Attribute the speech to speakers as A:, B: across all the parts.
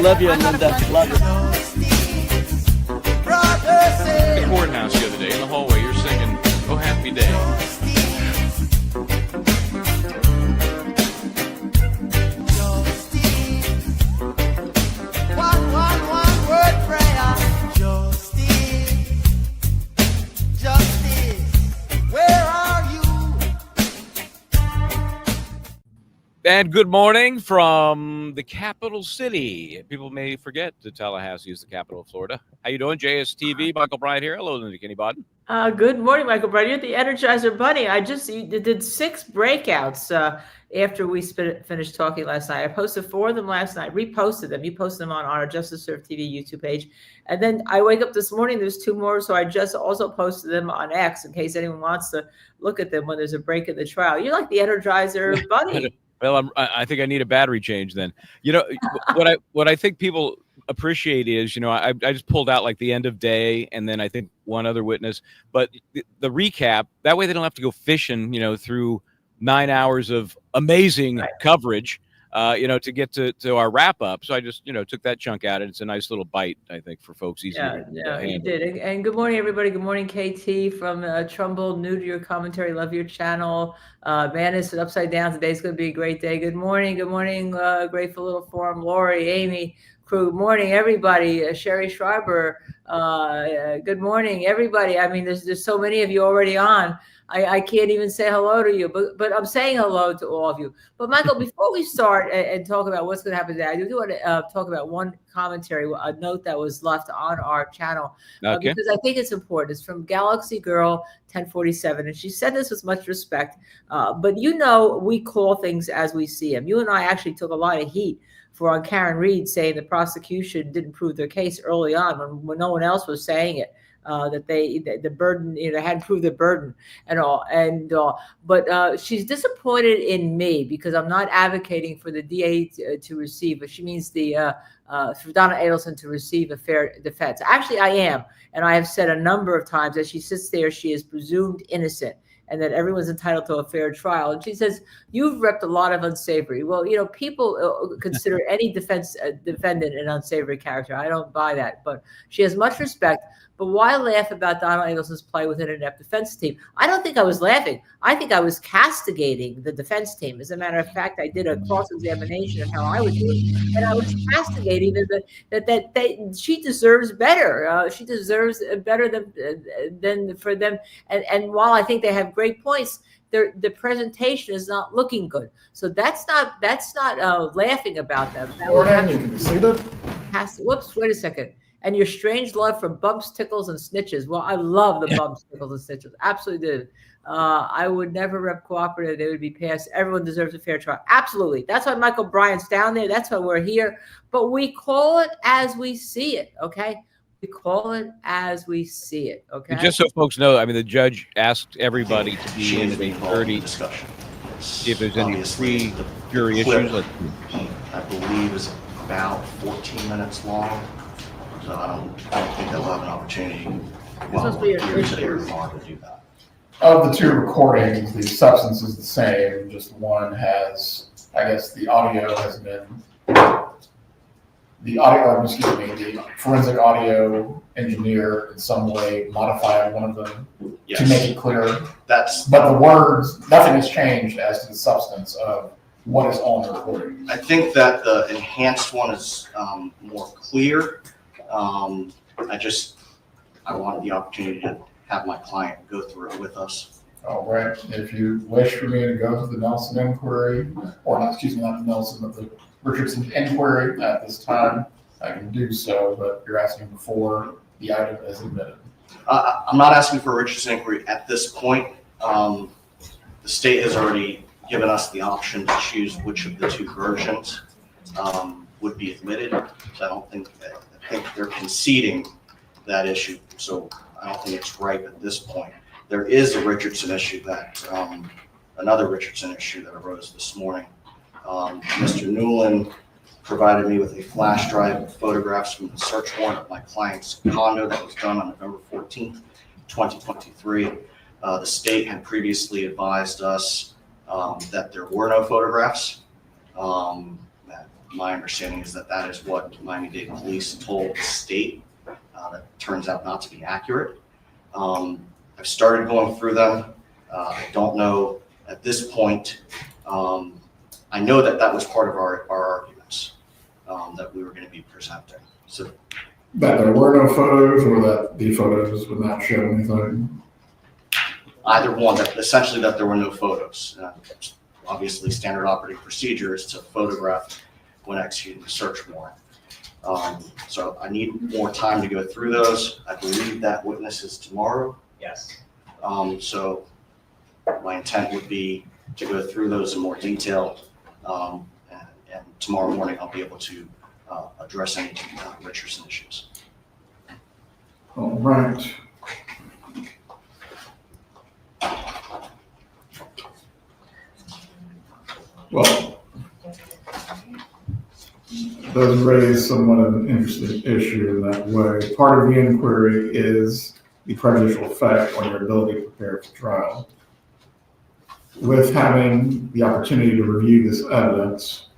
A: Love you, Linda. Love you.
B: The courthouse the other day in the hallway, you're singing "Oh Happy Day."
C: One word prayer. Justice, where are you?
B: And good morning from the capital city. People may forget that Tallahassee is the capital of Florida. How you doing, JSTV? Michel Bryant here. Hello, Linda Kenney, Baden.
D: Good morning, Michael Bryant. You're the Energizer Bunny. You did 6 breakouts after we finished talking last night. I posted 4 of them last night, reposted them. You posted them on our Justice Serve TV YouTube page. And then I wake up this morning, there's 2 more. So I just also posted them on X in case anyone wants to look at them when there's a break in the trial. You're like the Energizer Bunny.
B: Well, I think I need a battery change then. You know, what I think people appreciate is, you know, I just pulled out like the end of day and then I think one other witness, but the recap, that way they don't have to go fishing, you know, through 9 hours of amazing coverage, you know, to get to our wrap up. So I just, you know, took that chunk out and it's a nice little bite, I think, for folks.
D: Yeah, you did. And good morning, everybody. Good morning, KT from Trumbull. New to your commentary. Love your channel. Man, it's Upside Down. Today's going to be a great day. Good morning. Good morning, Grateful Little Forum. Lori, Amy, crew. Good morning, everybody. Sherry Schreiber. Good morning, everybody. I mean, there's so many of you already on. I can't even say hello to you, but I'm saying hello to all of you. But Michael, before we start and talk about what's going to happen today, I do want to talk about one commentary, a note that was left on our channel, because I think it's important. It's from Galaxy Girl 1047, and she said this with much respect. But you know, we call things as we see them. You and I actually took a lot of heat on Karen Reed saying the prosecution didn't prove their case early on when no one else was saying it. That the burden, you know, hadn't proved the burden and all. But she's disappointed in me because I'm not advocating for the DA to receive, but she means for Donna Adelson to receive a fair defense. Actually, I am. And I have said a number of times that she sits there, she is presumed innocent, and that everyone's entitled to a fair trial. And she says, you've repped a lot of unsavory. Well, you know, people consider any defendant an unsavory character. I don't buy that, but she has much respect. But why laugh about Donna Adelson's play with an inept defense team? I don't think I was laughing. I think I was castigating the defense team. As a matter of fact, I did a cross-examination of how I would do it, and I was castigating that she deserves better. She deserves better than for them. And while I think they have great points, the presentation is not looking good. So that's not laughing about them. Whoops! Wait a second. And your strange love for bumps, tickles, and snitches. Well, I love the bumps, tickles, and snitches. Absolutely did. I would never rep cooperative. They would be passed. Everyone deserves a fair trial. Absolutely. That's why Michel Bryant's down there. That's why we're here. But we call it as we see it, okay? We call it as we see it, okay?
B: And just so folks know, I mean, the judge asked everybody to be in a 30 discussion. See if there's any pre-jury issues.
E: I believe is about 14 minutes long. So I don't think they'll have an opportunity to do that.
F: Of the 2 recordings, the substance is the same. Just one has, I guess, the audio has been, the forensic audio engineer in some way modified one of them to make it clear. But the words, nothing has changed as to the substance of what is on the recording.
E: I think that the enhanced one is more clear. I wanted the opportunity to have my client go through it with us.
F: All right. If you wish for me to go to the Nelson inquiry, or not the Nelson, but the Richardson inquiry at this time, I can do so, but you're asking before the item is admitted.
E: I'm not asking for a Richardson inquiry at this point. The state has already given us the option to choose which of the 2 versions would be admitted. So I think they're conceding that issue. So I don't think it's ripe at this point. There is a Richardson issue another Richardson issue that arose this morning. Mr. Newland provided me with a flash drive of photographs from the search warrant of my client's condo that was done on November 14th, 2023. The state had previously advised us that there were no photographs. my understanding is that that is what Miami-Dade Police told the state. That turns out not to be accurate. I've started going through them. I don't know at this point. I know that that was part of our arguments that we were going to be presenting. So
F: that there were no photos, or that the photos would not show anything?
E: Either one, that essentially that there were no photos. Obviously, standard operating procedure is to photograph when executing a search warrant. So I need more time to go through those. I believe that witness is tomorrow.
D: Yes.
E: So my intent would be to go through those in more detail. And tomorrow morning, I'll be able to address any Richardson issues.
F: All right. Well, it does raise somewhat of an interesting issue in that way. Part of the inquiry is the prejudicial effect on your ability to prepare for trial. With having the opportunity to review this evidence,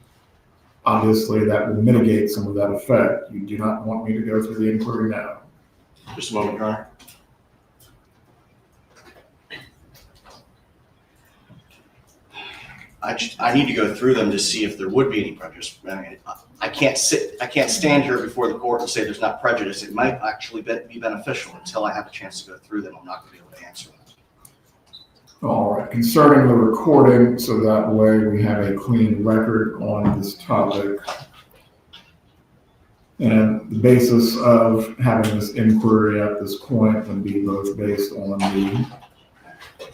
F: obviously that will mitigate some of that effect. You do not want me to go through the inquiry now.
E: Just a moment, Your Honor. I need to go through them to see if there would be any prejudice. I mean, I can't stand here before the court and say there's not prejudice. It might actually be beneficial. Until I have a chance to go through them, I'm not going to be able to answer that.
F: All right, concerning the recording, so that way we have a clean record on this topic. And the basis of having this inquiry at this point would be both based on the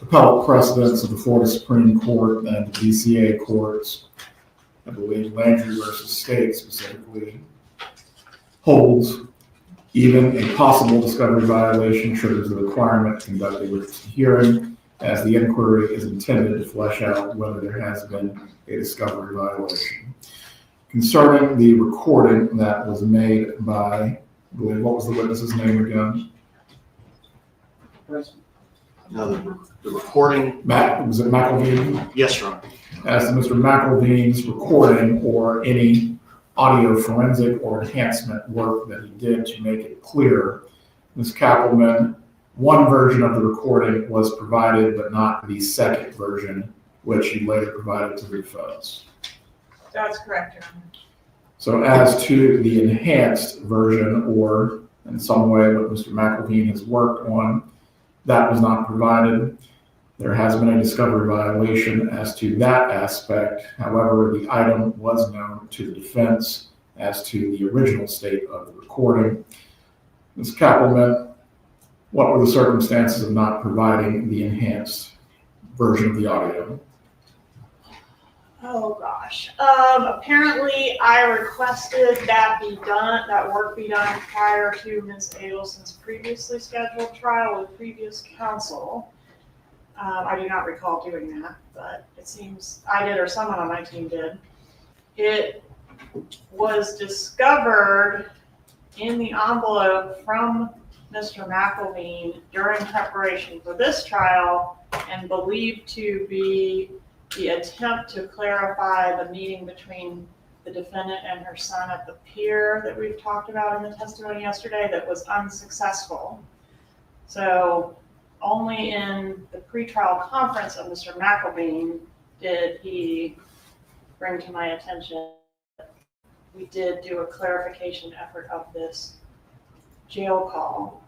F: appellate precedents of the Florida Supreme Court and the DCA courts. I believe Landry versus State specifically holds even a possible discovery violation triggers the requirement to conduct a written hearing, as the inquiry is intended to flesh out whether there has been a discovery violation. Concerning the recording that was made by, I believe, what was the witness's name again?
E: No, the recording.
F: Was it McElveen?
E: Yes, Your Honor.
F: As to Mr. McElveen's recording or any audio forensic or enhancement work that he did to make it clear, Ms. Kappelman, one version of the recording was provided, but not the second version, which he later provided to the defense.
A: That's correct, Your Honor.
F: So as to the enhanced version, or in some way what Mr. McElveen has worked on, that was not provided. There has been a discovery violation as to that aspect. However, the item was known to the defense as to the original state of the recording. Ms. Kappelman, what were the circumstances of not providing the enhanced version of the audio?
A: Oh gosh. Apparently I requested that work be done prior to Ms. Adelson's previously scheduled trial with previous counsel. I do not recall doing that, but it seems I did or someone on my team did. It was discovered in the envelope from Mr. McElveen during preparation for this trial and believed to be the attempt to clarify the meeting between the defendant and her son at the pier that we've talked about in the testimony yesterday that was unsuccessful. So only in the pretrial conference of Mr. McElveen did he bring to my attention that we did do a clarification effort of this jail call.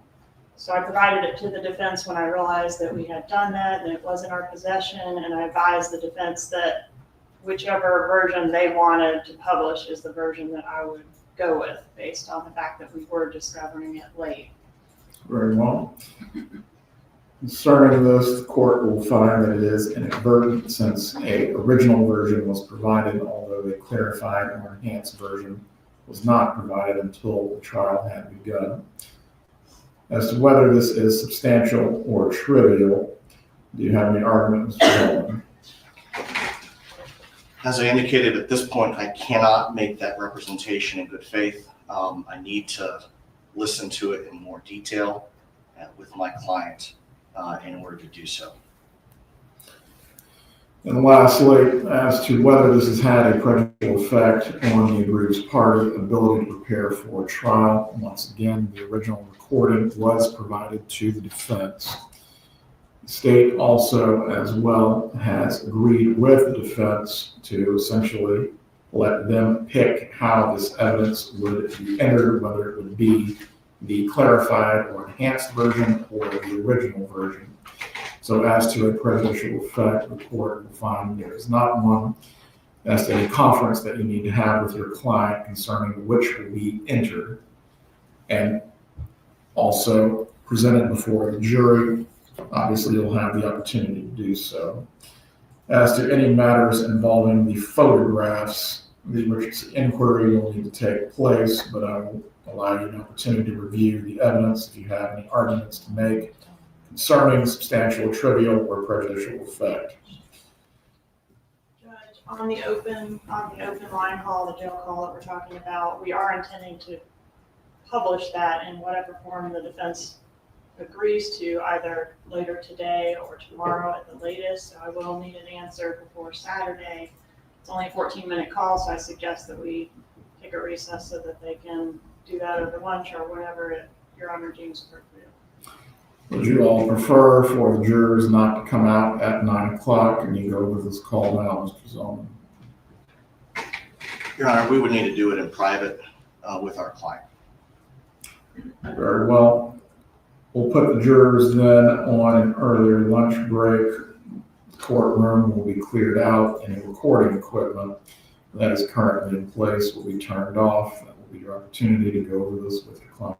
A: So I provided it to the defense when I realized that we had done that and it was in our possession, and I advised the defense that whichever version they wanted to publish is the version that I would go with based on the fact that we were discovering it late.
F: Very well. Concerning this, the court will find that it is inadvertent since an original version was provided, although a clarified or enhanced version was not provided until the trial had begun. As to whether this is substantial or trivial, do you have any argument, Mr. Baldwin?
E: As I indicated, at this point, I cannot make that representation in good faith. I need to listen to it in more detail with my client in order to do so.
F: And lastly, as to whether this has had a prejudicial effect on the aggrieved party ability to prepare for trial, once again, the original recording was provided to the defense. The state also, as well, has agreed with the defense to essentially let them pick how this evidence would be entered, whether it would be the clarified or enhanced version or the original version. So as to a prejudicial effect, the court will find there is not one. As to a conference that you need to have with your client concerning which will be entered and also presented before the jury. Obviously, you'll have the opportunity to do so. As to any matters involving the photographs, which inquiry will need to take place, but I will allow you an opportunity to review the evidence if you have any arguments to make concerning substantial, trivial, or prejudicial effect.
A: Judge, on the open line call, the jail call that we're talking about, we are intending to publish that in whatever form the defense agrees to, either later today or tomorrow at the latest. So I will need an answer before Saturday. It's only a 14-minute call, so I suggest that we take a recess so that they can do that over lunch or whenever Your Honor deems appropriate.
F: Would you all prefer for the jurors not to come out at 9 o'clock and you go over this call now, Mr. Zolman?
E: Your Honor, we would need to do it in private with our client.
F: Very well. We'll put the jurors then on an earlier lunch break. The courtroom will be cleared out and the recording equipment that is currently in place will be turned off. That will be your opportunity to go over this with your client.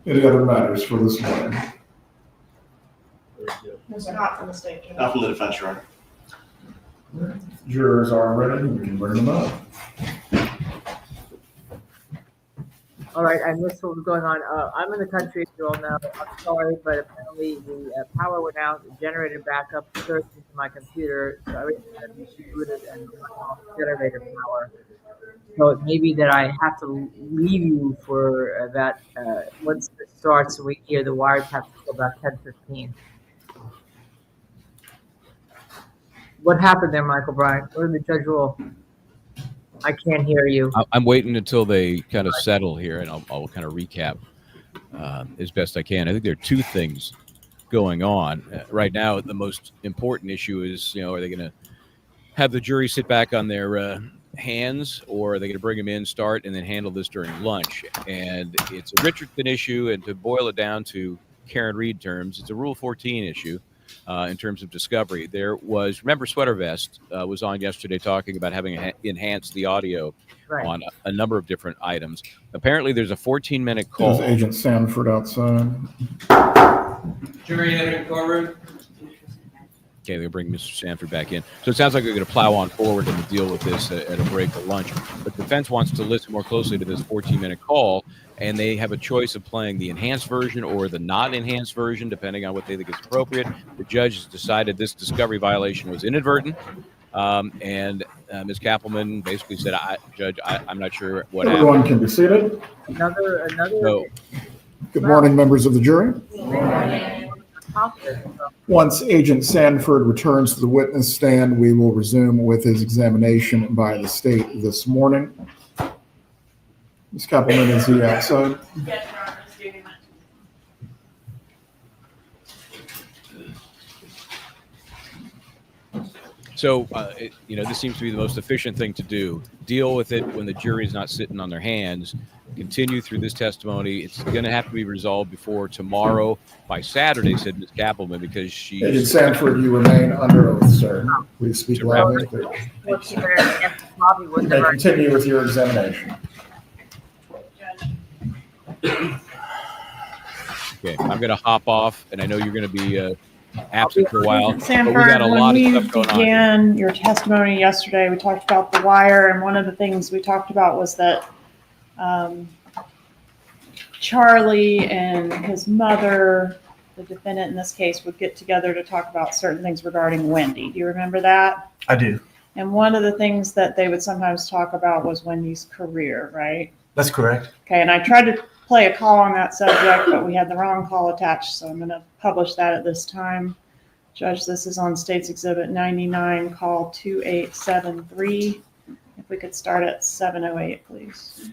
F: Any other matters for this morning?
A: It's not from the state, Judge.
E: Not from the defense, Your Honor.
F: Jurors are ready. We can bring them up.
D: All right, I missed what was going on. I'm in the country, as you all know. I'm sorry, but apparently the power went out, the generator back up, surged into my computer, so everything had to be rebooted and generator power. So it may be that I have to leave you for that once it starts, we hear the wiretaps till about 10:15. What happened there, Michel Bryant? What did the judge rule? I can't hear you.
B: I'm waiting until they kind of settle here, and I'll kind of recap as best I can. I think there are two things going on right now. The most important issue is, are they going to have the jury sit back on their hands, or are they going to bring them in, start, and then handle this during lunch? And it's a Richardson issue, and to boil it down to Karen Reed terms, it's a Rule 14 issue. In terms of discovery, there was, remember, Sweater Vest was on yesterday talking about having enhanced the audio on a number of different items. Apparently, there's a 14-minute call.
F: There's Agent Sanford outside.
G: Jury entering courtroom.
B: Okay, they'll bring Mr. Sanford back in. So it sounds like they're going to plow on forward and deal with this at a break or lunch. But the defense wants to listen more closely to this 14-minute call, and they have a choice of playing the enhanced version or the not enhanced version, depending on what they think is appropriate. The judge has decided this discovery violation was inadvertent, and Ms. Kappelman basically said, Judge, I'm not sure what happened.
F: Everyone can be seated.
D: Another.
B: So,
F: Good morning, members of the jury. Once Agent Sanford returns to the witness stand, we will resume with his examination by the state this morning. Ms. Kappelman, is he outside?
A: Yes, Your Honor, just giving that to you.
B: So, this seems to be the most efficient thing to do. Deal with it when the jury is not sitting on their hands. Continue through this testimony. It's going to have to be resolved before tomorrow by Saturday, said Ms. Kappelman, because she...
F: Agent Sanford, you remain under oath, sir. Please speak loudly. You may continue with your examination.
B: Okay, I'm going to hop off, and I know you're going to be absent for a while, but we
A: Sanford,
B: got a lot of
A: when
B: stuff
A: we
B: going on.
A: began your testimony yesterday, we talked about the wire, and one of the things we talked about was that Charlie and his mother, the defendant in this case, would get together to talk about certain things regarding Wendy. Do you remember that?
H: I do.
A: And one of the things that they would sometimes talk about was Wendy's career, right?
H: That's correct.
A: Okay, and I tried to play a call on that subject, but we had the wrong call attached, so I'm going to publish that at this time. Judge, this is on State's Exhibit 99, call 2873. If we could start at 7:08, please.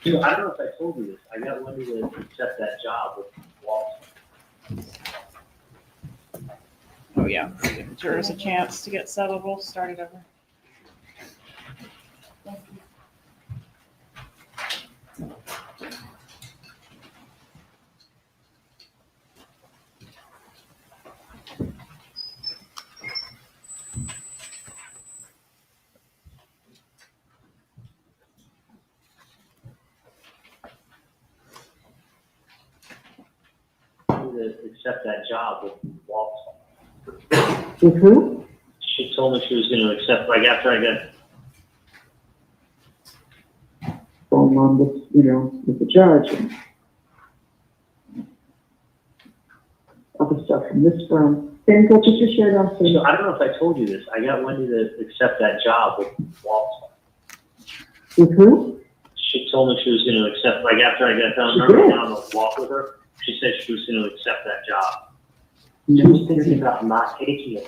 H: You know, I don't know if I told you this. I got Wendy to accept that job with Walt.
A: Oh, yeah. Give the jurors a chance to get settled. We'll start it over.
H: To accept that job with Walt.
I: With who?
H: She told me she was going to accept, like after I got,
I: Going on with, with the judge and other stuff from this firm. Dan, what did you share downstairs?
H: so I don't know if I told you this. I got Wendy to accept that job with Walt.
I: With who?
H: She told me she was going to accept, like after I got done,
I: She
H: remember
I: did?
H: down the walk with her? She said she was going to accept that job. She
I: No,
H: was thinking about not taking it.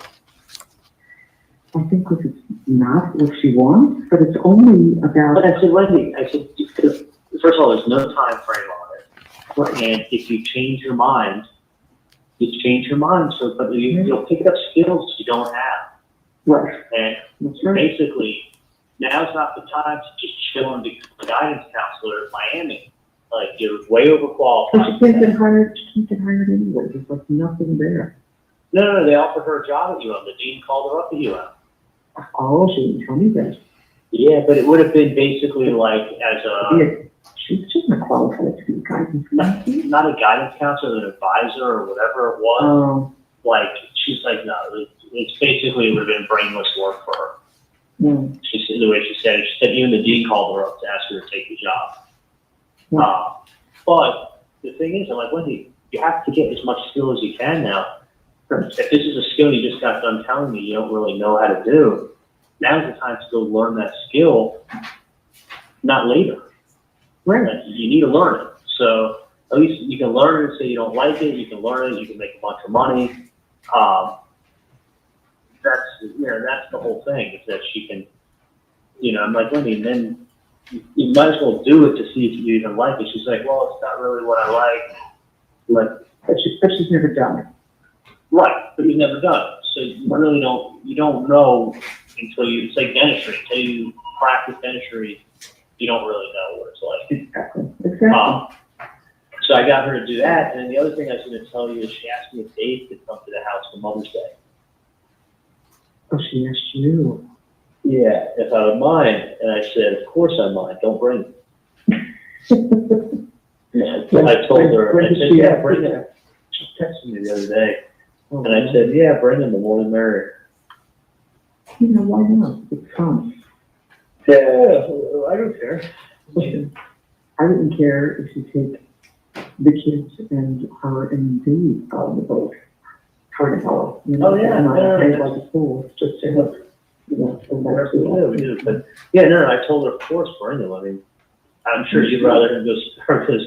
I: I think because it's not what she wants, but it's only
H: But
I: about,
H: I said, Wendy, because first of all, there's no time frame on it. And if you change your mind, you change your mind. So, but you'll pick up skills you don't have.
I: right,
H: And
I: that's right.
H: basically, now's not the time to just chill and become a guidance counselor in Miami. Like, you're way
I: But
H: overqualified.
I: she can't get hired anyway, there's like nothing there.
H: No, they offered her a job at UM. The dean called her up at UM.
I: Oh, she didn't tell me that.
H: Yeah, but it would have been basically like as a,
I: Yeah, she's not qualified to be a guidance counselor.
H: not a guidance counselor, an advisor or whatever it was.
I: Oh,
H: Like, she's like, no, it's basically it would have been brainless work for her.
I: no,
H: She said, the way she said it, she said even the dean called her up to ask her to take the job. But the thing is, I'm like, Wendy, you have to get as much skill as you can now. If this is a skill you just got done telling me you don't really know how to do, now's the time to go learn that skill, not later.
I: right.
H: Like, you need to learn it. So at least you can learn it, say you don't like it, you can learn it, you can make a bunch of money. That's the whole thing, is that she can, I'm like, Wendy, and then you might as well do it to see if you even like it. She's like, well, it's not really what I like.
I: But she's never done it.
H: Right, but you've never done it. So you really don't know until it's like dentistry. Until you practice dentistry, you don't really know what it's like.
I: Exactly.
H: So I got her to do that. And then the other thing I was going to tell you is she asked me if Dave could come to the house for Mother's Day.
I: Oh, she asked you.
H: Yeah, if I would mind. And I said, of course I mind. Don't bring him. Yeah, I told her, I said, yeah, bring him. She texted me the other day.
I: Oh,
H: And I said, yeah, bring him, the more the merrier.
I: Why not? It's fun.
H: Yeah, I don't care.
I: Listen, I wouldn't care if you take the kids and her and Dave out on the boat. Her and Ella.
H: Oh, yeah,
I: And I
H: yeah,
I: pay
H: yeah.
I: like a fool, just to help, and that's
H: We do. But yeah, no, I told her, of course, bring him. I mean, I'm sure you'd rather him go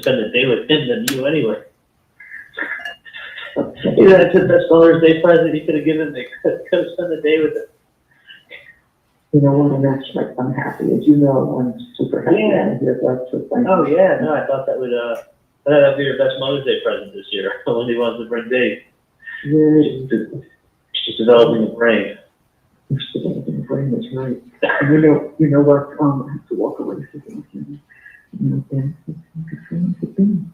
H: spend the day with him than you anyway. That's the best Mother's Day present you could have given me. Could have spent the day with him.
I: When I'm actually like unhappy, as you know, I'm super happy.
H: Yeah.
I: And here's that sort of thing.
H: Oh yeah, no, I thought that would that'd be your best Mother's Day present this year. When he wants to bring Dave.
I: Yeah,
H: She's developing a brain.
I: it's developing a brain, that's right. And you know what, I have to walk away from things, Ben, good friends have been,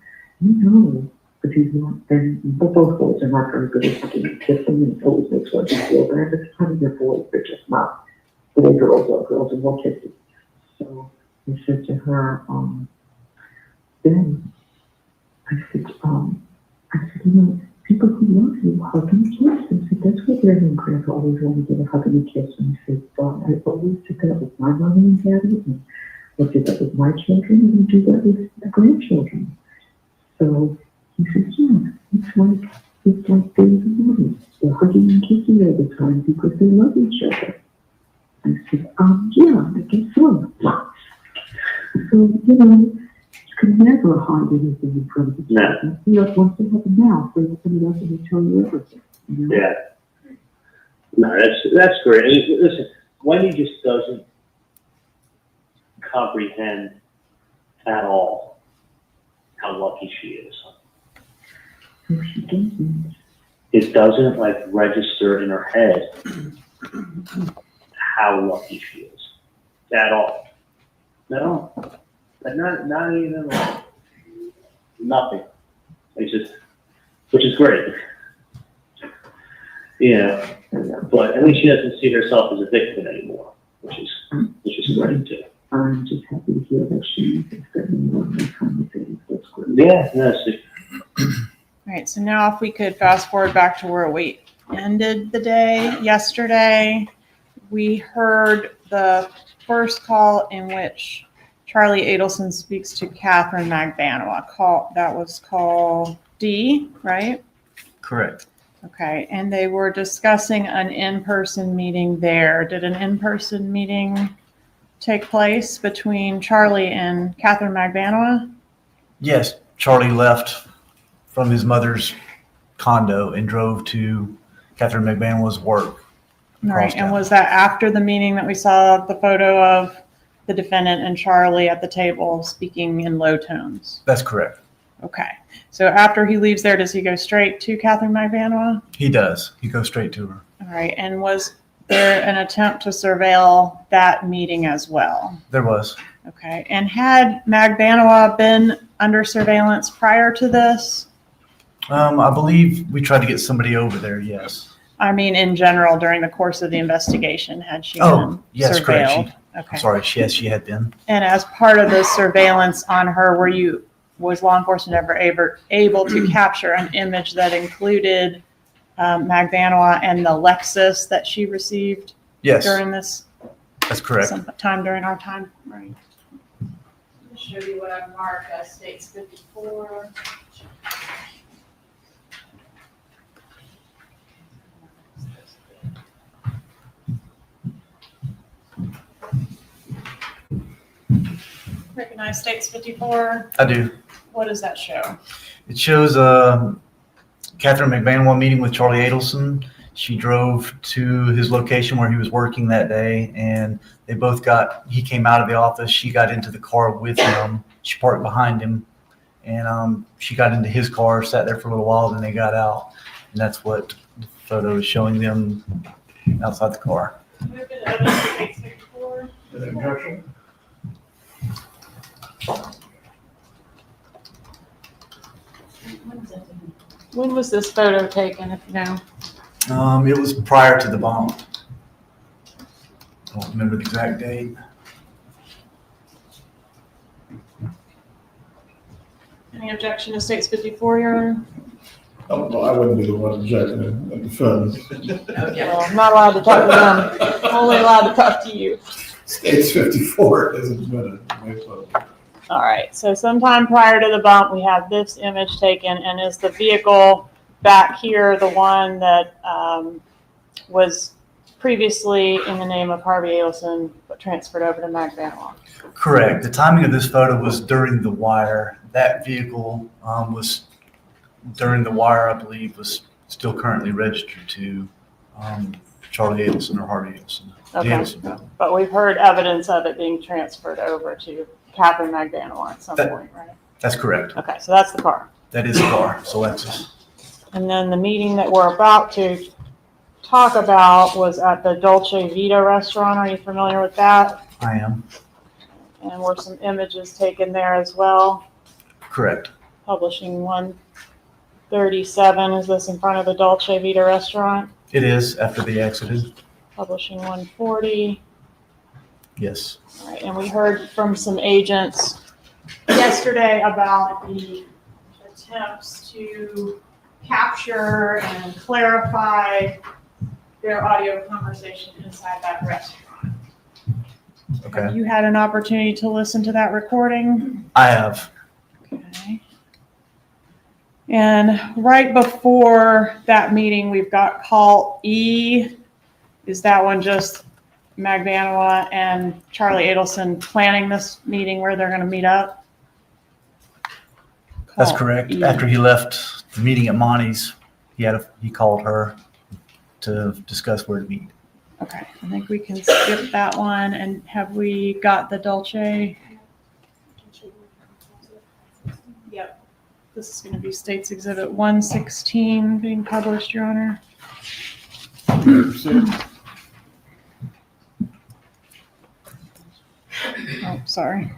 I: but he's not, and both boys are not very good at fucking kissing, and it always makes one feel bad. It's kind of their boys, they're just not the way girls are. Girls are more kissy. So I said to her, Ben, I said, people who love you hug and kiss. I said, that's what Grandma and Grandpa always wanted to get a hug and a kiss. And I said, I always did that with my mommy and daddy, and I did that with my children, and I do that with the grandchildren. So he said, yeah, it's like babies and mommy. They're hugging and kissing all the time because they love each other. I said, yeah, I guess so. So, you can never hide anything in front of the
H: No.
I: children. You know, once they have a mouth, they open it up and they tell you everything. You know?
H: Yeah. No, that's great. I mean, listen, Wendy just doesn't comprehend at all how lucky she is.
I: No, she doesn't.
H: It doesn't like register in her head how lucky she is at all. No, but not even like nothing. It's just, which is great. Yeah, but at least she doesn't see herself as a victim anymore, which is great too.
I: I'm just happy to hear that she's spending more time with it. That's great.
H: Yeah, that's it.
A: All right, so now if we could fast forward back to where we ended the day yesterday, we heard the first call in which Charlie Adelson speaks to Catherine Magbanua. That was call D, right?
J: Correct.
A: Okay, and they were discussing an in-person meeting there. Did an in-person meeting take place between Charlie and Catherine Magbanua?
J: Yes, Charlie left from his mother's condo and drove to Catherine McManua's work.
A: All right,
J: across
A: and
J: town.
A: was that after the meeting that we saw the photo of the defendant and Charlie at the table speaking in low tones?
J: That's correct.
A: Okay, so after he leaves there, does he go straight to Catherine Magbanua?
J: He does. He goes straight to her.
A: All right, and was there an attempt to surveil that meeting as well?
J: There was.
A: Okay, and had Magbanua been under surveillance prior to this?
J: I believe we tried to get somebody over there. Yes.
A: I mean, in general, during the course of the investigation, had she
J: Oh,
A: been
J: yes, correct.
A: surveilled?
J: She,
A: Okay.
J: I'm sorry. Yes, she had been.
A: And as part of the surveillance on her, was law enforcement ever able to capture an image that included Magbanua and the Lexus that she received
J: Yes,
A: during this
J: that's correct.
A: sometime during our time? Right. I'll show you what I've marked as States 54. Recognize States 54.
J: I do.
A: What does that show?
J: It shows Catherine McManua meeting with Charlie Adelson. She drove to his location where he was working that day, and they both he came out of the office. She got into the car with him. She parked behind him, and she got into his car, sat there for a little while, then they got out. And that's what the photo is showing them outside the car.
A: Move it over to States 54. When was this photo taken, if you know?
J: It was prior to the bomb. I don't remember the exact date.
A: Any objection to States 54, Your Honor?
K: Oh, no, I wouldn't be the one objecting in defense.
A: Well, I'm not allowed to talk to them. Only allowed to talk to you.
K: States 54 is admitted.
A: All right, so sometime prior to the bump, we have this image taken, and is the vehicle back here the one that was previously in the name of Harvey Adelson, but transferred over to Magbanua?
J: Correct. The timing of this photo was during the wire. That vehicle was during the wire, I believe, was still currently registered to Charlie Adelson or Harvey Adelson.
A: Okay.
J: Adelson.
A: But we've heard evidence of it being transferred over to Catherine Magbanua at some point, right?
J: That's correct.
A: Okay, so that's the car.
J: That is a car. It's a Lexus.
A: And then the meeting that we're about to talk about was at the Dolce Vita restaurant. Are you familiar with that?
J: I am.
A: And were some images taken there as well?
J: Correct.
A: Publishing 137, is this in front of the Dolce Vita restaurant?
J: It is after they exited.
A: Publishing 140.
J: Yes.
A: All right, and we heard from some agents yesterday about the attempts to capture and clarify their audio conversation inside that restaurant.
J: Okay.
A: Have you had an opportunity to listen to that recording?
J: I have.
A: Okay. And right before that meeting, we've got call E. Is that one just Magbanua and Charlie Adelson planning this meeting where they're going to meet up?
J: That's
A: call
J: correct.
A: Eve.
J: After he left the meeting at Monty's, he called her to discuss where to meet.
A: Okay, I think we can skip that one. And have we got the Dolce? Yep. This is going to be State's Exhibit 116 being published, Your Honor. Oh, sorry.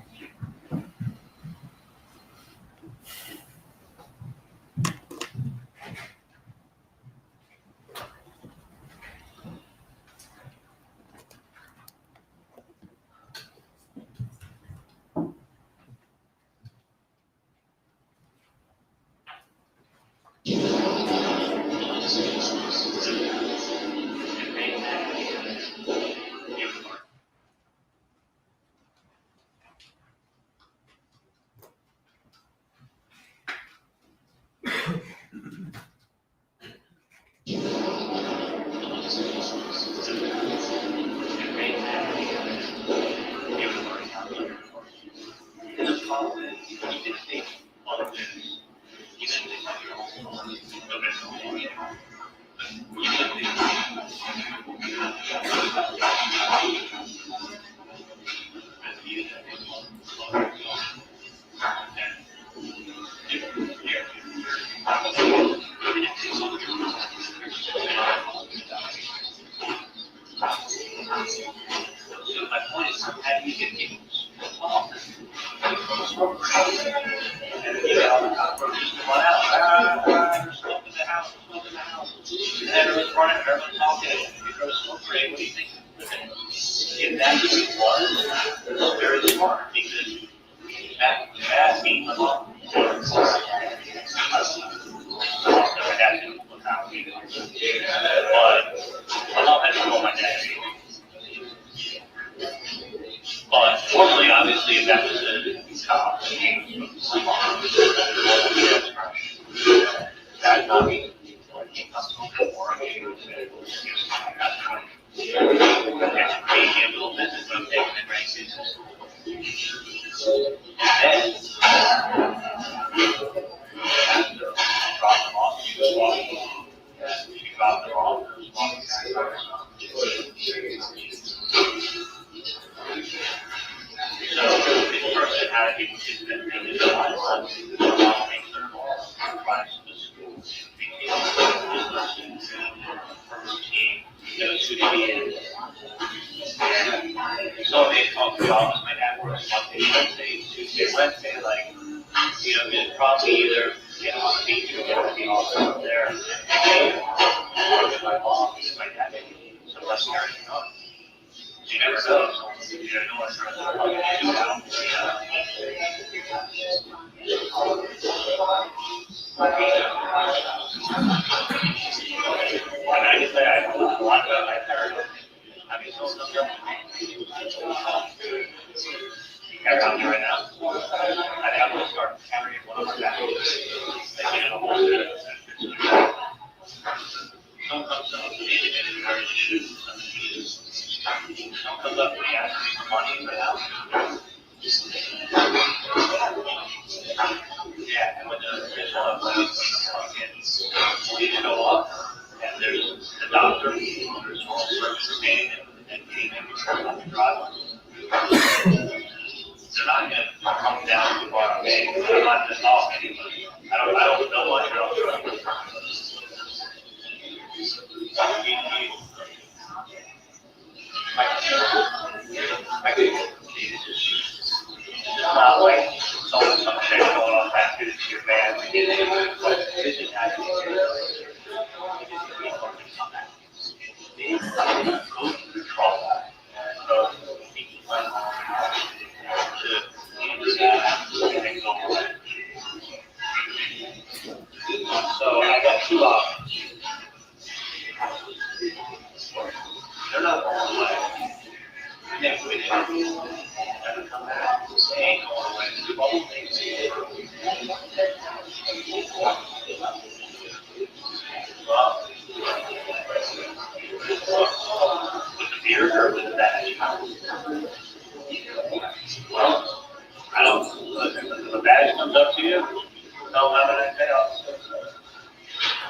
H: No, how about that?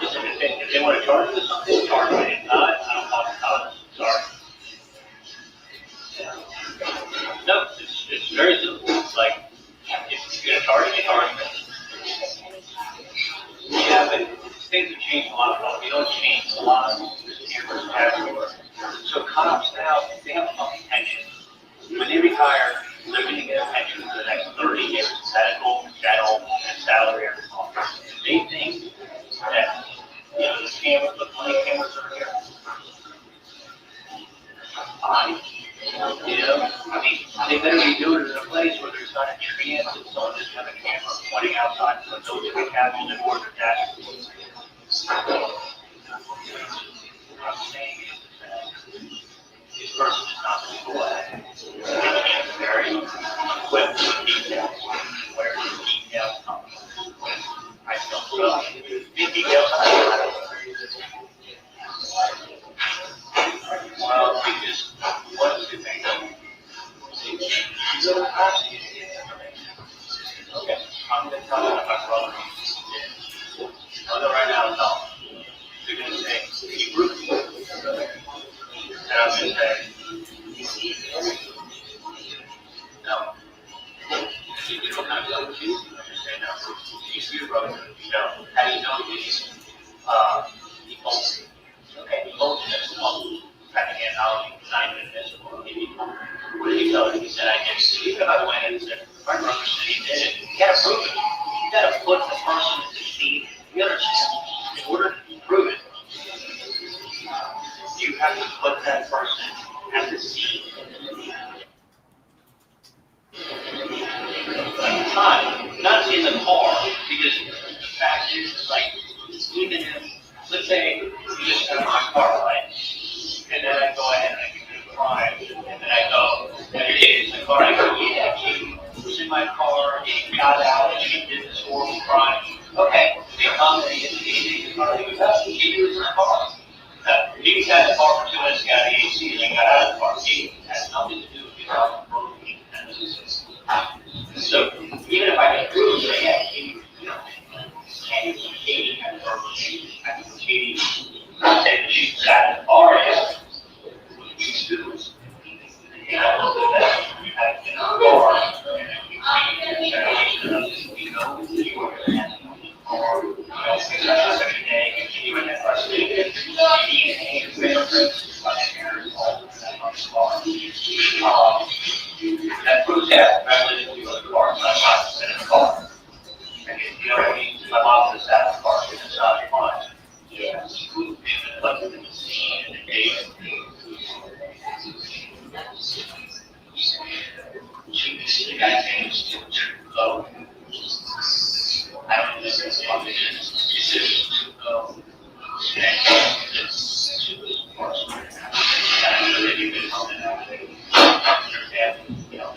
H: Listen, if they want to charge us something, charge me. If not, I don't want to charge. Sorry. No, it's very simple. It's like, if you're going to charge me, charge me. Yeah, but things have changed a lot. You don't change a lot of cameras everywhere. So cops now, they have a fucking pension. When they retire, they're going to get a pension for the next 30 years. Medical, dental, and salary every month. They think that, you know, the cameras, the money cameras are here. Fine. You know, I mean, they better be doing it in a place where there's not a chance that someone just have a camera pointing outside so those who can capture the border tax. I'm saying is that this person is not going to go ahead. It's very quick with details, where the details come from. I don't know. The details well, because what's the thing? You go to the prosecutor, you get information. Okay, I'm going to tell you what my brother did. Brother right now, no. They're going to say, can you prove it? And I'm going to say, no. You don't have to choose. I'm going to say no. You see your brother? No. How do you know he's he owns it? Okay, he owns it as well. Having an analogy, not even this one. What did he tell you? He said, I didn't see it. By the way, and said, my brother said he did it. You gotta prove it. You gotta put the person to see. You understand? In order to prove it, you have to put that person at the scene. At the time, not in the car, because the fact is, it's like, even if, let's say, you just have my car, right? And then I go ahead and I give it a crime, and then I go, there it is, the car, I go, yeah, he was in my car, he got out, and he did this horrible crime. Okay, they come and he the car, he was out, he was in the car. He was in the car for 2 minutes, got the AC, and then got out of the car. He has nothing to do with the car. So, even if I can prove that, yeah, he, you know, Katie had a verbal change, I think Katie said that she sat in the car, yeah. You know, we had in our car, and we know, you were in the car, you know, second day, you were in that first day, that proves that, rather than we go to the car, so I'm not sitting in the car. And you know what I mean? My mom was sat in the car, it's not fine. Yeah, but in the scene, in the day, the guy's name is too low. I don't know if this is funny. It's just too low. And it's too low. I know that you can help it out. And, you know,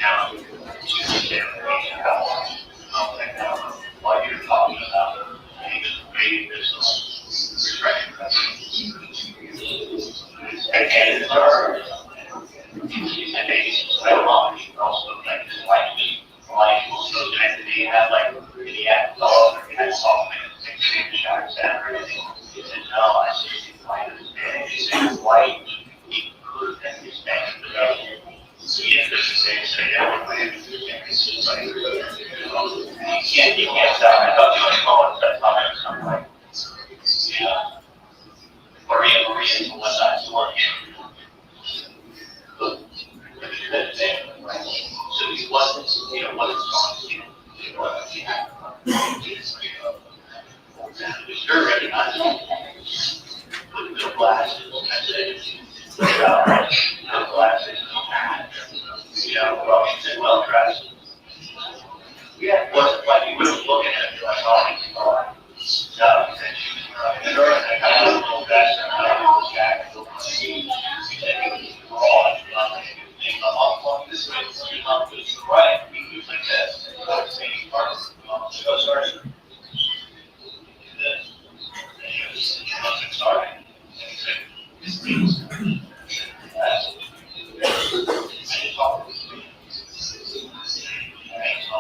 H: now, while you're talking about creating this restriction, and it's our, I think, so also like this life also tend to be have like really have dog or had soft and shots and everything. He said, no, I see white and he said white, he could have been his next development. Yeah, this is the same you can't stop. I thought you were calling that time or something like yeah. Maria from West Side Story. So he wasn't, you know, wasn't strong. He was very recognizable. With no glasses, I said, no glasses, no hat. You know, well, he said, well dressed. Yeah, it wasn't like he was looking at me like, oh, he's gone. No, he said she was sure, and I got a little vest and a little jacket. He said he was broad, I'm this way, I'm to the right, he was like this. And I was saying, oh, sorry. This. And he wasn't sorry. And he said, this means I just talked to him. So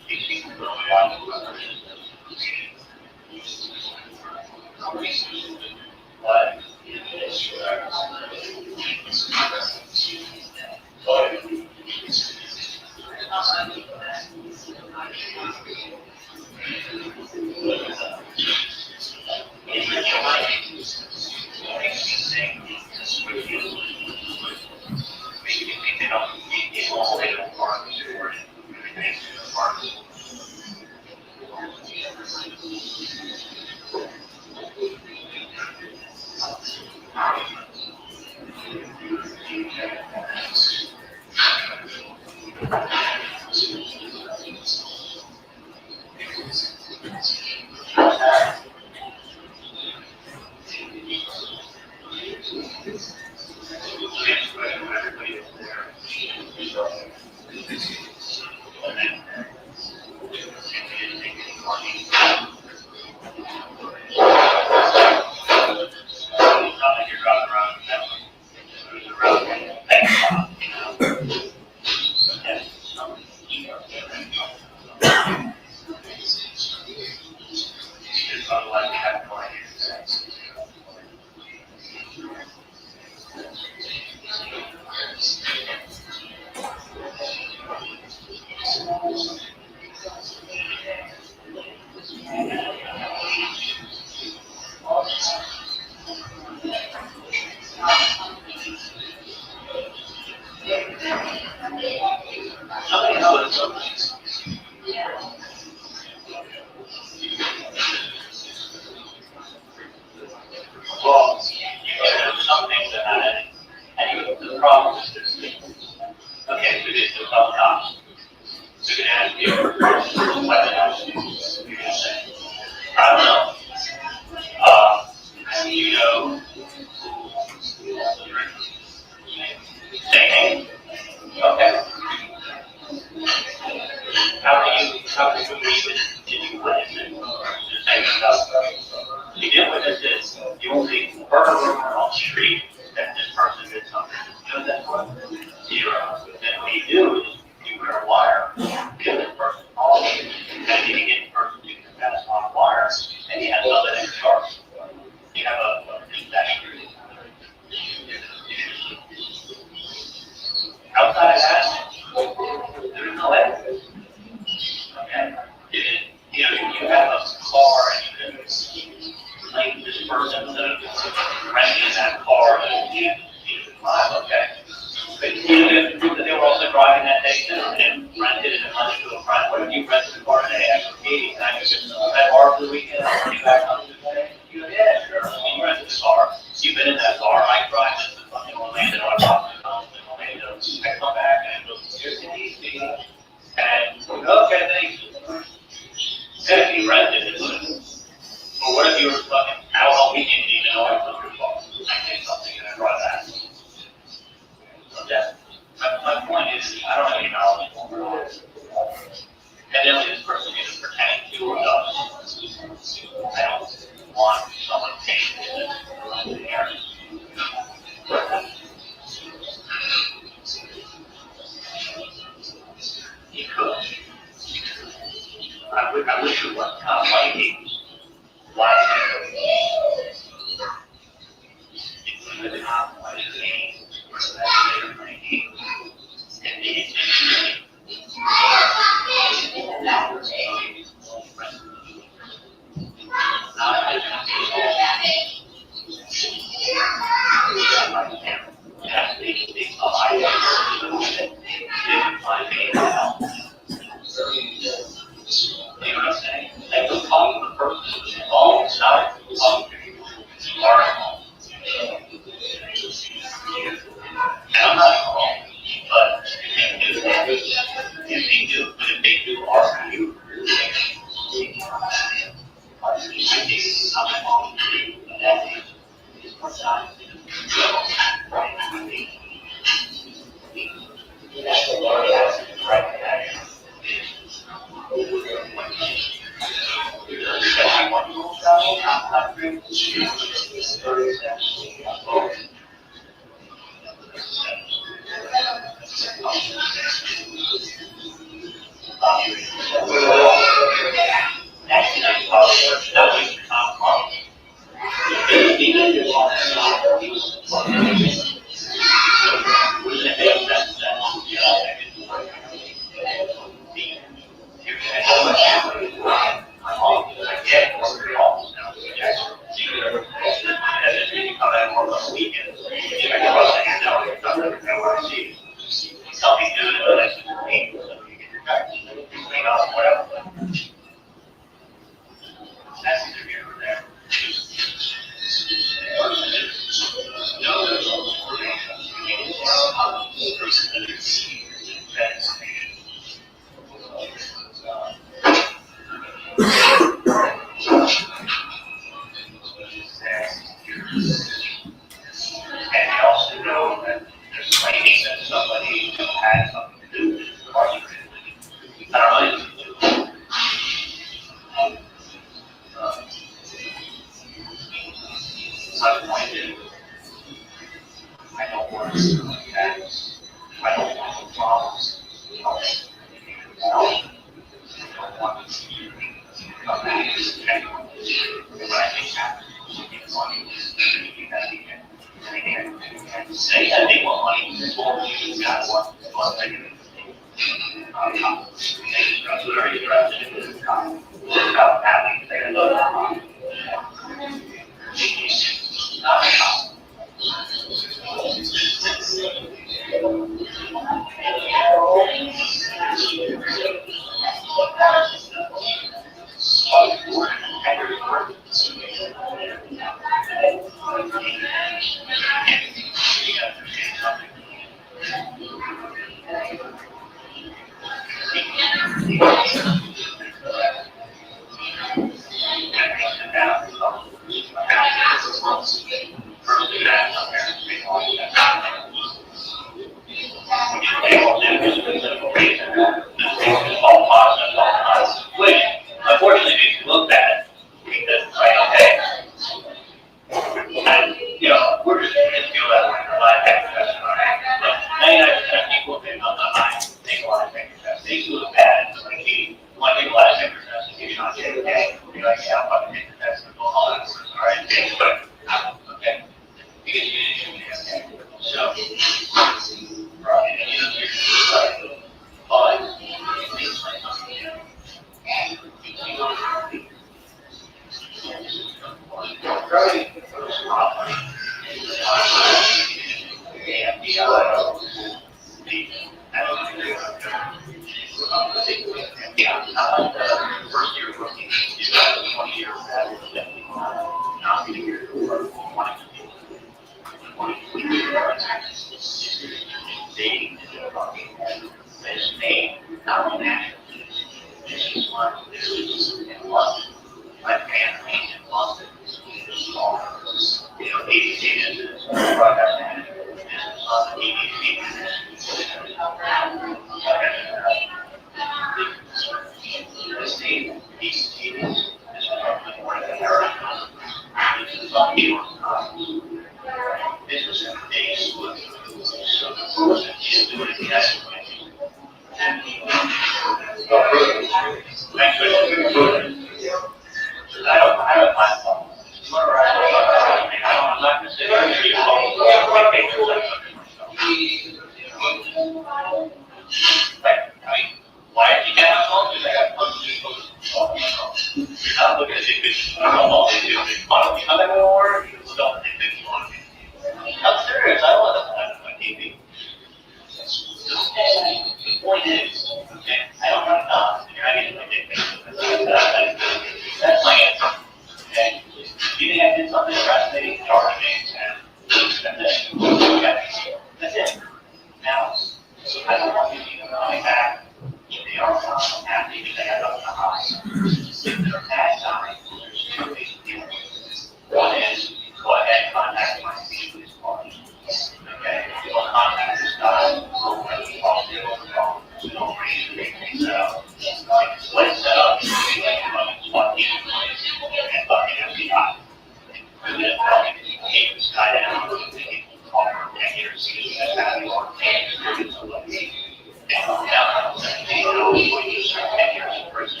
H: know, when you serve 10 years in prison.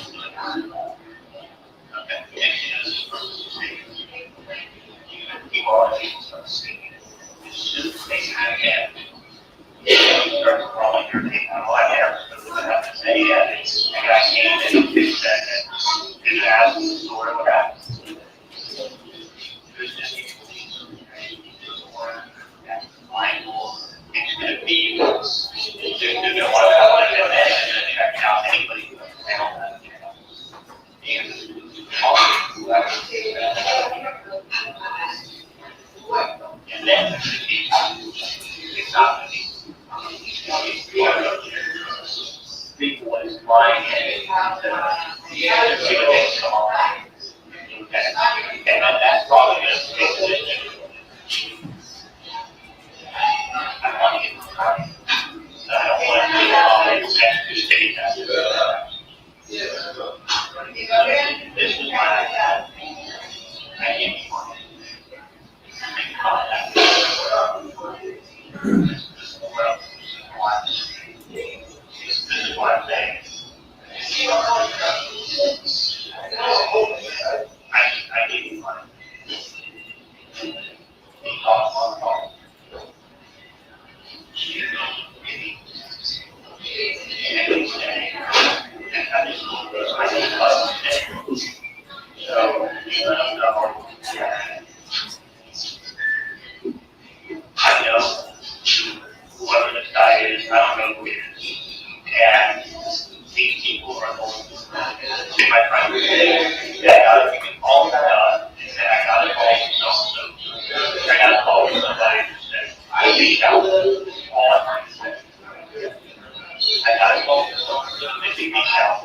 H: Okay, 10 years from the state. You are from the state. As soon as they have you start crawling your name out. Well, I never have to say, yeah, it's, I got seen and fix that, and do that, sort of what happens. There's just it's going to be, they're going to want to come like that and then check out anybody who has found that. And then it's not people is lying and come on. And that's probably going to take the I want to get the money. I don't want to be to state that. This is why I need money. Make contact. This is what I'm saying. I need money. I know whoever this guy is, I don't know who he is. And these people are going to my friend say, yeah, I got to all that done, and I got to call so-and-so. I got to call somebody and say, I reach out all I'm trying to say. I got to call so-and-so, and they reach out.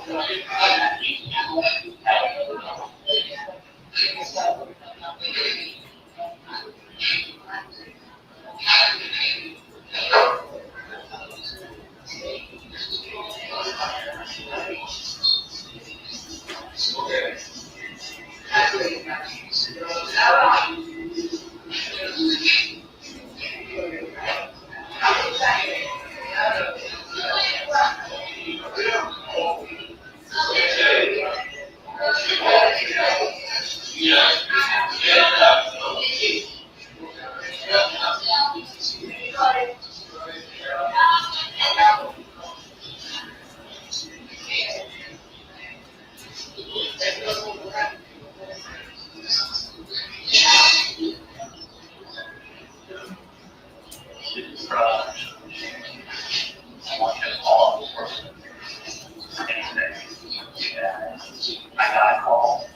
H: I got a call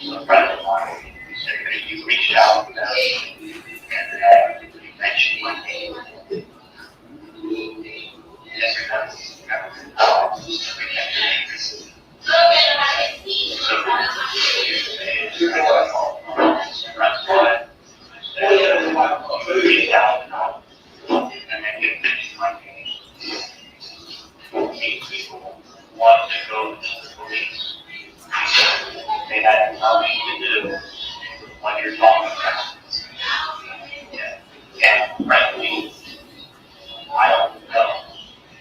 H: from a friend of mine. He said that you reached out and you mentioned my name. Yes, reached out and then you mentioned my name. These people want to go to the police. They had to tell me to do what you're talking about. Yeah. And frankly, I don't know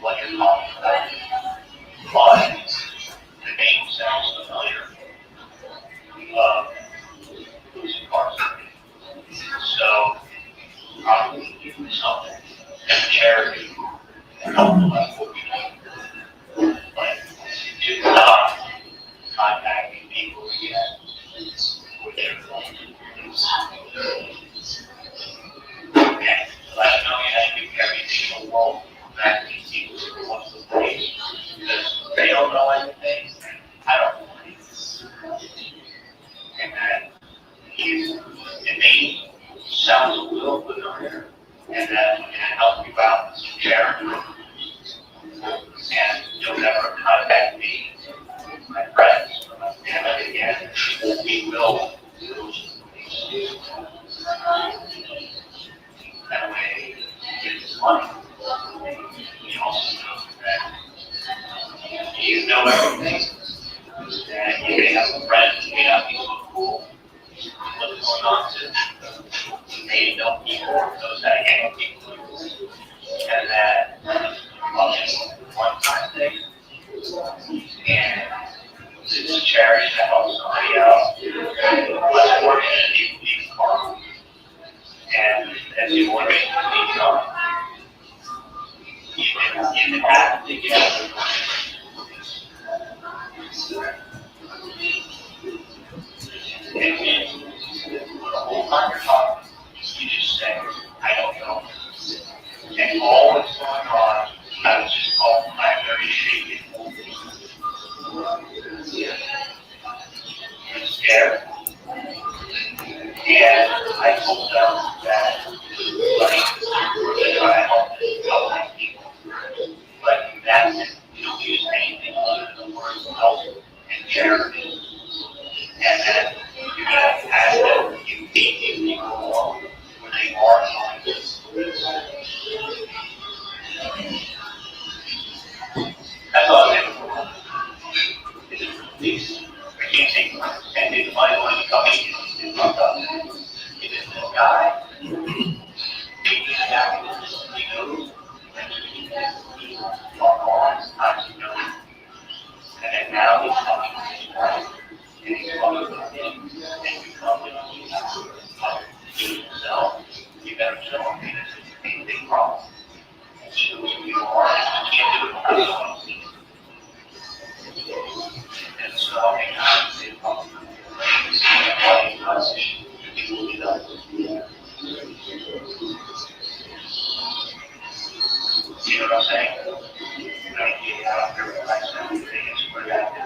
H: what you're talking about. But the name sounds familiar. Who's incarcerated. So, I'm going to give you something. And charity. Help them out what we do. But do not contacting people yet with their phone. Okay, let them know you have to do every single role that these people who want to police. Because they don't know anything, I don't know anything. And that the name sounds a little familiar, and that can help you out with some charity. And you'll never contact me, my friends, or my family again. We will lose the police. That way, you get this money. You also know that you know everything. And you may have some friends, you may not be so cool. What's going on to you may know people, those that hang with people. And that, one-time thing. And it's a charity that helps somebody out. Less fortunate people need a car. And as the organization needs on, you can have to get and on your talk, you just say, I don't know. And all that's going on, I was just called, I'm very shaken. I'm scared. And I told them that, like, we're trying to help people. But that's, you don't use anything other than the words help and charity. And then you're going to have that you meet people more when they are going this. That's all I think. I can't take and it's my money coming in and fucked up. It is this guy. Taking it down, he knows. And then now he's coming to his wife. And he's coming to him. And you come to himself. You better show him that it's a big problem. And show him who you are. You can't do it without someone seeing it. And so I think I would say probably people do that. You know what I'm saying? I don't care what I say. It's where that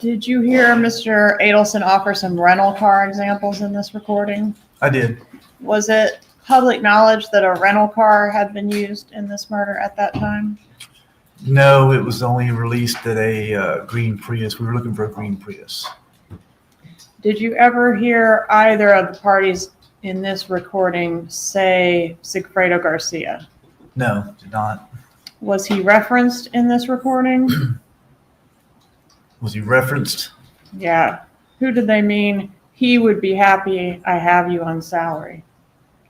A: Did you hear Mr. Adelson offer some rental car examples in this recording?
J: I did.
A: Was it public knowledge that a rental car had been used in this murder at that time?
J: No, it was only released at a green Prius. We were looking for a green Prius.
A: Did you ever hear either of the parties in this recording say Sigfredo Garcia?
J: No, did not.
A: Was he referenced in this recording?
J: Was he referenced?
A: Yeah. Who did they mean? He would be happy I have you on salary.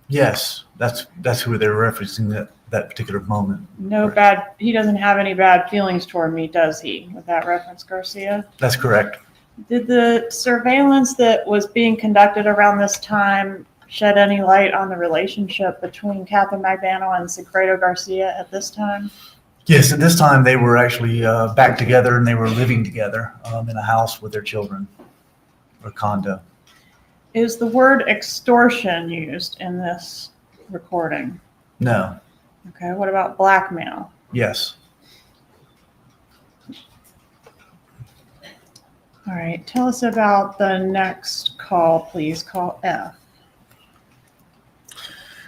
J: Yes, that's who they were referencing that particular moment.
A: No bad, he doesn't have any bad feelings toward me, does he, with that reference, Garcia?
J: That's correct.
A: Did the surveillance that was being conducted around this time shed any light on the relationship between Catherine McBannel and Sigfredo Garcia at this time?
J: Yes, at this time they were actually back together and they were living together in a house with their children, or condo.
A: Is the word extortion used in this recording?
J: No.
A: Okay, what about blackmail?
J: Yes.
A: All right, tell us about the next call, please. Call F.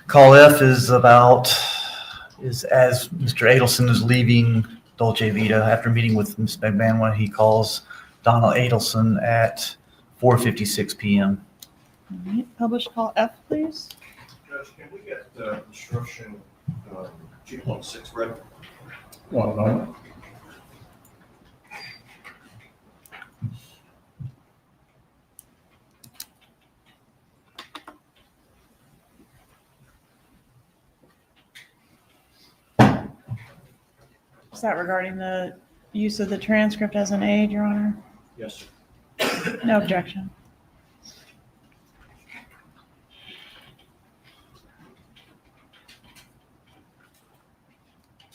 J: Call F is as Mr. Adelson is leaving Dolce Vita after meeting with Ms. McMahon, he calls Donna Adelson at 4:56 p.m.
A: All right, publish call F, please.
E: Judge, can we get instruction 2.6 read?
K: One moment.
A: Is that regarding the use of the transcript as an aid, Your Honor?
E: Yes, sir.
A: No objection.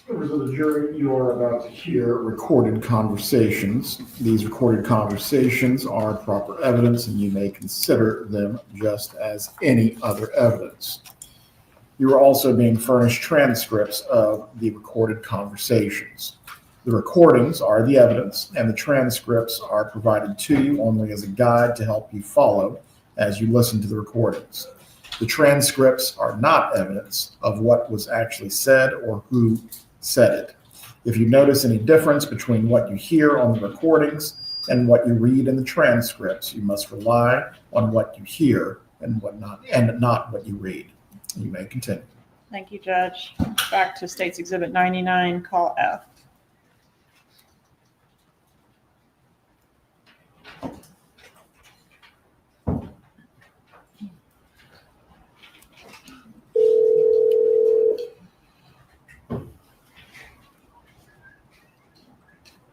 K: Members of the jury, you are about to hear recorded conversations. These recorded conversations are proper evidence, and you may consider them just as any other evidence. You are also being furnished transcripts of the recorded conversations. The recordings are the evidence, and the transcripts are provided to you only as a guide to help you follow as you listen to the recordings. The transcripts are not evidence of what was actually said or who said it. If you notice any difference between what you hear on the recordings and what you read in the transcripts, you must rely on what you hear and not what you read. You may continue.
A: Thank you, Judge. Back to State's Exhibit 99, call F.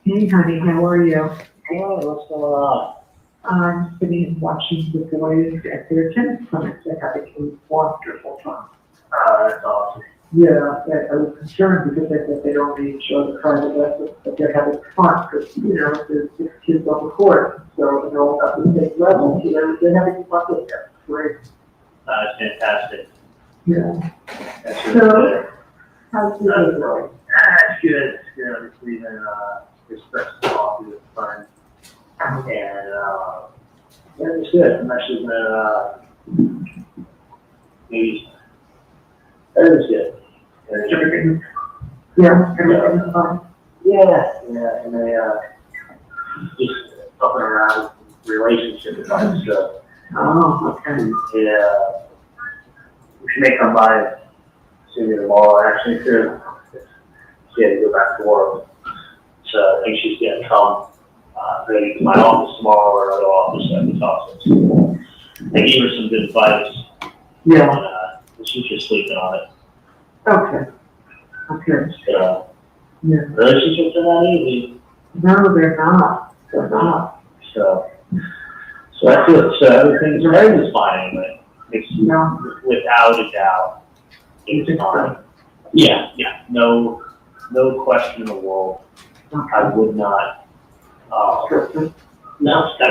I: Hey, honey, how are you?
H: Hey, what's going on?
I: I'm sitting watching the boys at their tennis clinics. They have a wonderful time.
H: Oh, that's awesome.
I: Yeah, I was concerned because they said they don't need to show the private lessons, but they're having fun because, you know, there's 6 kids on the court. So, you know, at the same level, so they're having fun with them. Great.
H: That's fantastic.
I: Yeah.
H: That's really good.
I: How's your day going?
H: It's good. It's good. I'm just leaving espresso coffee with a friend. And yeah, it's good. I'm actually gonna maybe everything's good.
I: Everything? Yeah, everything's fine.
H: Yeah, and they just fucking around with relationship advice. So
I: Oh, okay.
H: yeah, she may come by and see me tomorrow. Actually, too. She had to go back to work, so I think she's gonna come. Maybe to my office tomorrow or another office I can talk to. I gave her some good advice.
I: Yeah.
H: And she's just sleeping on it.
I: Okay. Okay.
H: So,
I: Yeah.
H: relationships are not easy.
I: No, they're not. They're not.
H: So that's it. So everything's fine anyway. It's
I: Yeah.
H: without a doubt, it's fine. Yeah. No question in the world. I would not. No, I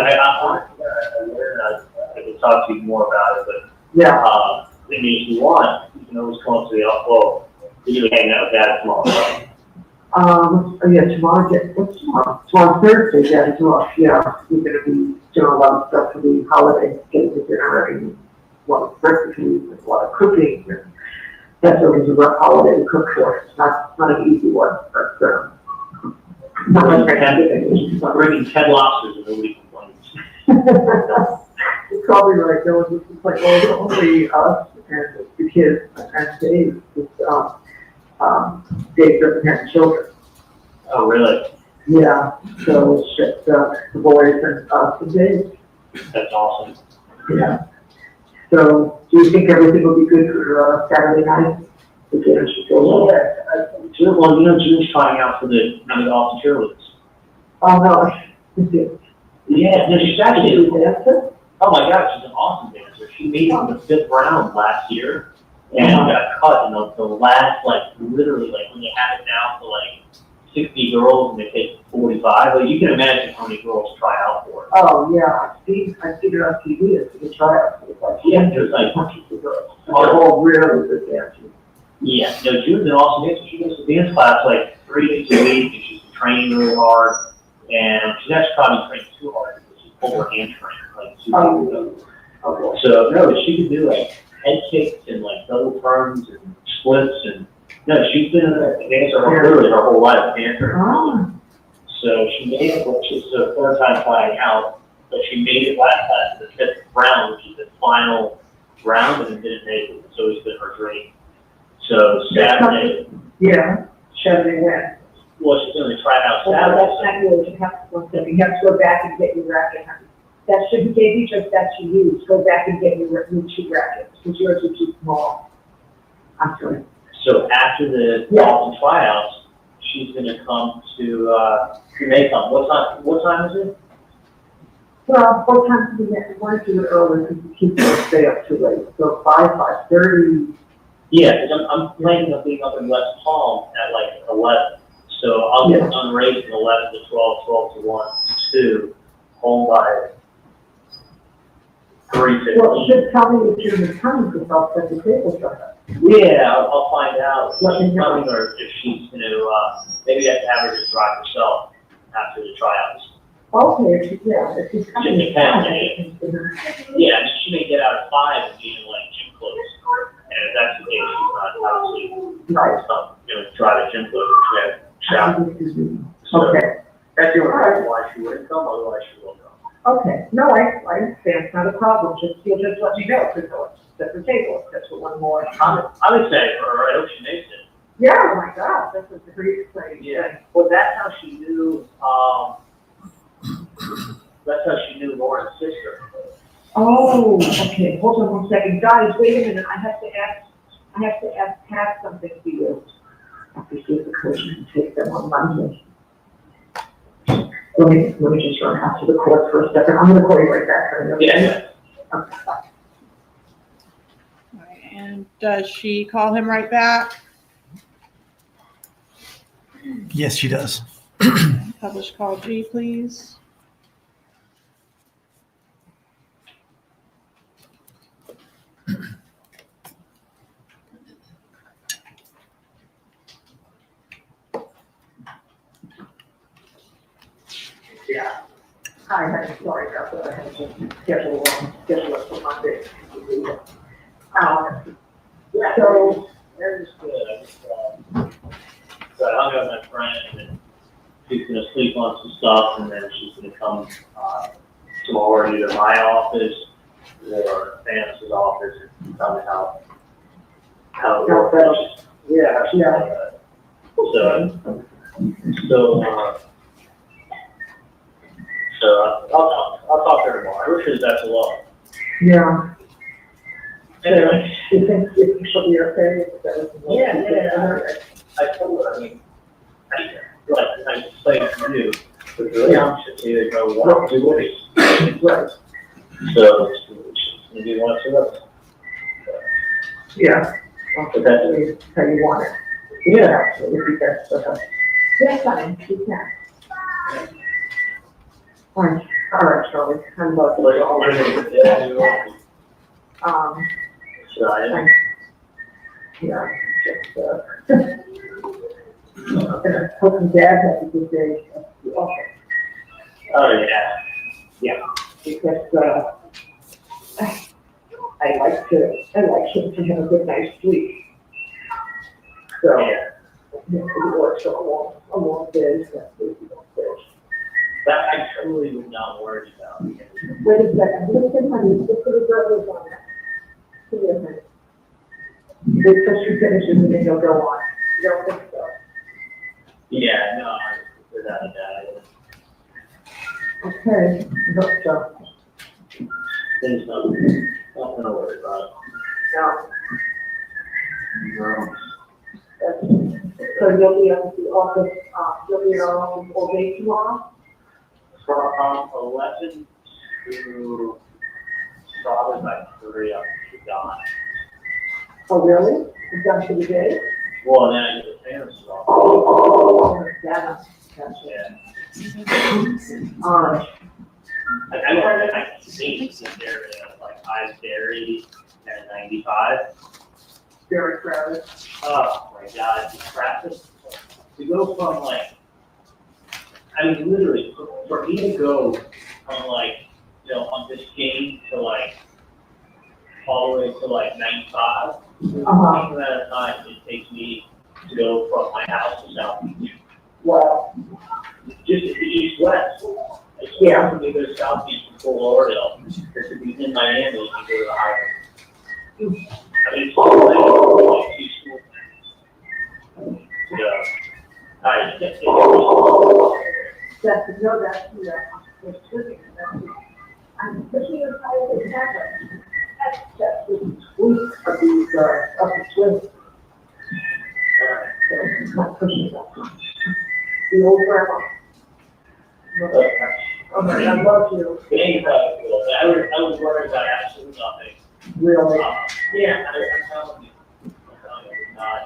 H: can talk to you more about it, but
I: Yeah.
H: I mean, if you want, you can always come up to the office. Well, you're gonna hang out with Dad tomorrow, right?
I: Yeah, tomorrow, what's tomorrow? Tomorrow Thursday, yeah, tomorrow, yeah, we're gonna be doing a lot of stuff for the holiday, getting the dinner and a lot of recipes and a lot of cooking. And that's always a rough holiday to cook for. It's not an easy one, but, not much for anything.
H: Bringing 10 lobsters and nobody complains.
I: You're probably right, though, this is like only us and the kids and Dave, Dave doesn't have children.
H: Oh, really?
I: Yeah, so it's just, the boys and us and Dave.
H: That's awesome.
I: Yeah. So, do you think everything will be good for, Saturday night? The dinner should go well.
H: Yeah, well, June's trying out for the Austin cheerleaders.
I: Oh, no.
H: Yeah, no, she's actually,
I: Is that it?
H: oh my God, she's an awesome dancer. She made it in the 5th round last year and got cut in the last, like, literally, like, when you have it now for like 60 girls and they take 45, like, you can imagine how many girls try out for it.
I: Oh, yeah, I've seen it on TV, it's a tryout.
H: Yeah, there's like,
I: hundreds of girls. They're all really good dancers.
H: yeah, no, June's an awesome dancer. She goes to dance class like 3 days a week and she's been training really hard. And she's actually probably trained too hard because she's pulled her hamstring like 2 weeks ago.
I: Okay.
H: So no, she could do like head kicks and like double turns and splits and no, she's been a dancer literally her whole life, dancer.
I: Ah.
H: So she made it, which is the 3rd time flying out, but she made it last time in the 5th round, which is the final round, and it didn't make it. It's always been her dream. So Saturday.
I: Yeah, Saturday when?
H: Well, she's going to try it out
I: Well,
H: Saturday.
I: that's not yours, you have to, one second, you have to go back and get your racket, honey. That shouldn't give you just that you use, go back and get your new cheap rackets, because yours are too small. I'm sorry.
H: So after the Austin tryouts, she's gonna come to, she may come. What time is it?
I: Well, what time do you want to do it early, because the kids don't stay up too late, so 5:30.
H: Yeah, because I'm planning on being up in West Palm at like 11. So I'll get done racing 11 to 12, 12 to 1, 2, home by 3:15.
I: Well, just tell me if you're in the time, because I'll set the table for her.
H: Yeah, I'll find out if
I: Let me
H: she's
I: know.
H: coming or if she's gonna, maybe I have to have her just drive herself after the tryouts.
I: Okay, if she's coming.
H: It depends, Yeah, I mean, she may get out at 5 and be in like gym clothes. And if that's the case, she's not obviously,
I: Right.
H: drive a gym clothes, shower.
I: Okay,
H: That's the only reason why she wouldn't come, otherwise she will come.
I: okay, no, I understand, it's not a problem, you'll just let me know, because I'll set the table, that's what one more.
H: I would say for her, I hope she makes it.
I: Yeah, oh my God, that's a very exciting thing.
H: Well, that's how she knew, Lauren's sister.
I: Oh, okay, hold on one second, guys, wait a minute, I have to ask Pat something to you. I have to see if the coach can take them on Monday. Let me just run out to the court for a second, I'm gonna call you right back. Okay?
H: Yeah.
I: Okay, bye.
A: All right, and does she call him right back?
J: Yes, she does.
A: Publish call G, please.
I: Yeah. Hi, I'm sorry about that, I had to schedule it for Monday.
H: Yeah,
I: So,
H: there's good. So I hung out with my friend and then she's gonna sleep on some stuff and then she's gonna come, tomorrow to either my office or Fance's office and tell me how it works. Yeah,
I: Yeah.
H: So I'll talk to her tomorrow. I wish her the best of luck.
I: yeah,
H: Anyway,
I: you think she'll be okay? Is that what you want?
H: Yeah. I told her, I mean, I explained to you, the relationship, you didn't know what to do with it.
I: Right,
H: So, maybe one or two.
I: yeah.
H: But that's
I: How you want it.
H: Yeah.
I: Absolutely, that's, yeah, fine, you can. All right, Charlie, I'm about to let all
H: So I,
I: yeah, just, And I'm hoping Dad has a good day at the office.
H: Oh, yeah.
I: Because, I like him to have a good night's sleep. So,
H: Yeah.
I: he works a long day, so he don't finish.
H: That I totally was not worried about.
I: Wait a second, listen, honey, just put the brothers on that. Give me a minute. Wait till she finishes and then you'll go on. You don't think so?
H: Yeah, no, without a doubt.
I: Okay, I hope so.
H: There's nothing to worry about.
I: Now,
H: No.
I: so you'll be at the office, you'll be around all day tomorrow?
H: From 11 to probably by 3 up to dawn.
I: Oh, really? You're done for the day?
H: Well, then I get the parents off.
I: Oh, gotcha.
H: Yeah. I see this area like I's Dairy at 95.
I: Very crowded.
H: Oh my God, the traffic. To go from like, I mean, literally, for me to go from like, on this game to like, all the way to like 95, the amount of time it takes me to go from my house to South Beach.
I: Wow.
H: Just east-west. Yeah. For me to go to South Beach from Fort Lauderdale, because to be in Miami, you can go to the highway. I mean, it's all like 2 school things. Yeah.
I: I'm pushing your tire to happen. That's just the squeak of these, of the swing. So not pushing that much. The old grandma. Oh my, I love you.
H: I was worried about absolutely nothing.
I: Really?
H: Yeah, I'm telling you. It's not.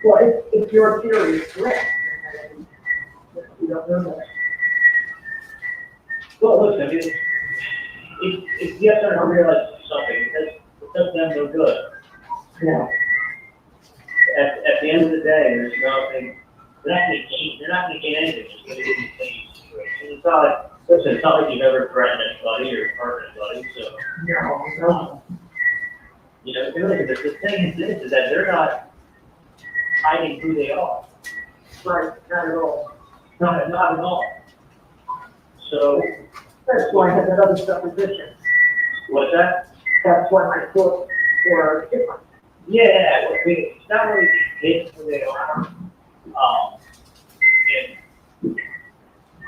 I: Well, if you're a serious threat, you don't know that.
H: Well, listen, I mean, if you have to realize something, it does them no good.
I: Yeah.
H: At the end of the day, there's nothing, they're not going to gain anything, just going to get in the same situation. It's not like, listen, it's not like you've ever threatened anybody or hurt anybody, so.
I: No.
H: Really, the thing is this, is that they're not hiding who they are.
I: Right, not at all.
H: Not at all. So.
I: That's why I had that other supposition.
H: What's that?
I: That's why my thoughts were different.
H: Yeah, it's not really hidden who they are. And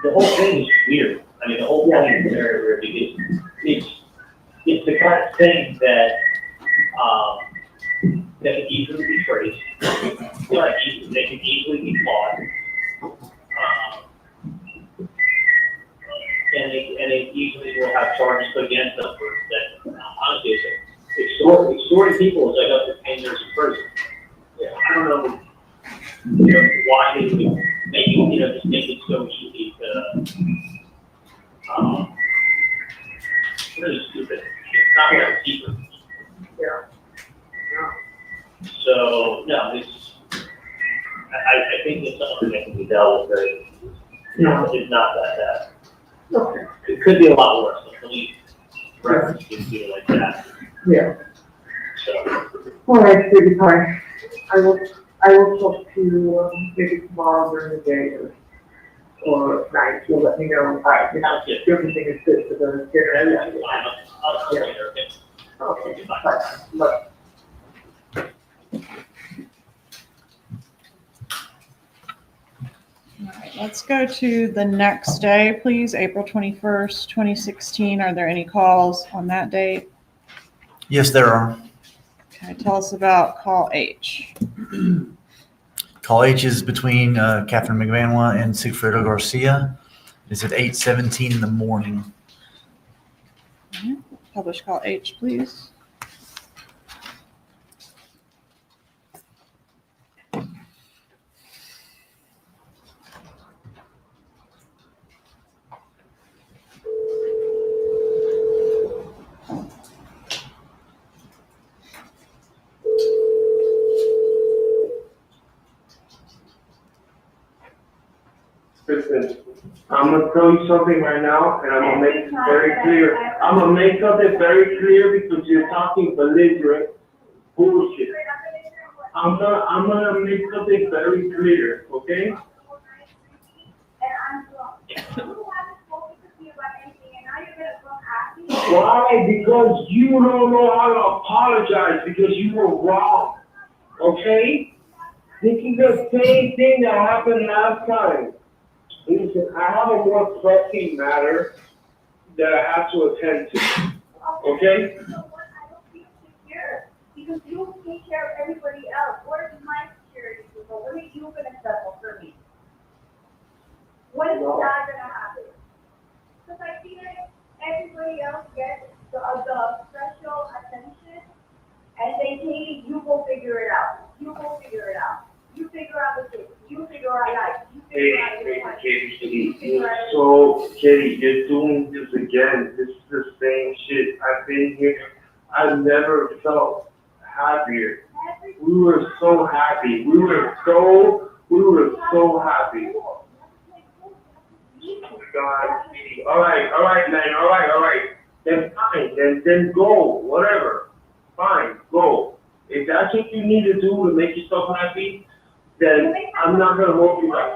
H: the whole thing is weird. I mean, the whole thing is very weird because it's the kind of thing that that can easily be traced. They can easily be caught. And they easily will have charges put against them for that. Honestly, extorting people is like up to 10 years in prison. Yeah, I don't know, why they would make it, just make it so easy to, really stupid. It's not that secret.
I: Yeah.
H: So, no, I think it's something that can be dealt with very easily. It's not that bad.
I: Okay.
H: It could be a lot worse, but police records can do like that.
I: Yeah.
H: So,
I: All right, sweetie pie. I will talk to you maybe tomorrow during the day or night. You'll let me know. If everything is good for the dinner.
H: I'll tell you later, okay?
I: Okay, bye. Bye.
A: All right, let's go to the next day, please. April 21st, 2016. Are there any calls on that date?
J: Yes, there are.
A: Okay, tell us about call H.
J: Call H is between Catherine McVanwa and Sigfredo Garcia. It's at 8:17 in the morning.
A: Publish call H, please.
L: Listen, I'm gonna tell you something right now, and I'm gonna make it very clear. I'm gonna make something very clear because you're talking belligerent bullshit. I'm gonna make something very clear, okay? Why? Because you don't know how to apologize because you were wrong, okay? This is the same thing that happened last time. Listen, I have a more pressing matter that I have to attend to, okay?
M: Because you take care of everybody else. Where's my security people? What are you gonna settle for me? What is that gonna happen? Because I feel like everybody else gets the special attention, and they say, you go figure it out. You go figure it out. You figure out the thing. You figure out life. You figure out your life.
L: Katie, you're doing this again. This is the same shit. I've been here. I've never felt happier. We were so happy. We were so happy. Oh my God, Katie. All right, man. All right. Then fine. Then go. Whatever. Fine, go. If that's what you need to do to make yourself happy, then I'm not gonna hold you back.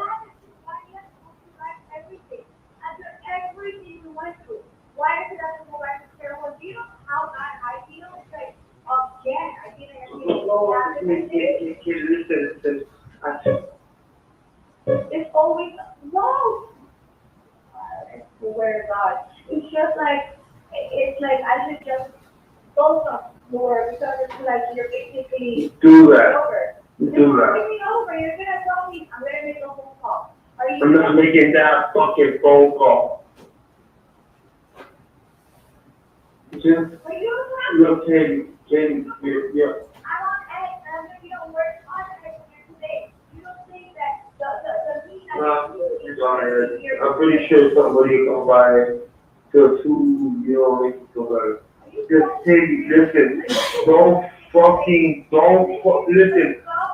M: Everything you went through. Why does it have to go back to square one? Do you know how bad I feel? It's like, again, I feel like
L: Listen.
M: it's always, no. I swear to God. It's just like, I should just go somewhere because it's like you're basically
L: Do that.
M: over.
L: Do that.
M: Take me over. You're gonna tell me I'm gonna make a phone call.
L: I'm not making that fucking phone call. Just look, Katie, yeah.
M: I'm on edge, and I'm gonna be on work contract here today. You don't think that the meeting
L: I'm pretty sure somebody will come by to who you know make you feel better. Just Katie, listen. Listen.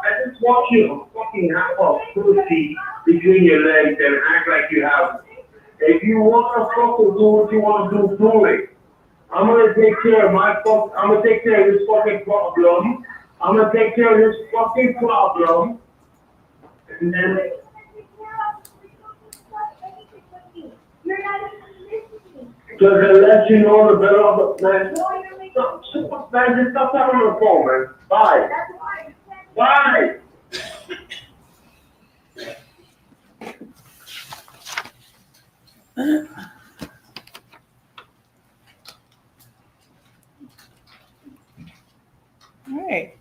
L: I just want you to fucking have a pussy between your legs and act like you have. If you wanna fucking do what you wanna do it. I'm gonna take care of this fucking problem. I'm gonna take care of this fucking problem. And then
M: you're not even listening.
L: does it let you know the better of the man? Man, just stop talking on the phone, man. Bye. Bye.
A: All right.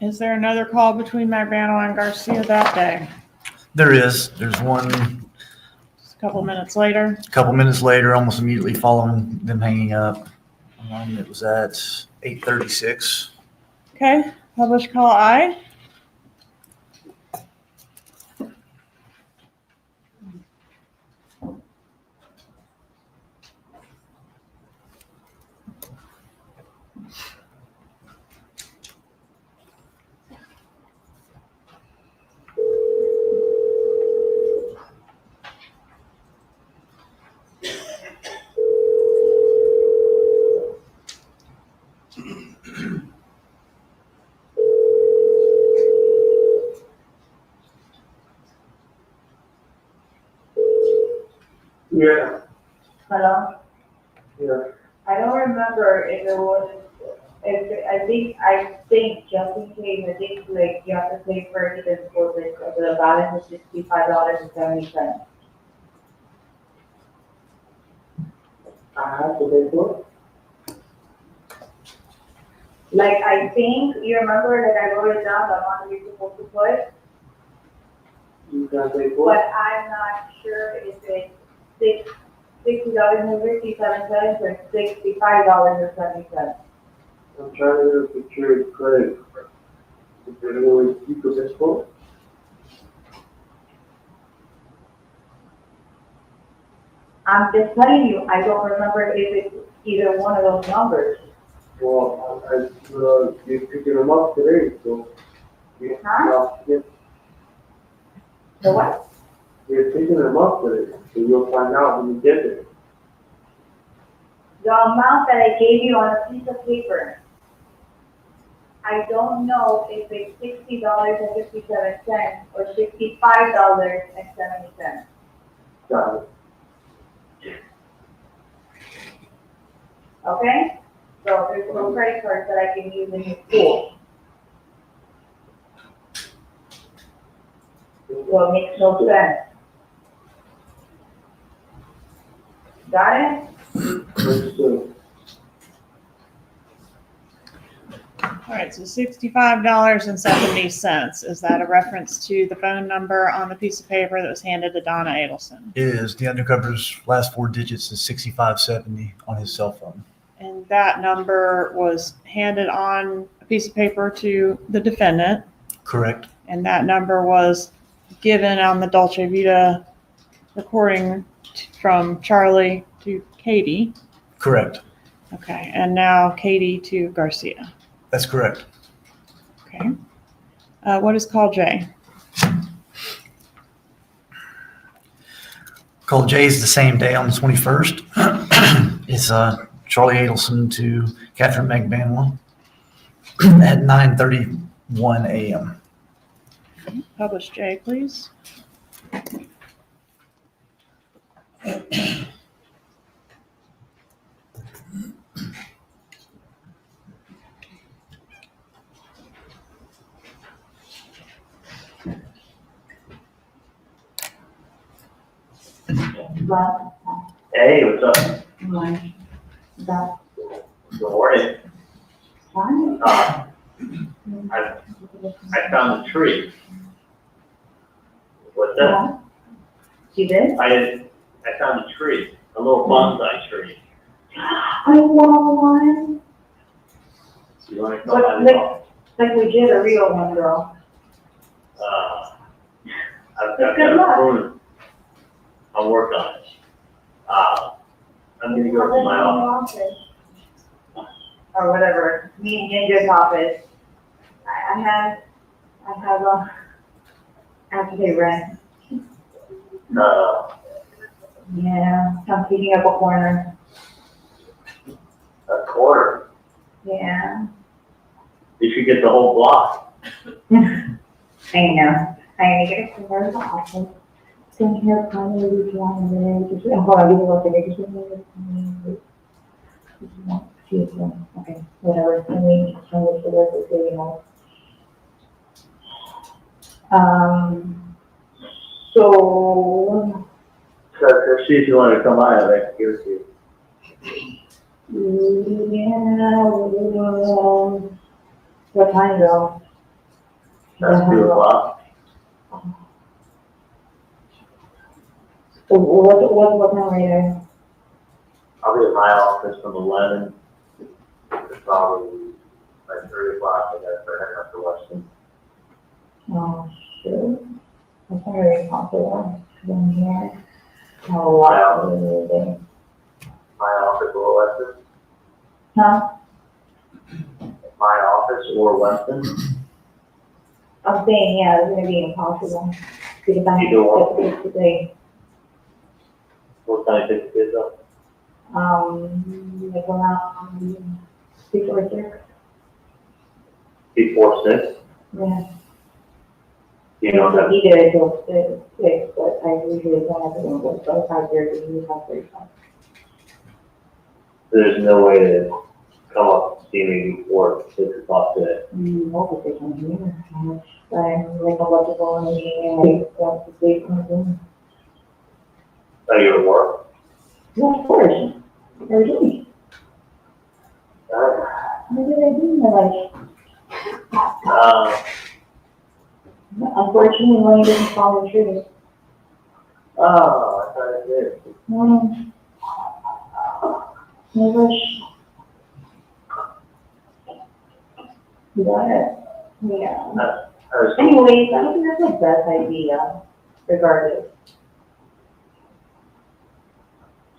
A: Is there another call between Magbano and Garcia that day?
J: There's one
A: Just a couple minutes later.
J: a couple minutes later, almost immediately following them hanging up. It was at 8:36.
A: Okay. Published call I.
L: Yeah.
I: Hello?
L: Yeah.
I: I don't remember if it was, I think just in case, I think like you have to pay first and for the balance is $65.70.
L: I have to pay for it?
I: Like, I think, you remember that I wrote it down, the amount you're supposed to put,
L: You gotta pay for
I: but
L: it?
I: I'm not sure if it's $60.57 or $65.70.
L: I'm trying to secure credit. Is there any way you could pay for it?
I: I'm just telling you, I don't remember if it's either one of those numbers.
L: Well, you're picking them up today, so.
I: Huh?
L: Yeah.
I: The what?
L: You're picking them up with it, so you'll find out when you get there.
M: The amount that I gave you on a piece of paper, I don't know if it's $60.57 or $65.70.
L: Got it.
M: Okay? So there's no credit cards that I can use in your school. So it makes no sense. Got it?
L: Understood.
A: All right, so $65.70. Is that a reference to the phone number on the piece of paper that was handed to Donna Adelson?
J: It is. The undercover's last 4 digits is 6570 on his cell phone.
A: And that number was handed on a piece of paper to the defendant.
J: Correct.
A: And that number was given on the Dolce Vita recording from Charlie to Katie.
J: Correct.
A: Okay, and now Katie to Garcia.
J: That's correct.
A: Okay. What is call J?
J: Call J is the same day on the 21st. It's Charlie Adelson to Catherine McBanwell at 9:31 a.m.
A: Publish J, please.
H: Hey, what's up?
I: Right. That,
H: Good morning.
I: fine.
H: I found a tree. What's that?
I: You did?
H: I found a tree, a little bonsai tree.
I: I want one.
H: You want to come
I: But
H: on?
I: like we did a real one, girl.
H: I've
I: Good
H: got
I: luck.
H: a prune. I'll work on it. I'm gonna go to my office.
I: Or whatever, me and Ginger's office. I have to pay rent. Yeah, I'm picking up a corner.
H: A quarter.
I: Yeah.
H: You should get the whole block.
I: I know. I need to get a corner of the office. Send here, probably if you want a minute. Just, hold on, give me 1 second. Just give me okay, whatever. Let me try to the rest of the email. So,
H: So see if you want to come by, I'd like to give it to you.
I: yeah, what time though?
H: That's 2 o'clock.
I: So what time are you there?
H: I'll be at my office from 11 to probably like 3 o'clock. I gotta start heading up to Weston.
I: Oh, sure. That's not very popular. Then here, a lot of the day.
H: My office or Weston?
I: Huh?
H: My office or Weston?
I: I'm saying, yeah, it's gonna be impossible. Because I have
H: Either one.
I: to pick today.
H: What time do you pick the kids up?
I: Like around before 6.
H: Before 6?
I: Yeah.
H: You don't have,
I: He did it till 6, but I usually don't have to go until 5:30, you have 35.
H: there's no way to come up and see me before 6 o'clock today.
I: Most of the time here. I'm like electrical engineering, and I have to sleep on the room.
H: Are you at work?
I: Yeah, of course. They're doing. What did I do in my life? Unfortunately, money doesn't follow true.
H: Oh, I thought it did.
I: I wish. You got it. Yeah. Anyways, I don't think that's the best idea, regardless.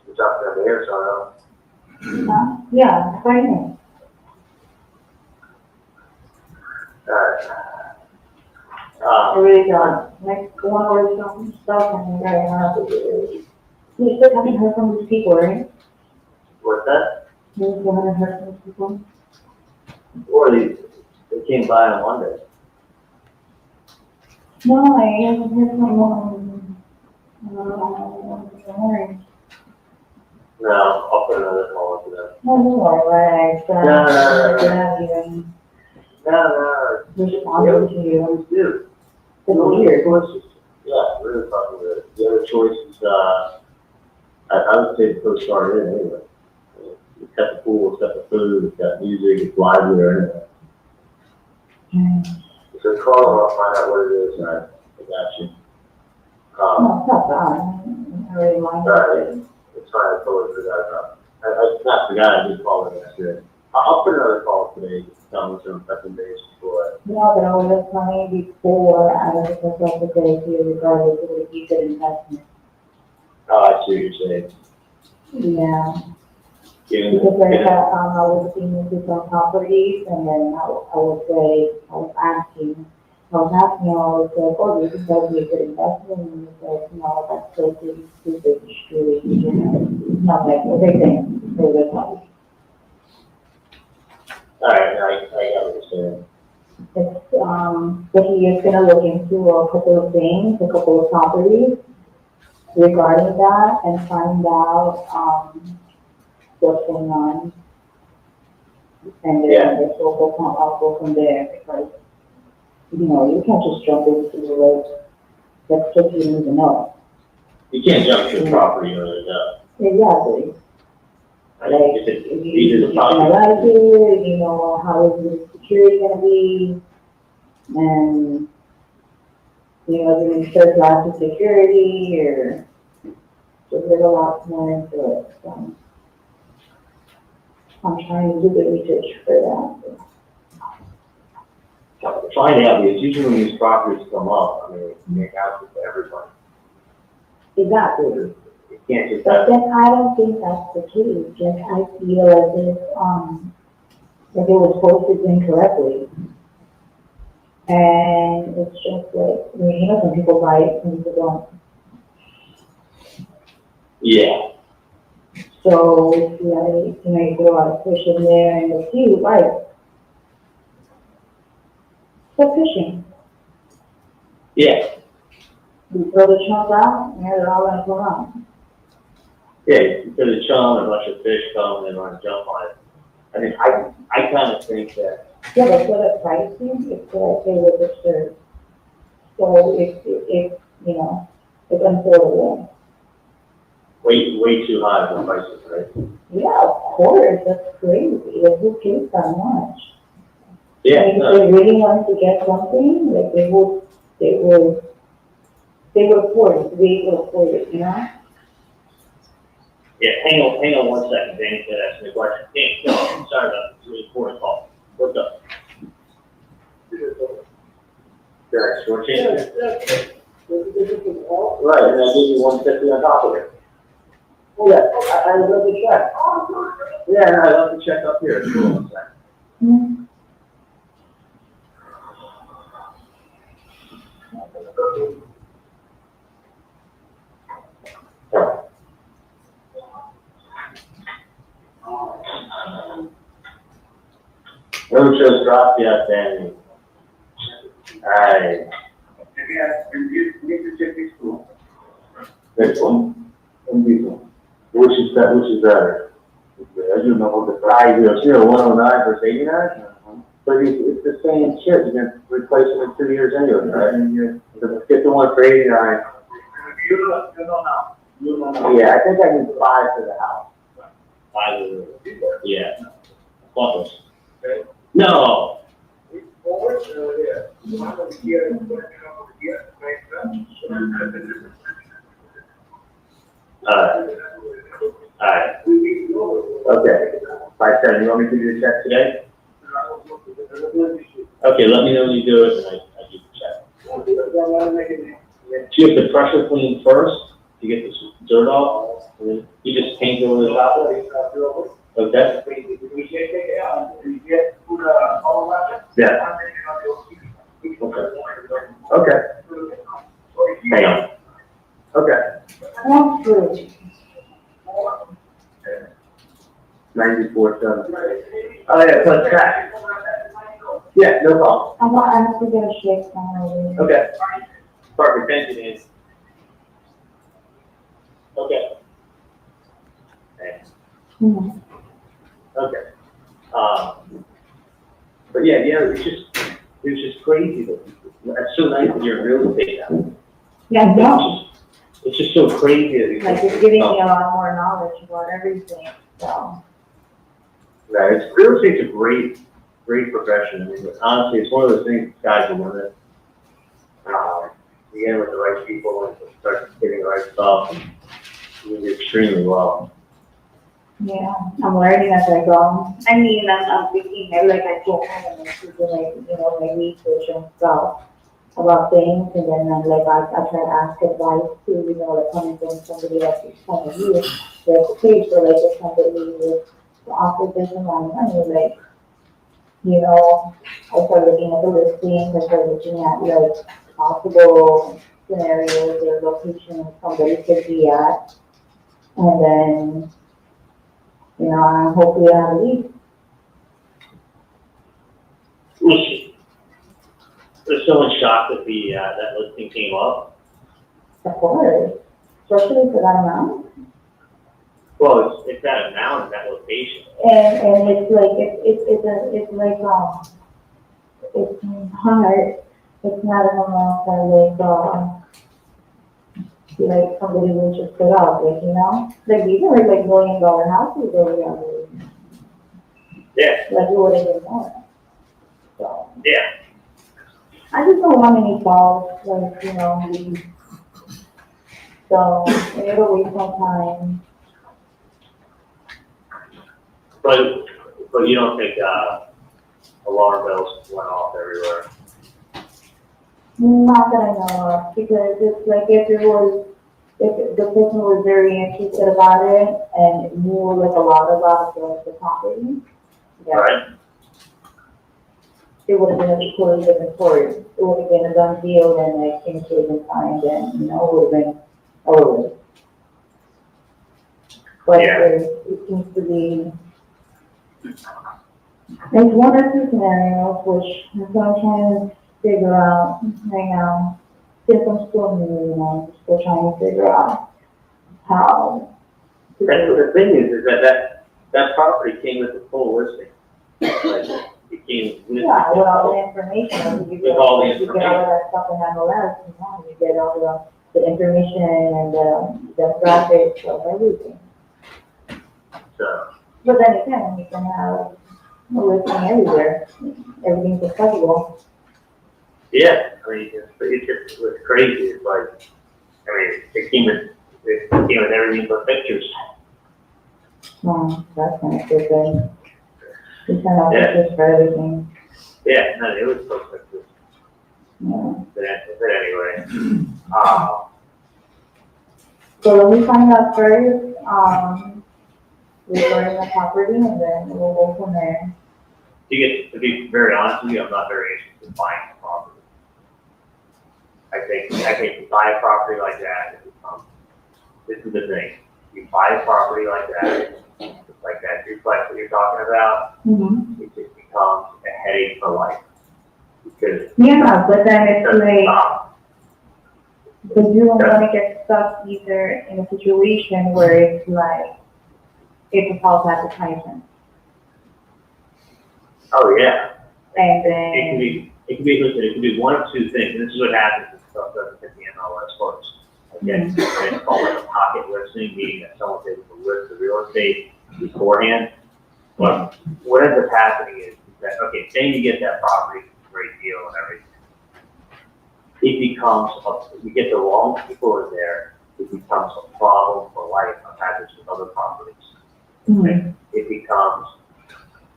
H: You're talking to me or someone else?
I: Yeah, right now. I really don't. Like, going over some stuff and then I have to do it. You still haven't heard from these people, right?
H: What's that?
I: You still haven't heard from these people?
H: Or they came by on Monday.
I: No, I haven't heard from them.
H: No, I'll put another call into them.
I: No, no, like,
H: No.
I: responding to you.
H: Dude.
I: It's weird.
H: Yeah, really fucking good. The other choice is, I would say the Coast Guard in anyway. It's got the pool, it's got the food, it's got music, it's live there anyway. So call them, I'll find out what it is, and I got you.
I: No, it's not bad. I really mind it.
H: It's fine, I totally forgot about it. I not forgot, I did call them yesterday. I'll put another call today, tell them some second days before.
I: No, but I was telling before, I was just like to say to you regardless of what you could investment.
H: Oh, I see what you're saying.
I: Yeah. Because like, I was looking into some properties and then I was asking, I was like, oh, this is going to be a good investment. And he said, no, that's so stupid, screwy, you know. Not like, okay, thanks, for the money.
H: Alright, I got what you're saying.
I: It's, but he is gonna look into a couple of things, a couple of properties regarding that and find out, what's going on. And then I'll go from there because, you know, you can't just jump into the road. That's just you need to know.
H: You can't jump to a property or
I: Exactly. Like, if you're gonna like it, you know, how is the security gonna be, and, you know, is it third class of security, or, so there's a lot more into it, so. I'm trying to do the research for that.
H: Find out, because usually when these properties come up, I mean, it's make houses for everybody.
I: Exactly.
H: You can't just
I: But
H: have,
I: then I don't think that's the case, just I feel as if, that it was posted incorrectly. And it's just like, I mean, you know, some people buy it, some people don't.
H: yeah.
I: So if you like, you know, you do a lot of fish in there and the few, right? So fishing,
H: Yeah,
I: you throw the chunk out, and they're all gonna go on.
H: yeah, you put a chum and a bunch of fish come and they want to jump on it. I mean, I kind of think that,
I: Yeah, but for the pricing, it's like they were disturbed. So if, you know, it's unaffordable.
H: way too high for prices, right?
I: Yeah, of course, that's crazy, like, who pays that much?
H: Yeah,
I: I mean,
H: no.
I: if they really want to get something, like, they would afford it, they would afford it, you know?
H: Yeah, hang on 1 second, Danny said ask me a question. Danny, no, sorry about this, really important call. What's up? Very short change. Right, and I gave you 150 on top of it. Oh, yeah, I love the check. Yeah, no, I love the check up here. Hold on 1 second.
I: Mm-hmm.
H: No shows dropped yet, Danny. Alright. This one? And this one. Which is better? I do know the 500, 109 versus 89? But it's the same shit, you're gonna replace it in 2 years anyway, right? So get the one for 89. You don't know. Yeah, I think I need 5 for the house. 5 of the, yeah. Plus. No. Alright. Okay. 5-7, you want me to do the check today? Okay, let me know when you do it, and I do the check. So you have to pressure clean first to get this dirt off, and then you just paint over the top of it? Okay. Yeah. Okay. Hang on. Okay.
M: That's true.
H: 94.7. Oh, yeah, so track. Yeah, no problem.
M: I'm actually gonna shake down.
H: Okay. Perfect, thank you, Nancy. Okay. Thanks.
M: Mhm.
H: Okay. But yeah, it was just crazy that, it's so nice that you're in real estate now.
M: Yeah, no,
H: It's just so crazy that you.
M: like it's giving me a lot more knowledge about everything, so.
H: Right, real estate's a great profession. I mean, honestly, it's one of those things guys will learn it. You get with the right people and start getting the right stuff, and you do extremely well.
M: Yeah, I'm learning as I go. I mean, I'm thinking, like I go home and I do like, my research and stuff about things, and then I try to ask advice too, like coming from somebody that's kind of you, that's the case, or like if somebody with the offer doesn't want money, like, I start looking at the listings, I start looking at like possible scenarios or locations somebody could be at, and then, hopefully I have a lead.
H: Was someone shocked that that listing came up?
M: Of course, especially for that amount.
H: Well, it's that amount and that location.
M: And it's like, it's hard. It's not an amount that like somebody would just put up, like, these are like $1 million houses over there.
H: Yeah.
M: Like, it would have been more. So.
H: Yeah.
M: I just don't want any falls, like, so it'll waste my time.
H: But you don't think alarm bells went off everywhere?
M: Not that I know of, because it's like if the person was very interested about it and knew like a lot about the property, yeah,
H: Right.
M: it would have been a totally different story. It would have been a done deal, and like things would have been signed, and it would have been over. But
H: Yeah.
M: it seems to be. There's one or two scenarios which I'm trying to figure out right now. Since I'm still new, still trying to figure out how.
H: That's what the thing is that property came with the full listing. Like, it came with.
M: Yeah, with all the information. You get all of that stuff in MLS, you get all the information and the graphics of everything.
H: So.
M: But then again, you can have a listing everywhere. Everything's accessible.
H: Yeah, I mean, it's crazy. It's like, I mean, it came with everything but pictures.
M: That's kind of good. We sent out pictures for everything.
H: Yeah, no, it was so pictures.
M: Yeah.
H: But anyway,
M: So let me find out first, regarding the property, and then we'll go from there.
H: to be very honest with you, I'm not very interested in buying a property. I think to buy a property like that, this is the thing. You buy a property like that duplex that you're talking about,
M: Mm-hmm.
H: it just becomes a headache for life. Because
M: Yeah, but then it's like, but you don't want to get stuck either in a situation where it's like, it's a false advertisement.
H: Oh, yeah.
M: And then.
H: It can be one of two things. And this is what happens when stuff doesn't hit the MLS first. Okay, and it's called like a pocket listing, meaning that someone's able to list the real estate beforehand. But what ends up happening is that, okay, say you get that property, great deal and everything. It becomes, you get the wrong people in there, it becomes a problem for life. I've had this with other properties.
M: Mm-hmm.
H: It becomes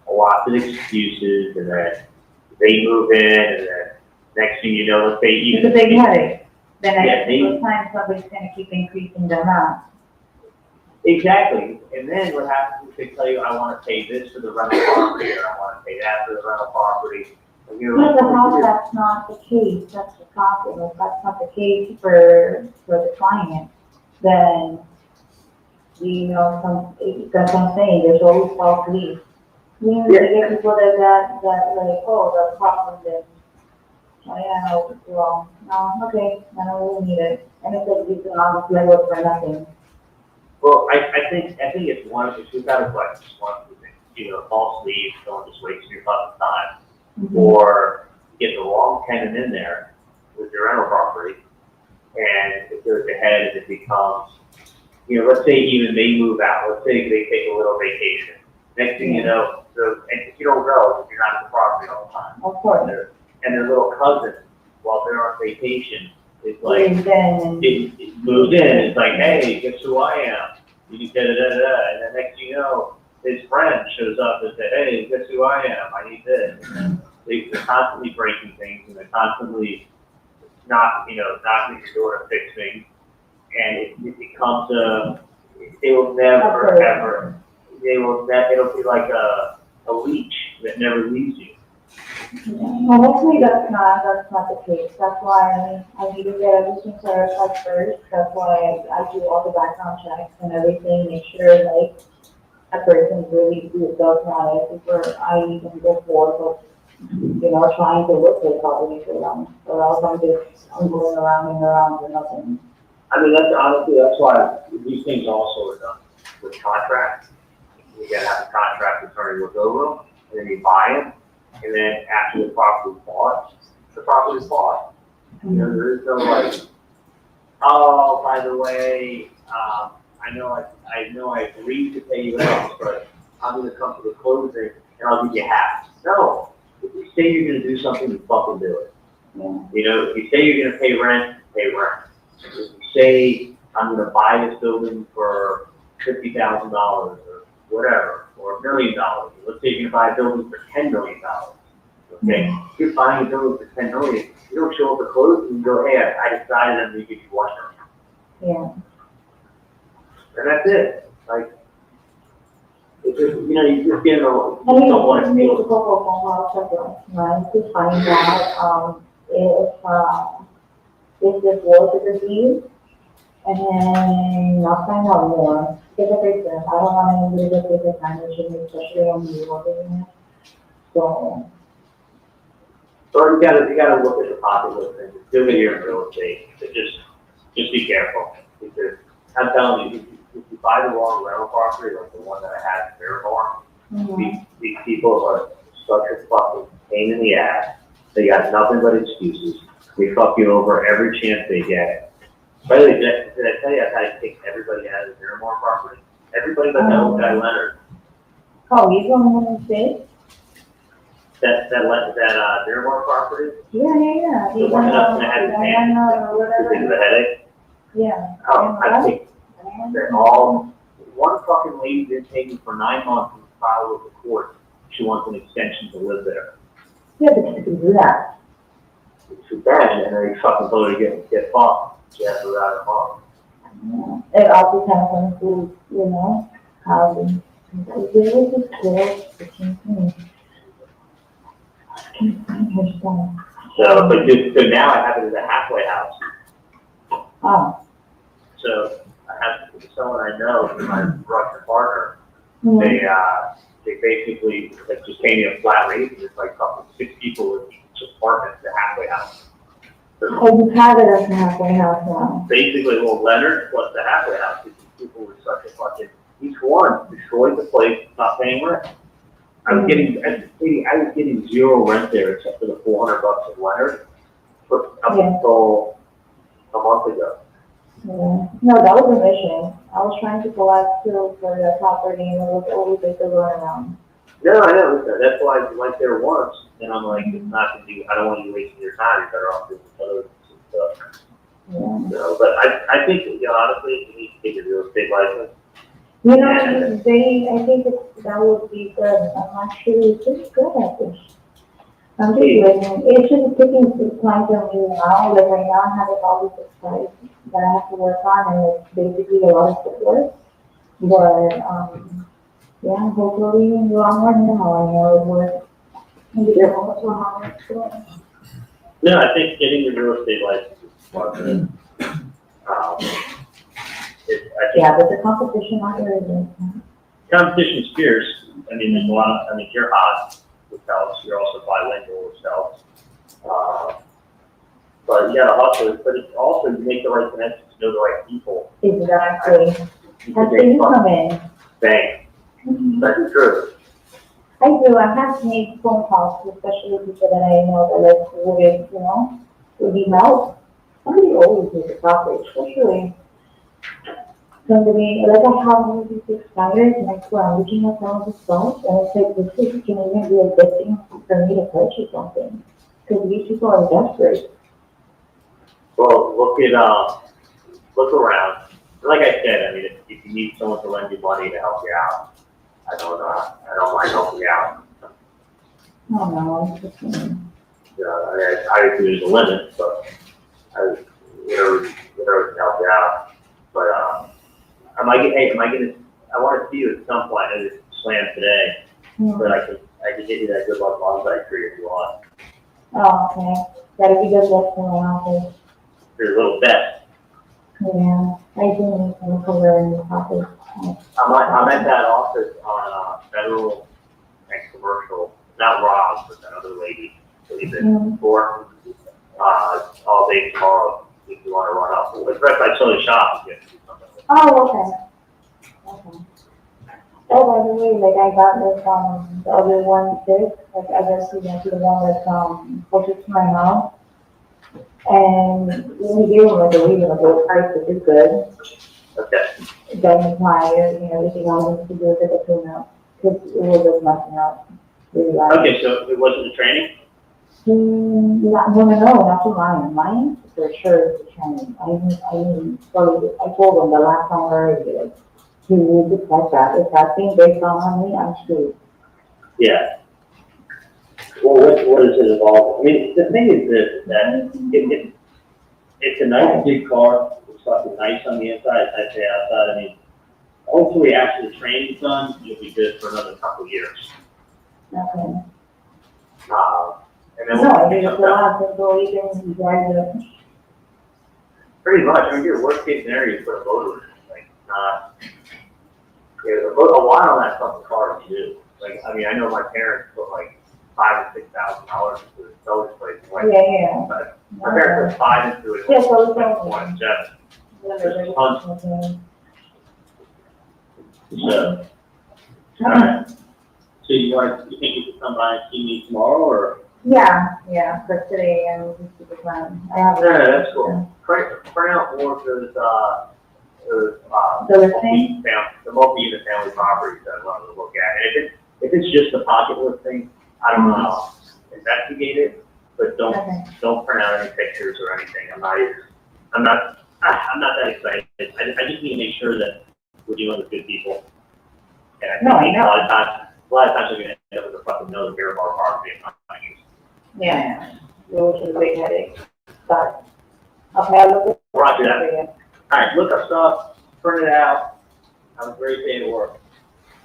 H: lots of excuses, and then they move in, and then next thing you know, let's say even.
M: It's a big headache. Then
H: Yeah,
M: at the time, somebody's gonna keep increasing the amount.
H: Exactly, and then what happens is they tell you, I wanna pay this for the rental property, or I wanna pay that for the rental property,
I: But the house, that's not the case, that's the problem, if that's not the case for the client, then, you know, that's what I'm saying, there's always false leads. You know, they get people that like, oh, that's a problem, then, oh yeah, no, well, no, okay, I don't really need it, and it's like, you can honestly work for nothing.
H: Well, I think it's two kind of questions. One, either false leads, someone just wasting your fucking time, or get the wrong tenant in there with your rental property, and it goes ahead and it becomes, you know, let's say even they move out, let's say they take a little vacation. Next thing you know, and you don't know if you're not at the property all the time.
I: Of course.
H: And their little cousin, while they're on vacation, is like, it moved in, it's like, hey, guess who I am? You da da da da, and then next thing you know, his friend shows up and says, hey, guess who I am? I need this. And they're constantly breaking things, and they're constantly knocking your door to fix things. And it becomes they will never, ever, it'll be like a leech that never leaves you.
I: Well, hopefully that's not the case. That's why I need to get everything clarified first. That's why I do all the background checks and everything, make sure like a person really does not it before I even go forward with, you know, trying to look at property for them. Or else I'm going around and around for nothing.
H: I mean, that's why these things also are done with contracts. You gotta have a contract attorney look over them, and then you buy them. And then after the property is bought, the property is bought. You know, there is no like, oh, by the way, I know I agreed to pay you X, but I'm gonna come to the closing and I'll give you half. No, if you say you're gonna do something, you fucking do it.
I: Yeah.
H: You know, if you say you're gonna pay rent, pay rent. If you say I'm gonna buy this building for $50,000 or whatever, or $1 million. Let's say you're gonna buy a building for $10 million. Okay, if you're buying a building for $10 million, you don't show up at closing and go, hey, I decided I'm gonna give you $1 million.
I: Yeah.
H: And that's it. Like, it's just, you know, you just get don't
I: I mean,
H: want to
I: make a
H: feel.
I: couple of phone calls right, to find out if this was a disease, and then I'll find out more. Because like I said, I don't want anybody to take advantage of me, especially on the working it. So.
H: Or you gotta look at the pocketbook and just do it here in real estate. But just be careful, because I'm telling you, if you buy the wrong rental property, like the one that I had in Fairmont, these people are such a fucking pain in the ass. They got nothing but excuses. They fuck you over every chance they get. By the way, did I tell you I had to take everybody out of the Fairmont property? Everybody but that guy Leonard.
I: Oh, he's the one who said?
H: That Fairmont property?
I: Yeah.
H: The one that I had to pay because of the headache?
I: Yeah.
H: Oh, I think they're all, one fucking lady didn't take me for 9 months and filed with the court. She wants an extension to live there.
I: Yeah, but you can do that.
H: It's too bad, and they fucking told her to get fucked. She has to without her mom.
I: Yeah. It all depends on who, you know, housing. It's really just close between me. I can't find her stuff.
H: So now I have it as a halfway house.
I: Oh.
H: So I have someone I know, my Russian partner. They basically like just pay me a flat rate. It's like fucking 6 people in each apartment, the halfway house. So
I: Oh, you have it as a halfway house now.
H: basically, well, Leonard plus the halfway house. Because people were such a fucking, each one destroyed the place, not paying rent. I was getting 0 rent there except for the $400 of Leonard up until a month ago.
I: Yeah. No, that was a mission. I was trying to collect still for the property and it was always like the runaround.
H: No, I know. That's why I went there once, and I'm like, it's not gonna be. I don't want you wasting your time. You're better off doing other stuff.
I: Yeah.
H: So, but I think, you know, honestly, you need to take a real estate license.
I: You know, I think that would be good. I'm actually pretty good at this. I'm just listening. It's just taking time to me now. Like right now, I have all these sites that I have to work on, and it's basically a lot of footwork. But yeah, hopefully in the long run, you know, I know it works.
M: Maybe they're going to a higher school.
H: No, I think getting the real estate license is smart.
M: Yeah, but the competition out there is.
H: Competition's fierce. I mean, there's a lot. I mean, you're hot, which helps. You're also bilingual, which helps. But you gotta hustle. But it's also you make the right connections, know the right people.
M: Exactly. That's where you come in.
H: Bang. That's true.
M: I do. I have to make phone calls, especially people that I know that like would, you know, would need help. Somebody always needs a property, especially somebody, like I have one of these expired and I swear I'm looking at some of the stuff and it's like, this can even be a good thing for me to purchase something. Because these people are desperate.
H: Well, look around. Like I said, I mean, if you need someone to lend you money to help you out, I don't mind helping you out.
M: Oh no, it's just,
H: Yeah, I there's a limit, but whatever can help you out. But I want to see you at some point. I just slammed today, but I can get you that good luck bonsai tree if you want.
M: oh, okay. That'd be good luck for my office.
H: Your little bet.
M: Yeah, I do need some cover in the office.
H: I'm at that office on Federal and Commercial, not Rob, but that other lady that you've been for. All day tomorrow if you want to run up. In fact, I saw the shop. You have to do something.
M: Oh, okay. Okay. Oh, by the way, like I got this, the other one too, like I guess you went to the one that's, closest to my house. And we gave them like a reasonable price, which is good.
H: Okay.
M: Then suppliers and everything else to do with the tune up, because it was just messing up. Really bad.
H: Okay, so it wasn't the training?
M: No, not for mine. Mine, for sure, is the training. I told them the last time I heard it, you need to test that. If that thing breaks down on me, I'm screwed.
H: Yeah. Well, what does it involve? I mean, the thing is this, that it's a nice big car. It's fucking nice on the inside. I say outside. I mean, hopefully after the training's done, you'll be good for another couple of years.
M: Okay.
H: And then
M: No, I think it's a lot of people even drive it.
H: pretty much. I mean, your worst case scenario, you put a motor in it. Like, a lot on that fucking car to do. Like, I mean, I know my parents put like $5,000 or $6,000 into the seller's place.
M: Yeah.
H: But my parents put $5,000 into it.
M: Yeah, so it's
H: like 1.7. There's tons. So, all right. So you think you can come by and see me tomorrow, or?
M: Yeah, but today I'm just super fun. I have.
H: Yeah, that's cool. Print out more for this, the multi-unit family properties that I want to look at. And if it's just a pocket listing, I don't know, investigate it, but don't print out any pictures or anything. I'm not that excited. I just need to make sure that we're dealing with good people. And I think a lot of times we're gonna end up with a fucking another beer bar property.
M: Yeah, which is a big headache. But, okay, I'll look at.
H: Roger that. All right, look up stuff, print it out. Have a great day at work.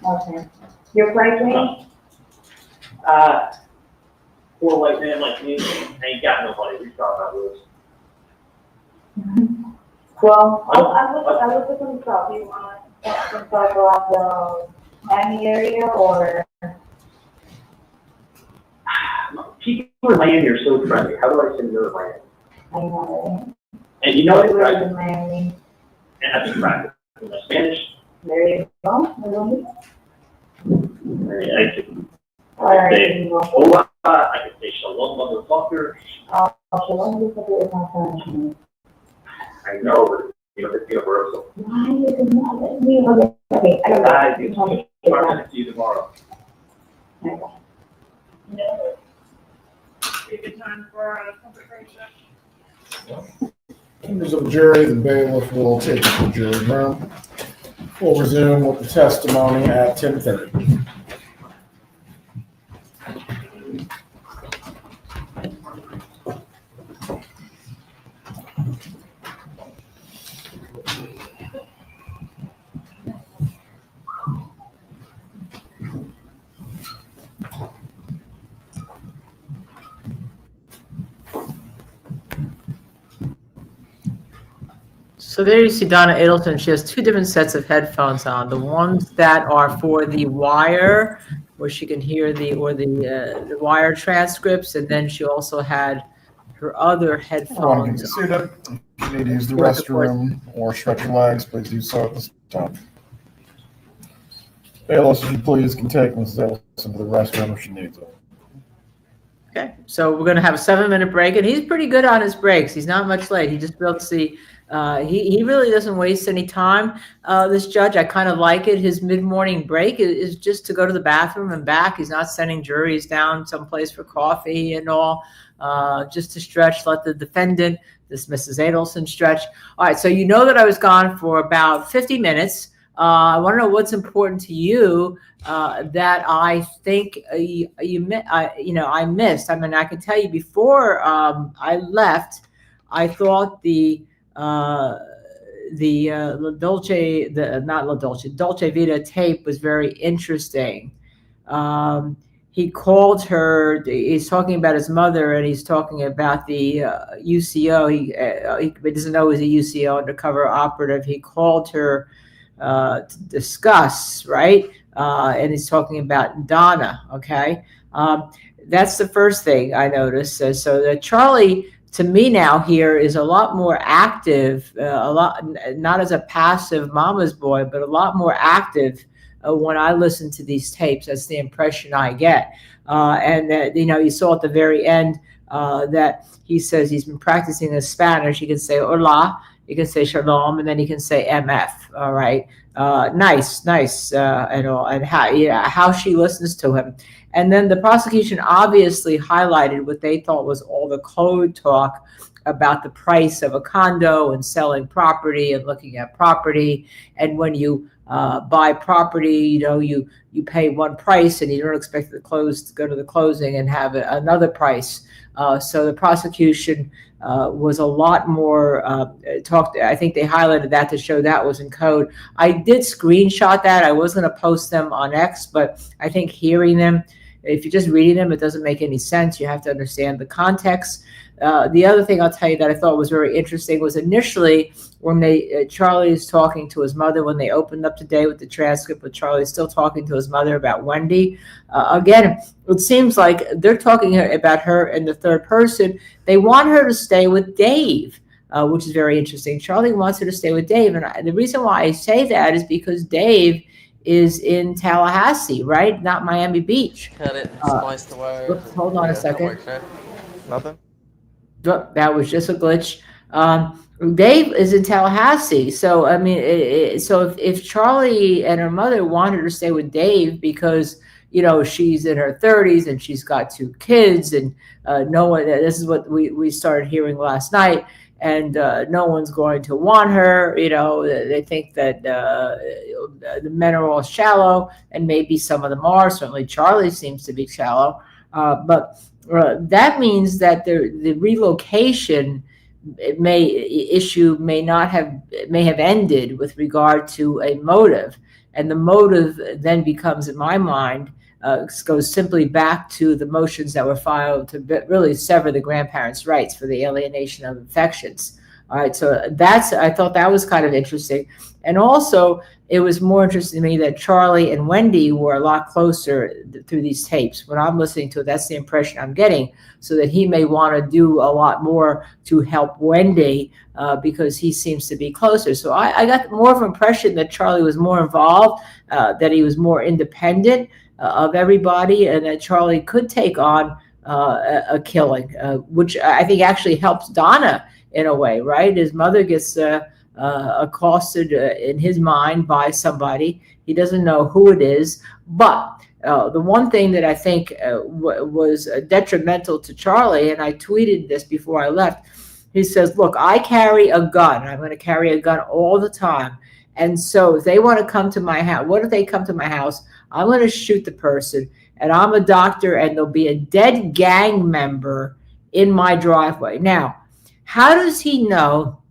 M: Okay. Your price range?
H: Poor white man like me, ain't got nobody. We talk about this.
M: Well, I'll look at some stuff. You want some stuff around the Miami area or?
H: People in Miami are so friendly. How do I say no to Miami?
M: I know.
H: And you know what?
M: Right in Miami.
H: And I can practice in my Spanish.
M: There you go.
H: I can
M: Alright.
H: say hola. I can say shalom, motherfucker.
M: Shalom is not Spanish.
H: I know, but it's universal.
M: Why is it not letting me? Okay, I got it.
H: I'll see you tomorrow.
A: Be a good time for a public session.
K: Members of the jury, the bailiff will take it to the jury room. We'll resume with the testimony at 10:30.
D: So there you see Donna Adelson. She has two different sets of headphones on. The ones that are for the wire, where she can hear the wire transcripts, and then she also had her other
K: Everyone can be
D: headphones.
K: seated. If you need to use the restroom or stretch your legs, please do so at this time. Bailiff, if you please, can take Mrs. Adelson to the restroom if she needs it.
D: Okay, so we're going to have a 7-minute break, and he's pretty good on his breaks. He's not much late. He just built to see. He really doesn't waste any time. This judge, I kind of like it. His mid-morning break is just to go to the bathroom and back. He's not sending juries down someplace for coffee and all, just to stretch, let the defendant, this Mrs. Adelson, stretch. All right, so you know that I was gone for about 50 minutes. I want to know what's important to you that I think I missed. I mean, I can tell you before I left, I thought the Dolce Vita tape was very interesting. He called her. He's talking about his mother, and he's talking about the UCO. He doesn't know it was a UCO undercover operative. He called her to discuss, right? And he's talking about Donna. Okay, that's the first thing I noticed. So that Charlie, to me now here, is a lot more active, not as a passive mama's boy, but a lot more active when I listen to these tapes. That's the impression I get. And that, you saw at the very end that he says he's been practicing his Spanish. He can say hola, he can say shalom, and then he can say MF. All right. Nice, and all, and how she listens to him. And then the prosecution obviously highlighted what they thought was all the code talk about the price of a condo and selling property and looking at property. And when you buy property, you pay one price and you don't expect to go to the closing and have another price. So the prosecution was a lot more talked. I think they highlighted that to show that was in code. I did screenshot that. I was going to post them on X, but I think hearing them, if you're just reading them, it doesn't make any sense. You have to understand the context. The other thing I'll tell you that I thought was very interesting was initially when Charlie is talking to his mother, when they opened up today with the transcript, with Charlie still talking to his mother about Wendy. Again, it seems like they're talking about her in the third person. They want her to stay with Dave, which is very interesting. Charlie wants her to stay with Dave. And the reason why I say that is because Dave is in Tallahassee, right? Not Miami Beach.
N: Cut it. Splice the wire.
D: Hold on a second.
N: Nothing?
D: That was just a glitch. Dave is in Tallahassee. So, I mean, so if Charlie and her mother want her to stay with Dave because, she's in her 30s and she's got 2 kids and no one, this is what we started hearing last night, and no one's going to want her. They think that the men are all shallow, and maybe some of them are. Certainly Charlie seems to be shallow. But that means that the relocation may have ended with regard to a motive, and the motive then becomes, in my mind, goes simply back to the motions that were filed to really sever the grandparents' rights for the alienation of affections. All right, so I thought that was kind of interesting. And also, it was more interesting to me that Charlie and Wendy were a lot closer through these tapes. When I'm listening to it, that's the impression I'm getting, so that he may want to do a lot more to help Wendy because he seems to be closer. So I got more of an impression that Charlie was more involved, that he was more independent of everybody, and that Charlie could take on a killing, which I think actually helps Donna in a way, right? His mother gets accosted in his mind by somebody. He doesn't know who it is. But the one thing that I think was detrimental to Charlie, and I tweeted this before I left, he says, look, I carry a gun. I'm going to carry a gun all the time. And so if they want to come to my house, what if they come to my house? I'm going to shoot the person, and I'm a doctor, and there'll be a dead gang member in my driveway. Now, how does he know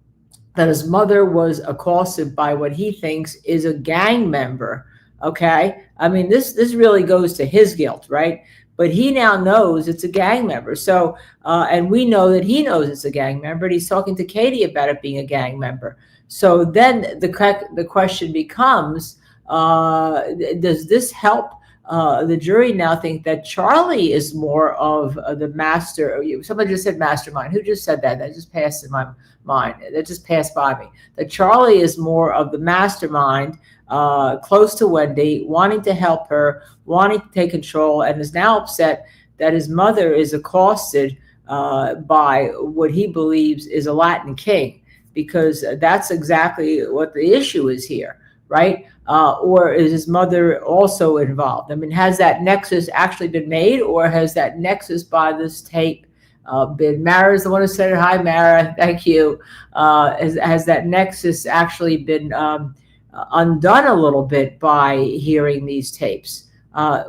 D: that his mother was accosted by what he thinks is a gang member? Okay. I mean, this really goes to his guilt, right? but he now knows it's a gang member. So, and we know that he knows it's a gang member, and he's talking to Katie about it being a gang member. So then the question becomes, does this help the jury now think that Charlie is more of the master? Somebody just said mastermind. Who just said that? That just passed in my mind. That just passed by me. That Charlie is more of the mastermind, close to Wendy, wanting to help her, wanting to take control, and is now upset that his mother is accosted by what he believes is a Latin king, because that's exactly what the issue is here, right? Or is his mother also involved? I mean, has that nexus actually been made, or has that nexus by this tape been? Mara's the one who said it. Hi, Mara. Thank you. Has that nexus actually been undone a little bit by hearing these tapes? I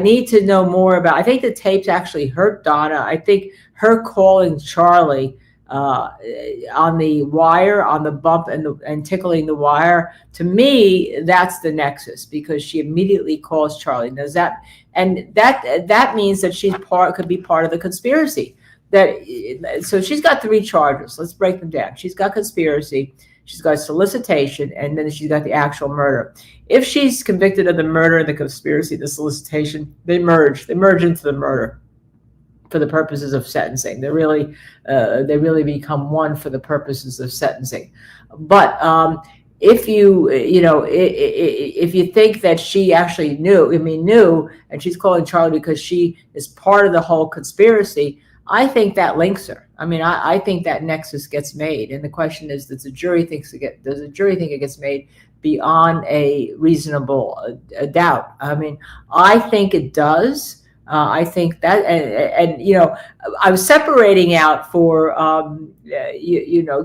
D: need to know more about. I think the tapes actually hurt Donna. I think her calling Charlie on the wire, on the bump, and tickling the wire, to me, that's the nexus, because she immediately calls Charlie. Does that, and that means that she's could be part of the conspiracy. So she's got 3 charges. Let's break them down. She's got conspiracy, she's got solicitation, and then she's got the actual murder. If she's convicted of the murder, the conspiracy, the solicitation, they merge into the murder for the purposes of sentencing. They really become one for the purposes of sentencing. But if you think that she actually knew, and she's calling Charlie because she is part of the whole conspiracy, I think that links her. I mean, I think that nexus gets made, and the question is, does the jury think it gets made beyond a reasonable doubt? I mean, I think it does. I think that, and I was separating out for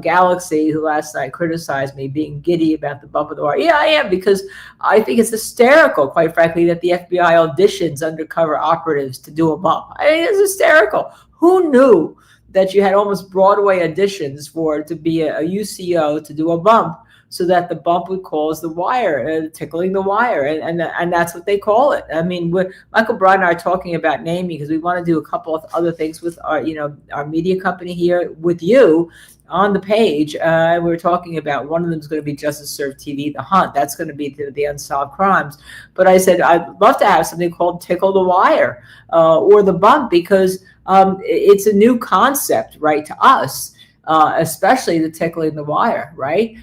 D: Galaxy, who last night criticized me being giddy about the bump of the wire. Yeah, I am, because I think it's hysterical, quite frankly, that the FBI auditions undercover operatives to do a bump. I think it's hysterical. Who knew that you had almost Broadway auditions to be a UCO to do a bump, so that the bump would cause the wire, tickling the wire, and that's what they call it. I mean, Michel Bryant and I are talking about naming, because we want to do a couple of other things with our media company here with you on the page. We were talking about one of them is going to be Justice Served TV, The Hunt. That's going to be the unsolved crimes. But I said I'd love to have something called Tickle the Wire or the bump, because it's a new concept, right, to us. Especially the tickling the wire, right?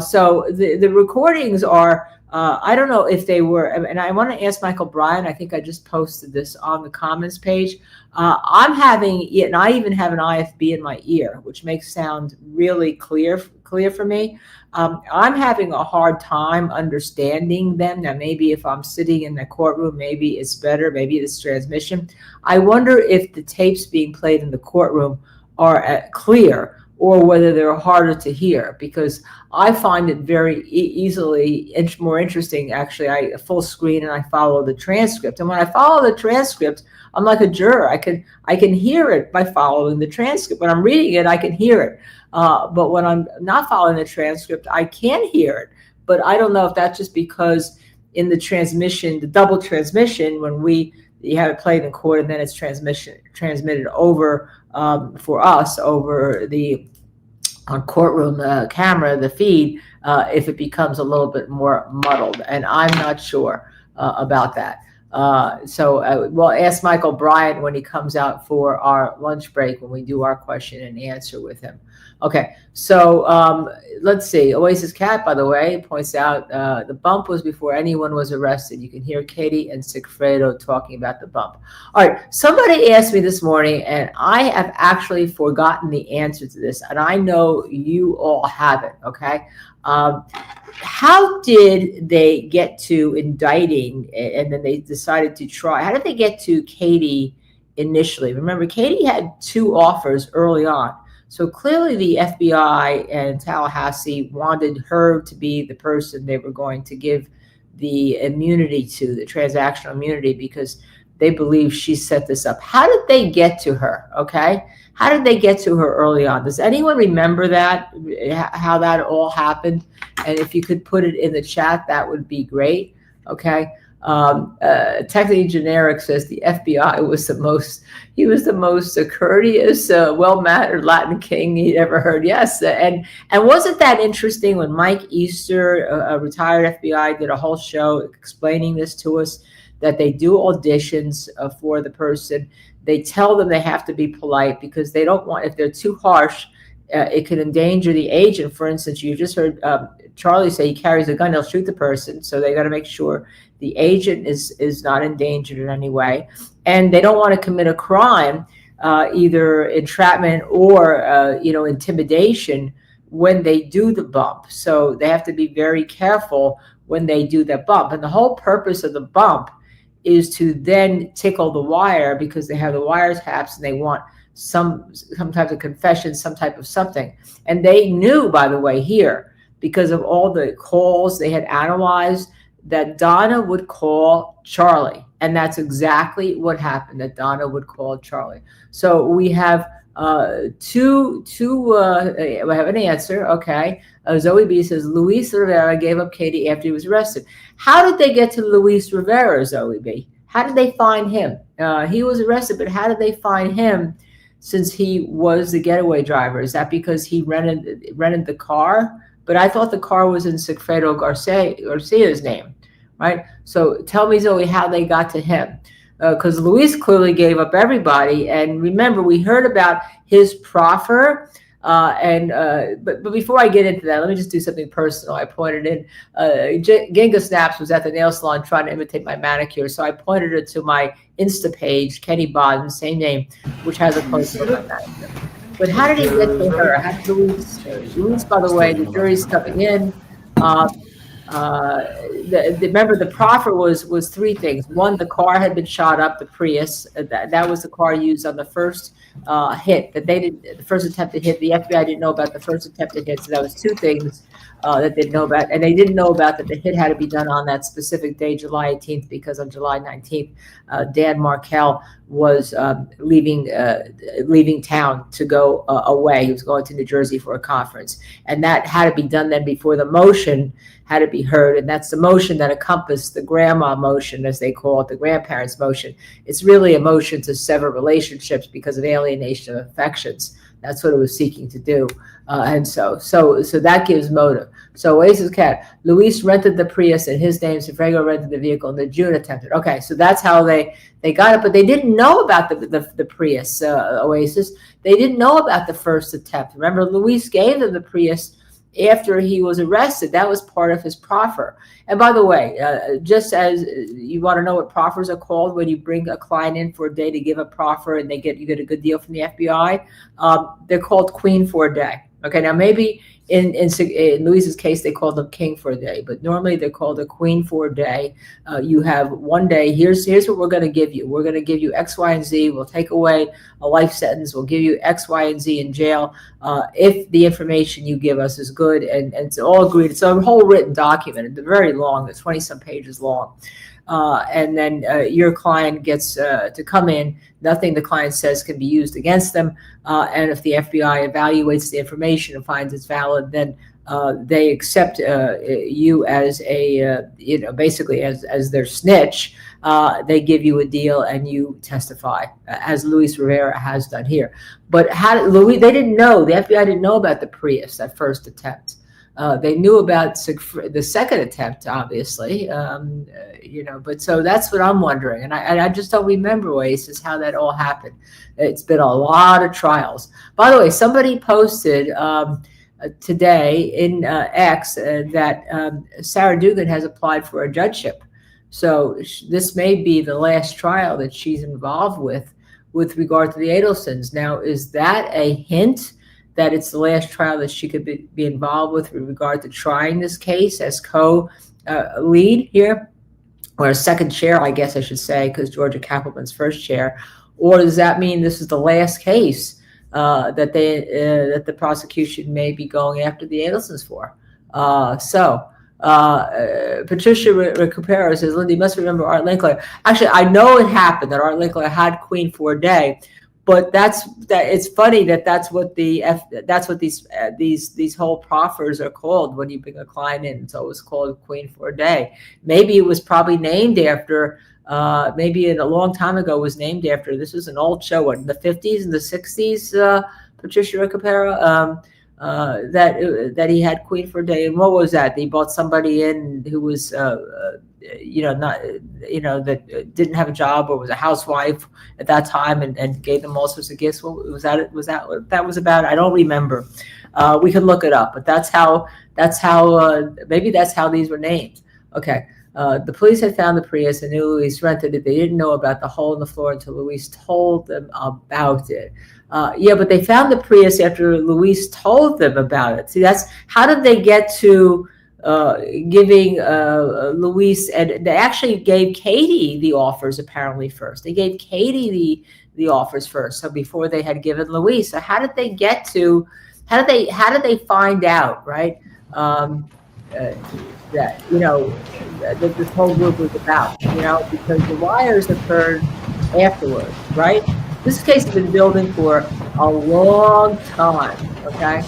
D: So the recordings are, I don't know if they were, and I want to ask Michel Bryant, I think I just posted this on the comments page. I'm having, and I even have an IFB in my ear, which makes sound really clear for me. I'm having a hard time understanding them. Now, maybe if I'm sitting in the courtroom, maybe it's better, maybe it's transmission. I wonder if the tapes being played in the courtroom are clear, or whether they're harder to hear, because I find it very easily more interesting. Actually, I full screen and I follow the transcript. And when I follow the transcript, I'm like a juror. I can hear it by following the transcript. When I'm reading it, I can hear it. But when I'm not following the transcript, I can't hear it. But I don't know if that's just because in the transmission, the double transmission, when you have it played in court and then it's transmitted over for us over the courtroom camera, the feed, if it becomes a little bit more muddled, and I'm not sure about that. So we'll ask Michel Bryant when he comes out for our lunch break, when we do our question and answer with him. Okay, so let's see. Oasis Cat, by the way, points out the bump was before anyone was arrested. You can hear Katie and Sigfredo talking about the bump. All right, somebody asked me this morning, and I have actually forgotten the answer to this, and I know you all have it, okay? How did they get to indicting, and then they decided to try? How did they get to Katie initially? Remember, Katie had 2 offers early on. So clearly the FBI and Tallahassee wanted her to be the person they were going to give the immunity to, the transactional immunity, because they believe she set this up. How did they get to her, okay? How did they get to her early on? Does anyone remember that, how that all happened? And if you could put it in the chat, that would be great, okay? Technically Generic says the FBI was the most courteous, well-mannered Latin king he'd ever heard. Yes, and wasn't that interesting when Mike Easter, a retired FBI, did a whole show explaining this to us, that they do auditions for the person. They tell them they have to be polite because they don't want, if they're too harsh, it could endanger the agent. For instance, you just heard Charlie say he carries a gun, he'll shoot the person. So they got to make sure the agent is not endangered in any way. And they don't want to commit a crime, either entrapment or, intimidation when they do the bump. So they have to be very careful when they do that bump. And the whole purpose of the bump is to then tickle the wire, because they have the wiretaps and they want some type of confession, some type of something. And they knew, by the way, here, because of all the calls they had analyzed, that Donna would call Charlie. And that's exactly what happened, that Donna would call Charlie. So we have we have an answer. Okay. Zoe B says, Luis Rivera gave up Katie after he was arrested. How did they get to Luis Rivera, Zoe B? How did they find him? He was arrested, but how did they find him since he was the getaway driver? Is that because he rented the car? But I thought the car was in Sigfredo Garcia's name, right? So tell me, Zoe, how they got to him. Because Luis clearly gave up everybody. And remember, we heard about his proffer. But before I get into that, let me just do something personal. I pointed in, Ginga Snaps was at the nail salon trying to imitate my manicure. So I pointed her to my Insta page, Kenney Baden, same name, which has a post of my manicure. But how did he get to her? How did Luis, by the way, the jury's coming in. Remember, the proffer was three things. One, the car had been shot up, the Prius. That was the car used on the first hit. That they did the first attempted hit. The FBI didn't know about the first attempted hit. So that was two things that they didn't know about, and they didn't know about that the hit had to be done on that specific day, July 18th, because on July 19th, Dan Markel was leaving town to go away. He was going to New Jersey for a conference, and that had to be done then before the motion had to be heard. And that's the motion that encompassed the grandma motion, as they call it, the grandparents motion. It's really a motion to sever relationships because of alienation of affections. That's what it was seeking to do. And so that gives motive. So Oasis Cat, Luis rented the Prius in his name, Sifrego rented the vehicle, and the June attempted. Okay, so that's how they got it, but they didn't know about the Prius, Oasis. They didn't know about the first attempt. Remember, Luis gave them the Prius after he was arrested. That was part of his proffer. And by the way, just as you want to know what proffers are called when you bring a client in for a day to give a proffer and you get a good deal from the FBI, they're called queen for a day. Okay, now maybe in Luis's case, they called them king for a day, but normally they're called a queen for a day. You have one day, here's what we're going to give you. We're going to give you X, Y, and Z. We'll take away a life sentence. We'll give you X, Y, and Z in jail if the information you give us is good. And it's all agreed. It's a whole written document. It's very long. It's 20-some pages long. And then your client gets to come in. Nothing the client says can be used against them. And if the FBI evaluates the information and finds it's valid, then they accept you as basically as their snitch. They give you a deal and you testify, as Luis Rivera has done here. But they didn't know, the FBI didn't know about the Prius, that first attempt. They knew about the second attempt, obviously, but so that's what I'm wondering. And I just don't remember, Oasis, how that all happened. It's been a lot of trials. By the way, somebody posted today in X that Sarah Dugan has applied for a judgeship. So this may be the last trial that she's involved with regard to the Adelsons. Now, is that a hint that it's the last trial that she could be involved with regard to trying this case as co-lead here, or a second chair, I guess I should say, because Georgia Kappelman's first chair? Or does that mean this is the last case that the prosecution may be going after the Adelsons for? Patricia Recupero says, Linda, you must remember Art Linkler. Actually, I know it happened that Art Linkler had Queen for a day, But it's funny that's what these whole proffers are called when you bring a client in. It's always called Queen for a Day. Maybe it was probably named after. Maybe a long time ago was named after. This was an old show, what, in the 50s and the 60s. Patricia Recupera, that he had Queen for a Day. And what was that? He brought somebody in who was, that didn't have a job or was a housewife at that time, and gave them all sorts of gifts. What was that what that was about? I don't remember. We can look it up, but that's how maybe that's how these were named. Okay. The police had found the Prius and knew Luis rented it. They didn't know about the hole in the floor until Luis told them about it. But they found the Prius after Luis told them about it. See, that's how did they get to giving Luis, and they actually gave Katie the offers apparently first. They gave Katie the offers first, so before they had given Luis. So how did they get to? How did they find out? Right. That that this whole group was about, because the wires occurred afterwards, right? This case has been building for a long time, okay?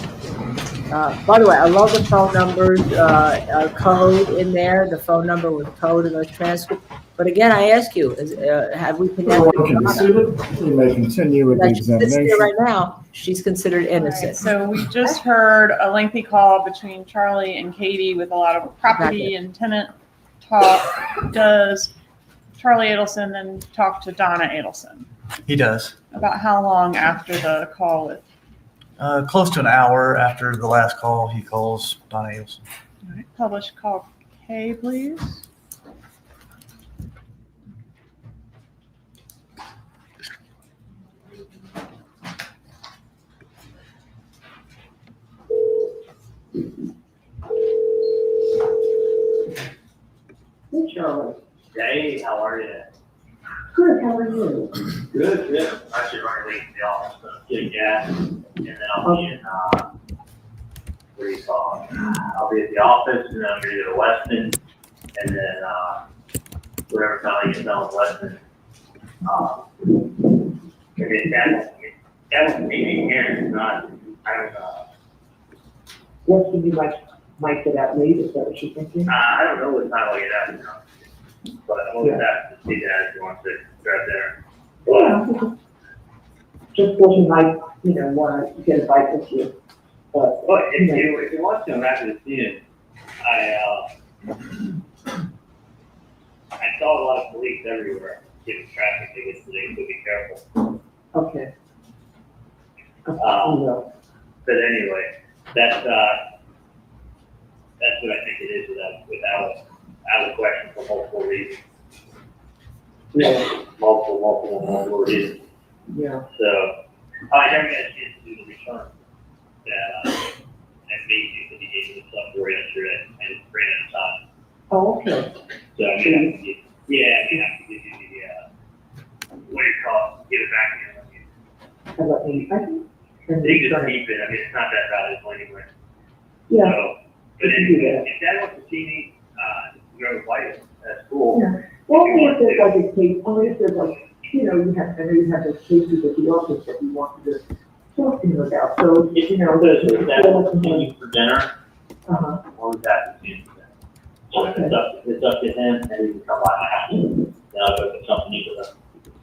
D: By the way, I love the phone numbers, code in there, the phone number with code in those transcripts. But again, I ask you, have we connected?
K: We may continue with the
D: She's sitting
K: examination.
D: here right now. She's considered innocent.
A: So we just heard a lengthy call between Charlie and Katie with a lot of property and tenant talk. Does Charlie Adelson then talk to Donna Adelson?
J: He does.
A: About how long after the call with?
J: Close to an hour after the last call, he calls Donna Adelson.
A: All right, publish call K, please.
I: Hey, Charlie.
H: Hey, how are you?
I: Good, how are you?
H: Good, good. I should run late to the office, so get gas, and then I'll be in, what do you call it? I'll be at the office, and then I'm gonna go to Weston, and then, whatever time I get done with Weston, that was me here, it's not, I don't know.
I: Weston, you might get out late, is that what you're thinking?
H: I don't know what time I'll get out, but I'm gonna have to see that if you want to grab there.
I: Yeah, just looking like, want to get a bite with you. But,
H: Well, if you want to, I'm happy to see it. I saw a lot of police everywhere giving traffic tickets today, so be careful.
I: okay.
H: But anyway, that's what I think it is without a question for multiple reasons.
I: Yeah.
H: Multiple reasons.
I: Yeah.
H: So, I never got a chance to do the return that made you gave me some for yesterday, and it's ran out of time.
I: Oh, okay.
H: So I'm gonna have to give you what do you call it, give it back to you.
I: And let me, I think.
H: They can just keep it, I mean, it's not that valuable anyway.
I: Yeah.
H: So, but anyway, if Dad wants to see me, go white at school.
I: Yeah. Well, if there's like a case, only if there's like, I know you have those cases at the office that you want to talk to him about, so,
H: If you know, there's that continue for dinner,
I: Uh-huh.
H: or we have to see him for dinner. So if it's up to him, and he can come by my house, then I'll go get something to eat with him.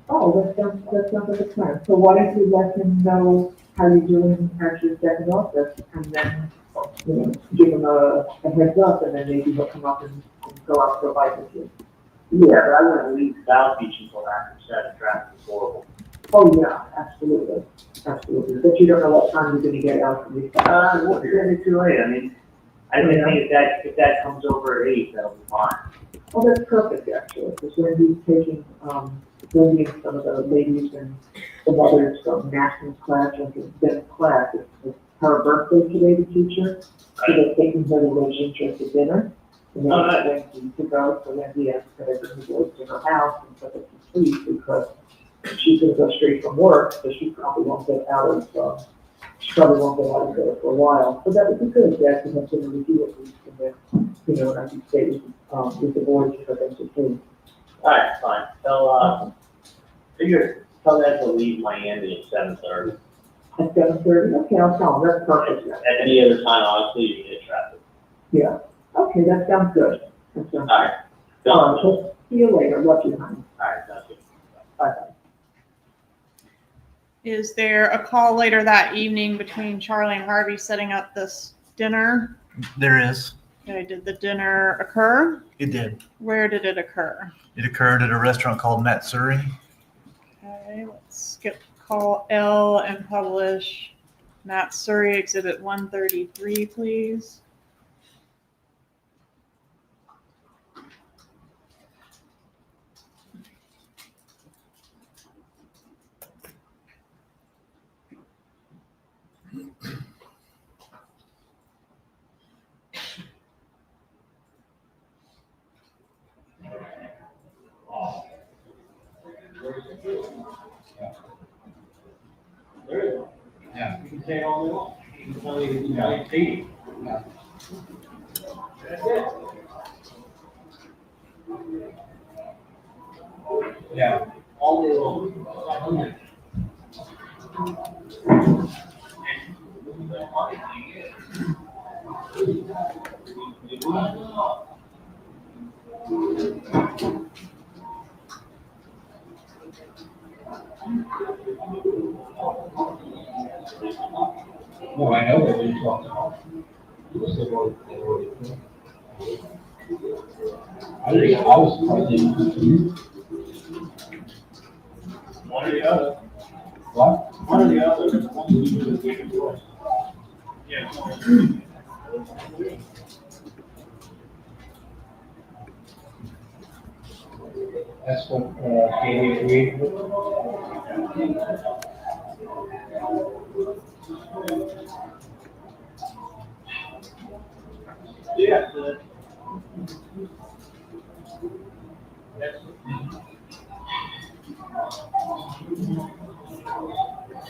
I: Oh, that sounds like a plan. So why don't you let him know how you're doing at your second office, and then, give him a heads up, and then maybe he'll come up and go out for a bite with you.
H: Yeah, but I wouldn't leave South Beach until after 7, traffic is horrible.
I: Oh, yeah, absolutely, absolutely. But you don't know what time you're gonna get out from your.
H: Well, it's gonna be too late, I mean, I think if that comes over at 8, that'll be fine.
I: Oh, that's perfect, actually, because Wendy's taking, Wendy and some of the ladies and the mothers from National class, like a class, it's her birthday today, the teacher. So they're taking her to relationship to dinner. And then Wendy to go, so Wendy asked her to bring the boys to her house and put them to sleep because she's gonna go straight from work, so she probably won't get out of there for a while. So that would be good, yeah, to have dinner with you at least, and then, and I could stay with the boys for them to sleep.
H: Alright, fine, so, figure Tell them to leave Miami at 7:30.
I: At 7:30, okay, I'll tell them, that's perfect.
H: At any other time, honestly, you can hit traffic.
I: Yeah, okay, that sounds good. That sounds
H: All right.
I: good. All right, so see you later, love you, honey.
H: All right, that's good.
I: Bye-bye.
A: Is there a call later that evening between Charlie and Harvey setting up this dinner?
J: There is.
A: Okay, did the dinner occur?
J: It did.
A: Where did it occur?
J: It occurred at a restaurant called Matsuri.
A: Okay, let's skip call L and publish Matt Surrey, Exhibit 133, please.
G: Yeah. You can say it all day long. You can tell me, you know, see. That's it. Yeah, all day long. No, I know that we talked about. I was surprised. One or the other. What? One or the other. One of you is making choice. Yeah. That's what Kenney agreed with. Yeah.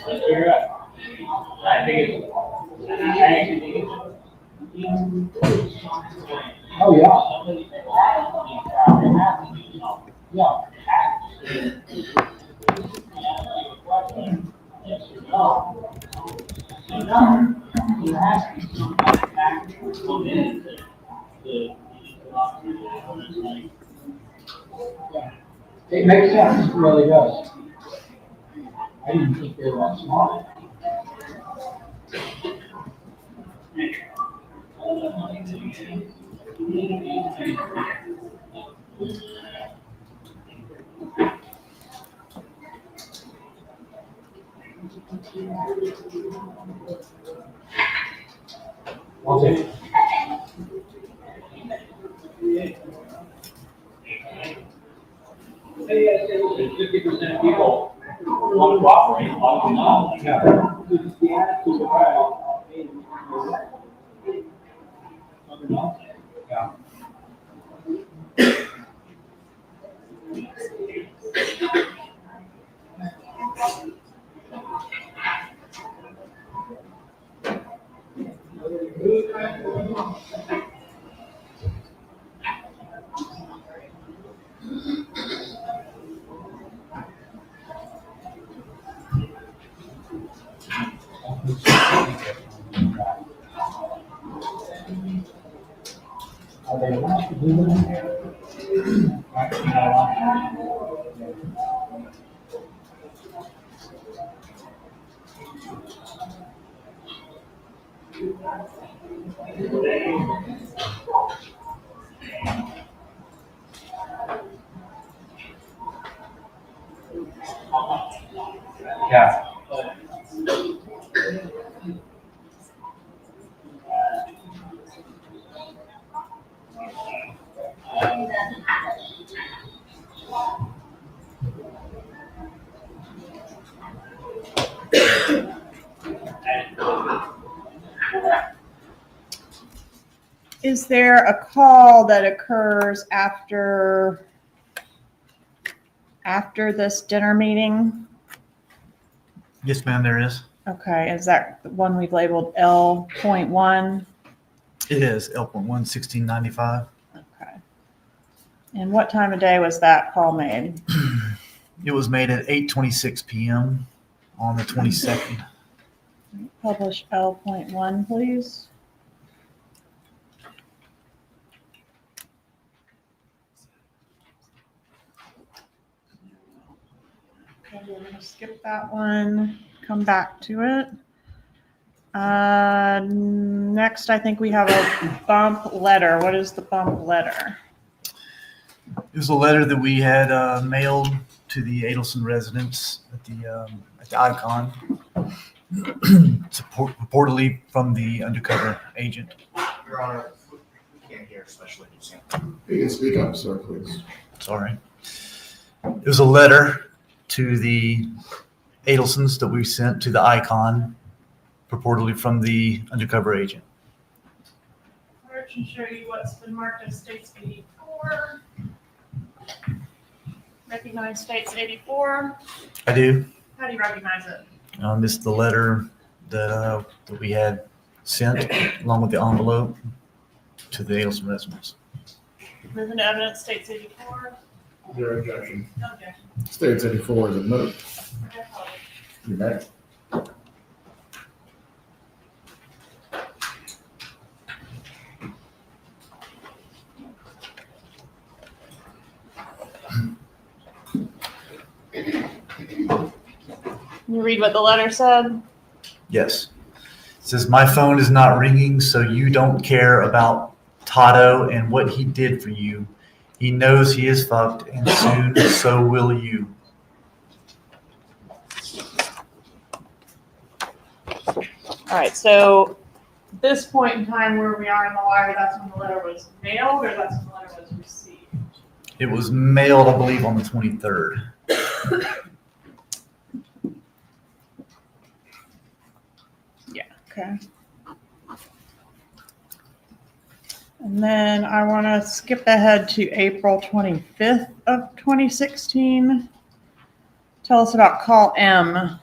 G: Let's figure it out. I think it's. I actually think it's. Oh yeah. Yeah. It makes sense, it really does. I didn't think they were that smart. Okay. 50% of people want to cooperate, a lot of them not. Yeah. It's the attitude of crowd. Yeah. Are they allowed to do that? Yeah.
A: Is there a call that occurs after this dinner meeting?
J: Yes, ma'am, there is.
A: Okay, is that the one we've labeled L.1?
J: It is L.1, 1695.
A: Okay. And what time of day was that call made?
J: It was made at 8:26 p.m. on the 22nd.
A: Publish L.1, please. Okay, we're gonna skip that one, come back to it. Next, I think we have a bump letter. What is the bump letter?
J: It was a letter that we had mailed to the Adelson residents at the Icon, purportedly from the undercover agent.
E: Your Honor, we can't hear, especially if you
K: You can speak up, sir, please.
J: Sorry. It was a letter to the Adelsons that we sent to the Icon, purportedly from the undercover agent.
A: I can show you what's been marked as States 84. Recognize States 84.
J: I do.
A: How do you recognize it?
J: This is the letter that we had sent along with the envelope to the Adelson residents.
A: Move into evidence, States 84.
K: Zero objection.
A: No objection.
K: States 84 is admitted. You may.
A: Can you read what the letter said?
J: Yes. It says, my phone is not ringing, so you don't care about Tato and what he did for you. He knows he is fucked, and soon so will you.
A: All right, so this point in time where we are in the wire, that's when the letter was mailed, or that's when the letter was received?
J: It was mailed, I believe, on the 23rd.
A: Yeah, okay. And then I want to skip ahead to April 25th of 2016. Tell us about call M.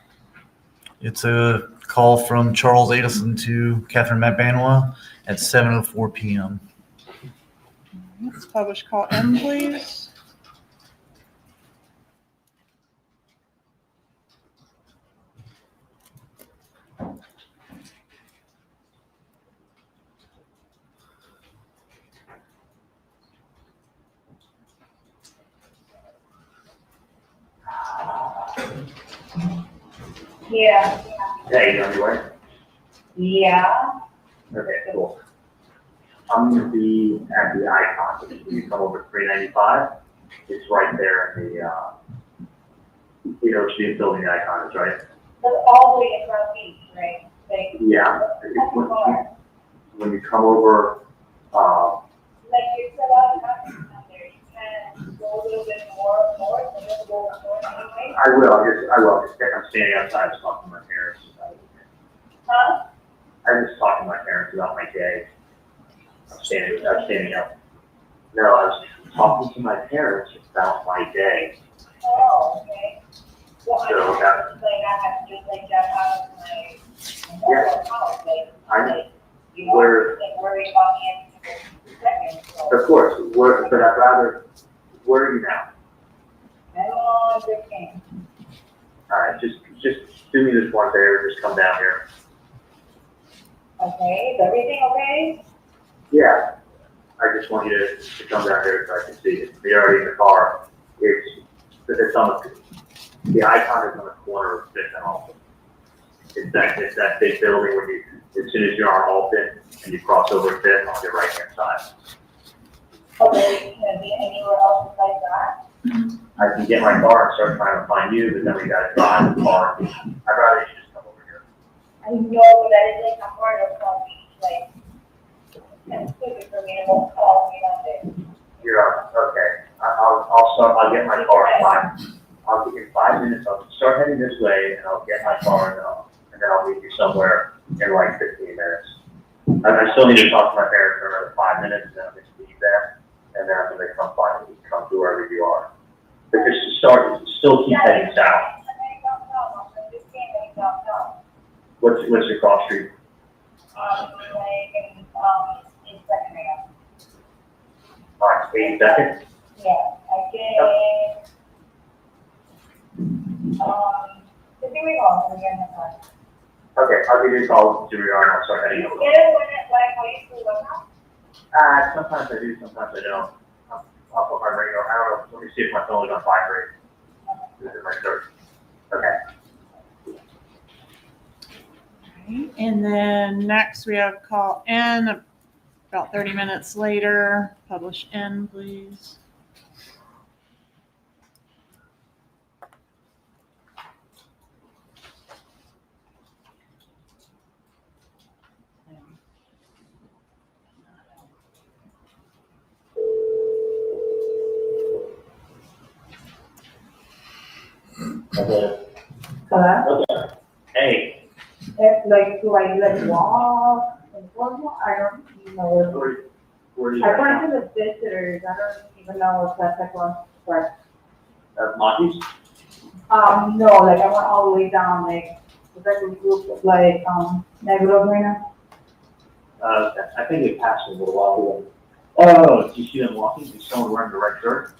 J: It's a call from Charles Adelson to Catherine McBanoa at 7:04 p.m.
A: Let's publish call M, please.
M: Yeah.
H: Hey, you on your way?
M: Yeah.
H: Okay, cool. I'm gonna be at the Icon, which is when you come over 395. It's right there in the, the building the Icon is, right?
M: That's all the way across beach, right? Like,
H: Yeah. When you come over,
M: like you said, I'm not there. You can go a little bit more north, and then go north anyway.
H: I will. I'm standing outside talking to my parents.
M: Huh?
H: I was talking to my parents about my day. I'm standing up. No, I was talking to my parents about my day.
M: Oh, okay. Well,
H: So that,
M: I have to just like that out of my house, like,
H: I know.
M: you know, like worry about me every second, so.
H: Of course, but I'd rather, where are you now?
M: I'm on the game.
H: All right, just do me this one favor, just come down here.
M: Okay, is everything okay?
H: Yeah, I just want you to come down here so I can see it. You're already in the car. It's on the Icon is on the corner of Fifth and Alton. It's that big building where you, as soon as you're on Alton and you cross over Fifth on your right hand side.
M: Okay, can it be anywhere else besides that?
H: I can get my car and start trying to find you, but then we gotta drive the car. I'd rather you just come over here.
M: I know that is like a part of Palm Beach, like, it's stupid for me to won't call me on there.
H: You're up, okay. I'll get my car in 5. I'll give you 5 minutes. I'll start heading this way and I'll get my car and then I'll meet you somewhere in like 15 minutes. I still need to talk to my parents for another 5 minutes and then I'm gonna leave them and then I'm gonna come find you, come to wherever you are. But just still keep heading south. What's your cross street?
M: In second area.
H: All right, 82nd?
M: Yeah, I get, Give me a call again.
H: Okay, I'll give you a call to your arm, I'll start heading over.
M: Get it when it, like, when you see what's up.
H: Sometimes I do, sometimes I don't. I'll put my radio, I don't know, let me see if my phone is on vibrate. This is my third. Okay.
A: Okay, and then next we have call N, about 30 minutes later. Publish N, please.
H: Okay.
M: Hello?
H: Okay. Hey.
M: It's like, do I like walk and formal? I don't even know what.
H: Where are you
M: I
H: right
M: went to the visitors, I don't even know what that was, but,
H: now? Monty's?
M: no, like I went all the way down, like, the second group was like, Negro Arena.
H: I think it passed a little while ago. Oh, do you see them walking? Is someone wearing the red shirt?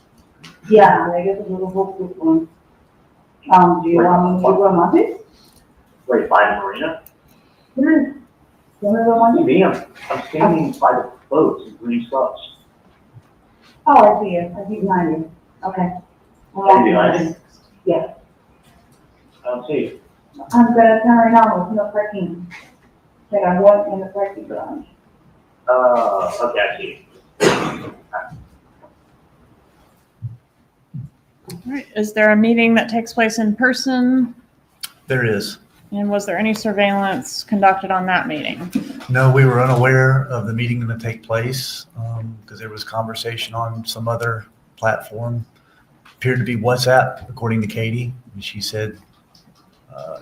M: Yeah, like it's a little group one. Do you want me to go to Monday?
H: Right by the marina?
M: Yes. You want to go Monday?
H: Damn, I'm standing by the boats in green shrubs.
M: Oh, I see you, I see behind you, okay.
H: Are you behind me?
M: Yeah,
H: I don't see you.
M: I'm gonna turn around with no parking. Like I went in the parking garage.
H: Okay, I see you.
A: All right, is there a meeting that takes place in person?
J: There is.
A: And was there any surveillance conducted on that meeting?
J: No, we were unaware of the meeting going to take place because there was conversation on some other platform. Appeared to be WhatsApp, according to Katie. And she said,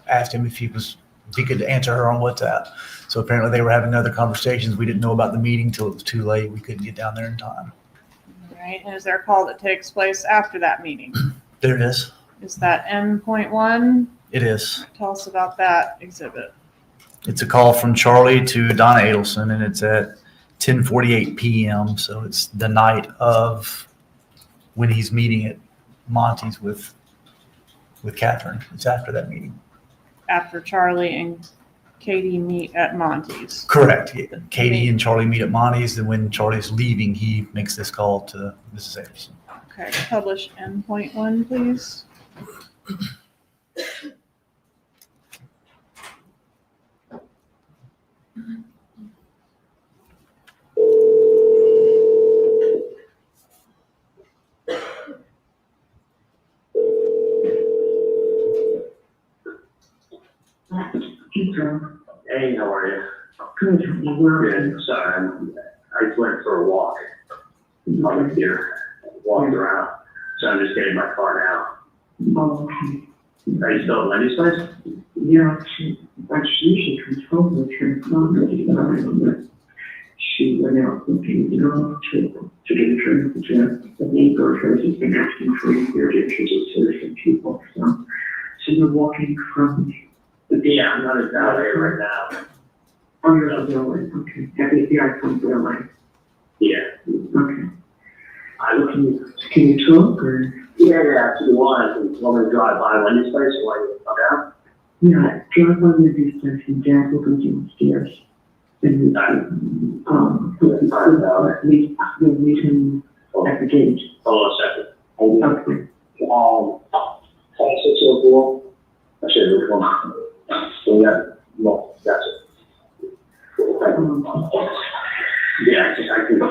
J: asked him if he could answer her on WhatsApp. So apparently they were having other conversations. We didn't know about the meeting till it was too late. We couldn't get down there in time.
A: All right, and is there a call that takes place after that meeting?
J: There it is.
A: Is that N.1?
J: It is.
A: Tell us about that exhibit.
J: It's a call from Charlie to Donna Adelson, and it's at 10:48 p.m. So it's the night of when he's meeting at Monty's with Catherine. It's after that meeting.
A: After Charlie and Katie meet at Monty's.
J: Correct. Katie and Charlie meet at Monty's, and when Charlie's leaving, he makes this call to Mrs. Adelson.
A: Okay, publish N.1, please.
H: Hey, how are you?
I: Good,
H: Good, sorry, I just went for a walk. Up here, walked around, so I'm just getting my car
I: Oh, okay.
H: now. Are you still at Lenny's place?
I: Yeah, but she usually comes home with her phone, but she went out looking, to get a drink with the neighbor of hers has been asking for a year to introduce her to some people, so we're walking from the.
H: Yeah, I'm not at LA right now.
I: Oh, you're at the LA, okay. Have you, yeah, I come to LA.
H: Yeah.
I: Okay. Can you talk, or?
H: Yeah, if you want to drive by Lenny's place, or want to come down?
I: Yeah, drive by Libby's place and Dad will go downstairs. And, we'll meet him at the gate.
H: Hold on a second.
I: Okay.
H: 2604. I should have looked one. So yeah, no, that's it. Yeah, I can go.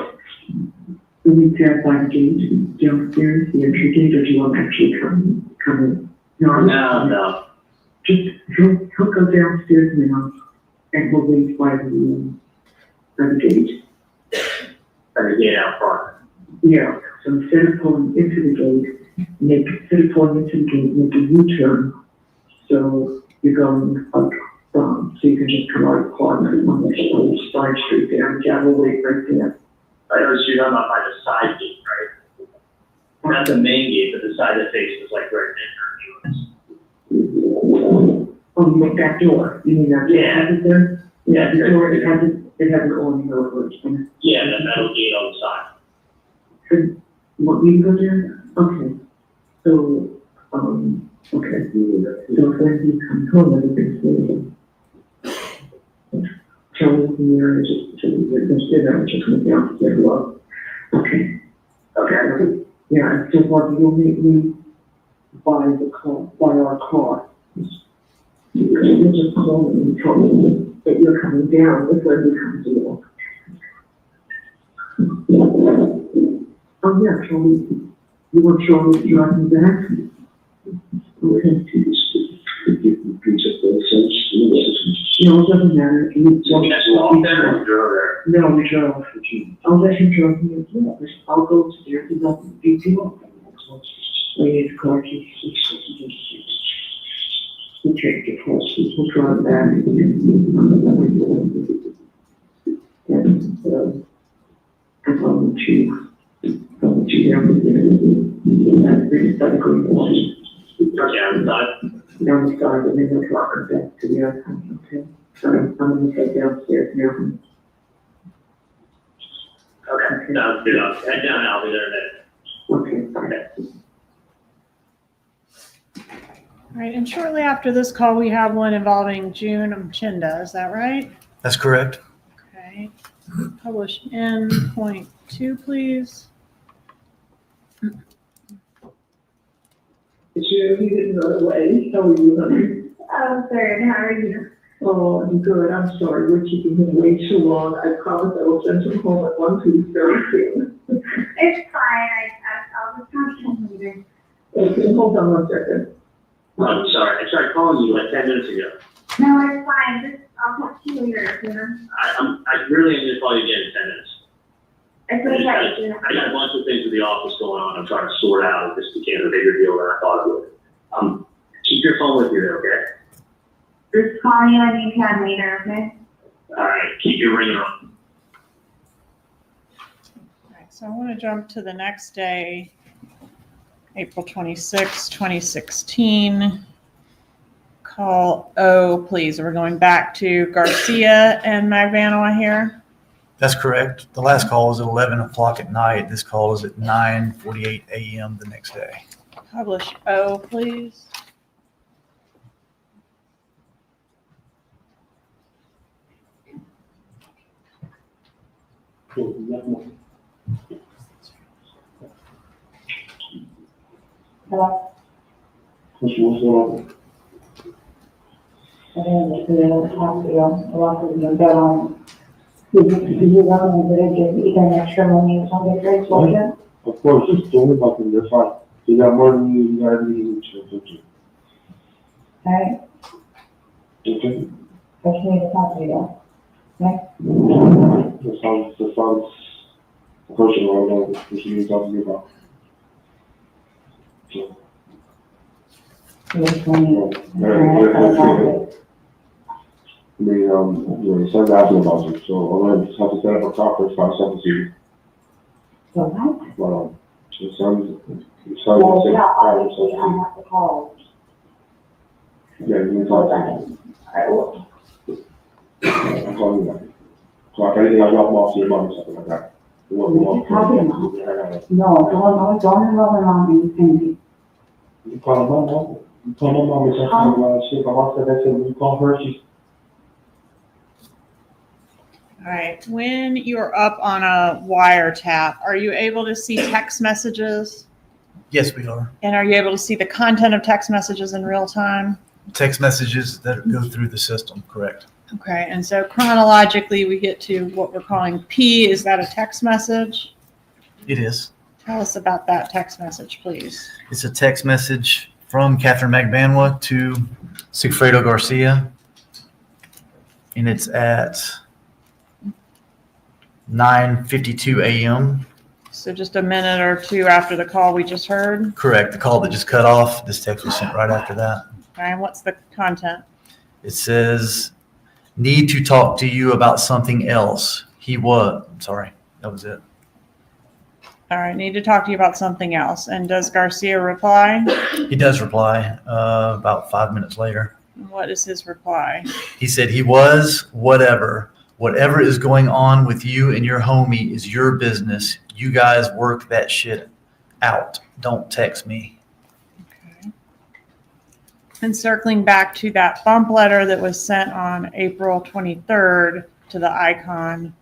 I: Will we pass by the gate downstairs, the entry gate, or do you want to actually come in?
H: No.
I: Just, he'll go downstairs now, and we'll wait by the gate.
H: By the gate out front.
I: Yeah, so instead of pulling into the gate, make a U-turn. So you're going up, so you can just come out of the corner on the side street there, yeah, we'll wait right there.
H: I noticed you're not by the side gate, right? Not the main gate, but the side that faces like right in.
I: Oh, you make that door, you mean that?
H: Yeah.
I: Has it there?
H: Yeah,
I: The door, it has an awning over it.
H: Yeah, the metal gate on the side.
I: So, what, we go there? Okay. So, Okay. So when he comes home, everything's leaving. Tell me the mirror, just consider, just come down to get love. Okay. Okay. Yeah, so what you'll meet me by our car. You just call me and tell me that you're coming down before he comes along. Oh yeah, tell me, you want to show me to drive me back? Okay. No, it doesn't matter. You don't No, we drove. I'll let him drive me as well. I'll go to there, he's not going to beat you up. We need the car keys. We take the horse, we'll drive back. And, I'm going to down there. That's going to
H: Okay, I'm done.
I: down the side, and then we'll walk her back to the other house, okay? So I'm gonna go downstairs now.
H: Okay, sounds good. I'll head down, I'll be there in a minute.
I: Okay, bye.
A: All right, and shortly after this call, we have one involving June Mchinda, is that right?
J: That's correct.
A: Okay. Publish in point 2, please.
I: You didn't go away. How are you, honey?
M: I'm good, how are you?
I: Oh, I'm good. I'm sorry. We're keeping him way too long. I promise I will send him home at 1 2 very soon.
M: It's fine, I'll just talk to him later.
I: Okay, hold on 1 second.
H: I'm sorry, I tried calling you like 10 minutes ago.
M: No, it's fine, I'll talk to you later, you know?
H: I really am gonna call you again in 10 minutes.
M: It's okay, you know?
H: I got a bunch of things with the office going on. I'm trying to sort out. This became a bigger deal than I thought it would. Keep your phone with you there, okay?
M: Just call me when you can later, okay?
H: All right, keep your ringer on.
A: All right, so I want to jump to the next day, April 26, 2016. Call O, please. We're going back to Garcia and Magbanua here.
J: That's correct. The last call was at 11 o'clock at night. This call is at 9:48 a.m. the next day.
A: Publish O, please.
M: Hello?
L: What's going on?
M: I didn't talk to you. I wanted to go did you want me to give you an extra money or something for explosion?
L: Of course, just don't worry about them, they're fine. You got more than you got everything you need.
M: Alright,
L: Okay?
M: I just need to talk to you. Okay?
L: That sounds personal, I know what you need to talk to me about. So,
M: Yes, money.
L: Alright, I mean, the son's asking about you, so I'm gonna just have to set up a conference by 7 to you.
M: So what?
L: But, the son's
M: Well,
L: saying,
M: yeah, obviously I have to call.
L: yeah, you can talk to him.
M: Alright, well,
L: I'm calling you back. So if anything, I'll drop them off to your mom or something like that.
M: what are you talking about? No, don't involve my mom in anything.
L: You call my mom, you call my mom and say, shit, my mom said that, so you call her, she's.
A: All right, when you're up on a wiretap, are you able to see text messages?
J: Yes, we are.
A: And are you able to see the content of text messages in real time?
J: Text messages that go through the system, correct?
A: Okay, and so chronologically, we get to what we're calling P. Is that a text message?
J: It is.
A: Tell us about that text message, please.
J: It's a text message from Catherine Magbanua to Sigfredo Garcia. And it's at 9:52 a.m.
A: So just a minute or two after the call we just heard.
J: Correct. The call that just cut off. This text was sent right after that.
A: All right, what's the content?
J: It says, need to talk to you about something else. Sorry, that was it.
A: All right, need to talk to you about something else. And does Garcia reply?
J: He does reply about 5 minutes later.
A: And what is his reply?
J: He said he was whatever. Whatever is going on with you and your homie is your business. You guys work that shit out. Don't text me.
A: Okay. And circling back to that bump letter that was sent on April 23rd to the Icon,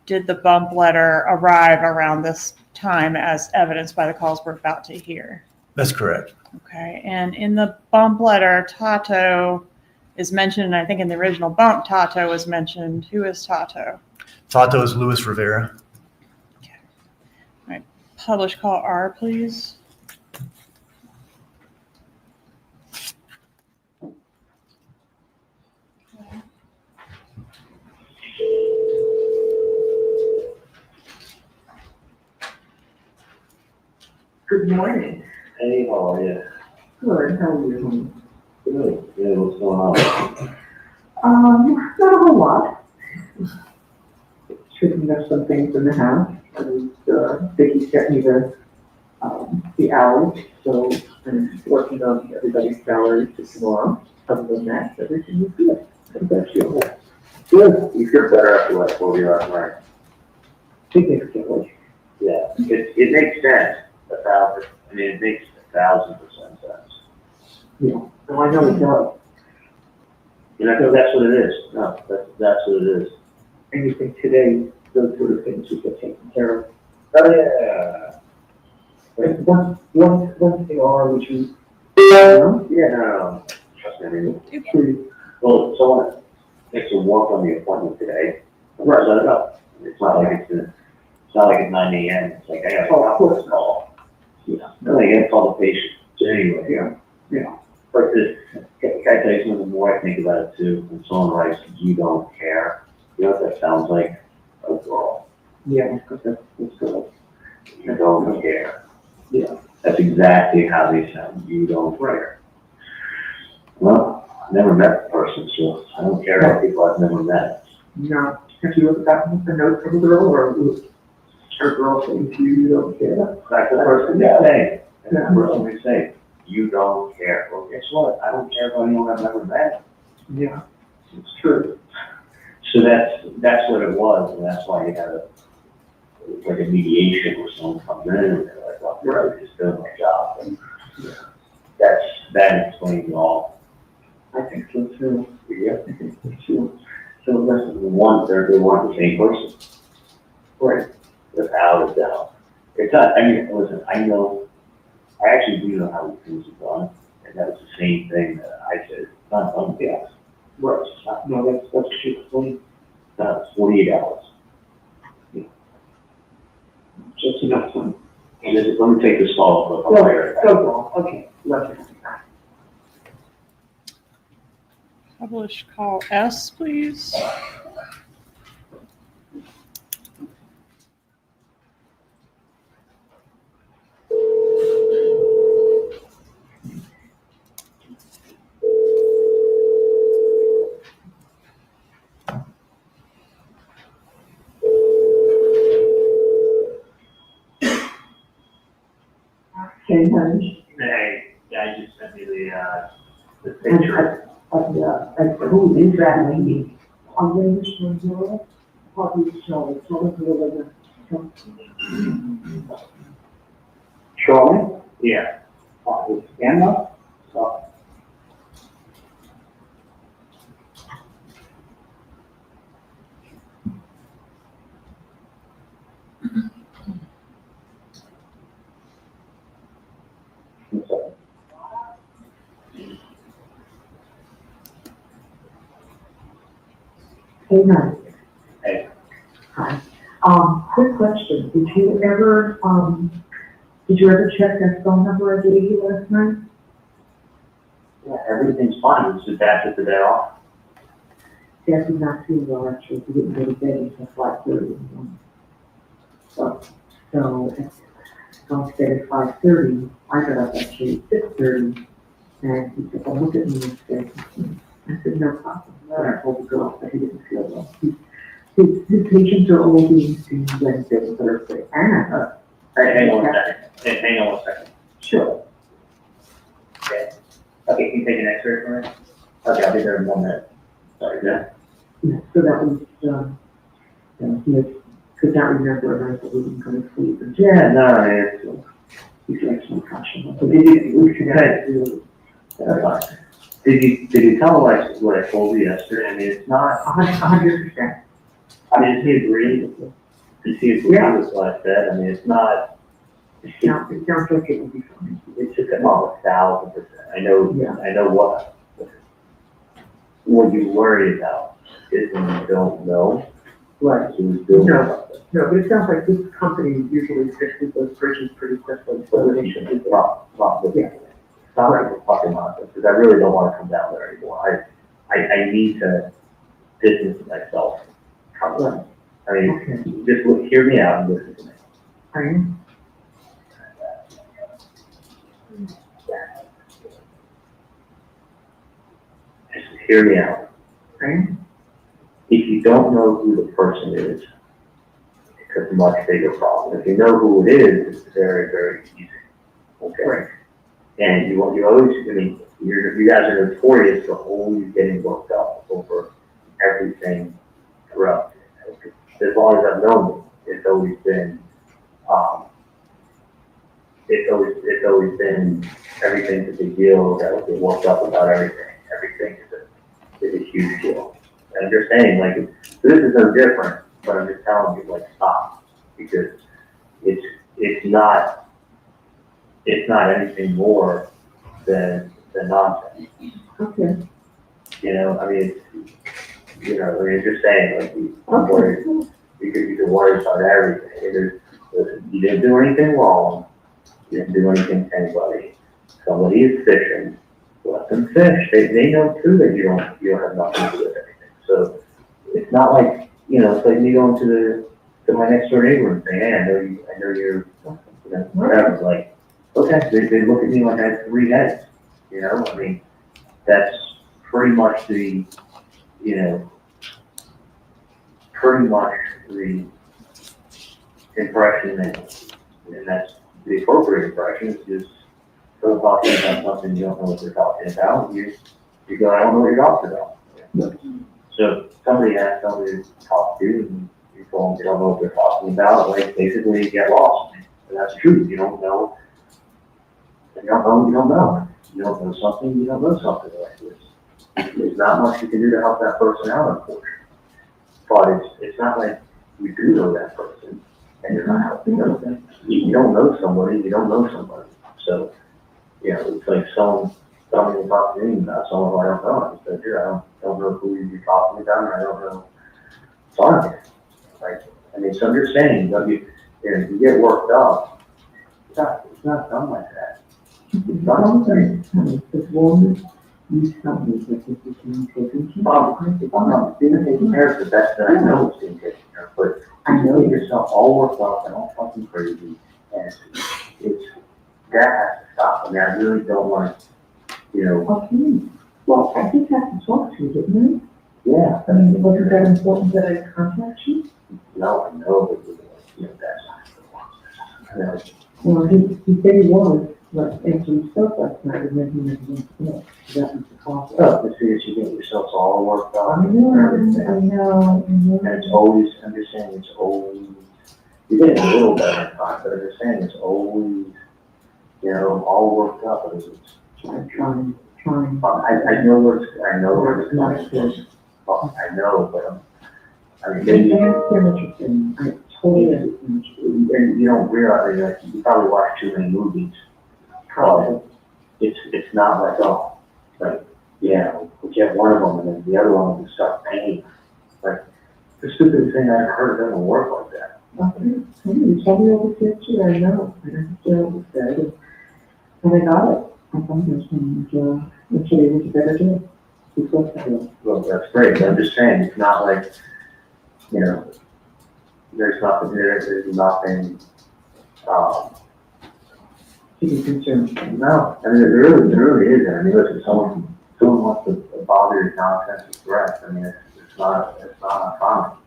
A: did the bump letter arrive around this time as evidenced by the calls we're about to hear?
J: That's correct.
A: Okay, and in the bump letter, Tato is mentioned, and I think in the original bump, Tato was mentioned. Who is Tato?
J: Tato is Luis Rivera.
A: Okay. All right, publish call R, please.
I: Good morning.
H: Hey, how are you?
I: Good, how are you?
H: Good. Yeah, what's going on?
I: Not a whole lot. Tricking up some things in the house. I was, Vicki sent me the hours, so I'm working on everybody's salaries for tomorrow. Other than that, everything is good. How about you?
H: Good. You feel better after like 4 years last night.
I: Significantly.
H: Yeah, it makes sense. It makes 1,000% sense.
I: Yeah, no, I know it does.
H: And I think that's what it is. No, that's what it is.
I: And you think today, those sort of things would get taken care of.
H: Oh, yeah.
I: And one thing, or would you?
H: Yeah, no. Trust me, I mean, well, someone makes a work on the appointment today. Right, let it up. It's not like it's not like it's 9 a.m. It's like, I gotta call this call. Yeah. No, I gotta call the patient. Anyway,
I: Yeah.
H: But can I tell you something? The more I think about it too, when someone writes, "You don't care," you know what that sounds like? A girl.
I: Yeah, because that's good.
H: You don't care.
I: Yeah.
H: That's exactly how they sound. You don't care. Well, I've never met the person, so I don't care about people I've never met.
I: No. Have you looked back at the note from the girl, or was her girl saying to you, you don't care?
H: That's the person they say. That's the person they say. You don't care. Well, guess what? I don't care about anyone I've never met.
I: Yeah, it's true.
H: So that's what it was, and that's why you had like a mediation where someone comes in and they're like, "Well, I'm just doing my job." And that explains it all.
I: I think so too.
H: Yeah.
I: I think so too.
H: So listen, they want the same person.
I: Right.
H: Without a doubt. It's not, I mean, listen, I actually do know how things are done, and that was the same thing that I said. It's not done yet.
I: Right. No, that's true.
H: No, it's 48 hours.
I: Yeah. Just enough time.
H: And let me take this call. I'll be right back.
I: Go. Okay. Love you.
A: Publish call S, please.
I: Okay, honey.
H: Hey, yeah, I just sent you the picture.
I: And who is that lady? I'm going to show you. Probably show.
H: Charlie? Yeah.
I: It's Emma. Hey, honey.
H: Hey.
I: Hi. Quick question. Did you ever check that phone number I gave you last night?
H: Yeah, everything's fine. It's just after the day off.
I: Dad did not feel well, actually. He didn't go to bed until 5:30 in the morning. So instead at 5:30, I got up actually at 6:30, and he said, "Well, look at me instead." I said, "No problem." And I told the girl that he didn't feel well. His patients are all being seen Wednesday and Thursday. And
H: Hang on a second. Hang on a second.
I: sure.
H: Okay. Okay, can you take an X-ray for me? Okay, I'll be there in 1 minute. Sorry, yeah?
I: Yeah, so that was, he could not remember, and I said, we didn't go to sleep. And
H: Yeah, no,
I: He's like some caution. So did you tell him what I told you yesterday? I mean, it's not 100%. I mean, does he agree? Does he agree with what I said? I mean, it's not. It sounds like it would be fine. It's just about 1,000%. I know. Yeah. I know what you worry about is when you don't know. Right. So no, but it sounds like this company usually fixes those bridges pretty quickly. So they should be not yeah. Stop it fucking nonsense, because I really don't want to come down there anymore. I need to distance myself from them. I mean, just hear me out and listen to me. I am. Just hear me out. I am. If you don't know who the person is, it's a much bigger problem. If you know who it is, it's very, very easy. Okay. Right. And you always, I mean, you guys are notorious for always getting worked up over everything throughout. As long as I've known you, it's always been, it's always been everything's a big deal. That would get worked up about everything. Everything is a huge deal. And I'm just saying, like, this is no different, but I'm just telling you, like, stop, because it's not anything more than nonsense. Okay. You know, I mean, it's just saying, like, you can worry about everything. You didn't do anything wrong. You didn't do anything to anybody. Somebody is fishing. Let them fish. They know too that you don't have nothing to do with anything. So it's not like, it's like me going to my next door neighbor and saying, hey, I know you're, whatever. Like, okay, they look at me like I have 3 heads. I mean, that's pretty much the impression and that's the appropriate impression is just don't talk about something you don't know what they're talking about. You go, I don't know what you're talking about. So somebody has somebody to talk to, and you told them you don't know what they're talking about. Like, basically, you get lost. And that's true. You don't know. And you don't know. You don't know. You don't know something. You don't know something like this. There's not much you can do to help that person out, unfortunately. But it's not like you do know that person, and you're not helping them. You don't know somebody. You don't know somebody. So, it's like somebody will talk to me about someone who I don't know. I said, I don't know who you're talking about, and I don't know. Sorry. Like, I mean, so I'm just saying, if you get worked up, it's not done like that. It's not done. As long as you tell me that this is being taken care of. If I'm not being taken care of, the best that I know is being taken care of. But I know yourself all worked up and all fucking crazy, and it's that has to stop. I mean, I really don't want to. Okay. Well, I think I have to talk to you, didn't I? Yeah. I mean, wasn't that important that I contact you? No, I know, but that's not the one. Well, he said he was, but answering stuff last night, and then he never went to bed. That was the problem. Oh, the thing is, you get yourself all worked up. I know. And it's always, I'm just saying, it's always, you get a little better time, but I'm just saying, it's always, all worked up. It's trying. I know where it's not good. Well, I know, but I mean, maybe. I understand what you're saying. I totally understand. And you don't realize that you probably watch too many movies. Probably. It's not like, we get one of them and then the other one will start paying. Like, the stupid thing I heard doesn't work like that. Okay. You tell me all the picture, I know. I understand what you said. And I got it. I found this and actually it was a better deal. Well, that's great, but I'm just saying, it's not like, there's nothing there, there's nothing, to be concerned. No, I mean, there really isn't. I mean, listen, someone wants to bother your nonsense with threats. I mean, it's not uncommon.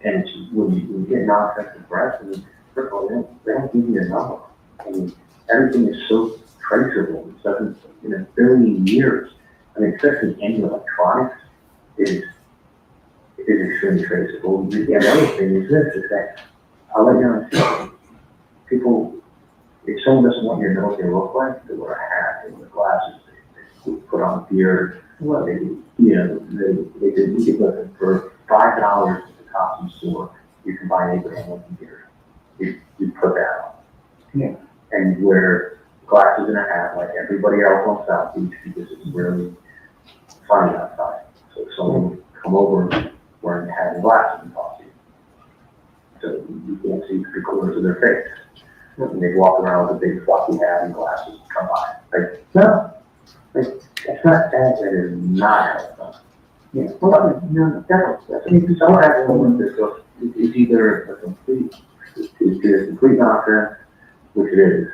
I: And it's, when you get nonsense with threats, I mean, first of all, they don't give you a number. I mean, everything is so traceable. It doesn't, in a billion years. I mean, especially any electronics is extremely traceable. The other thing is this, is that I'll let you know, people
H: if someone doesn't want you to know what they look like, they wear a hat, they wear glasses, they put on a beard, well, they could look for $5 at the costume store, you can buy an Abraham Lincoln beard. You put that on.
I: Yeah.
H: And you wear glasses and a hat like everybody else on South Beach because it's really funny outside. So someone would come over wearing a hat and glasses and talk to you. So you can't see 3/4 of their face. And they walk around with a big fluffy hat and glasses and come by. Like, no. Like, that's not that. That is not helpful.
I: Yeah. Well, no, that's,
H: I mean, someone has a woman that goes, it's either a complete nonsense, which it is.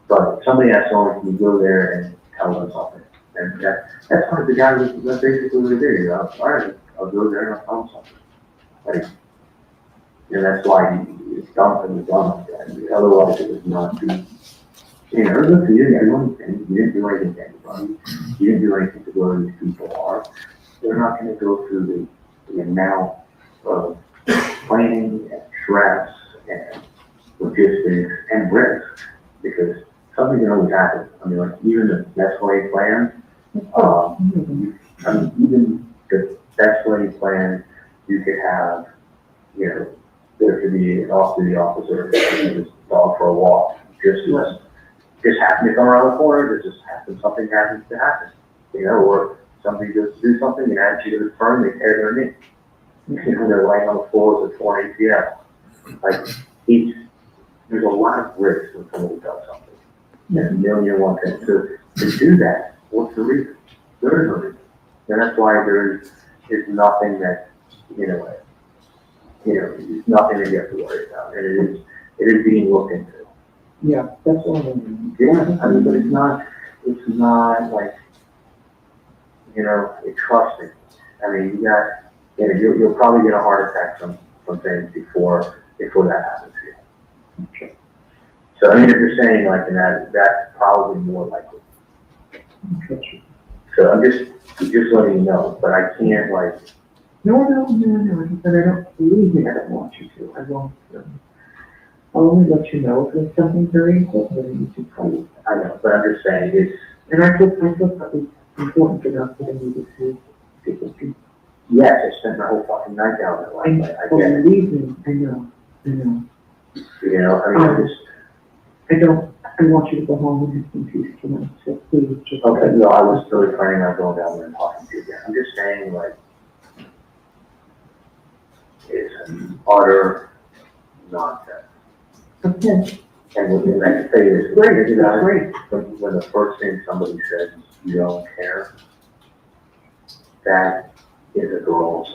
H: But somebody has someone can go there and tell them something. And that's part of the guy that's basically what it is. You know, all right, I'll go there and I'll tell them something. Like, and that's why it's dumb and it's dumb like that. Otherwise, it would not be. You know, look, you didn't do anything. You didn't do anything to anybody. You didn't do anything to where these people are. They're not going to go through the amount of planning and stress and logistics and risk because something can always happen. I mean, like even the best laid plan, even the best laid plan, you could have, you know, there could be an off-duty officer taking his dog for a walk. Just happen to come around the corner, just happen, something happens to happen. You know, or somebody goes to do something and adds you to the firm, they tear their knee. You know, they're laying on the floor with a torn ACL. Like, there's a lot of risk when somebody does something. There's a million and one things. So to do that, what's the reason? There is no reason. And that's why there's nothing that, it's nothing that you have to worry about. And it is being looked into.
I: yeah, that's all I mean.
H: Yeah, I mean, but it's not like, it's trusting. I mean, you'll probably get a heart attack from things before that happens to you.
I: Okay.
H: So, I mean, if you're saying like that's probably more likely.
I: Okay.
H: So I'm just letting you know, but I can't like.
I: No, but I don't believe me, I don't want you to. I won't. I'll only let you know if there's something very important that I need to tell you.
H: I know, but I'm just saying it's.
I: And I thought it's important enough that I needed to get this to.
H: Yes, I spent my whole fucking night down there last night. I get it.
I: Believe me, I know.
H: I mean,
I: I want you to go home and have some peace tonight, so please just.
H: Okay, no, I was really planning on going down there and talking to you again. I'm just saying, like, it's an utter nonsense.
I: Okay.
H: And I can say this, great,
I: Great.
H: when the first thing somebody says, you don't care, that is a girl's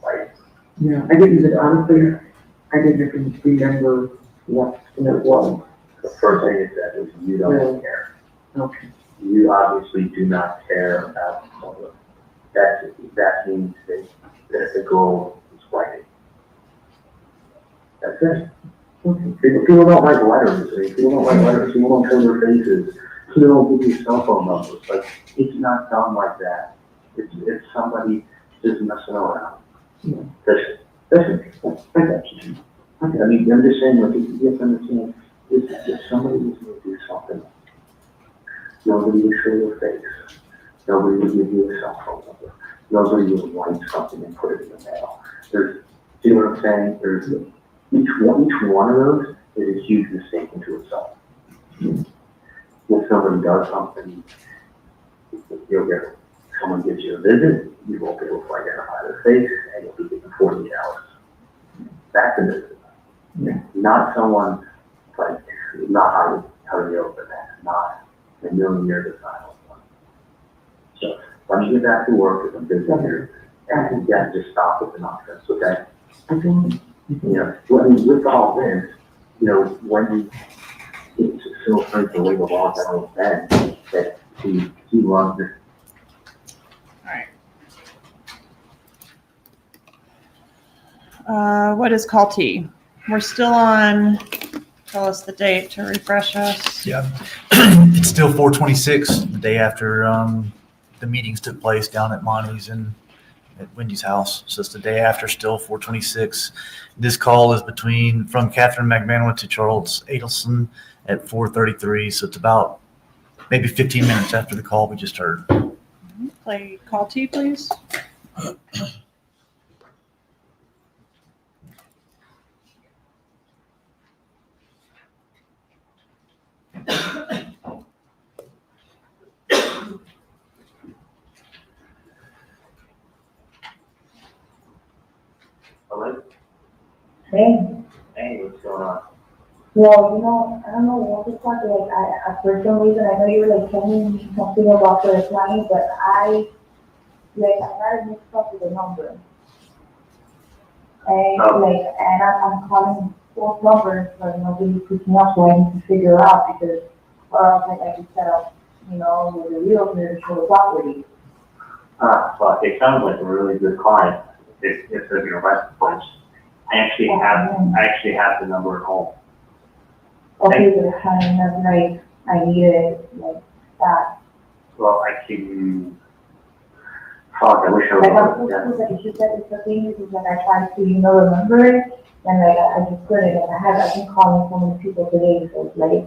H: life.
I: Yeah, I didn't even, honestly, I didn't even remember what it was.
H: The first thing it said was, you don't care.
I: Okay.
H: You obviously do not care about someone. That means that the girl is writing. That's it.
I: Okay.
H: People don't write letters. People don't write letters. People don't show their faces. People don't give you cell phone numbers. Like, it's not done like that. It's somebody just messing around.
I: Yeah.
H: Listen.
I: I got you.
H: I mean, I'm just saying, like, you have to understand, if somebody was going to do something, nobody would show your face. Nobody would give you a cell phone number. Nobody would write something and put it in the mail. See what I'm saying? There's each one of those is a huge mistake into itself. When somebody does something, someone gives you a visit, you won't be able to identify their face, and you'll be given 48 hours. That's a visit.
I: Yeah.
H: Not someone, like, not how to open that, not a million years of silence. So, let me get back to work because I'm busy here, and you have to just stop with the nonsense, okay?
I: Okay.
H: With all this, when it's so afraid to leave a law down with Ben, that he runs this.
A: What is call T? We're still on, tell us the date to refresh us.
J: Yeah, it's still 4/26, the day after the meetings took place down at Monty's and at Wendy's house. So it's the day after, still 4/26. This call is from Catherine McManus to Charles Adelson at 4:33. So it's about maybe 15 minutes after the call we just heard.
A: Play call T, please.
H: Hello?
I: Hey,
H: Hey, what's going on?
I: well, I don't know what to talk like, for some reason, I know you were like telling me something about the client, but I got a mixed up with the number. And and I'm calling both numbers, but nobody's picking up, so I need to figure out because, or else I can set up, with a realtor to show the property.
H: But it sounds like a really good client. If they're gonna rent the place. I actually have the number at home.
I: Okay, but I kind of I need it like that.
H: Well, I can. Fuck, I wish I
I: Like I'm
H: was.
I: supposed to, like, she said it's the thing is like I tried to, remember it, and like I just couldn't, and I've been calling so many people today, so it's like,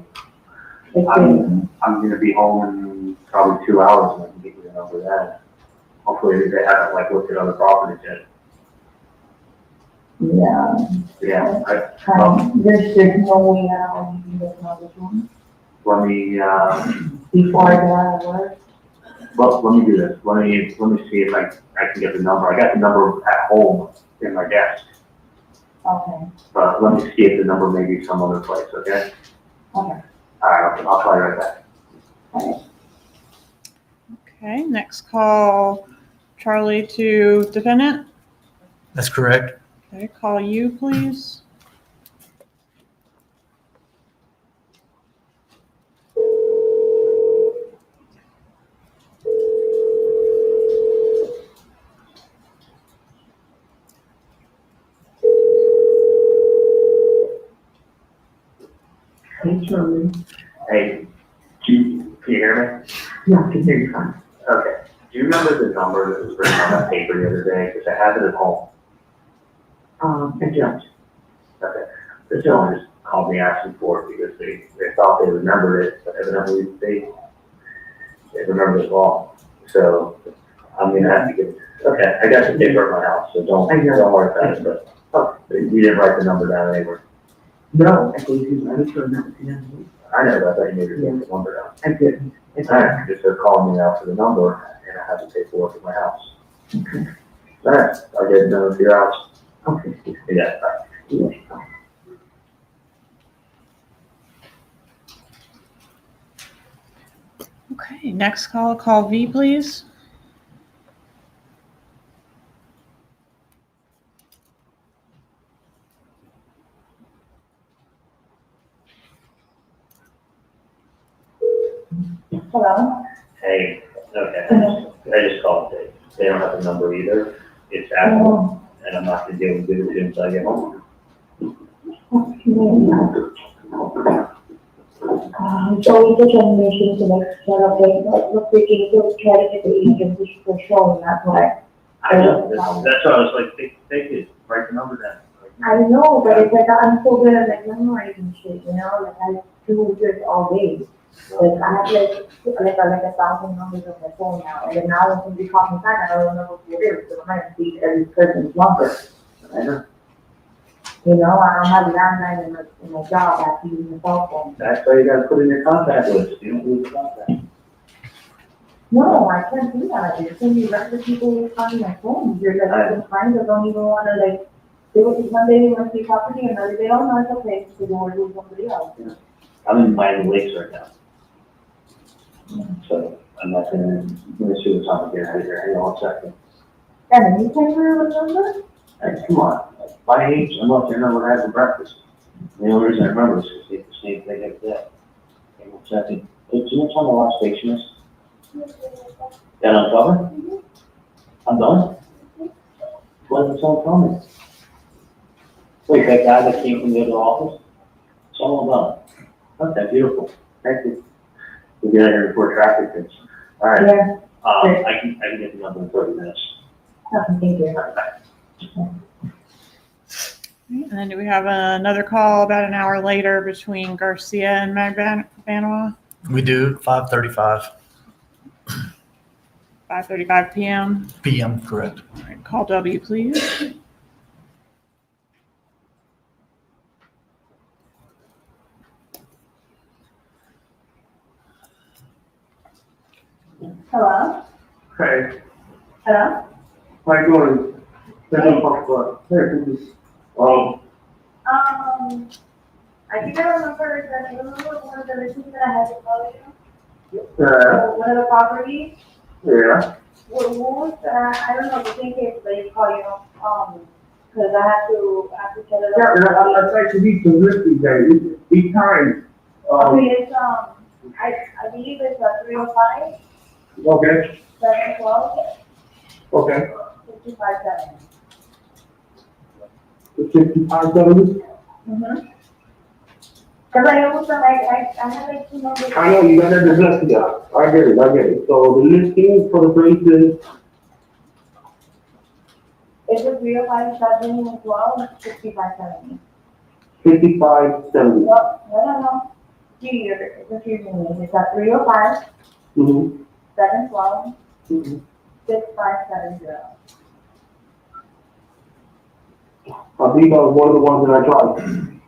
H: I'm gonna be home in probably 2 hours and I can get you the number then. Hopefully they haven't like looked at other properties yet.
I: yeah.
H: Yeah,
I: There's no way now you can get another one
H: let me,
I: before I get out of work.
H: well, let me do this. Let me see if I can get the number. I got the number at home in my desk.
I: Okay.
H: But let me see if the number may be some other place, okay?
I: Okay.
H: All right, I'll call you right back.
A: Okay, next call, Charlie to defendant.
J: That's correct.
A: Okay, call you, please.
I: Hey, Charlie.
H: Hey, can you hear me?
I: Yeah, I can hear you fine.
H: Okay. Do you remember the number that was written on that paper the other day? Because I have it at home.
I: I don't.
H: Okay. The gentleman just called me asking for it because they thought they remembered it, but evidently they remembered it wrong. So I'm gonna have to get, okay, I got the paper at my house, so don't worry about it, but you didn't write the number down anywhere.
I: No, I gave you, I was sure not to know.
H: I know that, I thought you maybe wrote the number down.
I: I didn't. It's
H: All right, because they're calling me now for the number, and I have the paperwork at my house.
I: Okay.
H: All right, I'll get it done with your house.
I: Okay.
H: Yeah, bye.
I: Yeah.
A: Okay, next call V, please.
I: Hello?
H: Hey, okay, I just called Dave. They don't have the number either. It's Apple, and I'm not gonna be able to do it until I get home.
I: So we just animation to next channel, okay, but we're thinking to try to get the agent for showing, that's why.
H: I know, that's why I was like, take it, write the number down.
I: I know, but it's like, I'm so good at like memorizing shit, like I do this all day. Like I have like 1,000 numbers on my phone now, and then now when somebody calls me back, I don't remember who it is, so I'm gonna see every person's number.
H: I know.
I: I don't have a landline in my job, I have to use my cell phone.
H: That's why you gotta put in your contact list, you don't lose contact.
I: No, I can't do that, there's so many record people calling my phone, you're like, some clients that don't even wanna like, do it one day they want to see property, another day, oh no, it's okay, so they want to do somebody else.
H: I'm in Miami Lakes right now. So I'm not gonna see what's on here. Hang on 1 second.
I: And then you can remember?
H: Hey, come on. At my age, I'm up there never having breakfast. The only reason I remember is because it's the same thing every day. Hang on 1 second. Hey, do you know what time the last station is? That Undercover? I'm done? What did someone tell me? Wait, that guy that came from the other office? It's all done. Okay, beautiful. Thank you. We'll get out here before traffic hits. All right.
I: Yeah.
H: I can get the number in 30 minutes.
I: Okay, thank you.
A: And then do we have another call about an hour later between Garcia and Magbanoa?
J: We do 5:35
A: 5:35 p.m.
J: p.m. Correct.
A: All right, call W, please.
M: Hello?
L: Hey,
M: Hello?
L: how you doing?
M: I think I remember that you remember one of the reasons that I had to call you? One of the properties?
L: Yeah.
M: What was, I don't know, the thing is, they call you, because I have to tell it.
L: Yeah, and I tried to be convincing that each time.
M: Okay, it's, I believe it's a 305,
L: Okay,
M: 712,
L: okay.
M: 5570.
L: The 6570?
M: Mm-hmm. Because I also, I have like two numbers.
L: I know, you gotta address that. I get it. So the listing for the places,
M: It's a 305, 712, 5570.
L: 5570.
M: No. Here, it's a fusion, it's a 305,
L: Mm-hmm.
M: 712,
L: Mm-hmm.
M: 6570.
L: I believe that was one of the ones that I tried.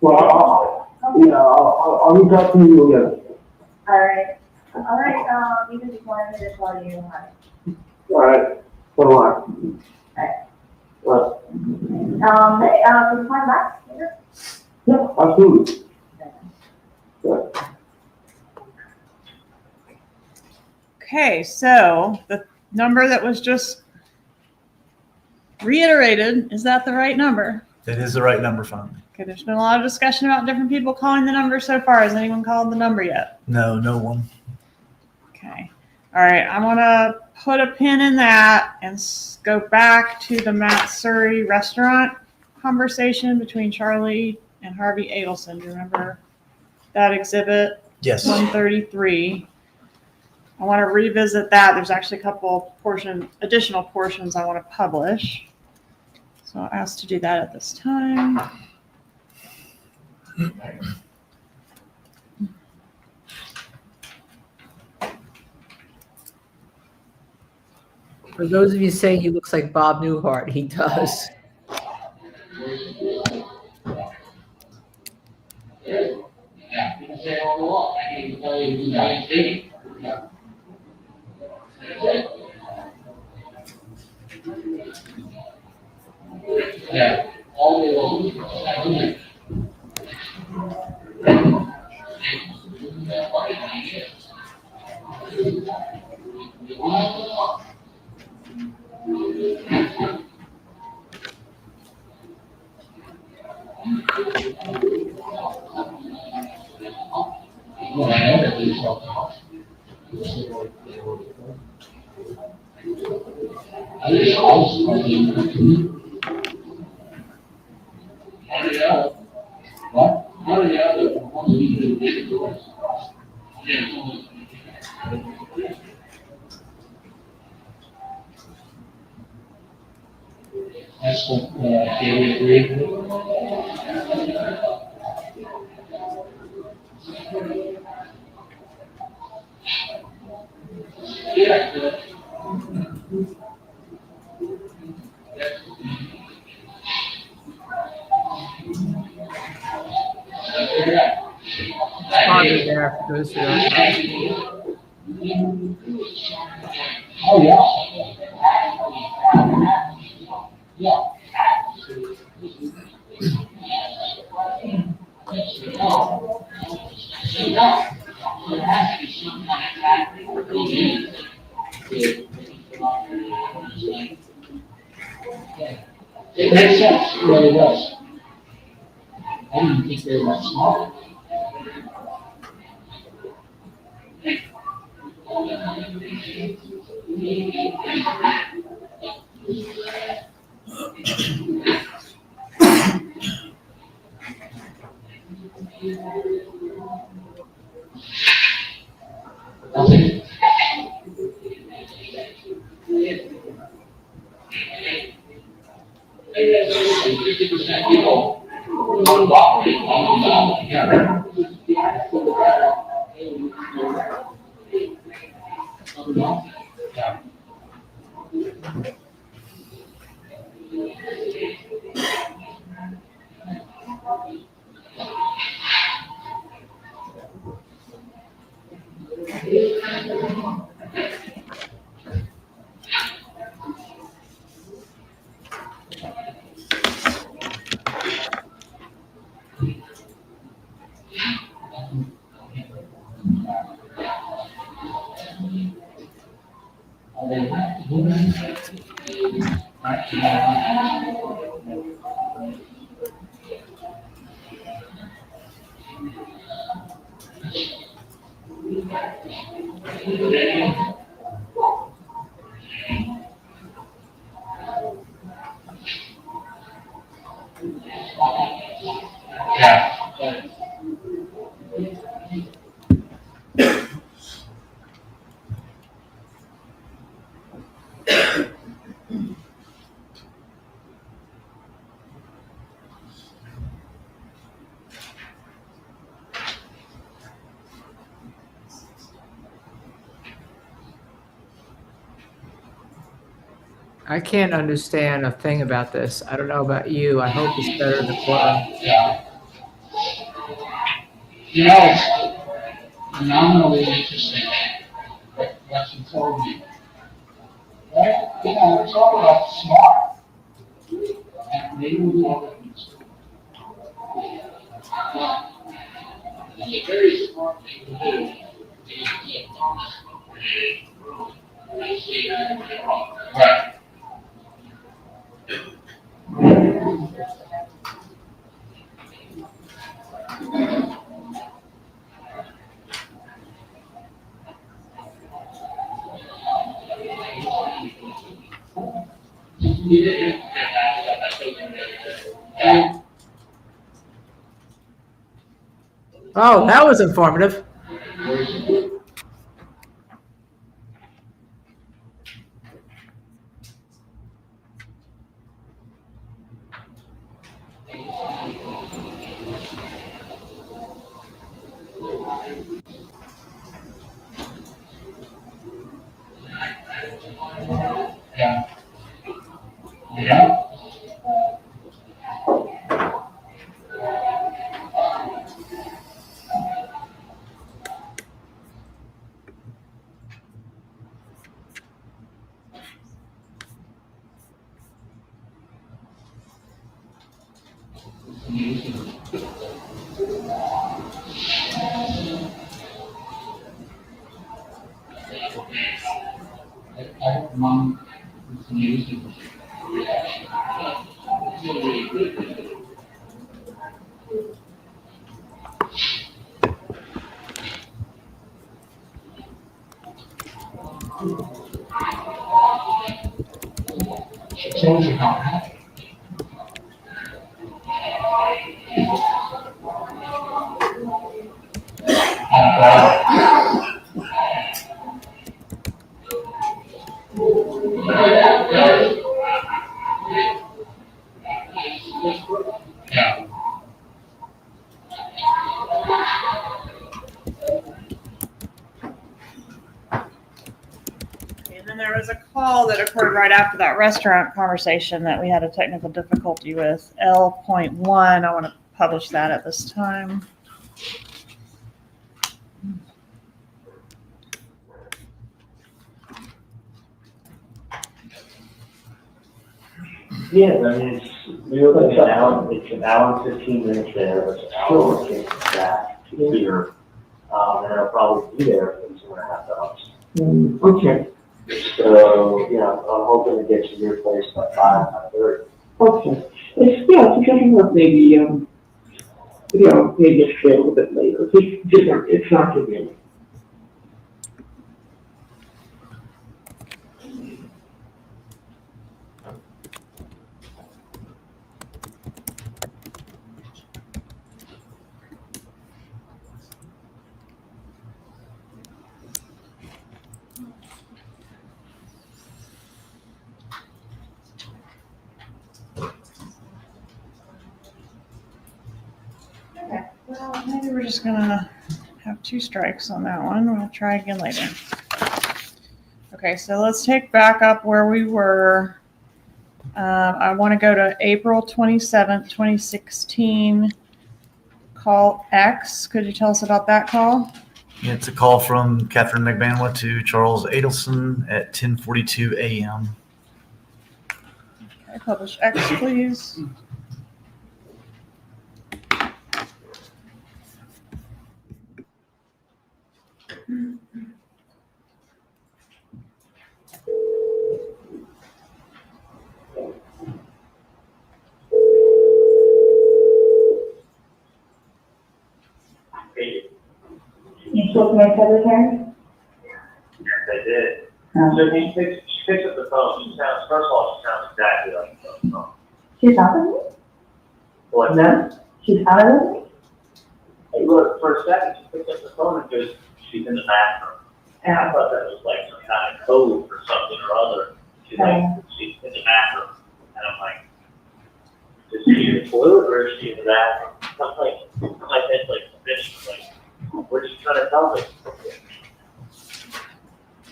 L: Well, I'll reach out to you again.
M: Alright, even if you wanted me to call you, hi.
L: Alright, so on. Well,
M: Hey, can you call back later?
L: yeah, absolutely. Yeah.
A: Okay, so the number that was just reiterated, is that the right number?
J: That is the right number, finally.
A: Okay, there's been a lot of discussion about different people calling the number so far. Has anyone called the number yet?
J: No one.
A: Okay. All right, I want to put a pin in that and go back to the Matt Surrey restaurant conversation between Charlie and Harvey Adelson. Do you remember that exhibit?
J: Yes.
A: 133. I want to revisit that. There's actually a couple additional portions I want to publish. So I'll ask to do that at this time.
D: For those of you saying he looks like Bob Newhart, he does. Harvey there, for those who don't know.
G: Oh, yeah. It makes sense, it really does. I didn't think they were that smart. People
D: I can't understand a thing about this. I don't know about you. I hope it's better in the courtroom.
G: Yeah. You know, it's phenomenally interesting what you told me. Right? You know, it's all about smart. And they will do all that in school. It's a very smart thing to do. Right.
D: Oh, that was informative.
G: Yeah. Yeah. Mom is amazing. She told you how happy. Yeah.
A: And then there was a call that occurred right after that restaurant conversation that we had a technical difficulty with. L.1, I want to publish that at this time.
H: Yeah, I mean, we were looking at it's an hour and 15 minutes there, it's an hour and 15 back to here. And it'll probably be there for 2.5 hours.
I: Okay,
H: So, yeah, I'm hoping to get to your place by 5:30.
I: okay. It's getting up maybe, maybe it's a little bit later. It's different, it's not too big.
A: Well, maybe we're just gonna have 2 strikes on that one. We'll try again later. Okay, so let's take back up where we were. I want to go to April 27th, 2016. Call X. Could you tell us about that call?
J: Yeah, it's a call from Catherine McBanwa to Charles Adelson at 10:42 a.m.
A: Okay, publish X, please.
I: You spoke to my secretary?
H: Yes, I did.
I: Oh.
H: So she picks up the phone. She sounds, first of all, she sounds exactly like the phone.
I: She's out of it?
H: What's that?
I: She's out of it?
H: Hey, look, for a second, she picks up the phone and goes, she's in the bathroom. And I thought that was like some kind of code for something or other. She's like, she's in the bathroom. And I'm like, is she in the toilet or is she in the bathroom? I'm like, my head's like finished. I'm like, what are you trying to tell me?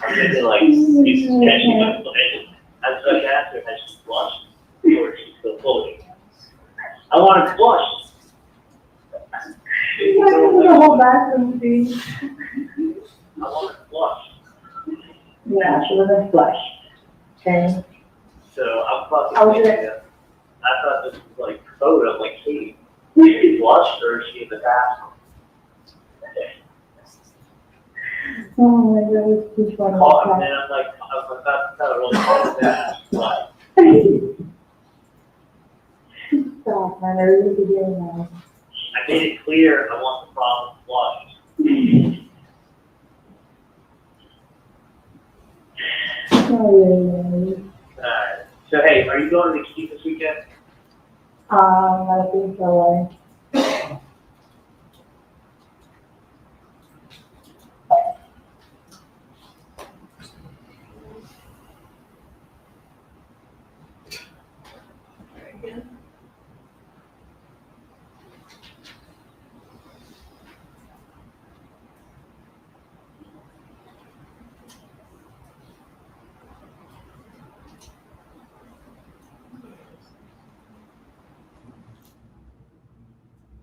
H: I'm thinking like, can she get information? I was like, asked her, has she flushed? Or is she still floating? I want to flush.
I: You gotta do the whole bathroom thing.
H: I want to flush.
I: Yeah, she wasn't flushed. Okay.
H: So I'm fucking
I: Oh,
H: thinking,
I: yeah.
H: I thought this was like code. I'm like, hey, is she flushed or is she in the bathroom?
I: Oh my God, it's too funny.
H: And then I'm like, I thought that really called that. Like,
I: Stop, man, I really do now.
H: I made it clear I want the problem flushed.
I: Oh,
H: Alright. So hey, are you going to the Key this weekend?
I: I think so.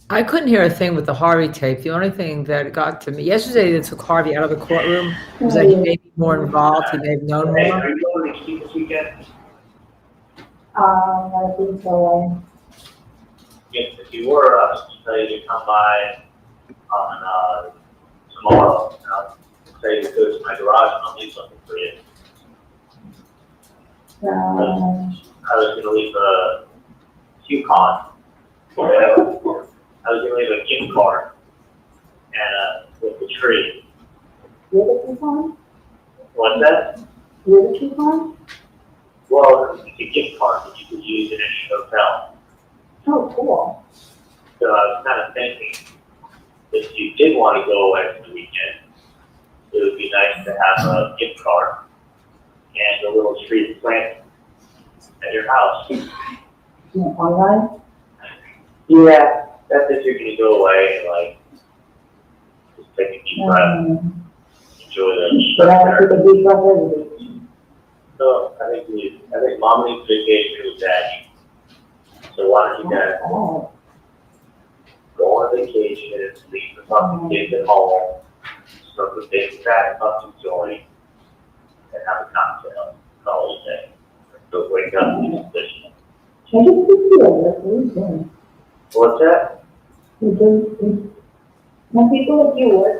D: I couldn't hear a thing with the Harvey tape. The only thing that got to me yesterday that took Harvey out of the courtroom was that he may be more involved. He may have known
H: Hey,
D: more.
H: are you going to Key this weekend?
I: I think so.
H: Yes, if you were, I was tell you to come by on tomorrow. And I'll say to go to my garage and I'll leave something for you. I was going to leave a coupon. I was going to leave a gift card and with the tree.
I: With a coupon?
H: What's that?
I: With a coupon?
H: Well, it's a gift card that you could use in any hotel.
I: Oh, cool.
H: So I was kind of thinking, if you did want to go away for the weekend, it would be nice to have a gift card and a little tree plant at your house.
I: Online?
H: Yeah, that's if you're going to go away and like just take a deep breath, enjoy the
I: But I have to take a deep breath every day.
H: So I think mom needs vacation with daddy. So why don't you guys go on vacation, leave the fucking kids at home, smoke a big fat fucking joint, and have a cocktail, call it a day. So wake up and use this.
I: I just think you
H: What's that?
I: My people like you work.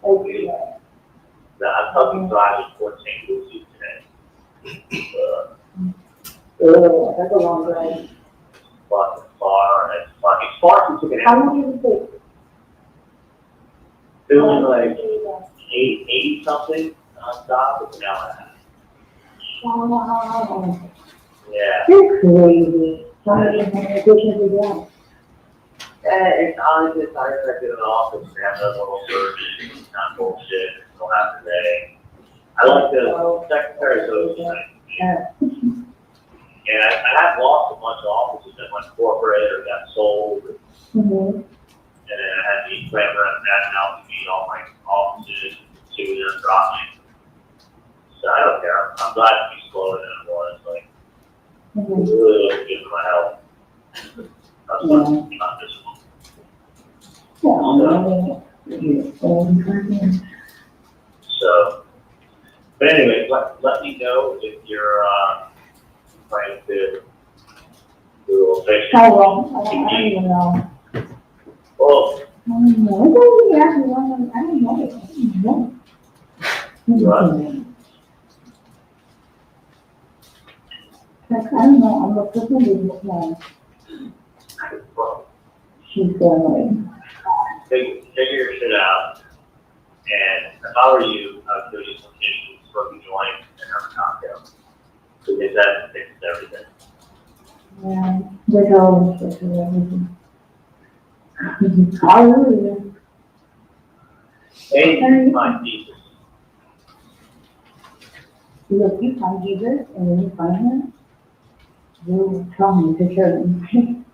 H: Okay. No, I'm talking driving towards St. Lucie today.
I: Oh, that's a long drive.
H: Fucking far, and it's far from took an
I: How
H: hour.
I: long did it take?
H: It was like 80 something nonstop, it's an hour and a half.
I: Wow.
H: Yeah.
I: You're crazy. How many vacations did you have?
H: It's honestly, it's nice that I did an office, they have a little surgery, it's not bullshit, it's still half the day. I like the secretary's always nice. And I have lost a bunch of offices that went corporate or got sold.
I: Mm-hmm.
H: And then I had the plan run that out to meet all my offices, see what they're dropping. So I don't care. I'm glad to be slower than it was. Like, it really looks good for my health. That's not this one. So, but anyway, let me know if you're planning to do a little fix.
I: How long? I don't even know.
H: Well,
I: I don't know. What did you ask me? I don't know. I don't know. I'm a person with plan. She's going
H: figure your shit out. And if I were you, I would go to some kitchens, smoke a joint, and have a cocktail. Because that fixes everything.
I: yeah, with all this and everything. Hallelujah.
H: And you find Jesus.
I: Look, you find Jesus and then you find him, you tell me to show him.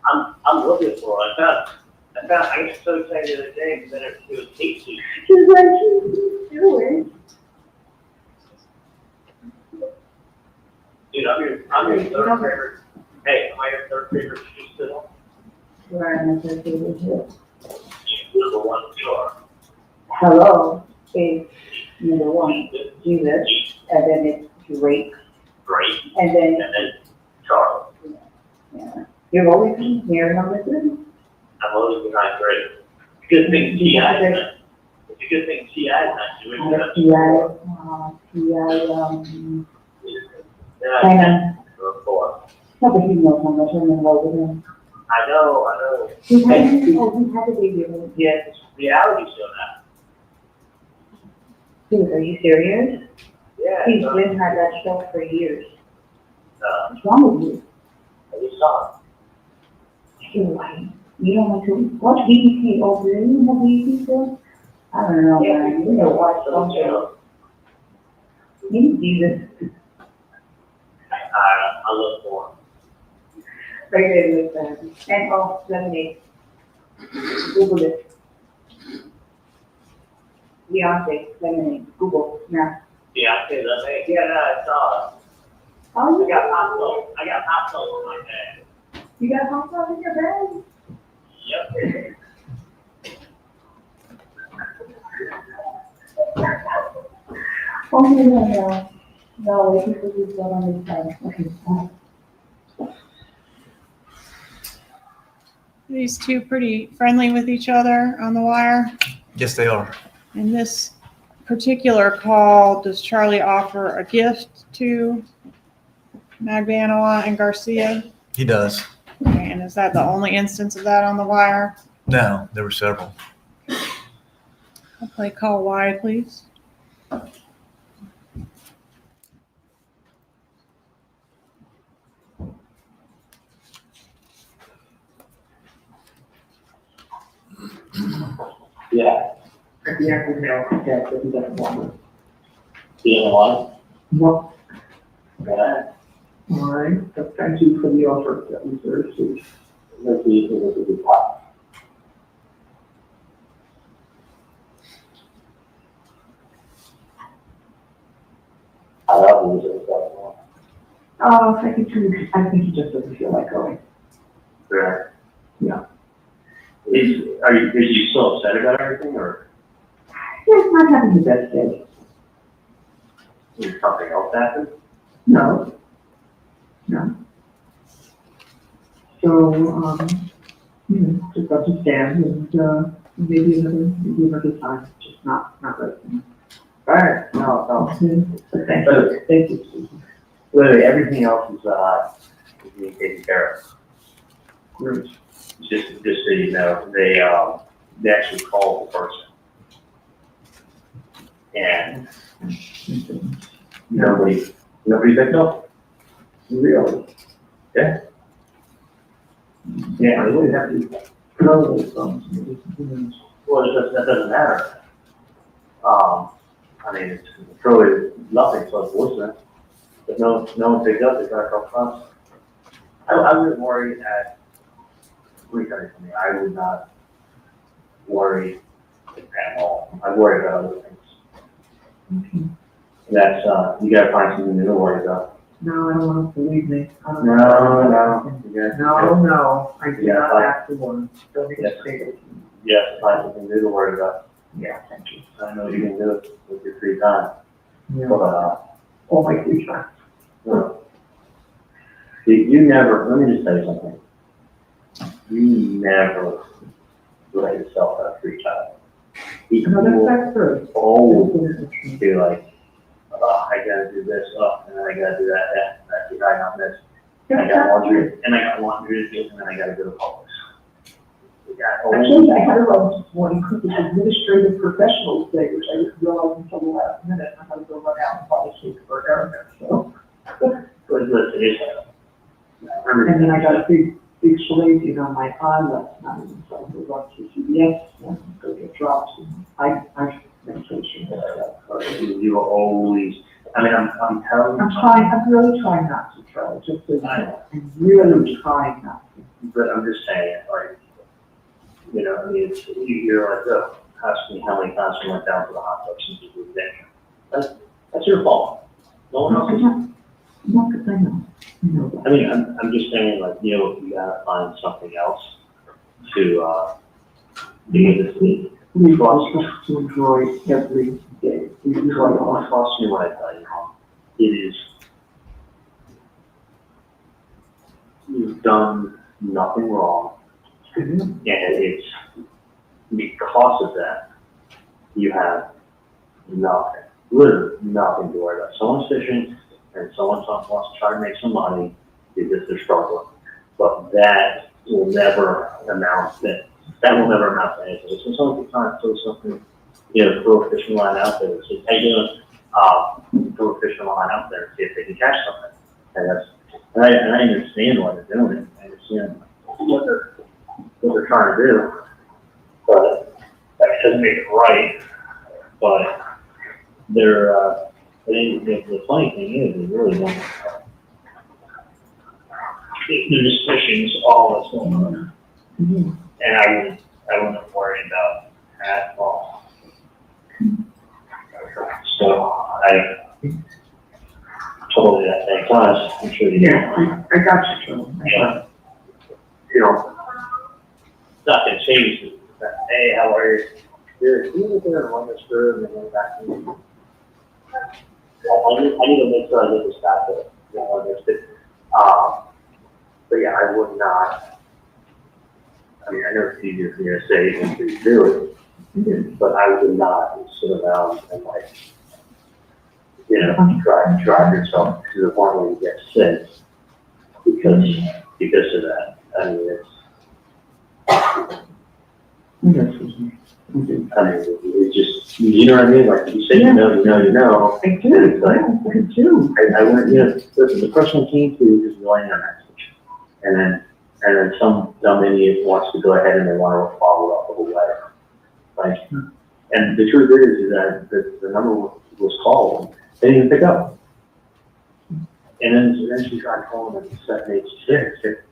H: I'm looking for it. I got so excited the other day because then it was 8 weeks.
I: She's like, she's doing.
H: Dude, I'm your third favorite. Hey, am I your third favorite shoe still?
I: You are my third favorite too.
H: Number one, you are.
I: Hello is number one, Jesus, and then it's Drake,
H: Great.
I: and then,
H: And then Charles.
I: yeah. You're always here, number three.
H: I'm always behind Great. Good thing T.I. is not. It's a good thing T.I. is not doing that. Number 4.
I: No, but he knows how much I'm in love with him.
H: I know.
I: He had a baby with him.
H: Yeah, it's reality show now.
I: Dude, are you serious?
H: Yeah.
I: He's been had that show for years.
H: I
I: What's wrong with you?
H: just saw
I: You're white. You don't want to watch BBC over there. You know BBC still? I don't know,
H: it.
I: man. You know, watch something. You need Jesus.
H: I look for him.
I: Right there with that. And oh, lemonade. Google it. Beyonce, lemonade. Google, now.
H: Yeah, okay, yeah, I saw it.
I: Oh,
H: I got hot sauce. I got hot sauce in my bag.
I: you got hot sauce in your bag?
H: Yep.
I: Oh, no. No, wait, this is what on this side. Okay, bye.
A: These two pretty friendly with each other on the wire.
J: Yes, they are.
A: In this particular call, does Charlie offer a gift to Magbanua and Garcia?
J: He does.
A: Okay, and is that the only instance of that on the wire?
J: No, there were several.
A: I'll play call Y, please.
H: Yeah.
I: Yeah, we know. Yeah, but he doesn't want it.
H: You know what?
I: No.
H: Yeah.
I: All right, so thank you for the offer. That was very sweet.
H: Let's see if it was a good part. I love you.
I: Oh, I think he just doesn't feel like going.
H: Yeah.
I: Yeah.
H: Is you so upset about everything, or
I: Yeah, he's not having the best day.
H: did something else happen?
I: No. No. So, just understand and, maybe another time, just not right now.
H: All right. No.
I: Thank you. Thank you.
H: Literally everything else is being taken care of.
I: Great.
H: Just so you know, they actually called the person, and nobody picked up.
I: Really?
H: Yeah.
I: Yeah, I really have to know those songs.
H: Well, that doesn't matter. I mean, it's really nothing, so unfortunate. But no one picked up, they got to call us. I wouldn't worry at let me tell you something, I would not worry at all. I worry about other things.
I: Okay.
H: That's, you gotta find something new to worry about.
I: No, I don't want to believe me. I don't
H: No,
I: know.
H: you gotta-
I: No, I do
H: Yeah,
I: not
H: fine.
I: have to worry. Don't need
H: Yes.
I: to say it.
H: You have to find something new to worry about.
I: Yeah, thank you.
H: I know you can do it with your free time,
I: Yeah.
H: but,
I: All my free time.
H: no. You never, let me just tell you something. You never let yourself have free time.
I: No, that's true.
H: Always be like, oh, I gotta do this, oh, and then I gotta do that, and I got this. I got laundry, and I got laundry to do, and then I gotta go to Publix.
I: Actually, I had a run this morning because it's administrative professionals day, which I didn't realize until the last minute. I had to go run out and buy a cake for Erica, so.
H: But listen, it's,
I: And then I got a big shalazion on my eye last night, and so I'm going to run to CVS and go get drops, and I medication.
H: you always, I mean, I'm telling you.
I: I'm really trying not to try, just so you know. I'm really trying not to.
H: But I'm just saying, like, you know, I mean, it's, you're like, oh, ask me how many times we went down to the hot tub since you moved in. That's your fault. No one else is.
I: Not because I know. I know that.
H: I mean, I'm just saying, like, you know, you gotta find something else to, be able to.
I: We also to enjoy every day. We enjoy all.
H: Trust me when I tell you, it is, you've done nothing wrong. And it's because of that, you have nothing, literally nothing to worry about. Someone's fishing and someone wants to try to make some money because they're struggling. But that will never amount to anything. So someone trying to throw something, you know, throw a fishing line out there. So hey, you know, throw a fishing line out there and see if they can catch something. And I understand why they're doing it. I understand what they're trying to do, but that doesn't make it right. But the funny thing is, they really don't. They're just fishing all that's going on, and I wouldn't worry about at all. So I totally that makes sense. I'm sure you.
I: Yeah, I got you, Joe.
H: Yeah. You know. Nothing changes. Hey, how are you? Here, can you look there and run this through and then go back to me? I need to make sure I get this back to, you know, but yeah, I would not. I mean, I know it's easier for me to say than to do it, but I would not sit around and like, you know, drive yourself to the point where you get sick because of that. I mean, it's. It's just, you know what I mean? Like you say, you know.
I: I do.
H: Like,
I: I do.
H: I went, you know, listen, the person I came to is relaying a message. And then some dumb idiot wants to go ahead and they want to follow up with a letter. Like, and the truth is that the number was called, they didn't pick up. And then she tried calling at 786.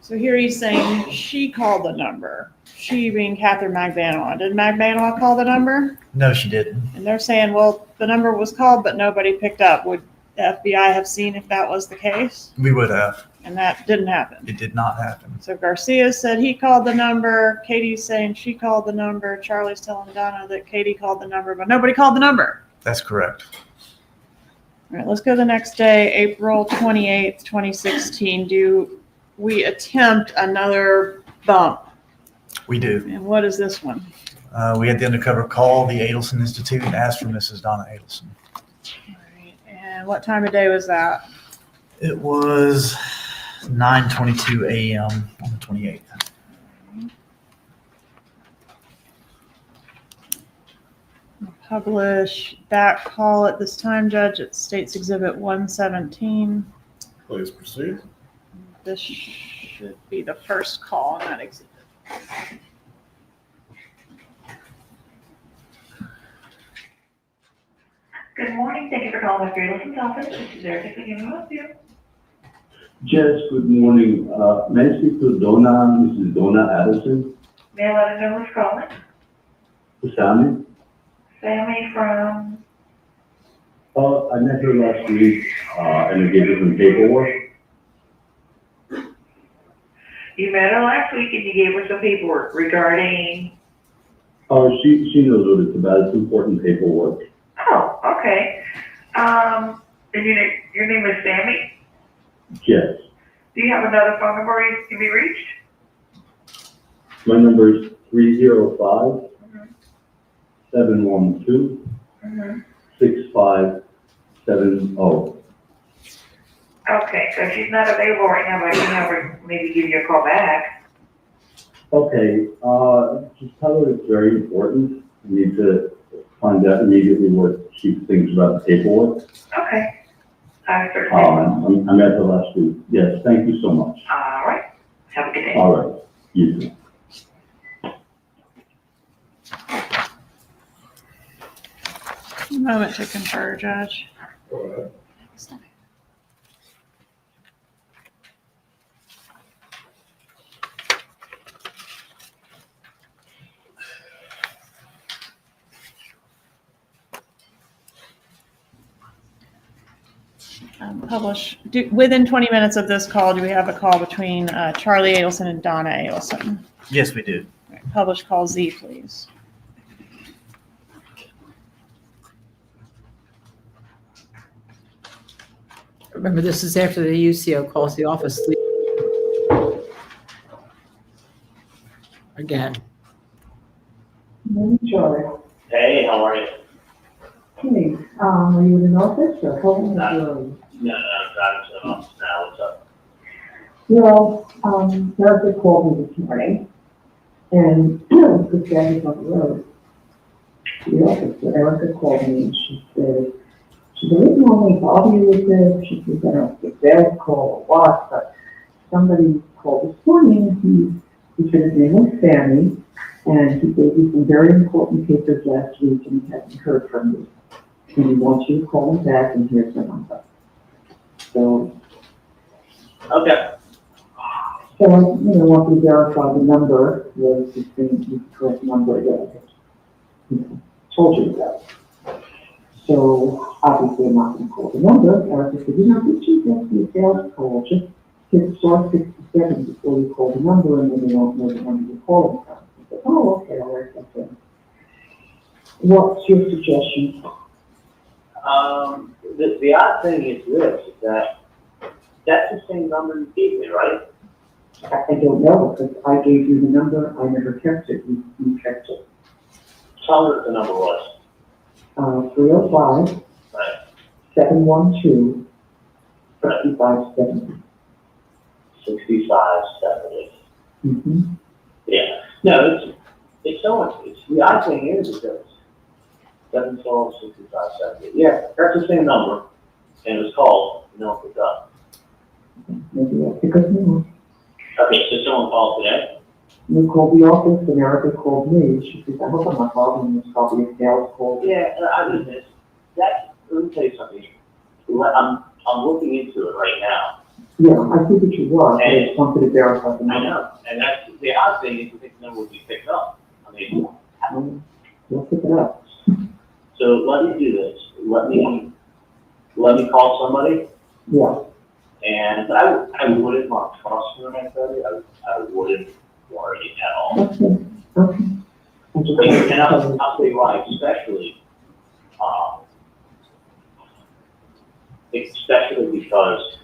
A: So here he's saying she called the number. She being Catherine Magbanua. Did Magbanua call the number?
J: No, she didn't.
A: And they're saying, well, the number was called, but nobody picked up. Would the FBI have seen if that was the case?
J: We would have.
A: And that didn't happen.
J: It did not happen.
A: So Garcia said he called the number. Katie's saying she called the number. Charlie's telling Donna that Katie called the number, but nobody called the number.
J: That's correct.
A: All right, let's go to the next day, April 28th, 2016. Do we attempt another bump?
J: We do.
A: And what is this one?
J: We had the undercover call the Adelson Institute and asked for Mrs. Donna Adelson.
A: All right, and what time of day was that?
J: It was 9:22 a.m. on the 28th.
A: Publish that call at this time, Judge. It states Exhibit 117.
K: Please proceed.
A: This should be the first call on that exhibit.
M: Good morning, thank you for calling Mr. Adelson's office. This is Erica, can I help you?
O: Yes, good morning. May I speak to Mrs. Donna Adelson?
M: May I let her know who's calling?
O: Sammy?
M: Sammy from,
O: I met her last week, and I gave her some paperwork.
M: you met her last week and you gave her some paperwork regarding,
O: She knows what it's about. It's important paperwork.
M: oh, okay. And your name is Sammy?
O: Yes.
M: Do you have another phone number you can be reached?
O: My number is 305 712 6570.
M: Okay, so she's not available right now, but I can have her maybe give you a call back.
O: Okay, just tell her it's very important. We need to find out immediately what she thinks about the paperwork.
M: Okay. I certainly will.
O: I met her last week. Yes, thank you so much.
M: All right. Have a good day.
O: All right, you too.
A: A moment to confer, Judge. Publish, within 20 minutes of this call, do we have a call between Charlie Adelson and Donna Adelson?
J: Yes, we do.
A: Publish call Z, please.
D: Remember, this is after the UCO calls the office again.
I: Morning, Charlie.
H: Hey, how are you?
I: Hey, are you in an office or home or room?
H: No, I'm driving to the office now. What's up?
I: Well, Erica called me this morning, and this guy is on the road to the office. So Erica called me and she said, I didn't normally bother you with this. She said, I don't know if it's a bad call or what, but somebody called this morning. He said his name was Sammy, and he gave you some very important papers last week and he hasn't heard from you. And he wants you to call him back, and here's the number. So,
H: Okay.
I: I want to verify the number was the correct number that I told you about. So obviously I'm not going to call the number. Erica said, this is just be a sales call. Just hit star 67 before you call the number, and then they won't know the number you're calling from. I said, oh, okay, I'll write that down. What's your suggestion?
H: The odd thing is this, is that that's the same number you gave me, right?
I: I don't know, because I gave you the number. I never kept it. You kept it.
H: Tell me what the number was.
I: 305
H: Right.
I: 712 6570.
H: 6570.
I: Mm-hmm.
H: Yeah. No, it's so much. The odd thing is because 712 6570. Yeah, that's the same number, and it was called. No one picked up.
I: Maybe that's because you
H: Okay, so someone called today.
I: You called the office and Erica called me. She said, I hope I'm not bothering you. It's probably a sales call.
H: Yeah, I mean, let me tell you something. I'm looking into it right now.
I: Yeah, I think that you were. I
H: And-
I: just wanted to verify the
H: I
I: number.
H: know, and that's the odd thing is you think the number would be picked up. I mean,
I: We'll pick it up.
H: so let me do this. Let me call somebody,
I: Yeah.
H: and I wouldn't want to trust me when I tell you. I wouldn't worry at all.
I: Okay. Okay.
H: And I'll tell you why, especially because,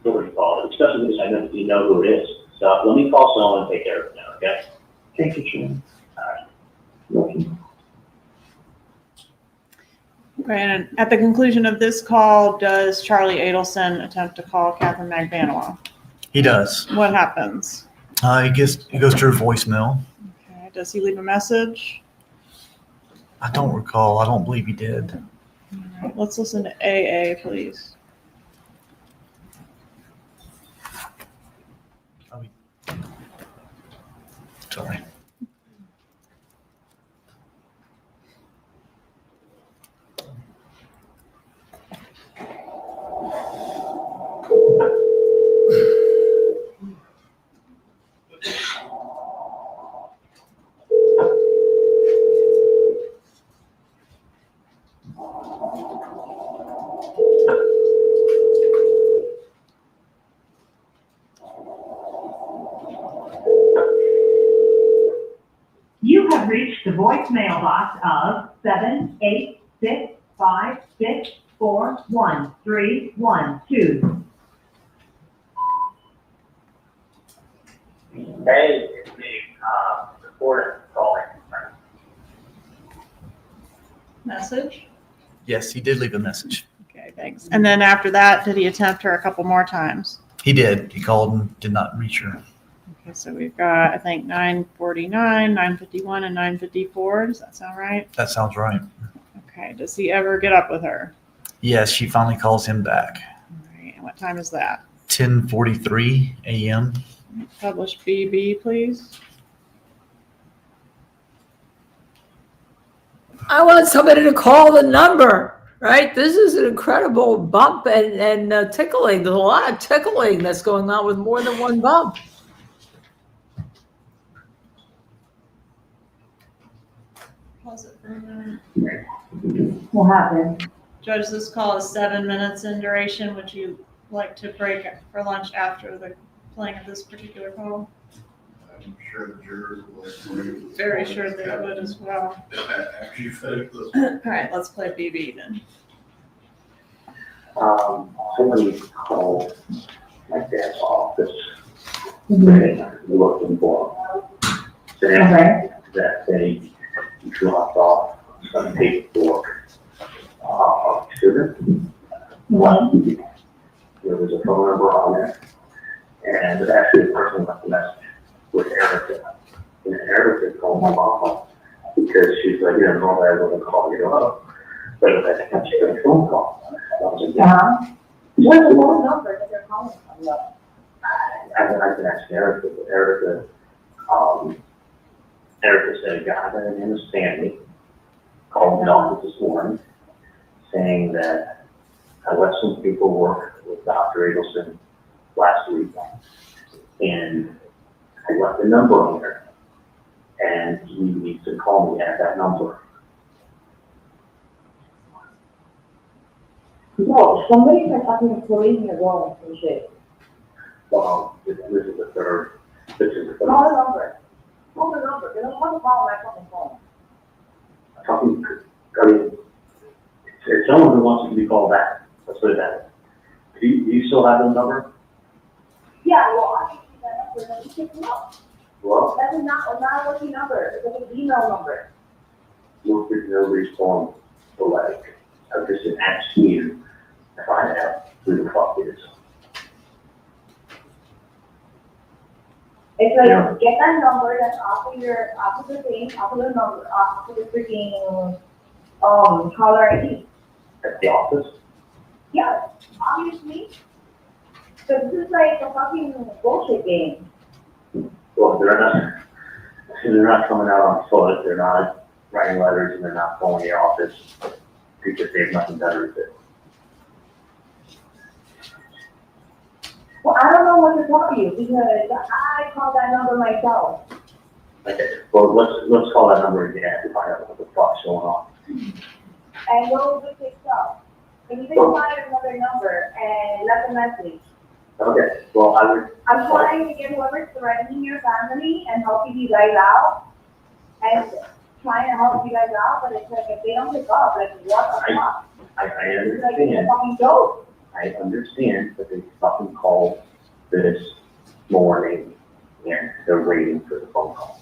H: what do you call it? Especially because I know you know who it is. So let me call someone and take care of it now, okay?
I: Thank you, Sharon.
H: All right.
I: Lucky.
A: Okay, and at the conclusion of this call, does Charlie Adelson attempt to call Catherine Magbanua?
J: He does.
A: What happens?
J: He goes to her voicemail.
A: Okay, does he leave a message?
J: I don't recall. I don't believe he did.
A: All right, let's listen to AA, please.
J: Sorry.
I: voicemail box of 78656413112.
H: Hey, it's me, reporter calling.
A: Message?
J: Yes, he did leave a message.
A: Okay, thanks. And then after that, did he attempt her a couple more times?
J: He did. He called and did not reach her.
A: Okay, so we've got, I think, 9:49, 9:51, and 9:54. Does that sound right?
J: That sounds right.
A: Okay, does he ever get up with her?
J: Yes, she finally calls him back.
A: All right, and what time is that?
J: 10:43 a.m.
A: Publish BB, please.
D: I want somebody to call the number, right? This is an incredible bump and tickling. There's a lot of tickling that's going on with more than one bump.
A: Pause it for a minute.
I: What happened?
A: Judge, this call is 7 minutes in duration. Would you like to break for lunch after the playing of this particular call?
K: I'm sure the jurors will agree.
A: Very sure they would as well.
K: After you finish this.
A: All right, let's play BB then.
H: Somebody called my dad's office, looking for him. Saying that they dropped off some paperwork, to them. There was a phone number on there, and actually the person left a message with Erica. And Erica called my mom because she's like, normally I wouldn't call you up, but I think she got a phone call. I was like, yeah.
I: What's the phone number that they're calling from?
H: I can ask Erica, but Erica said a guy by the name of Sandy called the office this morning saying that I left some paperwork with Dr. Adelson last week, and I left a number on there, and he needs to call me at that number.
I: No, somebody's like talking to police in the wall and shit.
H: Well, this is the third.
I: Call the number. Call the number. They don't want to call my fucking phone.
H: It's someone who wants you to be called back. Let's put it that way. Do you still have the number?
I: Yeah, well, obviously that number doesn't pick me up.
H: Well,
I: That is not a working number. It's an email number.
H: look at no response to like, I'm just asking you to find out who the fuck it is.
I: It's like, get that number that's off of the freaking, caller ID.
H: At the office?
I: Yeah, obviously. So this is like a fucking bullshit game.
H: Well, they're not coming out on foot, they're not writing letters, and they're not calling the office because they have nothing better to do.
I: Well, I don't know what to tell you because I called that number myself.
H: Okay, well, let's call that number again to find out what the fuck's going on.
I: And we'll get picked up. If you can find another number and left a message.
H: Okay, well,
I: I'm trying to get whoever's threatening your family and helping you guys out. And trying to help you guys out, but it's like if they don't pick up, like what the fuck?
H: I
I: It's like a
H: understand.
I: fucking joke.
H: I understand that they fucking called this morning and they're waiting for the phone call.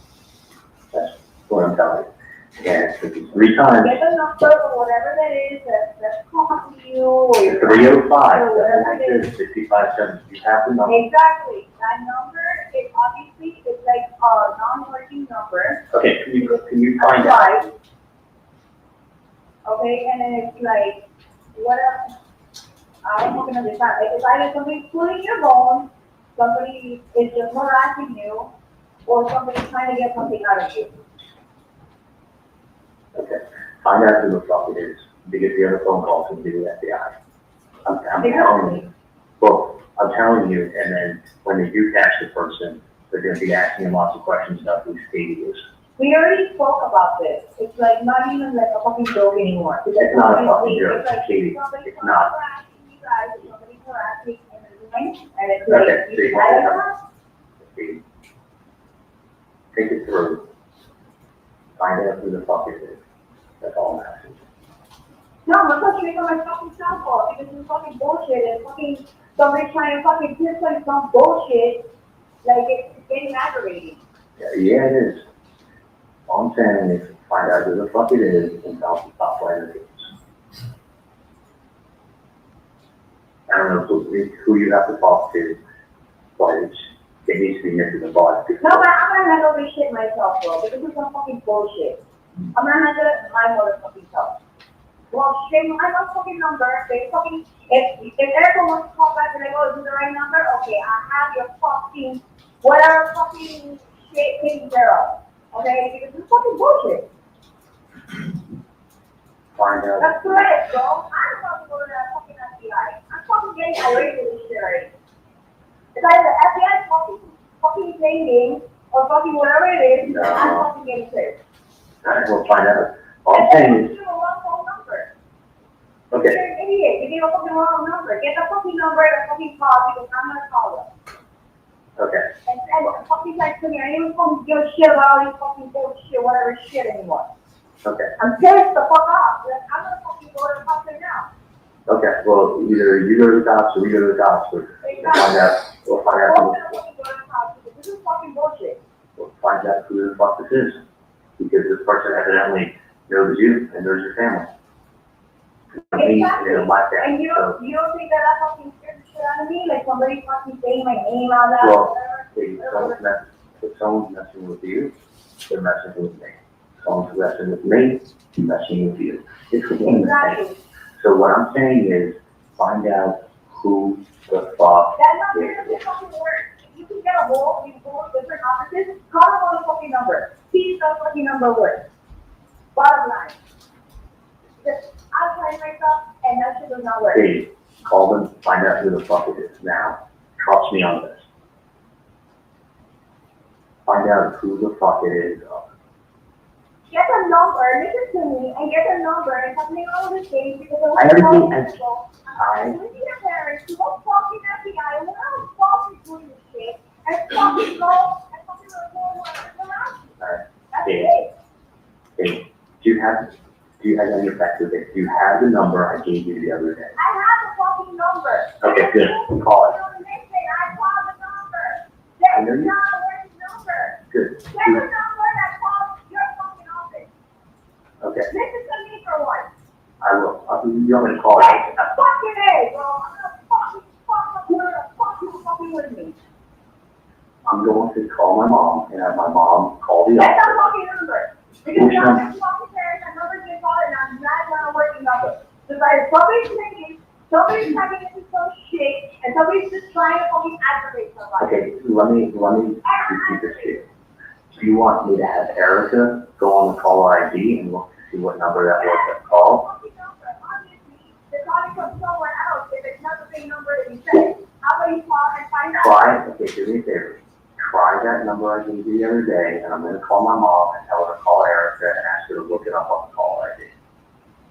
H: That's what I'm telling you. And it took me 3 times.
I: Get the number or whatever that is that's calling you or your
H: 305,
I: or whatever it is.
H: 6570. You have the number.
I: Exactly. That number is obviously, it's like a non-working number.
H: Okay, can you find out?
I: Right. Okay, and then it's like, what else? I don't fucking understand. Like, it's either somebody's pulling your phone, somebody is just harassing you, or somebody's trying to get something out of you.
H: Okay, find out who the fuck it is, because the other phone calls can be the FBI. I'm telling you. Well, I'm telling you, and then when they do catch the person, they're gonna be asking him lots of questions about who state he is.
I: We already spoke about this. It's like not even like a fucking joke anymore.
H: It's not a fucking joke,
I: It's like
H: Katie.
I: somebody's
H: It's not.
I: harassing you guys, somebody's harassing and everything, and it's like,
H: Okay,
I: you
H: see,
I: try to
H: Katie, think it through.
O: Find out who the fuck it is. That's all I'm asking.
M: No, I'm not touching on my fucking cell phone because it's fucking bullshit and fucking somebody trying to fucking pinpoint some bullshit. Like, it's getting aggravating.
O: Yeah, it is. All I'm saying is find out who the fuck it is and tell them to stop playing the games. I don't know who you have to talk to, but it needs to be near to the boss.
M: No, but I'm gonna handle this shit myself, bro, because this is some fucking bullshit. I'm gonna handle it my motherfucking self. Well, shit, my motherfucking number, they fucking, if Erica wants to call back and I go, is this the right number? Okay, I have your fucking, whatever fucking shit taken care of. Okay, because this is fucking bullshit.
O: Find out.
M: That's correct, bro. I'm about to go to that fucking FBI. I'm fucking getting away with this shit already. It's either the FBI fucking thinking or fucking whatever it is,
O: No.
M: I'm fucking getting pissed.
O: Alright, we'll find out. All I'm saying is,
M: You gave a wrong phone number.
O: okay,
M: You're an idiot. You gave a fucking wrong number. Get the fucking number and fucking call because I'm gonna call them.
O: okay.
M: And fucking like to me, I ain't even fucking give a shit about all these fucking bullshit, whatever shit anymore.
O: Okay,
M: I'm pissed the fuck off. Like, I'm gonna fucking go to the cops right now.
O: okay, well, either you go to the cops or we go to the cops, or we'll find out,
M: We're both gonna fucking go to the cops because this is fucking bullshit.
O: we'll find out who the fuck this is. Because this person evidently knows you and knows your family.
M: Exactly.
O: They don't like that.
M: And you
O: So,
M: don't think that fucking scared the shit out of me? Like somebody fucking saying my name out loud
O: Well,
M: or whatever?
O: if someone's messing with you, they're messing with me. Someone's messing with me, messing with you. It's the game.
M: Exactly.
O: So what I'm saying is, find out who the fuck
M: That number
O: is.
M: doesn't fucking work. If you can get a hold, you go to different offices, call them on the fucking number. See if the fucking number works. Bottom line. Just, I'll try myself, and that shit does not work.
O: Hey, call them, find out who the fuck it is now. Trust me on this. Find out who the fuck it is.
M: Get the number, listen to me, and get the number, and tell me all the things, because
O: I
M: I'm
O: already did.
M: I'm with your parents, you go fucking FBI, and we're not fucking doing this shit, and fucking go, and fucking report whatever's around you.
O: Alright.
M: That's
O: Hey,
M: it.
O: hey, do you have any effect with it? Do you have the number I gave you the other day?
M: I have the fucking number.
O: Okay, good. Call it.
M: I called the number.
O: I know
M: That's
O: you-
M: not a working number.
O: Good.
M: Get the number that calls your fucking office.
O: Okay,
M: Listen to me for once.
O: I will. You want me to call it?
M: That's the fucking A, bro. I'm gonna fucking with me.
O: I'm going to call my mom and have my mom call the
M: Get the
O: office.
M: fucking number. Because now I'm fucking parents, that number's been called and I'm not a working number. Because either somebody's thinking, somebody's having into some shit, and somebody's just trying to fucking aggravate somebody.
O: Okay, let me repeat this to you. Do you want me to have Erica go on the caller ID and look to see what number that was that called?
M: They're calling from somewhere else if it's not the same number that you said. How about you call and find out?
O: Try, okay, do me a favor. Try that number I gave you the other day, and I'm gonna call my mom and tell her to call Erica and ask her to look it up on the caller ID.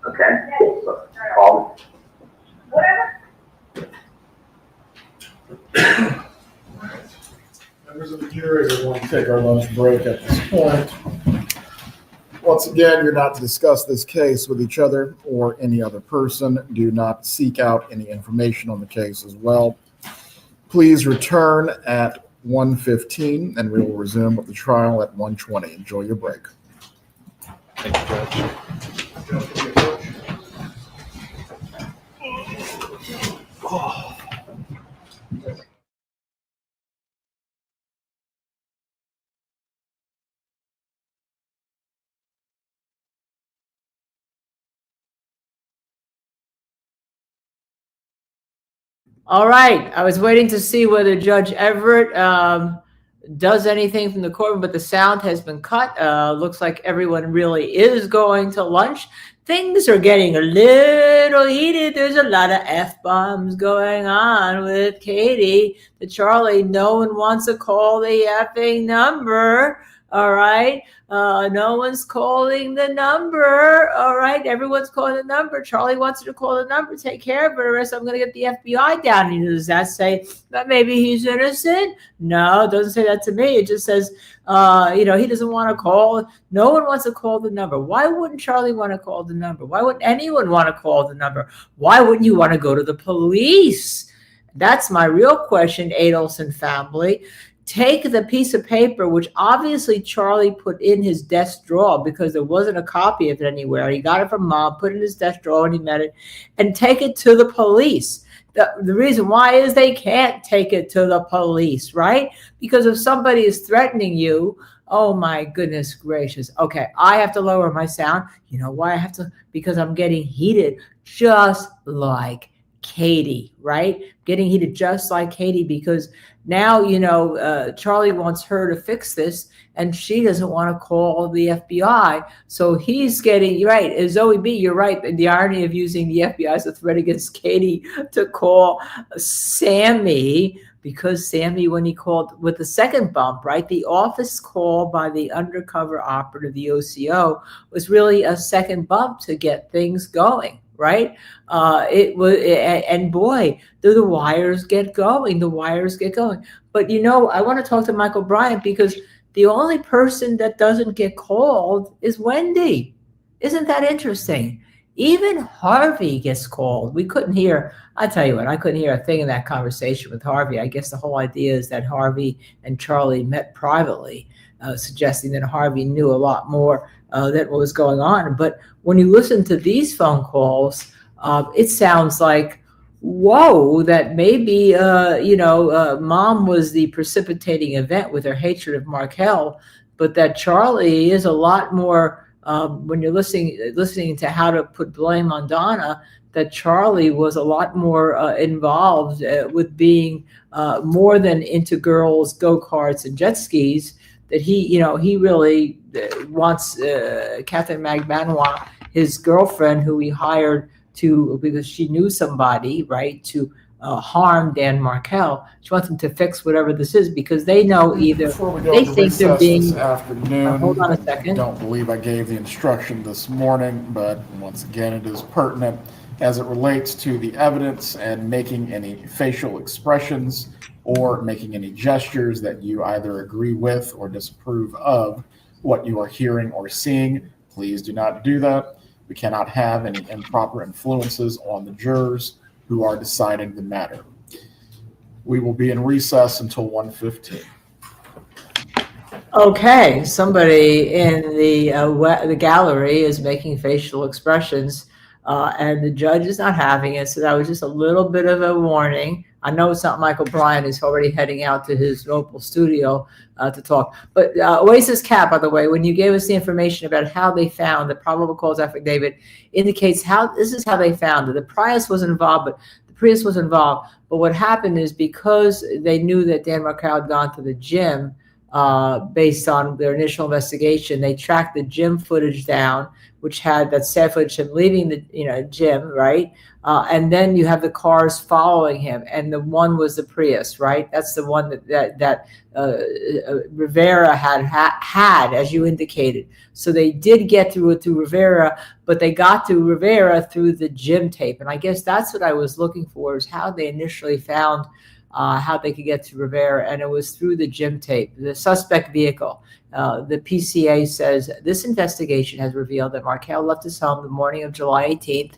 O: Okay?
M: Yes.
O: So, call,
M: Whatever.
K: Members of the jury, we're going to take our lunch break at this point. Once again, you're not to discuss this case with each other or any other person. Do not seek out any information on the case as well. Please return at 1:15 and we will resume with the trial at 1:20. Enjoy your break.
B: Thank you, Judge.
D: All right. I was waiting to see whether Judge Everett does anything from the courtroom, but the sound has been cut. Looks like everyone really is going to lunch. Things are getting a little heated. There's a lot of F-bombs going on with Katie. The Charlie, no one wants to call the effing number. All right. No one's calling the number. All right. Everyone's calling the number. Charlie wants you to call the number. Take care of it, or else I'm going to get the FBI down. And does that say that maybe he's innocent? No, it doesn't say that to me. It just says, he doesn't want to call. No one wants to call the number. Why wouldn't Charlie want to call the number? Why wouldn't anyone want to call the number? Why wouldn't you want to go to the police? That's my real question, Adelson family. Take the piece of paper, which obviously Charlie put in his desk drawer because there wasn't a copy of it anywhere. He got it from mom, put it in his desk drawer when he met it, and take it to the police. The reason why is they can't take it to the police, right? Because if somebody is threatening you, oh my goodness gracious. Okay, I have to lower my sound. You know why I have to? Because I'm getting heated, just like Katie, right? Getting heated just like Katie, because now, Charlie wants her to fix this and she doesn't want to call the FBI. So he's getting, right, Zoe B, you're right. The irony of using the FBI as a threat against Katie to call Sammy, because Sammy, when he called with the second bump, right, the office call by the undercover operative, the OCO, was really a second bump to get things going. Right. It was, and boy, do the wires get going. The wires get going. But, I want to talk to Michel Bryant because the only person that doesn't get called is Wendy. Isn't that interesting? Even Harvey gets called. We couldn't hear, I tell you what, I couldn't hear a thing in that conversation with Harvey. I guess the whole idea is that Harvey and Charlie met privately, suggesting that Harvey knew a lot more than what was going on. But when you listen to these phone calls, it sounds like, whoa, that maybe, mom was the precipitating event with her hatred of Markel, but that Charlie is a lot more, when you're listening to how to put blame on Donna, that Charlie was a lot more involved with being more than into girls, go-karts, and jet skis, that he really wants Catherine Magbanwa, his girlfriend, who he hired because she knew somebody, right, to harm Dan Markel. She wants him to fix whatever this is because they know either they think they're being.
K: This afternoon,
D: hold on a second.
K: Don't believe I gave the instruction this morning, but once again, it is pertinent as it relates to the evidence and making any facial expressions or making any gestures that you either agree with or disapprove of what you are hearing or seeing. Please do not do that. We cannot have any improper influences on the jurors who are deciding the matter. We will be in recess until 1:15.
D: Okay, somebody in the gallery is making facial expressions, and the judge is not having it. So that was just a little bit of a warning. I know it's not Michel Bryant. He's already heading out to his local studio to talk. But Oasis Cat, by the way, when you gave us the information about how they found the probable cause affidavit, indicates this is how they found it. The Prius was involved, But what happened is because they knew that Dan Markel had gone to the gym, based on their initial investigation, they tracked the gym footage down, which had that sad footage of him leaving the gym, right? And then you have the cars following him, and the one was the Prius, right? That's the one that Rivera had, as you indicated. So they did get through it through Rivera, but they got to Rivera through the gym tape. And I guess that's what I was looking for, is how they initially found how they could get to Rivera, and it was through the gym tape, the suspect vehicle. The PCA says this investigation has revealed that Markel left his home the morning of July 18th,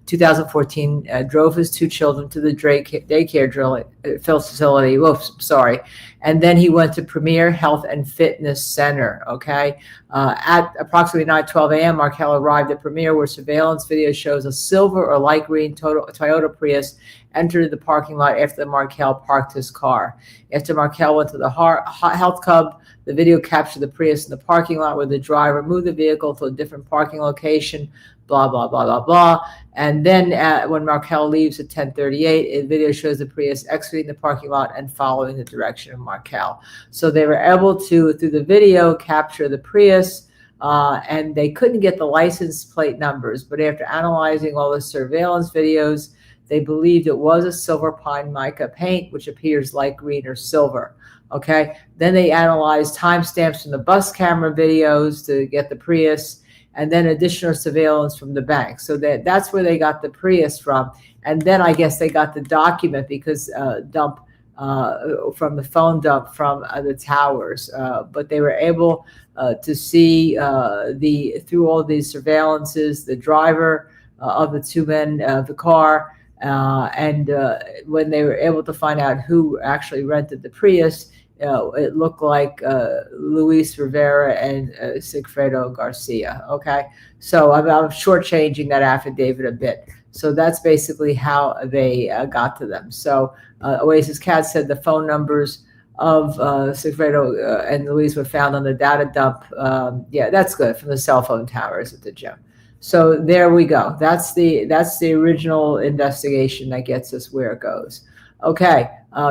D: 2014, drove his two children to the daycare facility. Whoops, sorry. And then he went to Premier Health and Fitness Center, okay? At approximately 9:12 a.m., Markel arrived at Premier, where surveillance video shows a silver or light green Toyota Prius entered the parking lot after Markel parked his car. After Markel went to the health club, the video captured the Prius in the parking lot where the driver moved the vehicle to a different parking location, blah, blah, blah, blah, blah. And then when Markel leaves at 10:38, the video shows the Prius exiting the parking lot and following the direction of Markel. So they were able to, through the video, capture the Prius, and they couldn't get the license plate numbers. But after analyzing all the surveillance videos, they believed it was a silver pine mica paint, which appears light green or silver. Okay. Then they analyzed timestamps from the bus camera videos to get the Prius, and then additional surveillance from the bank. So that's where they got the Prius from. And then I guess they got the document because dump from the phone dump from the towers. But they were able to see through all these surveillances, the driver of the two men of the car. And when they were able to find out who actually rented the Prius, it looked like Luis Rivera and Sigfredo Garcia. Okay, so I'm shortchanging that affidavit a bit. So that's basically how they got to them. So Oasis Cat said the phone numbers of Sigfredo and Luis were found on the data dump. Yeah, that's good, from the cell phone towers at the gym. So there we go. That's the original investigation that gets us where it goes. Okay,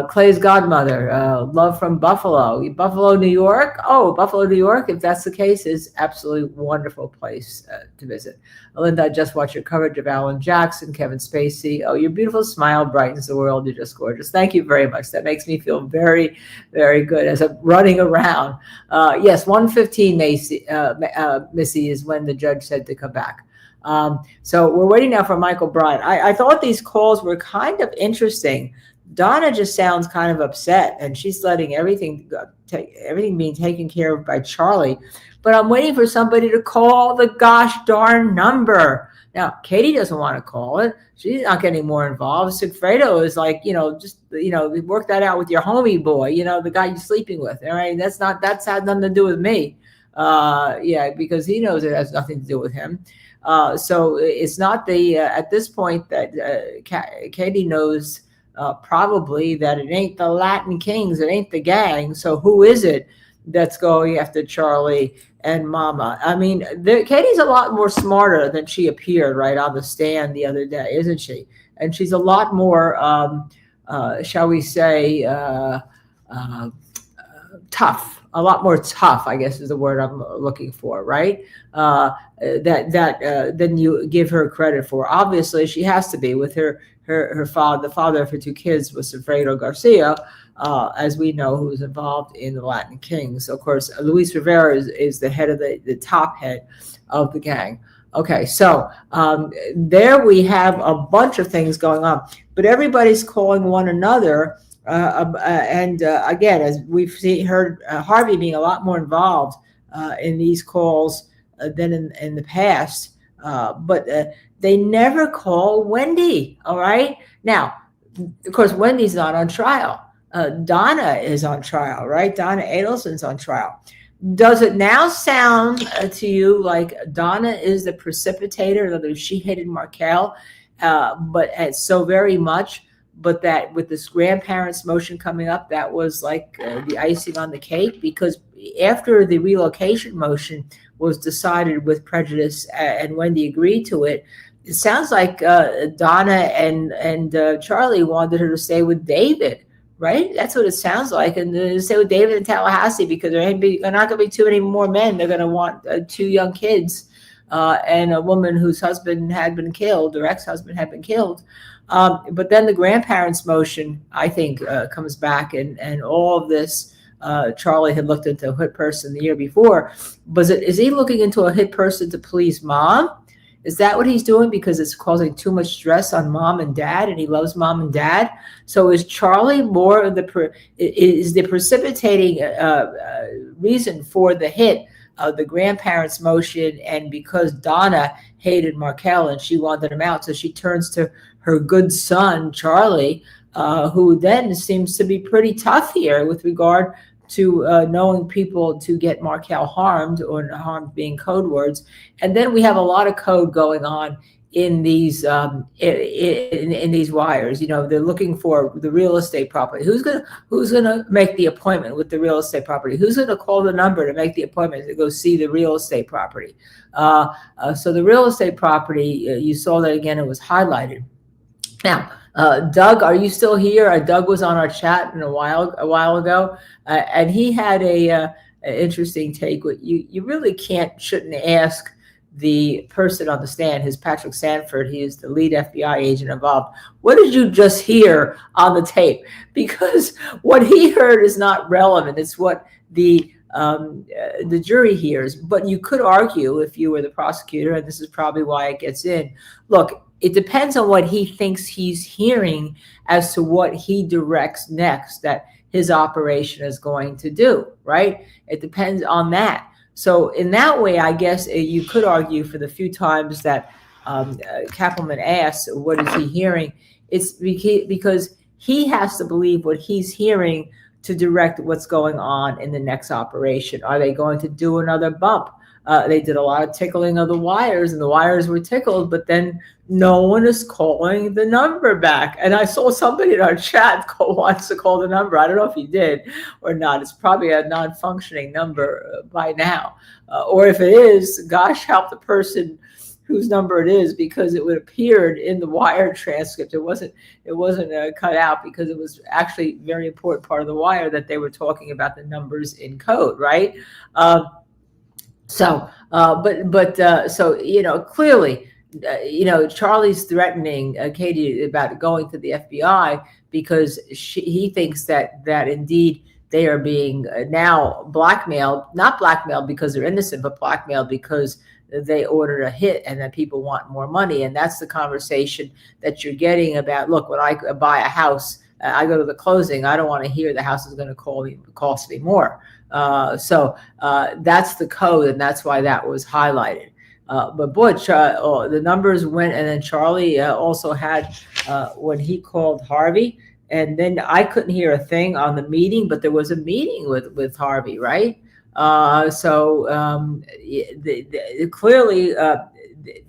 D: Clay's godmother, love from Buffalo. Buffalo, New York? Oh, Buffalo, New York, if that's the case, is absolutely wonderful place to visit. Linda, I just watched your coverage of Alan Jackson, Kevin Spacey. Oh, your beautiful smile brightens the world. You're just gorgeous. Thank you very much. That makes me feel very, very good as I'm running around. Yes, 1:15, Missy, is when the judge said to come back. So we're waiting now for Michel Bryant. I thought these calls were kind of interesting. Donna just sounds kind of upset, and she's letting everything being taken care of by Charlie. But I'm waiting for somebody to call the gosh darn number. Now, Katie doesn't want to call it. She's not getting more involved. Sigfredo is like, work that out with your homie boy, the guy you're sleeping with. All right, that's had nothing to do with me. Yeah, because he knows it has nothing to do with him. So it's not at this point that Katie knows. Probably that it ain't the Latin Kings, it ain't the gang. So who is it that's going after Charlie and Mama? I mean, Katie's a lot more smarter than she appeared right on the stand the other day, isn't she? And she's a lot more, shall we say, tough. A lot more tough, I guess, is the word I'm looking for, right? Than you give her credit for. Obviously, she has to be with her father. The father of her two kids was Sigfredo Garcia, as we know, who was involved in the Latin Kings. Of course, Luis Rivera is the head of the top head of the gang. Okay, so there we have a bunch of things going on, but everybody's calling one another. Again, as we've heard Harvey being a lot more involved in these calls than in the past, but they never call Wendy. All right. Now, of course, Wendy's not on trial. Donna is on trial, right? Donna Adelson's on trial. Does it now sound to you like Donna is the precipitator? In other words, she hated Markel, but so very much. But that with this grandparents' motion coming up, that was like the icing on the cake, because after the relocation motion was decided with prejudice and Wendy agreed to it, it sounds like Donna and Charlie wanted her to stay with David, right? That's what it sounds like, and to stay with David in Tallahassee, because there not going to be too many more men. They're going to want two young kids and a woman whose husband had been killed, or ex-husband had been killed. But then the grandparents' motion, I think, comes back, and all of this. Charlie had looked into a hit person the year before. Is he looking into a hit person to please mom? Is that what he's doing because it's causing too much stress on mom and dad, and he loves mom and dad? So is Charlie more of the precipitating reason for the hit of the grandparents' motion, and because Donna hated Markel and she wanted him out, so she turns to her good son, Charlie, who then seems to be pretty tough here with regard to knowing people to get Markel harmed, or harmed being code words. And then we have a lot of code going on in these in these wires. They're looking for the real estate property. Who's gonna make the appointment with the real estate property? Who's gonna call the number to make the appointment to go see the real estate property? So the real estate property, you saw that again. It was highlighted. Now, Doug, are you still here? Doug was on our chat a while ago, and he had a interesting take. You really shouldn't ask the person on the stand, his Patrick Sanford, he is the lead FBI agent involved. What did you just hear on the tape? Because what he heard is not relevant. It's what the jury hears. But you could argue, if you were the prosecutor, and this is probably why it gets in, look, it depends on what he thinks he's hearing as to what he directs next that his operation is going to do, right? It depends on that. So in that way, I guess you could argue for the few times that Kappelman asks, what is he hearing? It's because he has to believe what he's hearing to direct what's going on in the next operation. Are they going to do another bump? They did a lot of tickling of the wires, and the wires were tickled, but then no one is calling the number back. And I saw somebody in our chat wants to call the number. I don't know if he did or not. It's probably a non-functioning number by now. Or if it is, gosh, help the person whose number it is, because it appeared in the wire transcript. It wasn't cut out, because it was actually a very important part of the wire that they were talking about the numbers in code, right? So, clearly, Charlie's threatening Katie about going to the FBI because he thinks that indeed they are being now blackmailed, not blackmailed because they're innocent, but blackmailed because they ordered a hit and that people want more money. And that's the conversation that you're getting about, look, when I buy a house, I go to the closing, I don't want to hear the house is going to cost me more. So that's the code, and that's why that was highlighted. But boy, the numbers went, and then Charlie also had when he called Harvey, and then I couldn't hear a thing on the meeting, but there was a meeting with Harvey, right? Clearly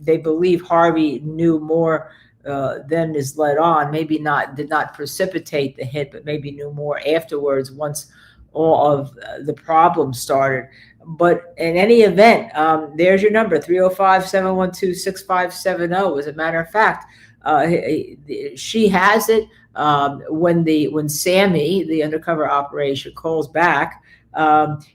D: they believe Harvey knew more than is let on. Maybe did not precipitate the hit, but maybe knew more afterwards once all of the problems started. But in any event, there's your number, 305-712-6570. As a matter of fact, she has it. When Sammy, the undercover operation, calls back,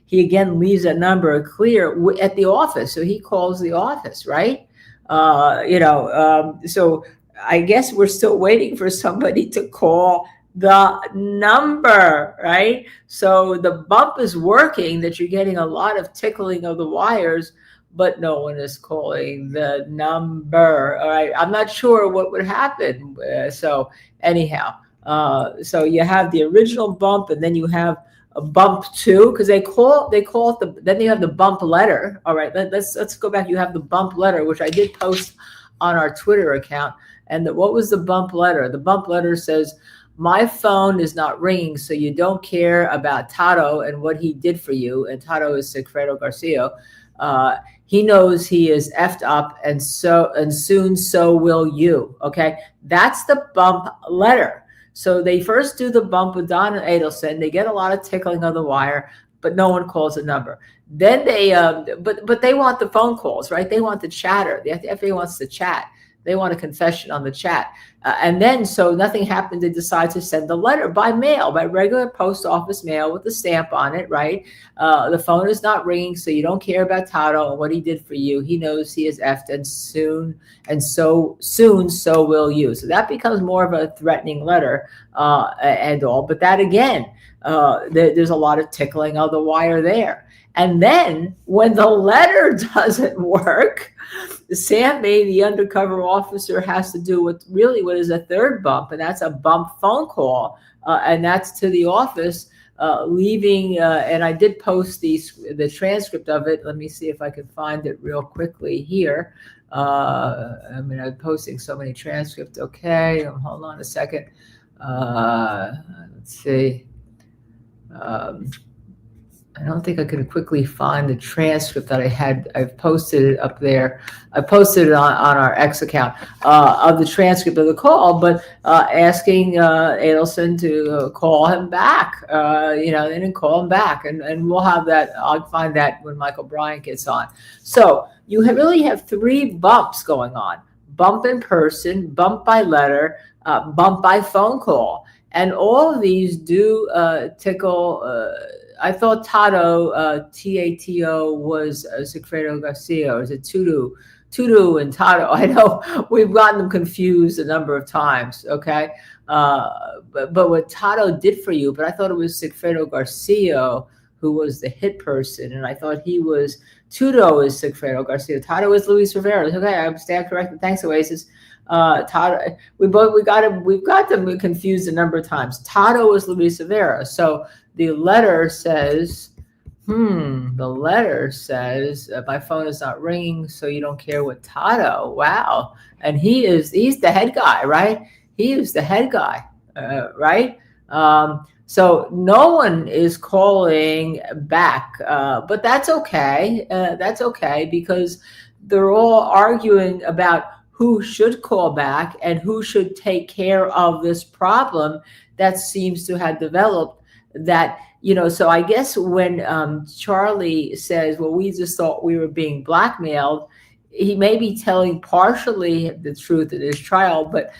D: he again leaves a number clear at the office. So he calls the office, right? So I guess we're still waiting for somebody to call the number, right? So the bump is working, that you're getting a lot of tickling of the wires, but no one is calling the number. All right, I'm not sure what would happen. So anyhow, so you have the original bump, and then you have a bump two, because they call it then you have the bump letter. All right, let's go back. You have the bump letter, which I did post on our Twitter account. And what was the bump letter? The bump letter says, my phone is not ringing, so you don't care about Tato and what he did for you. And Tato is Sigfredo Garcia. He knows he is effed up, and soon so will you. Okay, that's the bump letter. So they first do the bump with Donna Adelson. They get a lot of tickling of the wire, but no one calls the number. Then they, but they want the phone calls, right? They want the chatter. The FBI wants to chat. They want a confession on the chat. And then, so nothing happened. They decide to send the letter by mail, by regular post office mail with the stamp on it, right? The phone is not ringing, so you don't care about Tato and what he did for you. He knows he is effed, and soon so will you. So that becomes more of a threatening letter and all. But that again, there's a lot of tickling of the wire there. And then when the letter doesn't work, Sammy, the undercover officer, has to do what is a third bump, and that's a bump phone call, and that's to the office, leaving. And I did post the transcript of it. Let me see if I can find it real quickly here. I'm posting so many transcripts. Okay, hold on a second. Let's see. I don't think I could quickly find the transcript that I've posted it up there. I posted it on our X account of the transcript of the call, but asking Adelson to call him back. They didn't call him back, and we'll have that. I'll find that when Michel Bryant gets on. So you really have three bumps going on: bump in person, bump by letter, bump by phone call, and all of these do tickle Tato, Tato was Sigfredo Garcia, or is it Tudu? Tudu and Tato. I know we've gotten them confused a number of times. Okay, but what Tato did for you, but I thought it was Sigfredo Garcia who was the hit person, and I thought he was Tudo is Sigfredo Garcia. Tato is Luis Rivera. Okay, I stand corrected. Thanks, Oasis. Tato, we've got them confused a number of times. Tato is Luis Rivera. So the letter says, my phone is not ringing, so you don't care what Tato. Wow. And he's the head guy, right? He is the head guy, right? So no one is calling back, but that's okay. That's okay, because they're all arguing about who should call back and who should take care of this problem that seems to have developed. That, so I guess when Charlie says, well, we just thought we were being blackmailed, he may be telling partially the truth in his trial, but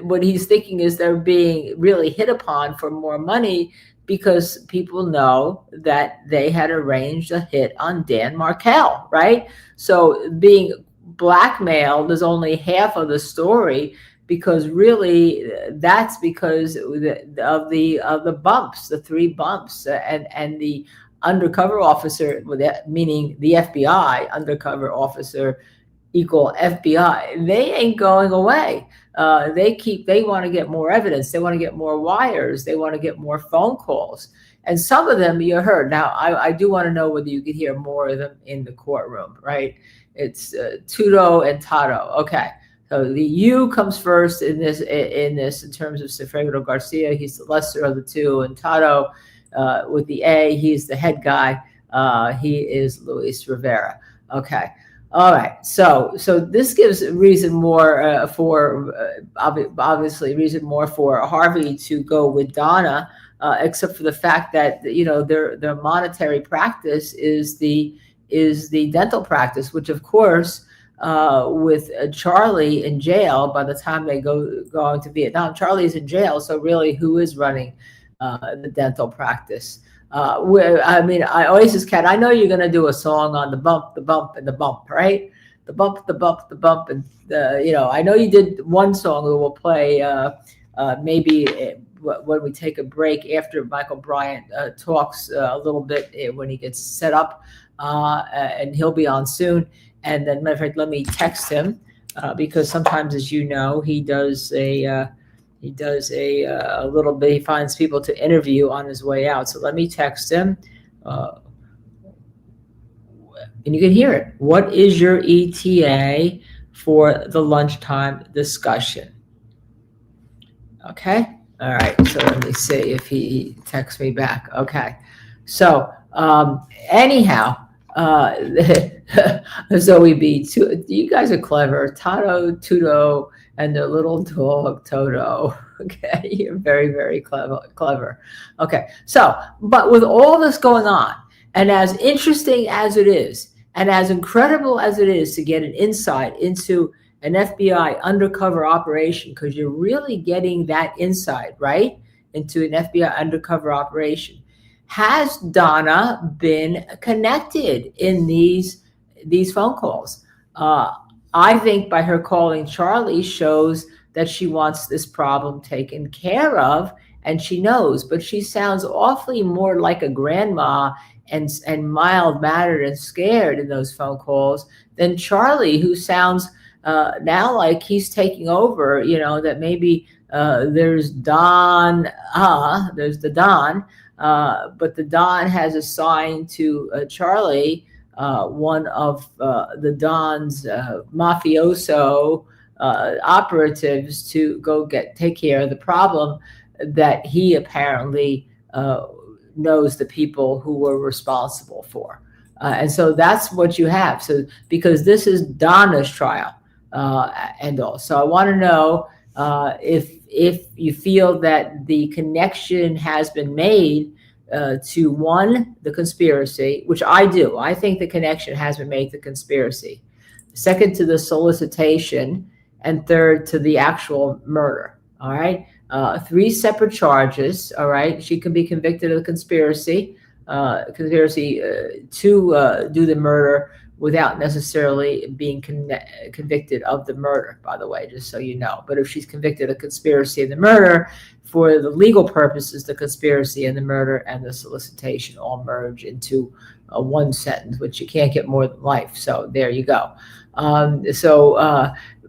D: what he's thinking is they're being really hit upon for more money because people know that they had arranged a hit on Dan Markel, right? So being blackmailed is only half of the story, because really that's because of the bumps, the 3 bumps, and the undercover officer, meaning the FBI undercover officer equal FBI, they ain't going away. They want to get more evidence. They want to get more wires. They want to get more phone calls. And some of them you heard. Now, I do want to know whether you could hear more of them in the courtroom, right? It's Tudo and Tato. Okay. So the U comes first in this in terms of Sigfredo Garcia. He's the lesser of the two. And Tato, with the A, he's the head guy. He is Luis Rivera. Okay. All right, so this gives reason more obviously reason more for Harvey to go with Donna, except for the fact that their monetary practice is the dental practice, which of course with Charlie in jail by the time they go into Vietnam, Charlie's in jail. So really, who is running the dental practice? Oasis Cat, I know you're going to do a song on the bump, and the bump, right? The bump, and I know you did one song we will play maybe when we take a break after Michel Bryant talks a little bit when he gets set up, and he'll be on soon. And then, matter of fact, let me text him because sometimes, as you know, he does a little bit. He finds people to interview on his way out. So let me text him, and you can hear it. What is your ETA for the lunchtime discussion? Okay. All right. So let me see if he texts me back. Okay. So anyhow, Zoe B, you guys are clever. Tato, Tudo, and their little dog Toto. Okay, you're very, very clever. Okay, so, but with all this going on, and as interesting as it is, and as incredible as it is to get an insight into an FBI undercover operation, because you're really getting that insight, right, into an FBI undercover operation. Has Donna been connected in these phone calls? I think by her calling Charlie shows that she wants this problem taken care of, and she knows, but she sounds awfully more like a grandma and mild-mannered and scared in those phone calls than Charlie, who sounds now like he's taking over, that maybe there's Don, there's the Don, but the Don has assigned to Charlie one of the Don's mafioso operatives to go take care of the problem that he apparently knows the people who were responsible for. And so that's what you have. So because this is Donna's trial and all. So I want to know if you feel that the connection has been made to one, the conspiracy, which I do. I think the connection has been made to conspiracy. Second, to the solicitation, and third, to the actual murder. All right. 3 separate charges. All right. She can be convicted of the conspiracy. conspiracy to do the murder without necessarily being convicted of the murder, by the way, just so you know. But if she's convicted of conspiracy and the murder, for the legal purposes, the conspiracy and the murder and the solicitation all merge into one sentence, which you can't get more than life. So there you go.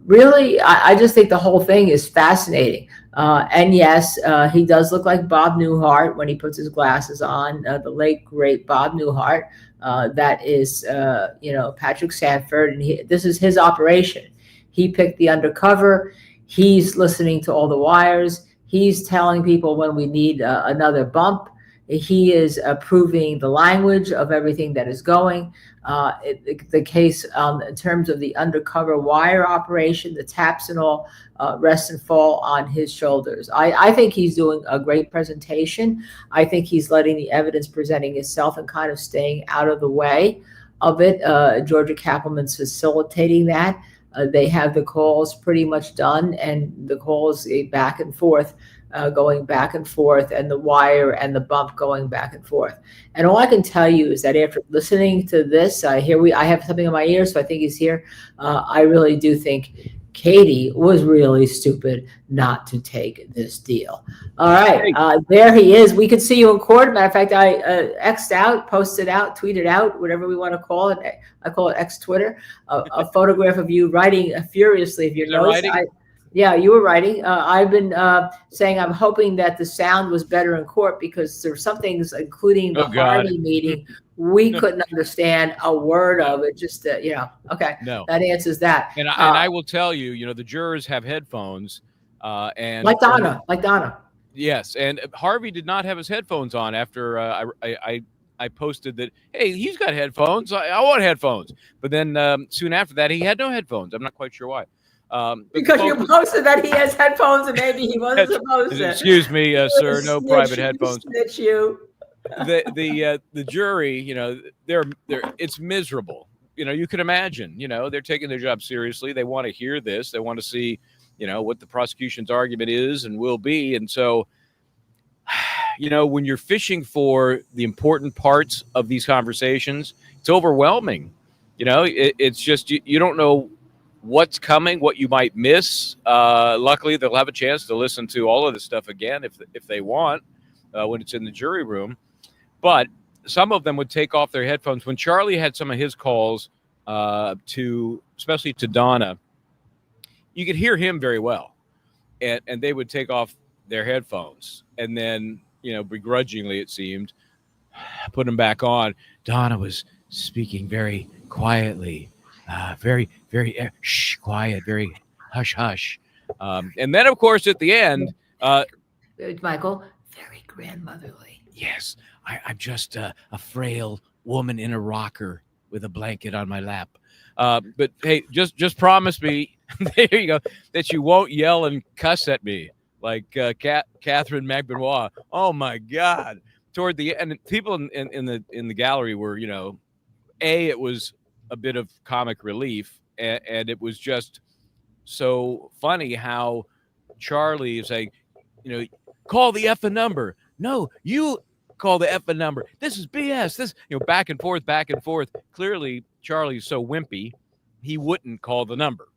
D: Really, I just think the whole thing is fascinating. And yes, he does look like Bob Newhart when he puts his glasses on, the late, great Bob Newhart. That is, Patrick Sanford, and this is his operation. He picked the Undercover. He's listening to all the wires. He's telling people when we need another bump. He is approving the language of everything that is going. The case in terms of the undercover wire operation, the taps and all, rest and fall on his shoulders. I think he's doing a great presentation. I think he's letting the evidence presenting itself and kind of staying out of the way of it. Georgia Kappelman's facilitating that. They have the calls pretty much done, and the calls back and forth, going back and forth, and the wire and the bump going back and forth. And all I can tell you is that after listening to this, I have something in my ear, so I think he's here. I really do think Katie was really stupid not to take this deal. All right, there he is. We could see you in court. Matter of fact, I X'd out, posted out, tweeted out, whatever we want to call it. I call it X Twitter. A photograph of you writing furiously of your notes. Yeah, you were writing. I've been saying I'm hoping that the sound was better in court, because there were some things, including the Harvey meeting, we couldn't understand a word of it. Just okay,
B: no,
D: that answers that.
B: And I will tell you, the jurors have headphones, and
D: like Donna.
B: Yes, and Harvey did not have his headphones on after I posted that. Hey, he's got headphones. I want headphones. But then soon after that, he had no headphones. I'm not quite sure why.
D: Because you posted that he has headphones and maybe he wasn't supposed to.
B: Excuse me, sir, no private headphones.
D: Snitch you.
B: The jury, it's miserable. You can imagine, they're taking their job seriously. They want to hear this. They want to see, what the prosecution's argument is and will be. And so, when you're fishing for the important parts of these conversations, it's overwhelming. It's just, you don't know what's coming, what you might miss. Luckily, they'll have a chance to listen to all of this stuff again if they want when it's in the jury room. But some of them would take off their headphones. When Charlie had some of his calls especially to Donna, you could hear him very well. And they would take off their headphones and then, begrudgingly, it seemed, put them back on. Donna was speaking very quietly. Very, very quiet, very hush, hush. And then, of course, at the end,
D: Michael, very grandmotherly.
B: Yes, I'm just a frail woman in a rocker with a blanket on my lap. But hey, just promise me, there you go, that you won't yell and cuss at me like Catherine McBenoit. Oh my God! Toward the end, people in the gallery were, it was a bit of comic relief, and it was just so funny how Charlie is saying, call the effing number. No, you call the effing number. This is BS. This, back and forth. Clearly, Charlie's so wimpy, he wouldn't call the number.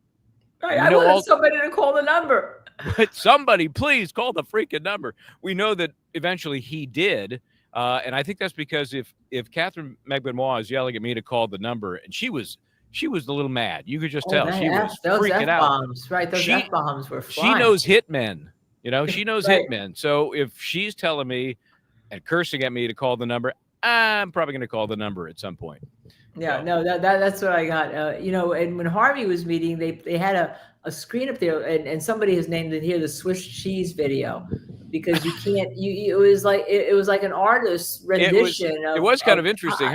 D: Right, I wanted somebody to call the number.
B: But somebody, please call the freaking number. We know that eventually he did. And I think that's because if Catherine McBenoit is yelling at me to call the number, and she was a little mad. You could just tell she was freaking out.
D: Right, those F-bombs were flying.
B: She knows hitmen. She knows hitmen. So if she's telling me and cursing at me to call the number, I'm probably going to call the number at some point.
D: Yeah, no, that's what I got. And when Harvey was meeting, they had a screen up there, and somebody has named it here the Swiss cheese video, because you can't. It was like an artist's rendition.
B: It was kind of interesting.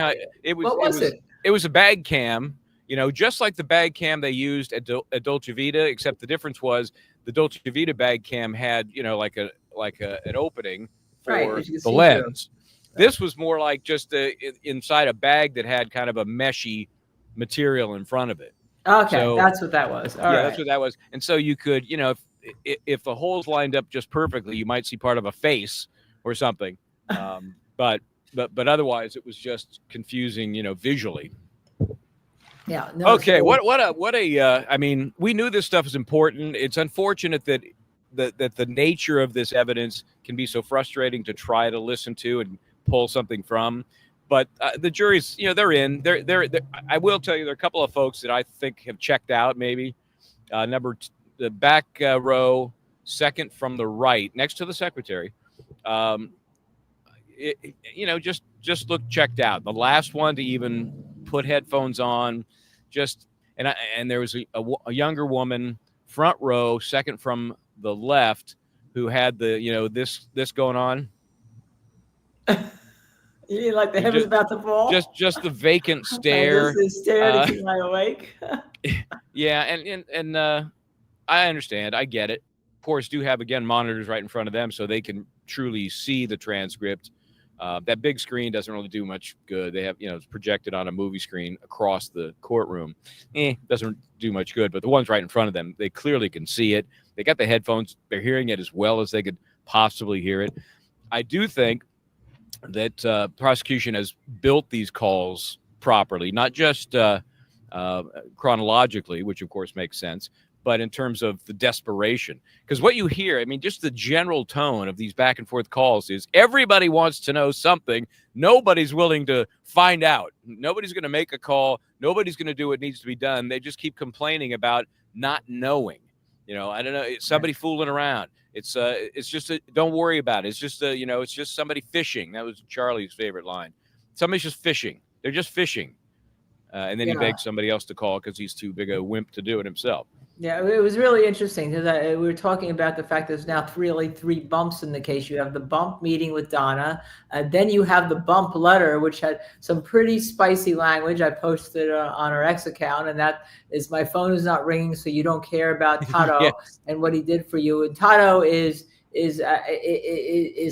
B: It was a bag cam. Just like the bag cam they used at Dolce Vita, except the difference was the Dolce Vita bag cam had like an opening for the lens. This was more like just inside a bag that had kind of a meshy material in front of it.
D: Okay, so, that's what that was. All right.
B: That's what that was. And so you could, if the holes lined up just perfectly, you might see part of a face or something. But but otherwise it was just confusing, visually.
D: Yeah. No,
B: Okay.
D: so-
B: What a I mean, we knew this stuff is important. It's unfortunate that the nature of this evidence can be so frustrating to try to listen to and pull something from. But the jury's, they're in. They're. I will tell you, there are a couple of folks that I think have checked out. Maybe the back row, second from the right, next to the secretary. Just look checked out. The last one to even put headphones on, and there was a younger woman, front row, second from the left, who had the this going on.
D: You mean like the head was about to fall?
B: Just the vacant stare.
D: Just the stare to keep my awake.
B: Yeah, and I understand. I get it. Courts do have, again, monitors right in front of them, so they can truly see the transcript. That big screen doesn't really do much good. They have, it's projected on a movie screen across the courtroom. Doesn't do much good. But the ones right in front of them, they clearly can see it. They got the headphones. They're hearing it as well as they could possibly hear it. I do think that prosecution has built these calls properly, not just chronologically, which of course makes sense, but in terms of the desperation. Because what you hear, I mean, just the general tone of these back and forth calls is everybody wants to know something. Nobody's willing to find out. Nobody's going to make a call. Nobody's going to do what needs to be done. They just keep complaining about not knowing. I don't know. It's somebody fooling around. It's just don't worry about it. It's just it's just somebody fishing. That was Charlie's favorite line. Somebody's just fishing. They're just fishing. And then he begs somebody else to call because he's too big a wimp to do it himself.
D: Yeah, it was really interesting because we were talking about the fact there's now really three bumps in the case. You have the bump meeting with Donna, then you have the bump letter, which had some pretty spicy language. I posted on our X account, and that is, my phone is not ringing, so you don't care about Tato
B: Yes.
D: and what he did for you. And Tato is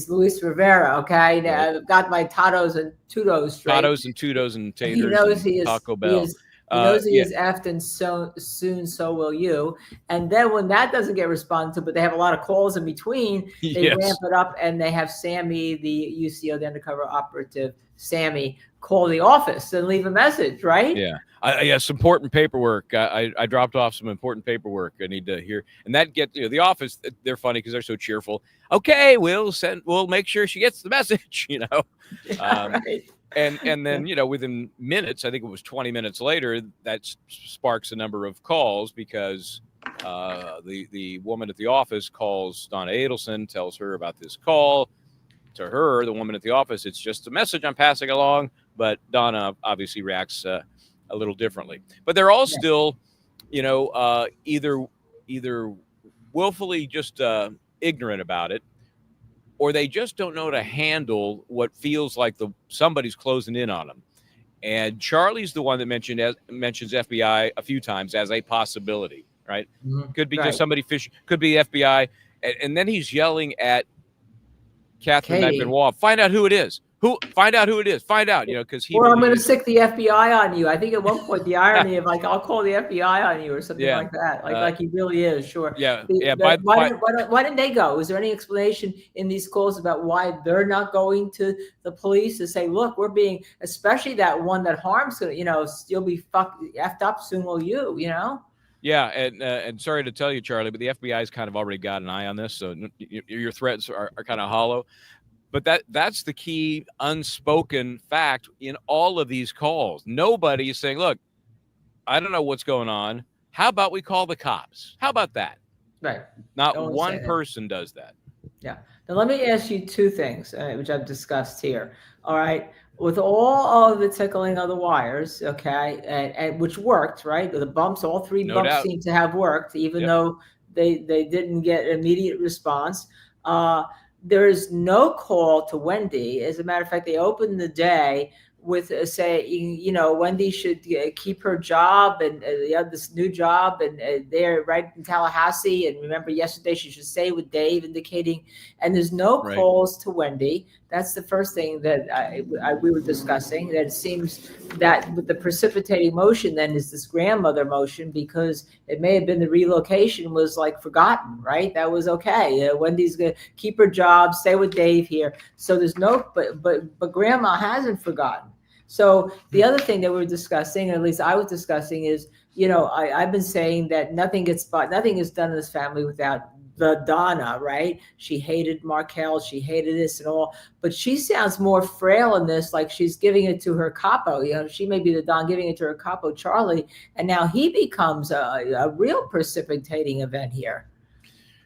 D: Luis Rivera. Okay, now, I've got my Tatos and Tutos straight.
B: Tatos and Tutos and taters.
D: He knows
B: and
D: he is
B: Taco Bell.
D: He knows he is effed, and so soon so will you. And then when that doesn't get responded to, but they have a lot of calls in between, they ramp it up, and they have Sammy, the UCO, the undercover operative, Sammy, call the office and leave a message, right?
B: Yeah. Yes, important paperwork. I dropped off some important paperwork I need to hear. And that the office, they're funny because they're so cheerful. Okay, we'll make sure she gets the message,
D: Right.
B: And then, within minutes, I think it was 20 minutes later, that sparks a number of calls because the woman at the office calls Donna Adelson, tells her about this call. To her, the woman at the office, it's just a message I'm passing along, but Donna obviously reacts a little differently. But they're all still, either willfully just ignorant about it, or they just don't know how to handle what feels like somebody's closing in on them. And Charlie's the one that mentions FBI a few times as a possibility, right?
D: Mm-hmm.
B: Could be just somebody fishing, could be FBI. And then he's yelling at Catherine Benoit, find out who it is. Find out, because he.
D: Or I'm going to stick the FBI on you. I think at one point the irony of I'll call the FBI on you or something like that. Like he really is, sure.
B: Yeah.
D: Why didn't they go? Is there any explanation in these calls about why they're not going to the police to say, look, we're being, especially that one that harms, you'll be effed up soon, will you?
B: Yeah, and sorry to tell you, Charlie, but the FBI's kind of already got an eye on this, so your threats are kind of hollow. But that's the key unspoken fact in all of these calls. Nobody is saying, look, I don't know what's going on. How about we call the cops? How about that?
D: Right.
B: Not one person does that.
D: Yeah. Now, let me ask you two things, which I've discussed here. All right. With all of the tickling of the wires, okay, and which worked, right? The bumps, all three bumps seem to have worked, even though they didn't get immediate response. There is no call to Wendy. As a matter of fact, they opened the day with saying, you know, Wendy should keep her job and this new job, and they're right in Tallahassee. And remember, yesterday she should stay with Dave, indicating, and there's no
B: Right.
D: calls to Wendy. That's the first thing that we were discussing. That it seems that with the precipitating motion then is this grandmother motion, because it may have been the relocation was like forgotten, right? That was okay. Wendy's gonna keep her job, stay with Dave here. So there's no, but grandma hasn't forgotten. So the other thing that we're discussing, or at least I was discussing, is, you know, I've been saying that nothing is done in this family without the Donna, right? She hated Markel, she hated this and all, but she sounds more frail in this, like she's giving it to her capo. You know, she may be the Don giving it to her capo, Charlie, and now he becomes a real precipitating event here.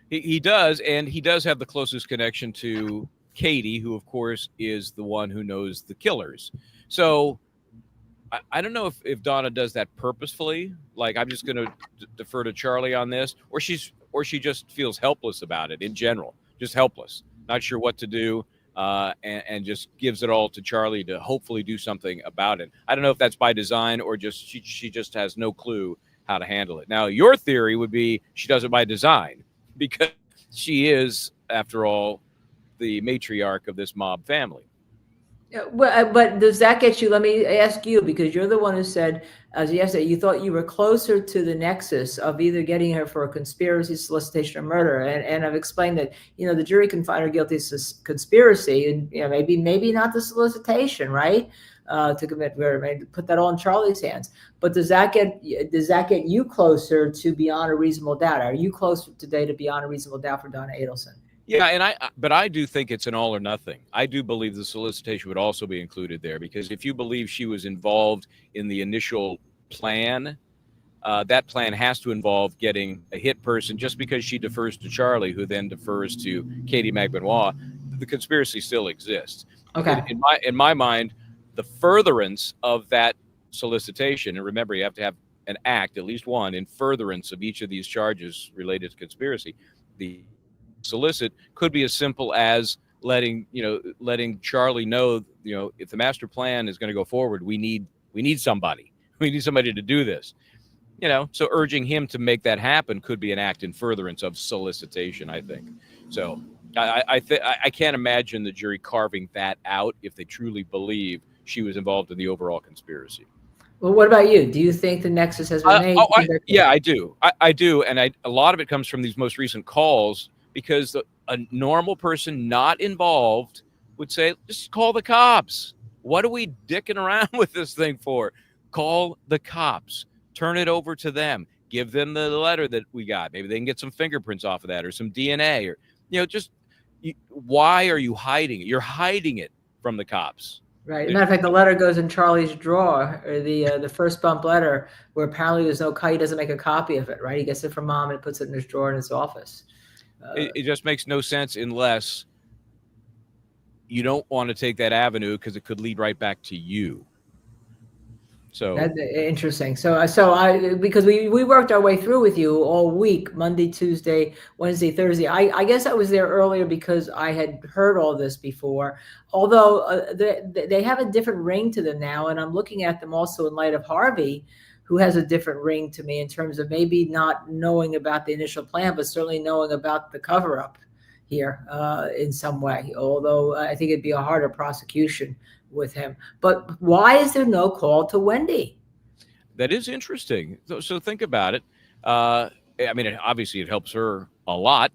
B: He does, and he does have the closest connection to Katie, who of course is the one who knows the killers. So I don't know if Donna does that purposefully, like I'm just going to defer to Charlie on this, or she just feels helpless about it in general, just helpless, not sure what to do, and just gives it all to Charlie to hopefully do something about it. I don't know if that's by design or just she just has no clue how to handle it. Now, your theory would be she does it by design, because she is, after all, the matriarch of this mob family.
D: Well, but does that get you? Let me ask you, because you're the one who said, as yesterday, you thought you were closer to the nexus of either getting her for a conspiracy, solicitation, or murder. And I've explained that, you know, the jury can find her guilty of conspiracy, and, you know, maybe not the solicitation, right? To commit murder, maybe put that all in Charlie's hands. But does that get you closer to beyond a reasonable doubt? Are you closer today to beyond a reasonable doubt for Donna Adelson?
B: Yeah, and but I do think it's an all or nothing. I do believe the solicitation would also be included there, because if you believe she was involved in the initial plan, that plan has to involve getting a hit person. Just because she defers to Charlie, who then defers to Katie McBenoit, the conspiracy still exists.
D: Okay.
B: In my mind, the furtherance of that solicitation, and remember, you have to have an act, at least one, in furtherance of each of these charges related to conspiracy. The solicit could be as simple as letting Charlie know, you know, if the master plan is going to go forward, we need somebody. We need somebody to do this. You know, so urging him to make that happen could be an act in furtherance of solicitation, I think. So I can't imagine the jury carving that out if they truly believe she was involved in the overall conspiracy.
D: Well, what about you? Do you think the nexus has been made?
B: Yeah, I do. I do. And a lot of it comes from these most recent calls, because a normal person not involved would say, just call the cops. What are we dicking around with this thing for? Call the cops. Turn it over to them. Give them the letter that we got. Maybe they can get some fingerprints off of that, or some DNA, or, you know, why are you hiding it? You're hiding it from the cops.
D: Right. As a matter of fact, the letter goes in Charlie's drawer, or the first bump letter, where apparently there's no he doesn't make a copy of it, right? He gets it from mom and puts it in his drawer in his office.
B: It just makes no sense unless you don't want to take that avenue, because it could lead right back to you. So
D: that's interesting. So because we worked our way through with you all week, Monday, Tuesday, Wednesday, Thursday. I guess I was there earlier because I had heard all this before, although they have a different ring to them now. And I'm looking at them also in light of Harvey, who has a different ring to me in terms of maybe not knowing about the initial plan, but certainly knowing about the cover-up here in some way, although I think it'd be a harder prosecution with him. But why is there no call to Wendy?
B: That is interesting. So think about it. I mean, obviously it helps her a lot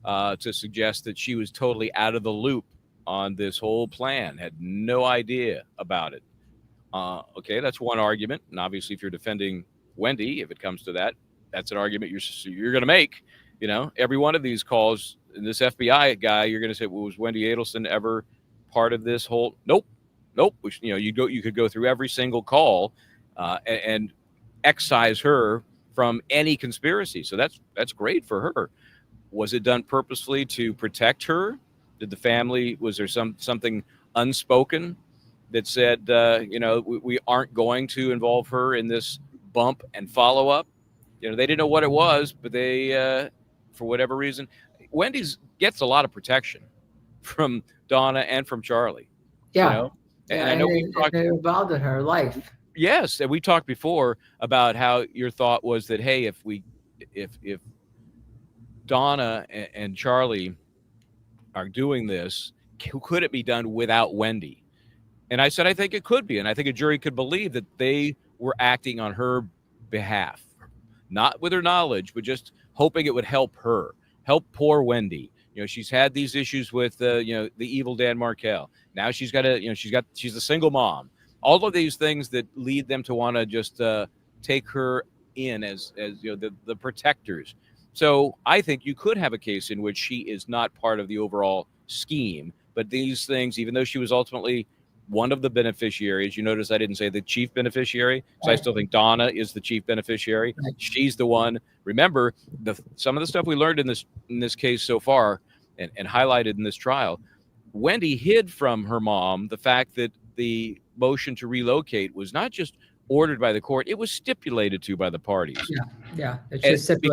B: to suggest that she was totally out of the loop on this whole plan, had no idea about it. Okay, that's one argument. And obviously, if you're defending Wendy, if it comes to that, that's an argument you're going to make. You know, every one of these calls, and this FBI guy, you're going to say, well, was Wendy Adelson ever part of this whole? Nope. You know, you could go through every single call and excise her from any conspiracy. So that's great for her. Was it done purposefully to protect her? Did the family, was there something unspoken that said, you know, we aren't going to involve her in this bump and follow up? You know, they didn't know what it was, but they, for whatever reason, Wendy's gets a lot of protection from Donna and from Charlie.
D: Yeah.
B: You know? And I know we talked.
D: They're involved in her life.
B: Yes, and we talked before about how your thought was that, hey, if Donna and Charlie are doing this, could it be done without Wendy? And I said, I think it could be. And I think a jury could believe that they were acting on her behalf, not with her knowledge, but just hoping it would help her, help poor Wendy. You know, she's had these issues with, the evil Dan Markel. Now she's she's a single mom. All of these things that lead them to want to just take her in as the protectors. So I think you could have a case in which she is not part of the overall scheme, but these things, even though she was ultimately one of the beneficiaries, you notice I didn't say the chief beneficiary, so I still think Donna is the chief beneficiary. She's the one. Remember, some of the stuff we learned in this case so far and highlighted in this trial, Wendy hid from her mom the fact that the motion to relocate was not just ordered by the court, it was stipulated to by the parties.
D: Yeah. It's just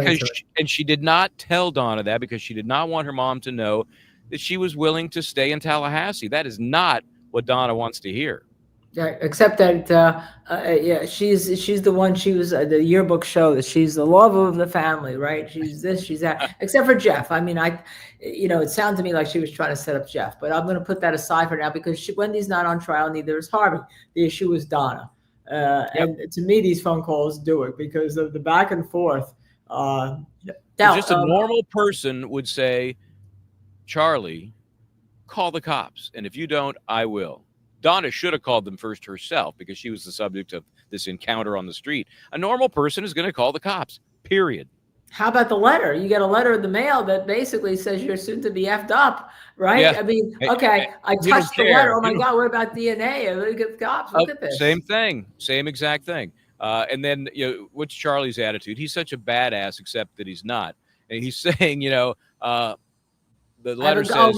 B: and she did not tell Donna that because she did not want her mom to know that she was willing to stay in Tallahassee. That is not what Donna wants to hear.
D: Yeah, except that she's the one. She was the yearbook show that she's the love of the family, right? She's this, she's that. Except for Jeff. I mean, it sounded to me like she was trying to set up Jeff, but I'm going to put that aside for now because Wendy's not on trial. Neither is Harvey. The issue is Donna. And to me, these phone calls do it because of the back and forth.
B: Just a normal person would say, Charlie, call the cops. And if you don't, I will. Donna should have called them first herself because she was the subject of this encounter on the street. A normal person is going to call the cops, period.
D: How about the letter? You get a letter in the mail that basically says you're soon to be effed up, right?
B: Yeah.
D: I mean, okay, I touched the letter. Oh my God, what about DNA? Look at the cops. Look at this.
B: Same thing. Same exact thing. And then, what's Charlie's attitude? He's such a badass, except that he's not. And he's saying, the letter says,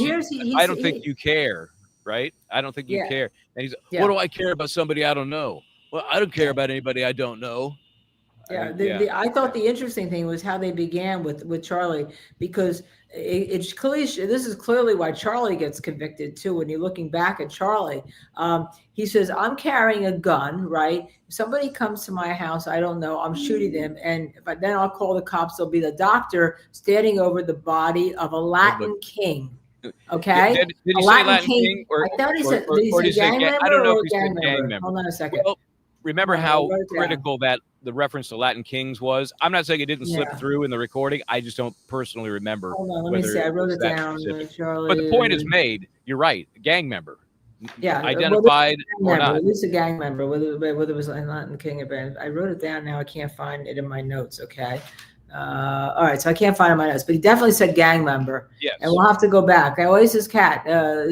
B: I don't think you care, right? I don't think you care. And he's, what do I care about somebody I don't know? Well, I don't care about anybody I don't know.
D: I thought the interesting thing was how they began with Charlie, because it's clearly, this is clearly why Charlie gets convicted too. When you're looking back at Charlie, he says, I'm carrying a gun, right? If somebody comes to my house, I don't know, I'm shooting them. But then I'll call the cops. There'll be the doctor standing over the body of a Latin king. Okay.
B: Did he say Latin king?
D: I thought he said, gang member? I don't know if he said gang member. Hold on a second.
B: Well, remember how critical that the reference to Latin kings was? I'm not saying it didn't slip through in the recording. I just don't personally remember.
D: Hold on, let me see. I wrote it down. Charlie.
B: But the point is made. You're right. A gang member.
D: Yeah.
B: Identified or not.
D: At least a gang member, whether it was a Latin king or I wrote it down. Now I can't find it in my notes. Okay. All right. So I can't find it in my notes, but he definitely said gang member.
B: Yes.
D: And we'll have to go back. I always says cat,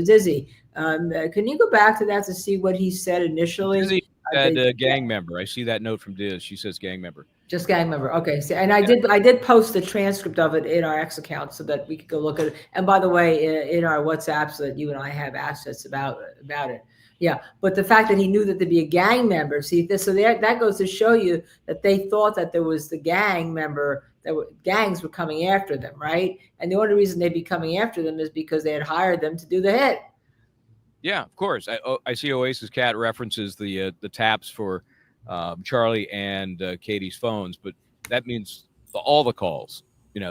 D: Dizzy. Can you go back to that to see what he said initially?
B: Dizzy said gang member. I see that note from Diz. She says gang member.
D: Just gang member. Okay. So, and I did post the transcript of it in our X account so that we could go look at it. And by the way, in our WhatsApp, so that you and I have assets about it. Yeah. But the fact that he knew that there'd be a gang member, that goes to show you that they thought that there was the gang member, gangs were coming after them, right? And the only reason they'd be coming after them is because they had hired them to do the hit.
B: Yeah, of course. I see Oasis Cat references the taps for Charlie and Katie's phones, but that means all the calls,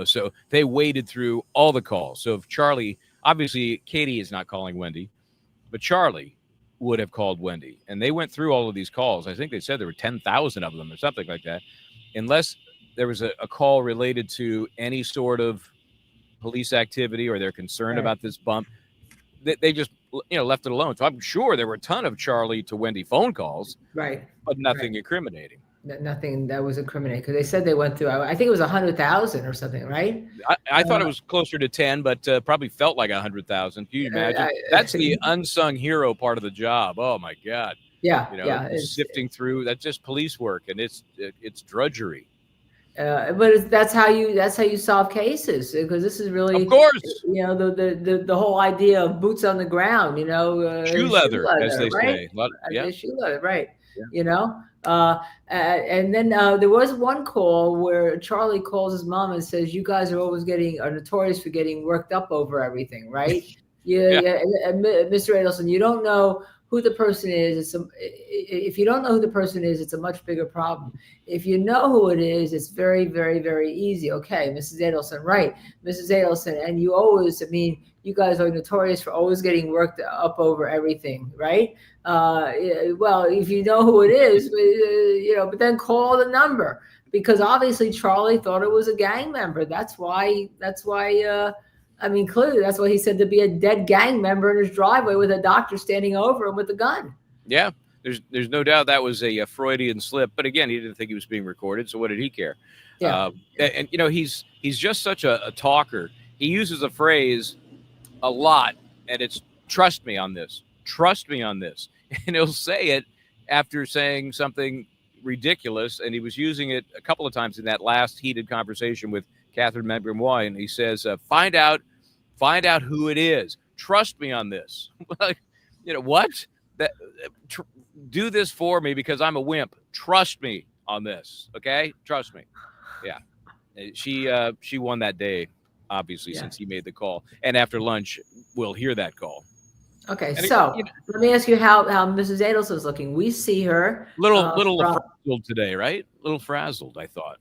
B: so they waded through all the calls. So if Charlie, obviously Katie is not calling Wendy, but Charlie would have called Wendy, and they went through all of these calls. I think they said there were 10,000 of them or something like that, unless there was a call related to any sort of police activity or they're concerned about this bump. They just left it alone. So I'm sure there were a ton of Charlie to Wendy phone calls,
D: right?
B: But nothing incriminating.
D: Nothing that was incriminating because they said they went through. I think it was 100,000 or something, right?
B: I thought it was closer to 10, but probably felt like 100,000. Can you imagine? That's the unsung hero part of the job. Oh my God!
D: Yeah,
B: sifting through. That's just police work, and it's drudgery.
D: But that's how you solve cases, because this is really,
B: of course,
D: the whole idea of boots on the ground,
B: shoe leather, as they
D: right?
B: say.
D: Shoe leather, right? Yeah. And then there was one call where Charlie calls his mom and says, "You guys are notorious for getting worked up over everything, right?" Yeah. Mr. Adelson, you don't know who the person is, if you don't know who the person is, it's a much bigger problem. If you know who it is, it's very, very, very easy. Okay, Mrs. Adelson, right. Mrs. Adelson, and you always, I mean, you guys are notorious for always getting worked up over everything, right? Well, if you know who it is, but then call the number, because obviously Charlie thought it was a gang member. That's why, I mean, clearly that's why he said to be a dead gang member in his driveway with a doctor standing over him with a gun.
B: Yeah, there's no doubt that was a Freudian slip. But again, he didn't think he was being recorded, so what did he care?
D: Yeah.
B: And he's just such a talker. He uses a phrase a lot, and it's trust me on this, and he'll say it after saying something ridiculous. And he was using it a couple of times in that last heated conversation with Catherine Membrimoy, and he says, find out who it is. Trust me on this. What? Do this for me because I'm a wimp. Trust me on this. Okay? Trust me. Yeah. She won that day, obviously, since he made the call. And after lunch, we'll hear that call.
D: Okay, so let me ask you how Mrs. Adelson is looking. We see her.
B: Little frazzled today, right? Little frazzled, I thought.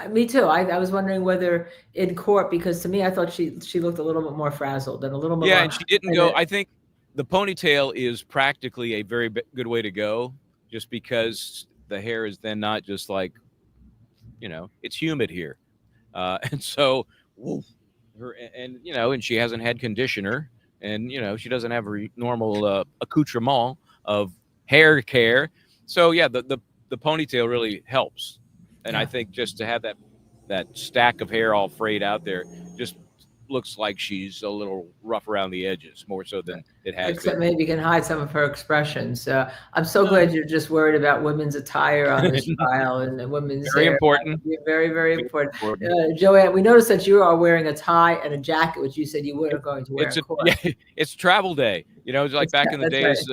D: Me too. I was wondering whether in court, because to me, I thought she looked a little bit more frazzled and a little more.
B: Yeah, and she didn't go. I think the ponytail is practically a very good way to go, just because the hair is then not just like, it's humid here, and so and she hasn't had conditioner, and she doesn't have her normal accoutrement of hair care. So yeah, the ponytail really helps. And I think just to have that stack of hair all frayed out there just looks like she's a little rough around the edges, more so than it has
D: Except
B: been.
D: maybe you can hide some of her expressions. I'm so glad you're just worried about women's attire on this trial and women's
B: very
D: hair.
B: important.
D: Very, very important. Joanne, we noticed that you are wearing a tie and a jacket, which you said you weren't going to wear in court.
B: It's travel day. It's like back in the days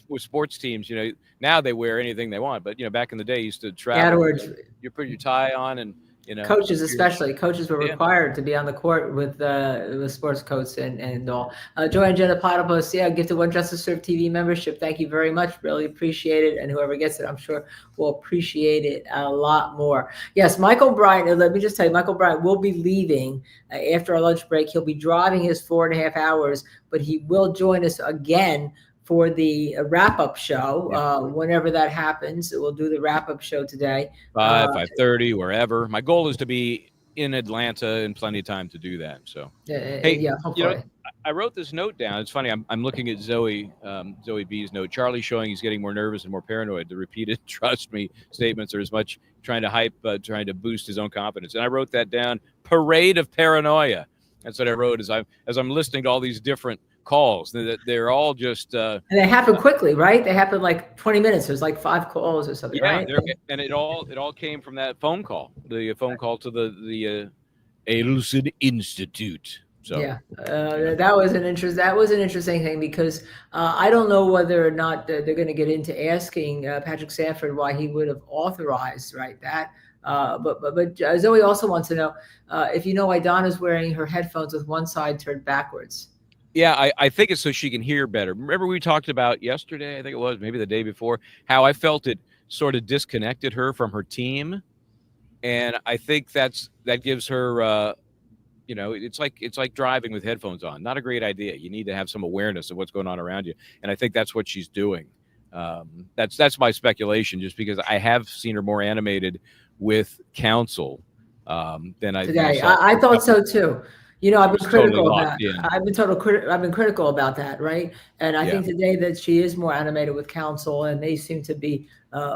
B: with sports teams. Now they wear anything they want, but back in the day, you used to travel. You put your tie on, and
D: coaches, especially coaches, were required to be on the court with sports coats and all. Joanne Jenna Platypus, gifted one Justice Serve TV membership. Thank you very much. Really appreciate it. And whoever gets it, I'm sure will appreciate it a lot more. Yes, Michel Bryant, let me just tell you, Michel Bryant will be leaving after our lunch break. He'll be driving his 4.5 hours, but he will join us again for the wrap-up show, whenever that happens. We'll do the wrap-up show today.
B: 5:30, wherever. My goal is to be in Atlanta in plenty of time to do that. So,
D: hopefully.
B: I wrote this note down. It's funny. I'm looking at Zoe B's note. Charlie showing he's getting more nervous and more paranoid. The repeated "trust me" statements are as much trying to hype, trying to boost his own confidence. And I wrote that down. Parade of paranoia. That's what I wrote as I'm listening to all these different calls. They're all just and
D: they happen quickly, right? They happen like 20 minutes. There's like 5 calls or something, right?
B: And it all came from that phone call, the phone call to the Adelson Institute. So
D: that was an interesting thing, because I don't know whether or not they're going to get into asking Patrick Sanford why he would have authorized that. But Zoe also wants to know if you know why Donna's wearing her headphones with one side turned backwards.
B: Yeah, I think it's so she can hear better. Remember we talked about yesterday, I think it was, maybe the day before, how I felt it sort of disconnected her from her team. And I think that gives her, it's like driving with headphones on. Not a great idea. You need to have some awareness of what's going on around you. And I think that's what she's doing. That's my speculation, just because I have seen her more animated with counsel than I
D: today. I thought so too. I've been critical about. I've been critical about that, right? And I think today that she is more animated with counsel, and they seem to be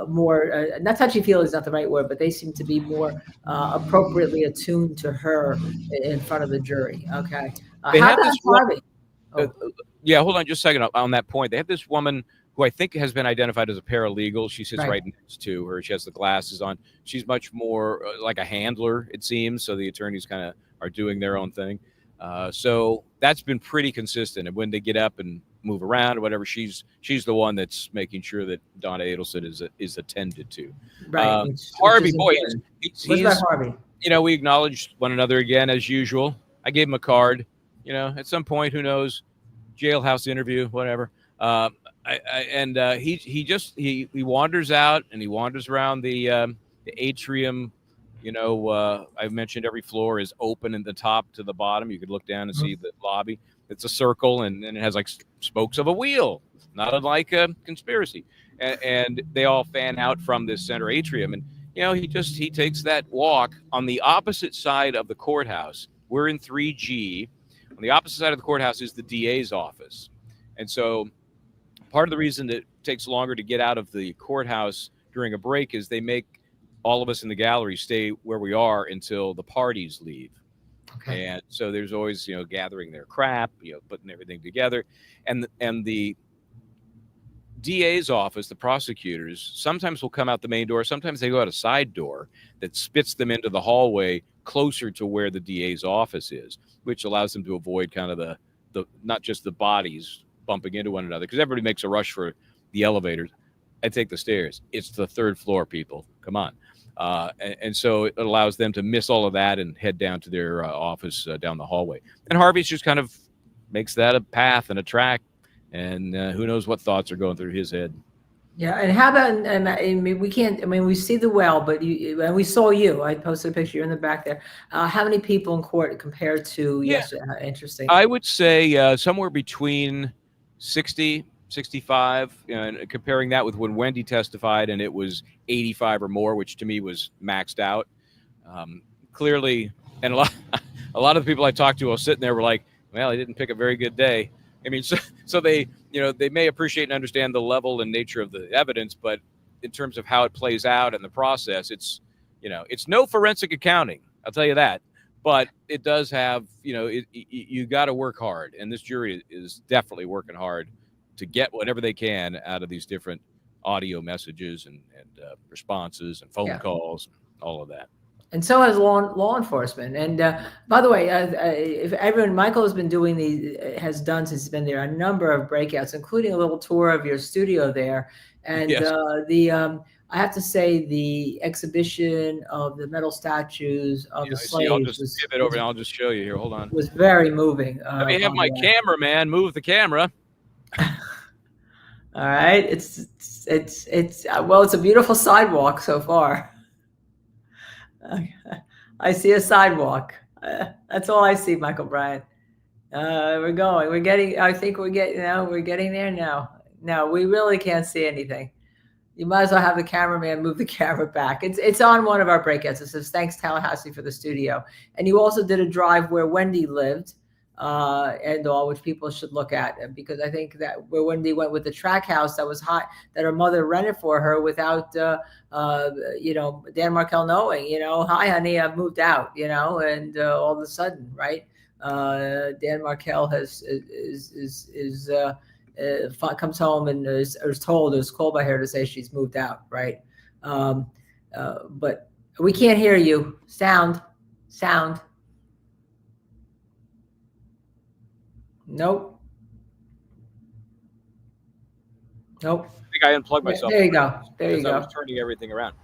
D: more. Not touchy-feely is not the right word, but they seem to be more appropriately attuned to her in front of the jury. Okay. How about Harvey?
B: Hold on just a second on that point. They have this woman who I think has been identified as a paralegal. She sits right next to her. She has the glasses on. She's much more like a handler, it seems. So the attorneys kind of are doing their own thing. So that's been pretty consistent. And when they get up and move around or whatever, she's the one that's making sure that Donna Adelson is attended to.
D: Right.
B: Harvey, boy,
D: what about Harvey?
B: We acknowledged one another again as usual. I gave him a card. At some point, who knows, jailhouse interview, whatever. He wanders out and he wanders around the atrium. I mentioned every floor is open in the top to the bottom. You could look down and see the lobby. It's a circle, and then it has like spokes of a wheel, not unlike a conspiracy. And they all fan out from this center atrium. And he takes that walk on the opposite side of the courthouse. We're in 3G. On the opposite side of the courthouse is the DA's office. And so part of the reason it takes longer to get out of the courthouse during a break is they make all of us in the gallery stay where we are until the parties leave. Okay. And so there's always, gathering their crap, putting everything together. And the DA's office, the prosecutors, sometimes will come out the main door. Sometimes they go out a side door that spits them into the hallway closer to where the DA's office is, which allows them to avoid kind of the not just the bodies bumping into one another, because everybody makes a rush for the elevators. I take the stairs. It's the third floor, people. Come on. And so it allows them to miss all of that and head down to their office down the hallway. And Harvey's just kind of makes that a path and a track. And who knows what thoughts are going through his head.
D: Yeah, and how about, and we can't, we see the well, but and we saw you. I posted a picture. You're in the back there. How many people in court compared to yesterday? Interesting.
B: I would say somewhere between 60, 65, and comparing that with when Wendy testified, and it was 85 or more, which to me was maxed out. Clearly, and a lot of the people I talked to while sitting there were like, well, he didn't pick a very good day. I mean, so they, they may appreciate and understand the level and nature of the evidence, but in terms of how it plays out and the process, it's no forensic accounting. I'll tell you that, but it does have, you got to work hard. And this jury is definitely working hard to get whatever they can out of these different audio messages and responses and phone calls, and all of that.
D: And so has law enforcement. And by the way, if everyone, Michael has been doing has done since he's been there, a number of breakouts, including a little tour of your studio there. And I have to say, the exhibition of the metal statues of the slaves.
B: I'll just give it over and I'll just show you here. Hold on.
D: Was very moving.
B: Let me have my cameraman move the camera.
D: All right. It's a beautiful sidewalk so far. I see a sidewalk. That's all I see, Michel Bryant. We're getting there now. No, we really can't see anything. You might as well have the cameraman move the camera back. It's on one of our breakouts. It says, thanks Tallahassee for the studio. And you also did a drive where Wendy lived, and all, which people should look at, because I think that where Wendy went with the track house that was hot, that her mother rented for her without, Dan Markel knowing, hi honey, I've moved out, and all of a sudden, right? Dan Markel comes home and is called by her to say she's moved out, right? But we can't hear you. Sound. Nope.
B: I think I unplugged myself.
D: There you go.
B: I was turning everything around.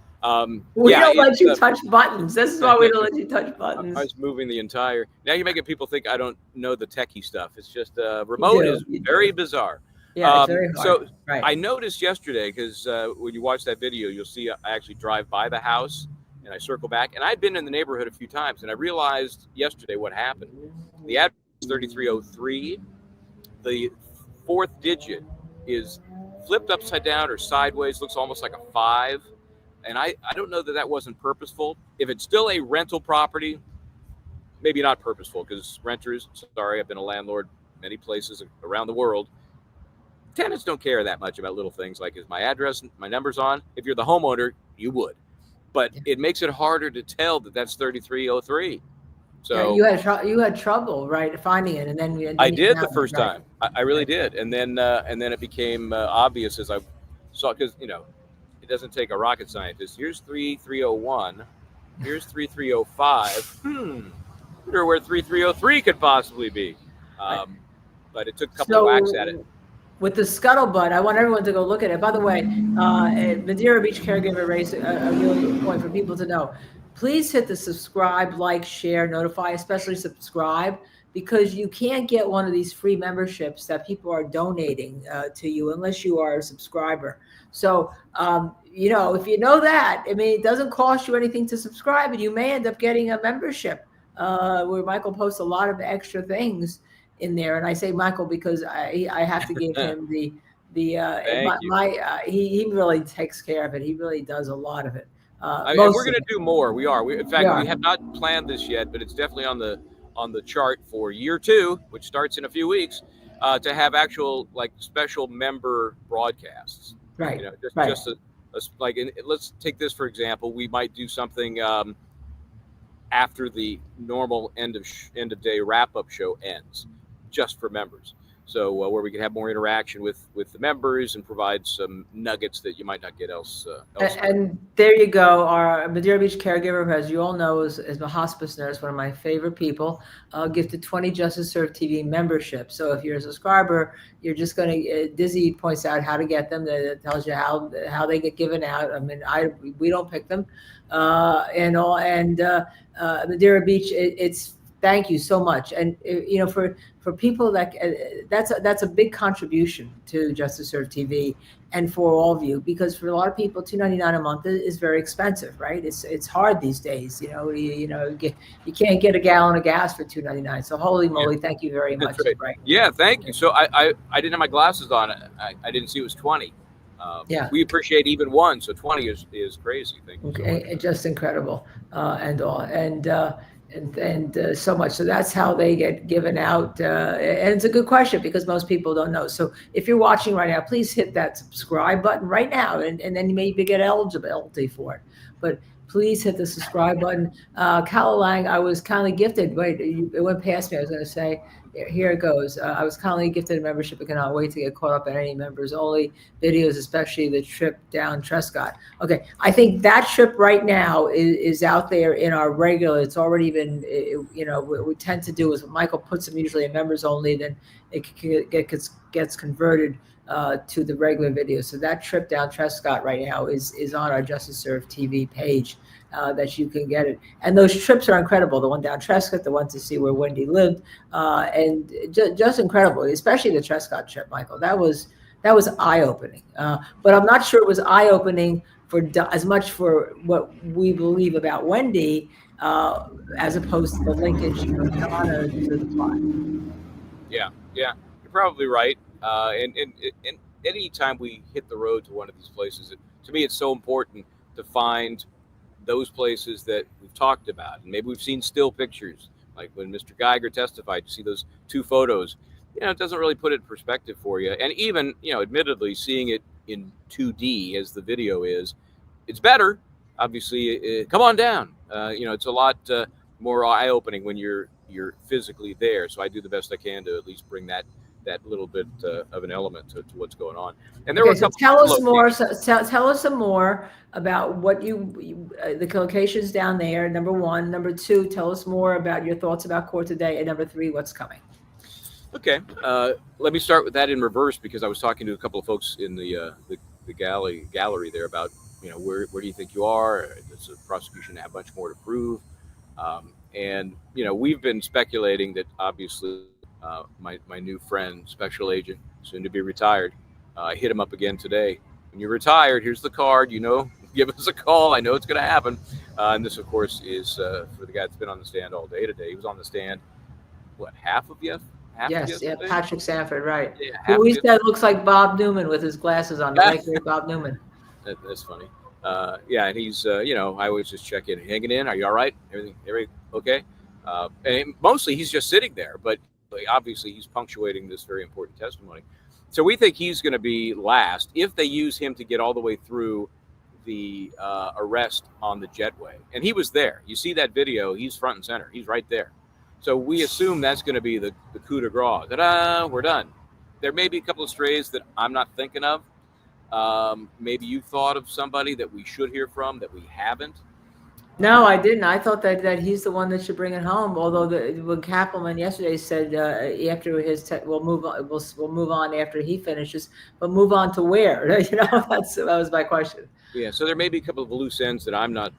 D: We don't let you touch buttons. This is why we don't let you touch buttons.
B: I was moving the entire. Now you're making people think I don't know the techie stuff. It's just remote is very bizarre.
D: Yeah, it's very hard.
B: So
D: right.
B: I noticed yesterday, because when you watch that video, you'll see I actually drive by the house and I circle back. And I've been in the neighborhood a few times, and I realized yesterday what happened. The address is 3303. The fourth digit is flipped upside down or sideways, looks almost like a 5. And I don't know that wasn't purposeful. If it's still a rental property, maybe not purposeful, because renters, sorry, I've been a landlord many places around the world. Tenants don't care that much about little things like, is my address, my number's on? If you're the homeowner, you would. But it makes it harder to tell that that's 3303. So
D: you had trouble, right, finding it, and then
B: I did the first time. I really did, and then it became obvious as I saw, because it doesn't take a rocket scientist. Here's 3301. Here's 3305. Wonder where 3303 could possibly be. But it took a couple of whacks at it.
D: With the scuttlebutt, I want everyone to go look at it. By the way, Madeira Beach Caregiver raised a really good point for people to know. Please hit the subscribe, like, share, notify, especially subscribe, because you can't get one of these free memberships that people are donating to you unless you are a subscriber. So, you know, if you know that, I mean, it doesn't cost you anything to subscribe, and you may end up getting a membership where Michael posts a lot of extra things in there. And I say Michael because I have to give him he really takes care of it. He really does a lot of it.
B: And we're going to do more. We are. In fact, we have not planned this yet, but it's definitely on the chart for year 2, which starts in a few weeks, to have actual like special member broadcasts.
D: Right.
B: You know,
D: right.
B: just let's take this for example. We might do something after the normal end of day wrap up show ends, just for members. So where we can have more interaction with the members and provide some nuggets that you might not get elsewhere.
D: And there you go. Our Madeira Beach caregiver, who, as you all know, is a hospice nurse, one of my favorite people, gifted 20 Justice Serve TV memberships. So if you're a subscriber, you're just going to, Dizzy points out how to get them. That tells you how they get given out. I mean, we don't pick them Madeira Beach, it's thank you so much. And you know, for people that that's a big contribution to Justice Serve TV and for all of you, because for a lot of people, $2.99 a month is very expensive, right? It's hard these days. You know, you can't get a gallon of gas for $2.99. So holy moly, thank you very much.
B: That's right. Yeah, thank you. So I didn't have my glasses on. I didn't see it was 20.
D: Yeah,
B: we appreciate even one, so 20 is crazy. Thank you.
D: Okay, just incredible, and so much. So that's how they get given out. And it's a good question because most people don't know. So if you're watching right now, please hit that subscribe button right now, and then you maybe get eligibility for it. But please hit the subscribe button. Callalang, I was kindly gifted. Wait, it went past me. I was going to say, here it goes. I was kindly gifted a membership. I cannot wait to get caught up in any members only videos, especially the trip down Trescott. Okay, I think that trip right now is out there in our regular. It's already been, you know, what we tend to do is Michael puts them usually in members only, then it gets converted to the regular video. So that trip down Trescott right now is on our Justice Serve TV page. That you can get it, and those trips are incredible. The one down Trescott, the one to see where Wendy lived, and just incredible. Especially the Trescott trip, Michael. That was eye-opening. But I'm not sure it was eye-opening for as much for what we believe about Wendy, as opposed to the linkage of Donna to the plot.
B: Yeah, you're probably right. And any time we hit the road to one of these places, to me, it's so important to find those places that we've talked about. And maybe we've seen still pictures, like when Mr. Geiger testified, you see those 2 photos. You know, it doesn't really put it in perspective for you. And even, you know, admittedly, seeing it in 2D as the video is, it's better. Obviously, come on down. You know, it's a lot more eye-opening when you're physically there. So I do the best I can to at least bring that little bit of an element to what's going on. And there were a couple.
D: Tell us more. Tell us some more about what the locations down there. Number 1, number 2. Tell us more about your thoughts about court today, and number 3, what's coming.
B: Okay, let me start with that in reverse because I was talking to a couple of folks in the gallery there about, you know, where do you think you are? Does the prosecution have much more to prove? And you know, we've been speculating that obviously. My new friend, special agent, soon to be retired. I hit him up again today. When you're retired, here's the card. You know, give us a call. I know it's going to happen. And this, of course, is for the guy that's been on the stand all day today. He was on the stand. What, half of yes?
D: Yes, yeah, Patrick Sanford, right?
B: Yeah,
D: who we said looks like Bob Newman with his glasses on. Like Bob Newman.
B: That's funny. Yeah, and he's you know, I always just check in, hanging in. Are you all right? Everything okay? And mostly he's just sitting there, but. Obviously, he's punctuating this very important testimony. So we think he's going to be last if they use him to get all the way through the arrest on the jetway. And he was there. You see that video. He's front and center. He's right there. So we assume that's going to be the coup de grace. Ta-da, we're done. There may be a couple of strays that I'm not thinking of. Maybe you thought of somebody that we should hear from that we haven't.
D: No, I didn't. I thought that he's the one that should bring it home. Although when Kappelman yesterday said after his we'll move on, we'll move on after he finishes, but move on to where? You know, that was my question.
B: Yeah, so there may be a couple of loose ends that I'm not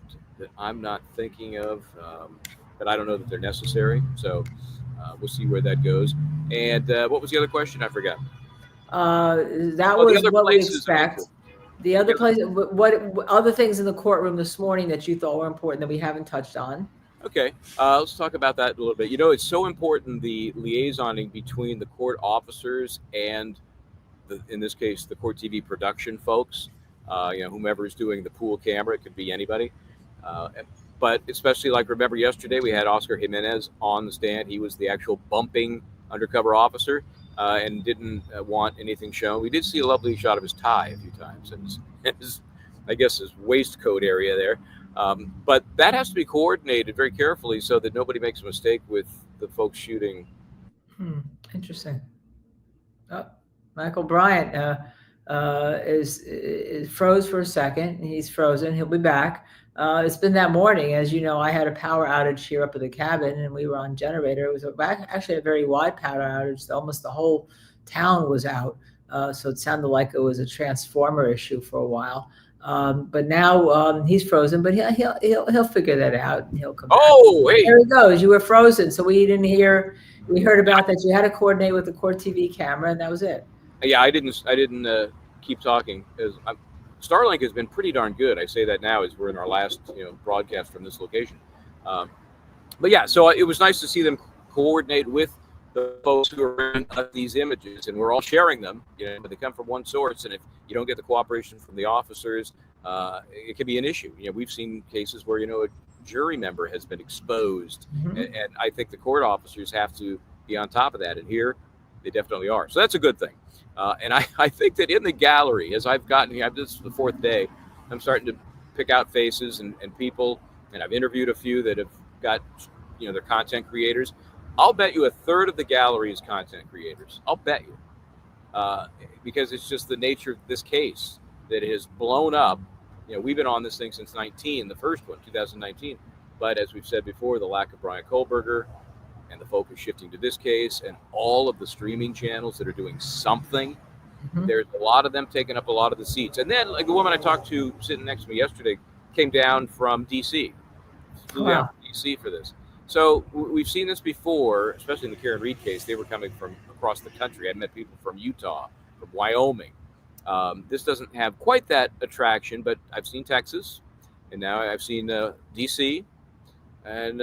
B: thinking of, but I don't know that they're necessary. So We'll see where that goes. And what was the other question? I forgot.
D: That was what we expect. The other place, what other things in the courtroom this morning that you thought were important that we haven't touched on?
B: Okay, let's talk about that a little bit. You know, it's so important, the liaisoning between the court officers and, in this case, the court TV production folks, whomever is doing the pool camera. It could be anybody. But especially, like, remember yesterday we had Oscar Jimenez on the stand. He was the actual bumping undercover officer and didn't want anything shown. We did see a lovely shot of his tie a few times and his I guess, his waistcoat area there. But that has to be coordinated very carefully so that nobody makes a mistake with the folks shooting.
D: Interesting. Michel Bryant is froze for a second. He's frozen. He'll be back. It's been that morning. As you know, I had a power outage here up at the cabin, and we were on generator. It was actually a very wide power outage. Almost the whole town was out. So it sounded like it was a transformer issue for a while. But now he's frozen, but he'll figure that out, and he'll come back.
B: Hey.
D: There he goes. You were frozen, so we didn't hear. We heard about that. You had to coordinate with the court TV camera, and that was it.
B: Yeah, I didn't keep talking because Starlink has been pretty darn good. I say that now as we're in our last broadcast from this location. But yeah, so it was nice to see them coordinate with the folks who are in these images, and we're all sharing them. But they come from one source, and if you don't get the cooperation from the officers, it can be an issue. We've seen cases where a jury member has been exposed, and I think the court officers have to be on top of that. And here, they definitely are. So that's a good thing. And I think that in the gallery, as I've gotten here, this is the fourth day, I'm starting to pick out faces and people, and I've interviewed a few that have got, they're content creators. I'll bet you a third of the gallery is content creators. I'll bet you. Because it's just the nature of this case that it has blown up. We've been on this thing since the first one, 2019. But as we've said before, the lack of Brian Kohlberger and the focus shifting to this case and all of the streaming channels that are doing something, there's a lot of them taking up a lot of the seats. And then, like the woman I talked to sitting next to me yesterday came down from D.C. Flew out from D.C. for this. So we've seen this before, especially in the Karen Reed case. They were coming from across the country. I met people from Utah, from Wyoming. This doesn't have quite that attraction, but I've seen Texas, and now I've seen D.C., and,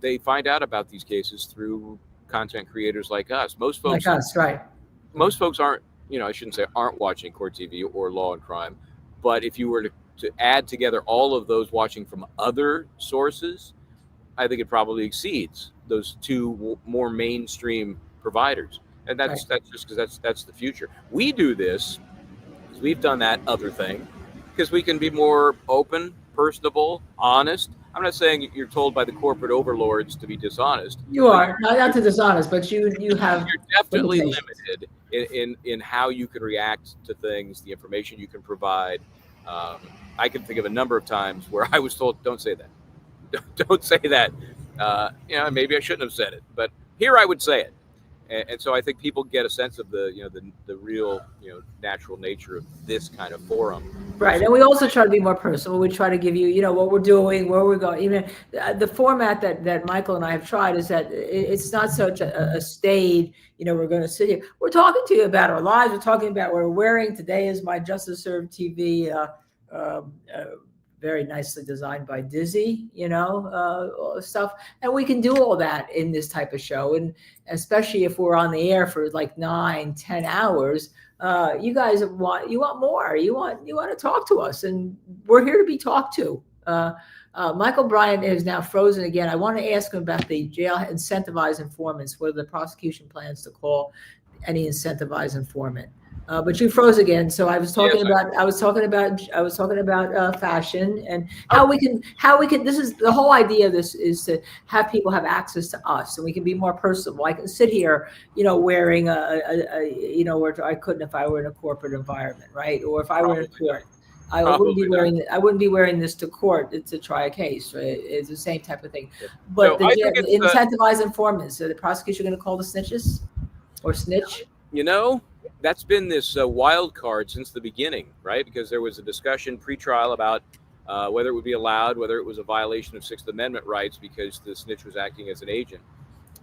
B: they find out about these cases through content creators like us. Most folks,
D: like us, right?
B: Most folks aren't, I shouldn't say aren't watching Court TV or Law and Crime, but if you were to add together all of those watching from other sources, I think it probably exceeds those two more mainstream providers. And that's just because that's the future. We do this because we've done that other thing because we can be more open, personable, honest. I'm not saying you're told by the corporate overlords to be dishonest.
D: You are not to dishonest, but you have.
B: You're definitely limited in how you can react to things, the information you can provide. I can think of a number of times where I was told, "Don't say that. Don't say that." Maybe I shouldn't have said it, but here I would say it. And so I think people get a sense of the real, natural nature of this kind of forum.
D: Right. And we also try to be more personal. We try to give you, what we're doing, where we're going. Even the format that Michael and I have tried is that it's not such a staid, we're going to sit here. We're talking to you about our lives. We're talking about what we're wearing. Today is my Justice Served TV, very nicely designed by Dizzy, stuff. And we can do all that in this type of show. And especially if we're on the air for like 9-10 hours, you guys want more. You want to talk to us, and we're here to be talked to. Michel Bryant is now frozen again. I want to ask him about the jail incentivized informants, whether the prosecution plans to call any incentivized informant. But you froze again. So I was talking about fashion and how we can. This is the whole idea of this, is to have people have access to us, and we can be more personable. I can sit here, wearing where I couldn't if I were in a corporate environment, right? Or if I were in a court, I wouldn't be wearing this to court to try a case. Right? It's the same type of thing. But the incentivized informants. So the prosecution going to call the snitches or snitch?
B: That's been this wild card since the beginning, right? Because there was a discussion pre-trial about whether it would be allowed, whether it was a violation of Sixth Amendment rights because the snitch was acting as an agent.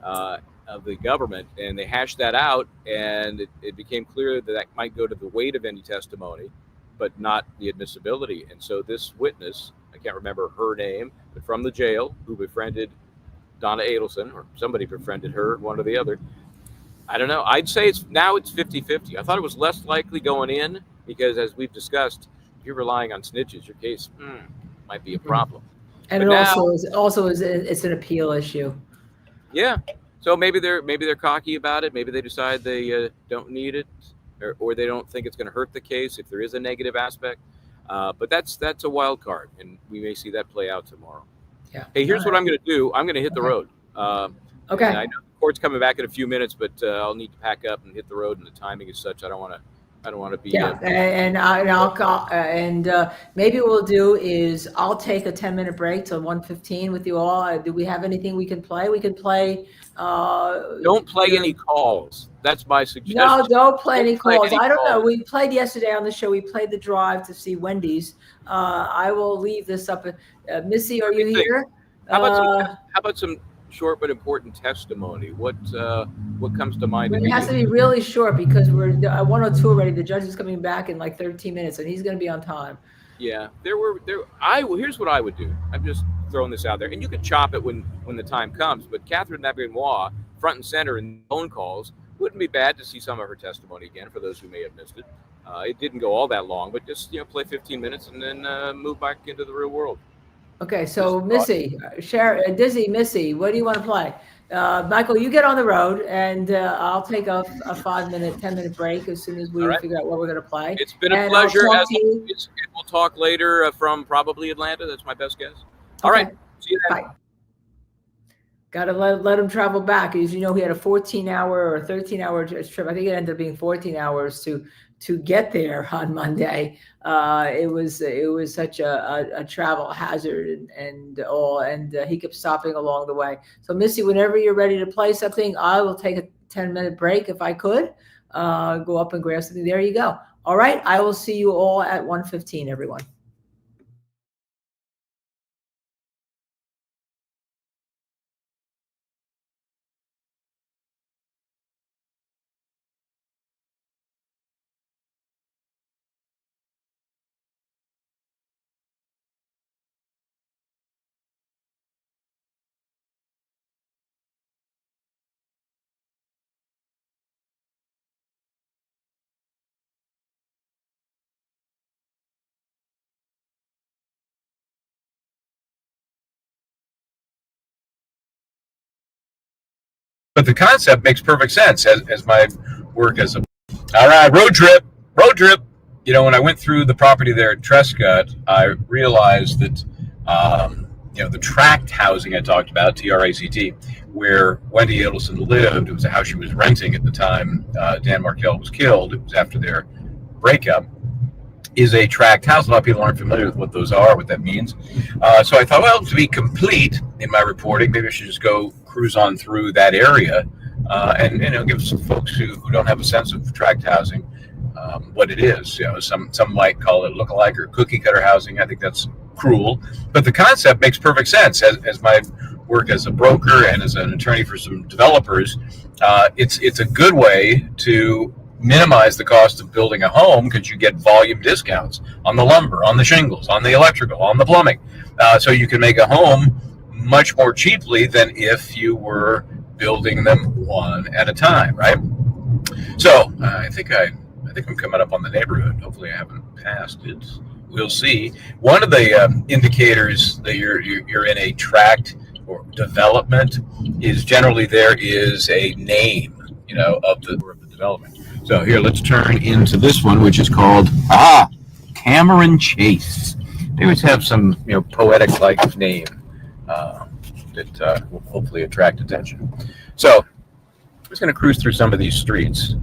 B: of the government, and they hashed that out, and it became clear that that might go to the weight of any testimony, but not the admissibility. And so this witness, I can't remember her name, but from the jail, who befriended Donna Adelson, or somebody befriended her, one or the other. I don't know. I'd say it's 50-50. I thought it was less likely going in because, as we've discussed, if you're relying on snitches, your case might be a problem.
D: And
B: but
D: it also is it's an appeal issue.
B: Yeah. So maybe they're cocky about it. Maybe they decide they don't need it, or they don't think it's going to hurt the case if there is a negative aspect. But that's a wild card, and we may see that play out tomorrow.
D: Yeah.
B: Hey, here's what I'm going to do. I'm going to hit the road.
D: Okay.
B: I know the court's coming back in a few minutes, but I'll need to pack up and hit the road, and the timing is such I don't want to be.
D: Yeah, and I'll call, and maybe what we'll do is I'll take a 10-minute break till 1:15 with you all. Do we have anything we can play? We can play.
B: Don't play any calls. That's my suggestion.
D: No, don't play any calls. I don't know. We played yesterday on the show. We played the drive to see Wendy's. I will leave this up. Missy, are you here?
B: How about some short but important testimony? What comes to mind?
D: It has to be really short because we're at 1:02 already. The judge is coming back in like 13 minutes, and he's going to be on time.
B: Yeah, here's what I would do. I'm just throwing this out there, and you can chop it when the time comes. But Catherine Nabinois, front and center in phone calls, wouldn't be bad to see some of her testimony again for those who may have missed it. It didn't go all that long, but just play 15 minutes and then move back into the real world.
D: Okay, so Missy, Missy, what do you want to play? Michael, you get on the road, and I'll take a 5-minute, 10-minute break as soon as we figure out what we're going to play.
B: It's been a pleasure. We'll talk later from probably Atlanta. That's my best guess. All right. See you then. Bye.
D: Got to let him travel back. As you know, he had a 14-hour or 13-hour trip. I think it ended up being 14 hours to get there on Monday. It was such a travel hazard and he kept stopping along the way. So Missy, whenever you're ready to play something, I will take a 10-minute break if I could. Go up and grab something. There you go. All right. I will see you all at 1:15, everyone.
B: But the concept makes perfect sense as my work as a. All right, road trip. When I went through the property there at Trescott, I realized that, the tract housing I talked about, TRACT, where Wendy Adelson lived, it was a house she was renting at the time Dan Markel was killed. It was after their breakup. Is a tract house. A lot of people aren't familiar with what those are, what that means. So I thought, well, to be complete in my reporting, maybe I should just go cruise on through that area and give some folks who don't have a sense of tract housing what it is. Some might call it lookalike or cookie cutter housing. I think that's cruel, but the concept makes perfect sense. As my work as a broker and as an attorney for some developers, it's a good way to minimize the cost of building a home because you get volume discounts on the lumber, on the shingles, on the electrical, on the plumbing. So you can make a home much more cheaply than if you were building them one at a time, right? So I think I'm coming up on the neighborhood. Hopefully I haven't passed it. We'll see. One of the indicators that you're in a tract or development is generally there is a name, of the development. So here, let's turn into this one, which is called Cameron Chase. They always have some poetic-like name that will hopefully attract attention. So I'm just going to cruise through some of these streets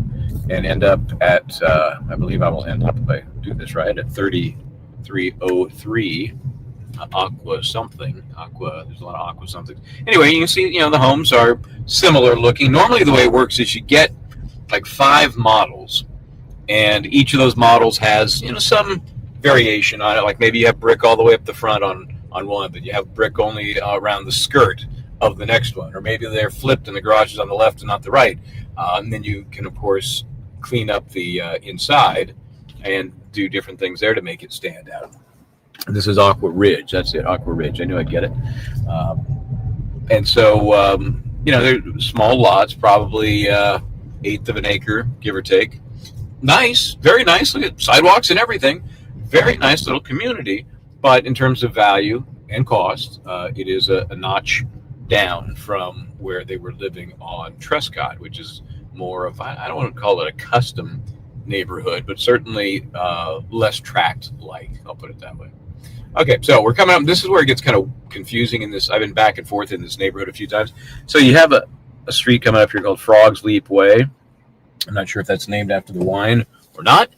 B: and end up at I believe I will end up, if I do this right, at 3303 Aqua something. There's a lot of Aqua something. Anyway, you can see the homes are similar looking. Normally the way it works is you get like 5 models, and each of those models has some variation on it. Like maybe you have brick all the way up the front on one, but you have brick only around the skirt of the next one, or maybe they're flipped and the garage is on the left and not the right. And then you can, of course, clean up the inside and do different things there to make it stand out. This is Aqua Ridge. That's it, Aqua Ridge. I knew I'd get it. And so, they're small lots, probably 1/8 of an acre, give or take. Nice, very nice. Look at sidewalks and everything. Very nice little community. But in terms of value and cost, it is a notch down from where they were living on Trescott, which is more of, I don't want to call it a custom neighborhood, but certainly less tract-like. I'll put it that way. Okay, so we're coming up. This is where it gets kind of confusing in this. I've been back and forth in this neighborhood a few times. So you have a street coming up here called Frog's Leap Way. I'm not sure if that's named after the wine or not,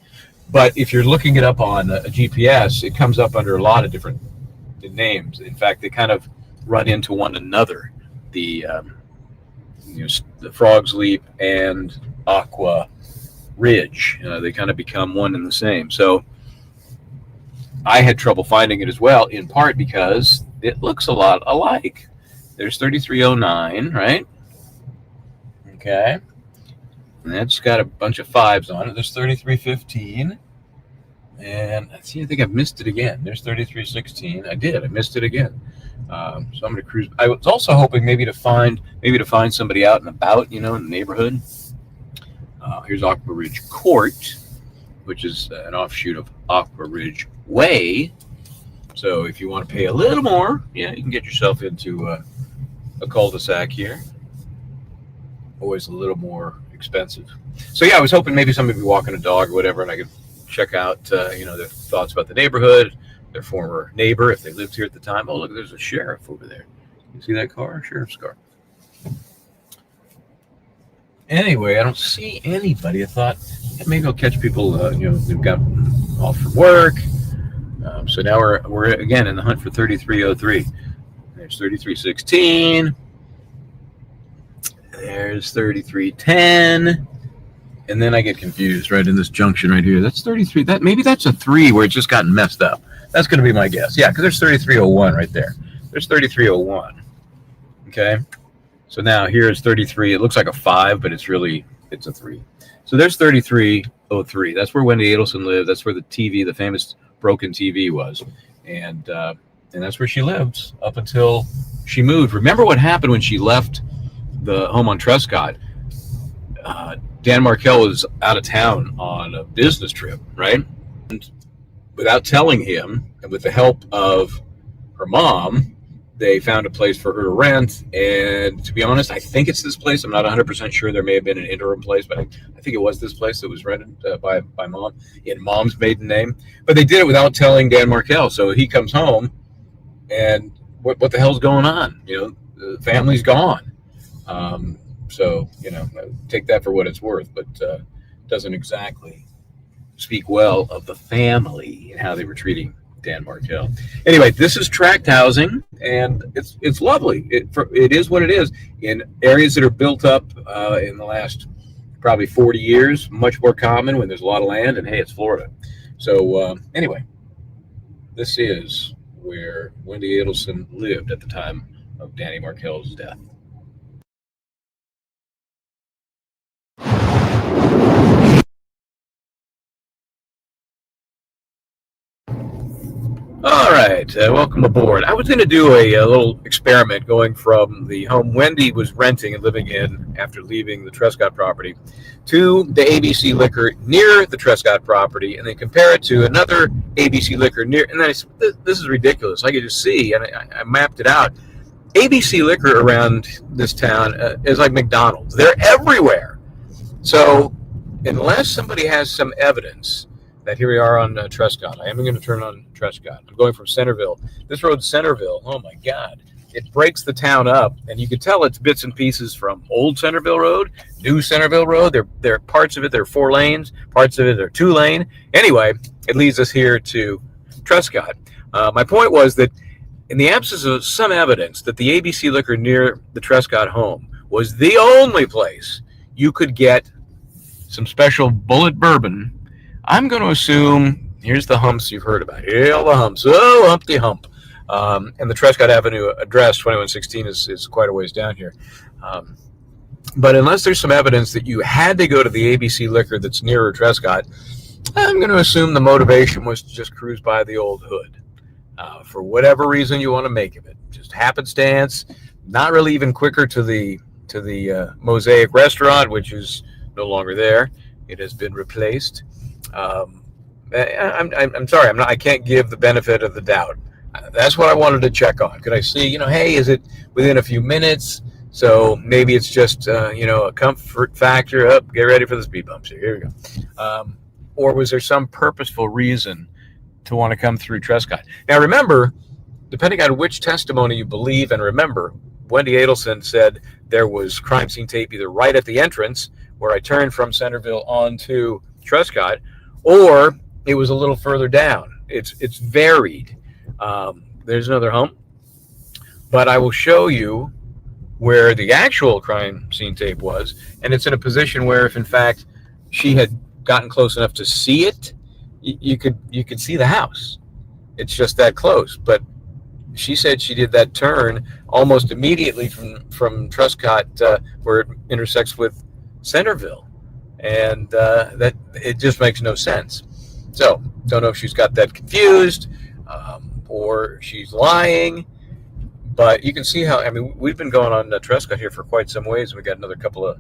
B: but if you're looking it up on a GPS, it comes up under a lot of different names. In fact, they kind of run into one another. The Frog's Leap and Aqua Ridge, they kind of become one and the same. So I had trouble finding it as well, in part because it looks a lot alike. There's 3309, right? Okay. And that's got a bunch of 5s on it. There's 3315. And I think I've missed it again. There's 3316. I missed it again. So I'm going to cruise. I was also hoping maybe to find somebody out and about, in the neighborhood. Here's Aqua Ridge Court, which is an offshoot of Aqua Ridge Way. So if you want to pay a little more, you can get yourself into a cul-de-sac here. Always a little more expensive. So I was hoping maybe somebody would be walking a dog or whatever, and I could check out, their thoughts about the neighborhood, their former neighbor, if they lived here at the time. Oh, look, there's a sheriff over there. You see that car? Sheriff's car. Anyway, I don't see anybody. I thought maybe I'll catch people, they've got off from work. So now we're again in the hunt for 3303. There's 3316. There's 3310. And then I get confused right in this junction right here. That's 33. Maybe that's a 3 where it's just gotten messed up. That's going to be my guess. Yeah, because there's 3301 right there. There's 3301. Okay. So now here's 33. It looks like a 5, but it's a 3. So there's 3303. That's where Wendy Adelson lived. That's where the famous broken TV was. And that's where she lived up until she moved. Remember what happened when she left the home on Trescott? Dan Markel was out of town on a business trip, right? And without telling him, and with the help of her mom, they found a place for her to rent. And to be honest, I think it's this place. I'm not 100% sure. There may have been an interim place, but I think it was this place that was rented by mom in mom's maiden name. But they did it without telling Dan Markel. So he comes home, and what the hell's going on? The family's gone. So, take that for what it's worth, but doesn't exactly speak well of the family and how they were treating Dan Markel. Anyway, this is tract housing, and it's lovely. It is what it is. In areas that are built up in the last probably 40 years, much more common when there's a lot of land, and hey, it's Florida. So anyway, this is where Wendy Adelson lived at the time of Danny Markel's death. All right, welcome aboard. I was going to do a little experiment going from the home Wendy was renting and living in after leaving the Trescott property to the ABC Liquor near the Trescott property, and then compare it to another ABC Liquor near. And then I said, this is ridiculous. I could just see, and I mapped it out. ABC Liquor around this town is like McDonald's. They're everywhere. So unless somebody has some evidence that here we are on Trescott. I am going to turn on Trescott. I'm going from Centerville. This road's Centerville. Oh, my God. It breaks the town up, and you can tell it's bits and pieces from old Centerville Road, new Centerville Road. There are parts of it, there are 4 lanes. Parts of it are 2 lane. Anyway, it leads us here to Trescott. My point was that in the absence of some evidence that the ABC Liquor near the Trescott home was the only place you could get some special bullet bourbon, I'm going to assume, here's the humps you've heard about. Here, all the humps. Oh, Humpty Hump. And the Trescott Avenue address, 2116, is quite a ways down here. But unless there's some evidence that you had to go to the ABC Liquor that's nearer Trescott, I'm going to assume the motivation was to just cruise by the old hood. For whatever reason you want to make of it. Just happenstance, not really even quicker to the Mosaic restaurant, which is no longer there. It has been replaced. I'm sorry, I can't give the benefit of the doubt. That's what I wanted to check on. Could I see, hey, is it within a few minutes? So maybe it's just, a comfort factor. Up, get ready for the speed bumps here. Here we go. Or was there some purposeful reason to want to come through Trescott? Now, remember, depending on which testimony you believe and remember, Wendy Adelson said there was crime scene tape either right at the entrance where I turned from Centerville onto Trescott, or it was a little further down. It's varied. There's another home, but I will show you where the actual crime scene tape was, and it's in a position where if in fact she had gotten close enough to see it, you could see the house. It's just that close. But she said she did that turn almost immediately from Trescott, where it intersects with Centerville, and that it just makes no sense. So don't know if she's got that confused or she's lying. But you can see how, we've been going on Trescott here for quite some ways. We got another couple of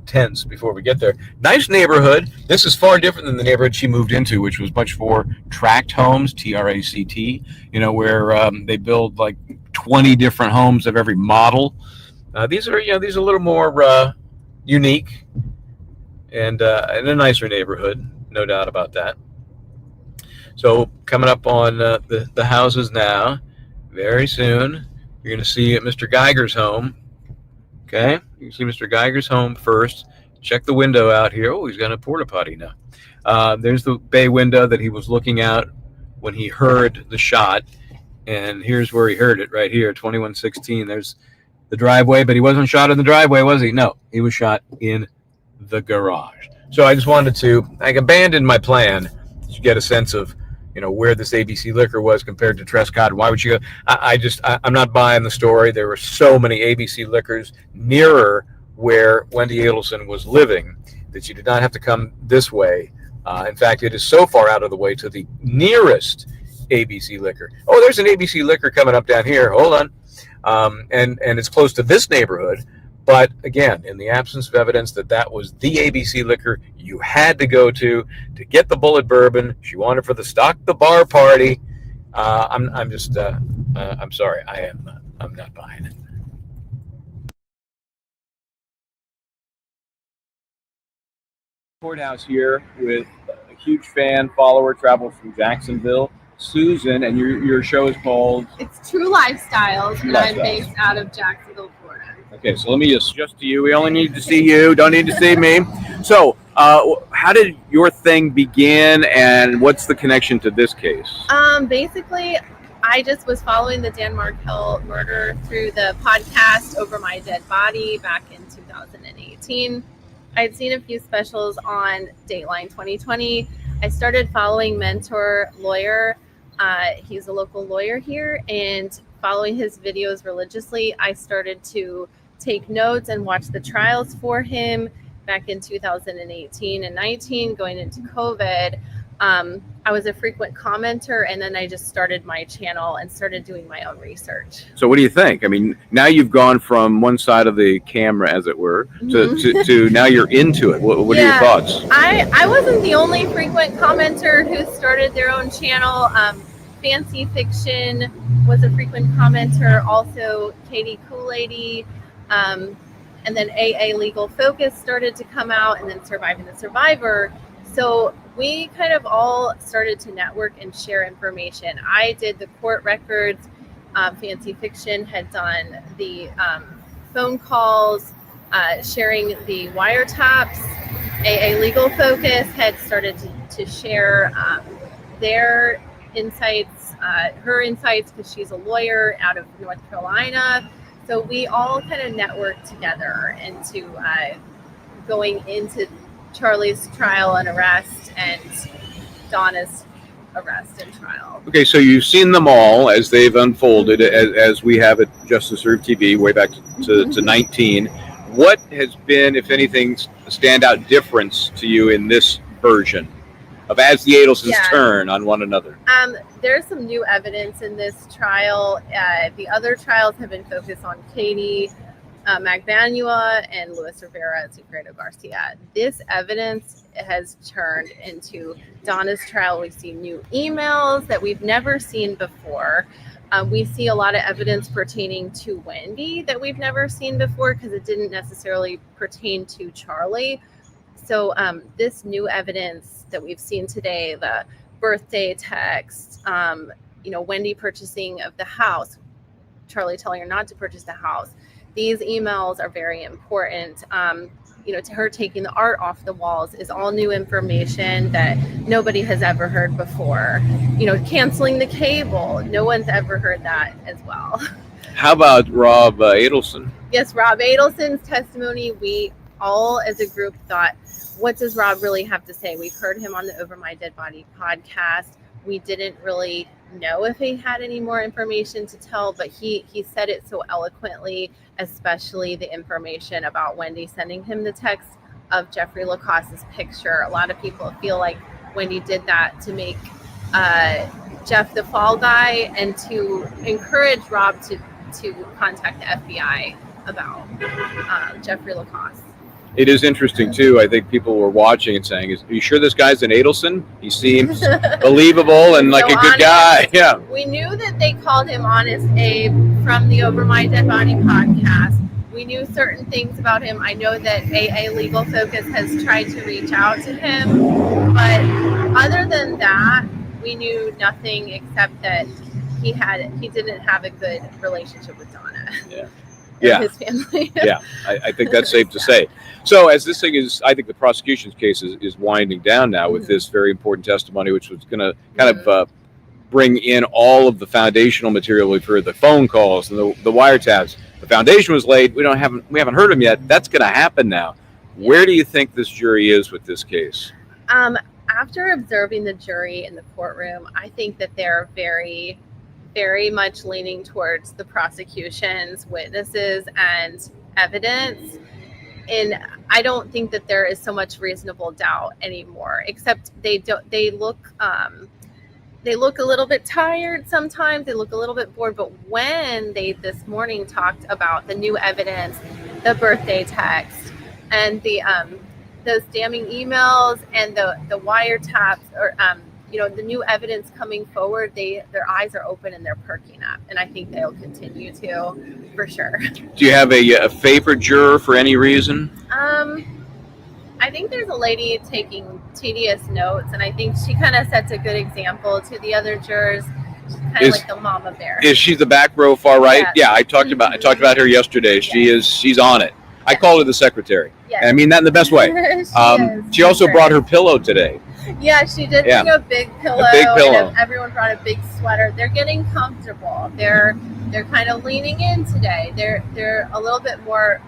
B: tenths before we get there. Nice neighborhood. This is far different than the neighborhood she moved into, which was much more tract homes, TRACT, where they build like 20 different homes of every model. These are a little more unique and a nicer neighborhood, no doubt about that. So coming up on the houses now, very soon, you're going to see Mr. Geiger's home. Okay, you can see Mr. Geiger's home first. Check the window out here. Oh, he's got a porta potty now. There's the bay window that he was looking out when he heard the shot. And here's where he heard it, right here, 2116. There's the driveway, but he wasn't shot in the driveway, was he? No, he was shot in the garage. So I just wanted to, abandon my plan to get a sense of, where this ABC Liquor was compared to Trescott. Why would you go? I'm not buying the story. There were so many ABC Liquors nearer where Wendy Adelson was living that you did not have to come this way. In fact, it is so far out of the way to the nearest ABC Liquor. Oh, there's an ABC Liquor coming up down here. Hold on. And it's close to this neighborhood. But again, in the absence of evidence that was the ABC Liquor you had to go to get the bullet bourbon she wanted for the stock the bar party, I'm sorry, I'm not buying it. Courthouse here with a huge fan, follower, travel from Jacksonville, Susan, and your show is called?
P: It's True Lifestyles, and I'm based out of Jacksonville, Florida.
B: Okay, so let me adjust to you. We only need to see you. Don't need to see me. So, how did your thing begin, and what's the connection to this case?
P: Basically, I just was following the Dan Markel murder through the podcast Over My Dead Body back in 2018. I'd seen a few specials on Dateline 2020. I started following Mentor Lawyer. He's a local lawyer here, and following his videos religiously, I started to take notes and watch the trials for him back in 2018 and 19, going into COVID. I was a frequent commenter, and then I just started my channel and started doing my own research.
B: So what do you think? Now you've gone from one side of the camera, as it were, to now you're into it. What are your thoughts?
P: I wasn't the only frequent commenter who started their own channel. Fancy Fiction was a frequent commenter, also Katie Kool-Lady, and then AA Legal Focus started to come out, and then Surviving the Survivor. So we kind of all started to network and share information. I did the court records. Fancy Fiction had done the phone calls, sharing the wiretaps. AA Legal Focus had started to share their insights, her insights, because she's a lawyer out of North Carolina. So we all kind of networked together into going into Charlie's trial and arrest and Donna's arrest and trial.
B: Okay, so you've seen them all as they've unfolded, as we have at Justice Served TV way back to 19. What has been, if anything, a standout difference to you in this version of as the Adelsons turn on one another?
P: There's some new evidence in this trial. The other trials have been focused on Katie Magbanua and Luis Rivera and Sigfredo Garcia. This evidence has turned into Donna's trial. We've seen new emails that we've never seen before. We see a lot of evidence pertaining to Wendy that we've never seen before because it didn't necessarily pertain to Charlie. So this new evidence that we've seen today, the birthday text, Wendy purchasing of the house, Charlie telling her not to purchase the house. These emails are very important. To her taking the art off the walls is all new information that nobody has ever heard before. Canceling the cable, no one's ever heard that as well.
B: How about Rob Adelson?
P: Yes, Rob Adelson's testimony, we all as a group thought, what does Rob really have to say? We've heard him on the Over My Dead Body podcast. We didn't really know if he had any more information to tell, but he said it so eloquently, especially the information about Wendy sending him the text of Jeffrey Lacosse's picture. A lot of people feel like Wendy did that to make Jeff the fall guy and to encourage Rob to contact the FBI about Jeffrey Lacoste.
B: It is interesting too. I think people were watching and saying, "Are you sure this guy's an Adelson? He seems believable and like a good guy." Yeah.
P: We knew that they called him Honest Abe from the Over My Dead Body podcast. We knew certain things about him. I know that AA Legal Focus has tried to reach out to him, but other than that, we knew nothing except that he didn't have a good relationship with Donna.
B: Yeah.
P: Yeah. His family.
B: Yeah, I think that's safe to say. So as this thing is, I think the prosecution's case is winding down now with this very important testimony, which was going to kind of bring in all of the foundational material we've heard, the phone calls and the wiretaps. The foundation was laid. We haven't heard them yet. That's going to happen now. Where do you think this jury is with this case?
P: After observing the jury in the courtroom, I think that they're very, very much leaning towards the prosecution's witnesses and evidence. And I don't think that there is so much reasonable doubt anymore, except they look a little bit tired sometimes. They look a little bit bored. But when they this morning talked about the new evidence, the birthday text, and the those damning emails and the wiretaps, or the new evidence coming forward, their eyes are open and they're perking up, and I think they'll continue to, for sure.
B: Do you have a favorite juror for any reason?
P: I think there's a lady taking tedious notes, and I think she kind of sets a good example to the other jurors. She's kind of like the mama bear.
B: Is she the back row far right? Yes. Yeah, I talked about her yesterday. Yes. She's on it. I call her the secretary. Yes. And I mean that in the best way. She also brought her pillow today.
P: Yeah, she did bring a big pillow.
B: A big pillow.
P: And everyone brought a big sweater. They're getting comfortable. They're kind of leaning in today. They're a little bit more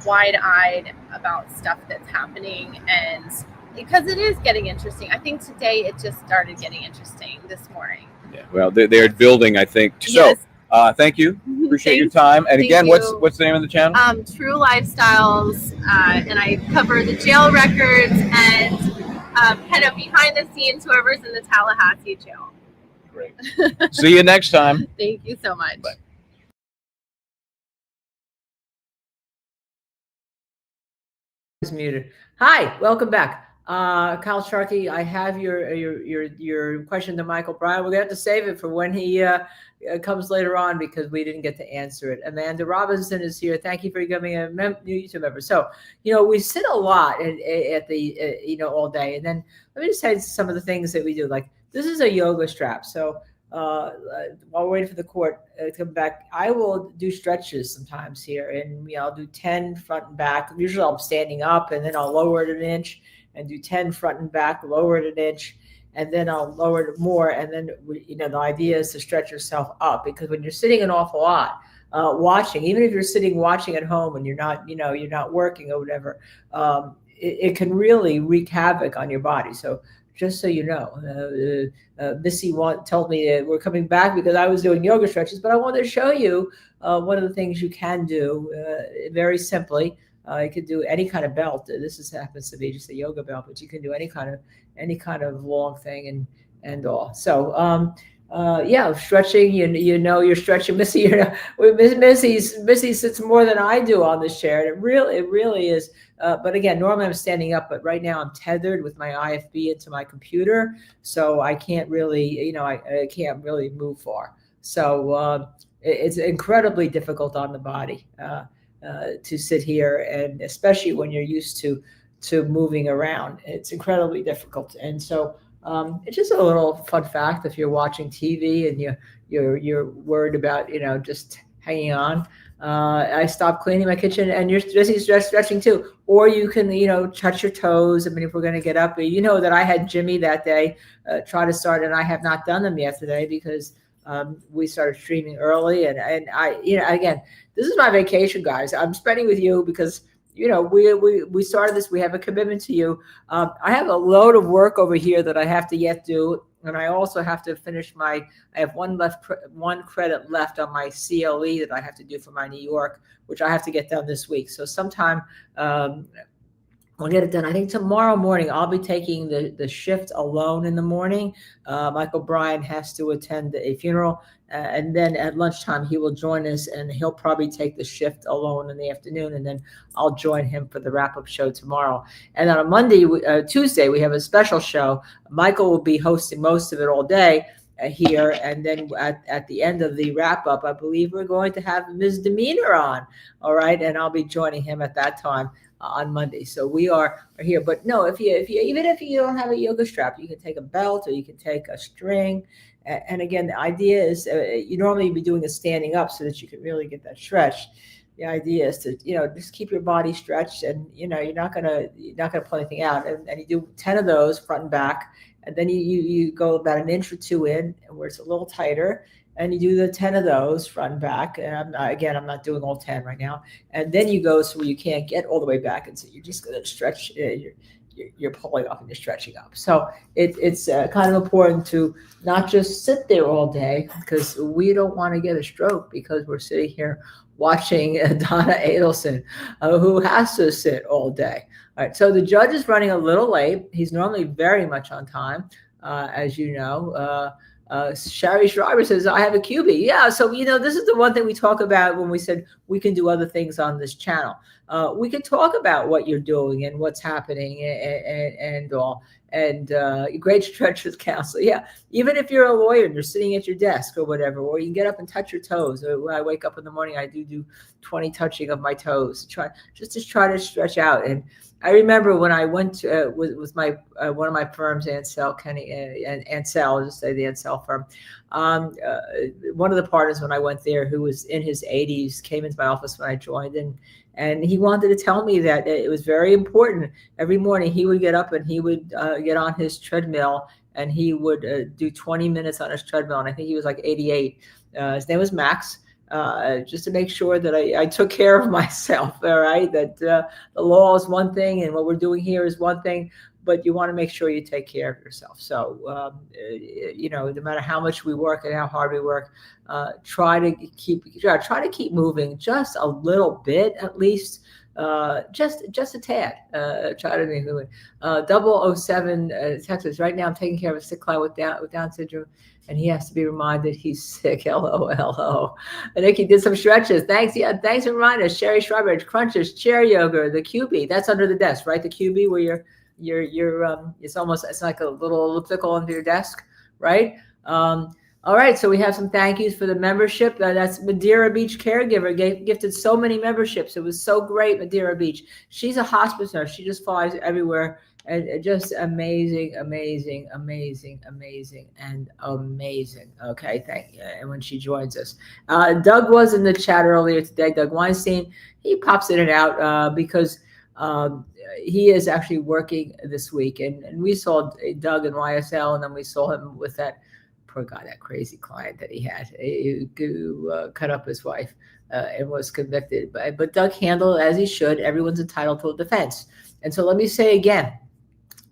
P: wide-eyed about stuff that's happening, and because it is getting interesting. I think today it just started getting interesting this morning.
B: Yeah. Well, they're building, I think.
P: Yes.
B: So, thank you. Appreciate your time. And again, what's the name of the channel?
P: True Lifestyles, and I cover the jail records and kind of behind the scenes, whoever's in the Tallahassee jail.
B: Great. See you next time.
P: Thank you so much.
B: Bye.
D: Is muted. Hi, welcome back. Kyle Sharkey, I have your question to Michel Bryant. We're going to have to save it for when he comes later on because we didn't get to answer it. Amanda Robinson is here. Thank you for becoming a new YouTube member. So, we sit a lot at the, all day. And then let me just say some of the things that we do. Like, this is a yoga strap. So while we're waiting for the court to come back, I will do stretches sometimes here. And I'll do 10 front and back. Usually I'm standing up, and then I'll lower it an inch and do 10 front and back, lower it an inch, and then I'll lower it more. And then, the idea is to stretch yourself up, because when you're sitting an awful lot, watching, even if you're sitting watching at home and you're not working or whatever, it can really wreak havoc on your body. So just so you know. Missy told me that we're coming back because I was doing yoga stretches, but I wanted to show you one of the things you can do very simply. You can do any kind of belt. Happens to be just a yoga belt, but you can do any kind of long thing and all. So stretching. You're stretching. Missy, Missy sits more than I do on this chair. And it really is. But again, normally I'm standing up, but right now I'm tethered with my IFB into my computer, so I can't really, I can't really move far. So it's incredibly difficult on the body to sit here, and especially when you're used to moving around, it's incredibly difficult. And so it's just a little fun fact if you're watching TV and you're worried about just hanging on. I stopped cleaning my kitchen, and you're stretching too. Or you can, touch your toes. I mean, if we're going to get up, that I had Jimmy that day try to start, and I have not done them yet today because we started streaming early. And I, again, this is my vacation, guys. I'm spending with you because, we started this. We have a commitment to you. I have a load of work over here that I have to yet do. And I also have to finish I have one credit left on my CLE that I have to do for my New York, which I have to get done this week. So sometime we'll get it done. I think tomorrow morning I'll be taking the shift alone in the morning. Michel Bryant has to attend a funeral. And then at lunchtime, he will join us, and he'll probably take the shift alone in the afternoon. And then I'll join him for the wrap-up show tomorrow. And on a Tuesday, we have a special show. Michael will be hosting most of it all day here. And then at the end of the wrap-up, I believe we're going to have Ms. Demeanor on. All right. And I'll be joining him at that time on Monday. So we are here. But no, even if you don't have a yoga strap, you can take a belt or you can take a string. And again, the idea is you normally be doing a standing up so that you can really get that stretch. The idea is to, just keep your body stretched, and, you're not gonna pull anything out. And you do 10 of those front and back, and then you go about an inch or two in where it's a little tighter, and you do the 10 of those front and back. And I'm not doing all 10 right now. And then you go so you can't get all the way back, and so you're just gonna stretch. You're pulling up and you're stretching up. So it's kind of important to not just sit there all day, because we don't want to get a stroke because we're sitting here watching Donna Adelson, who has to sit all day. All right. So the judge is running a little late. He's normally very much on time, as you know. Sherry Schreiber says, I have a QB. Yeah, so, this is the one thing we talk about when we said we can do other things on this channel. We can talk about what you're doing and what's happening and all. And great stretch with counsel. Yeah, even if you're a lawyer and you're sitting at your desk or whatever, or you can get up and touch your toes. When I wake up in the morning, I do 20 touching of my toes. Try to stretch out. And I remember when I went to, with my one of my firms, Ansel, Kenney, and Ansel, I'll just say the Ansel firm. One of the partners when I went there, who was in his 80s, came into my office when I joined, and he wanted to tell me that it was very important. Every morning he would get up and he would get on his treadmill, and he would do 20 minutes on his treadmill. And I think he was like 88. His name was Max. Just to make sure that I took care of myself, all right? That the law is one thing and what we're doing here is one thing, but you want to make sure you take care of yourself. So, no matter how much we work and how hard we work, try to keep moving just a little bit, at least, just a tad. Try to be moving. 007 Texas. Right now, I'm taking care of a sick client with Down syndrome, and he has to be reminded he's sick. LOLO. I think he did some stretches. Thanks. Yeah, thanks for reminding us. Sherry Schreiber, crunches, chair yoga, the QB. That's under the desk, right? The QB where it's like a little elliptical under your desk, right? All right, so we have some thank yous for the membership. That's Madeira Beach Caregiver gifted so many memberships. It was so great, Madeira Beach. She's a hospice nurse. She just flies everywhere, and just amazing. Okay, thank you. And when she joins us, Doug was in the chat earlier today. Doug Weinstein, he pops in and out because he is actually working this week, and we saw Doug in YSL, and then we saw him with that. Poor guy, that crazy client that he had who cut up his wife and was convicted. But Doug handled it as he should. Everyone's entitled to a defense. And so let me say again,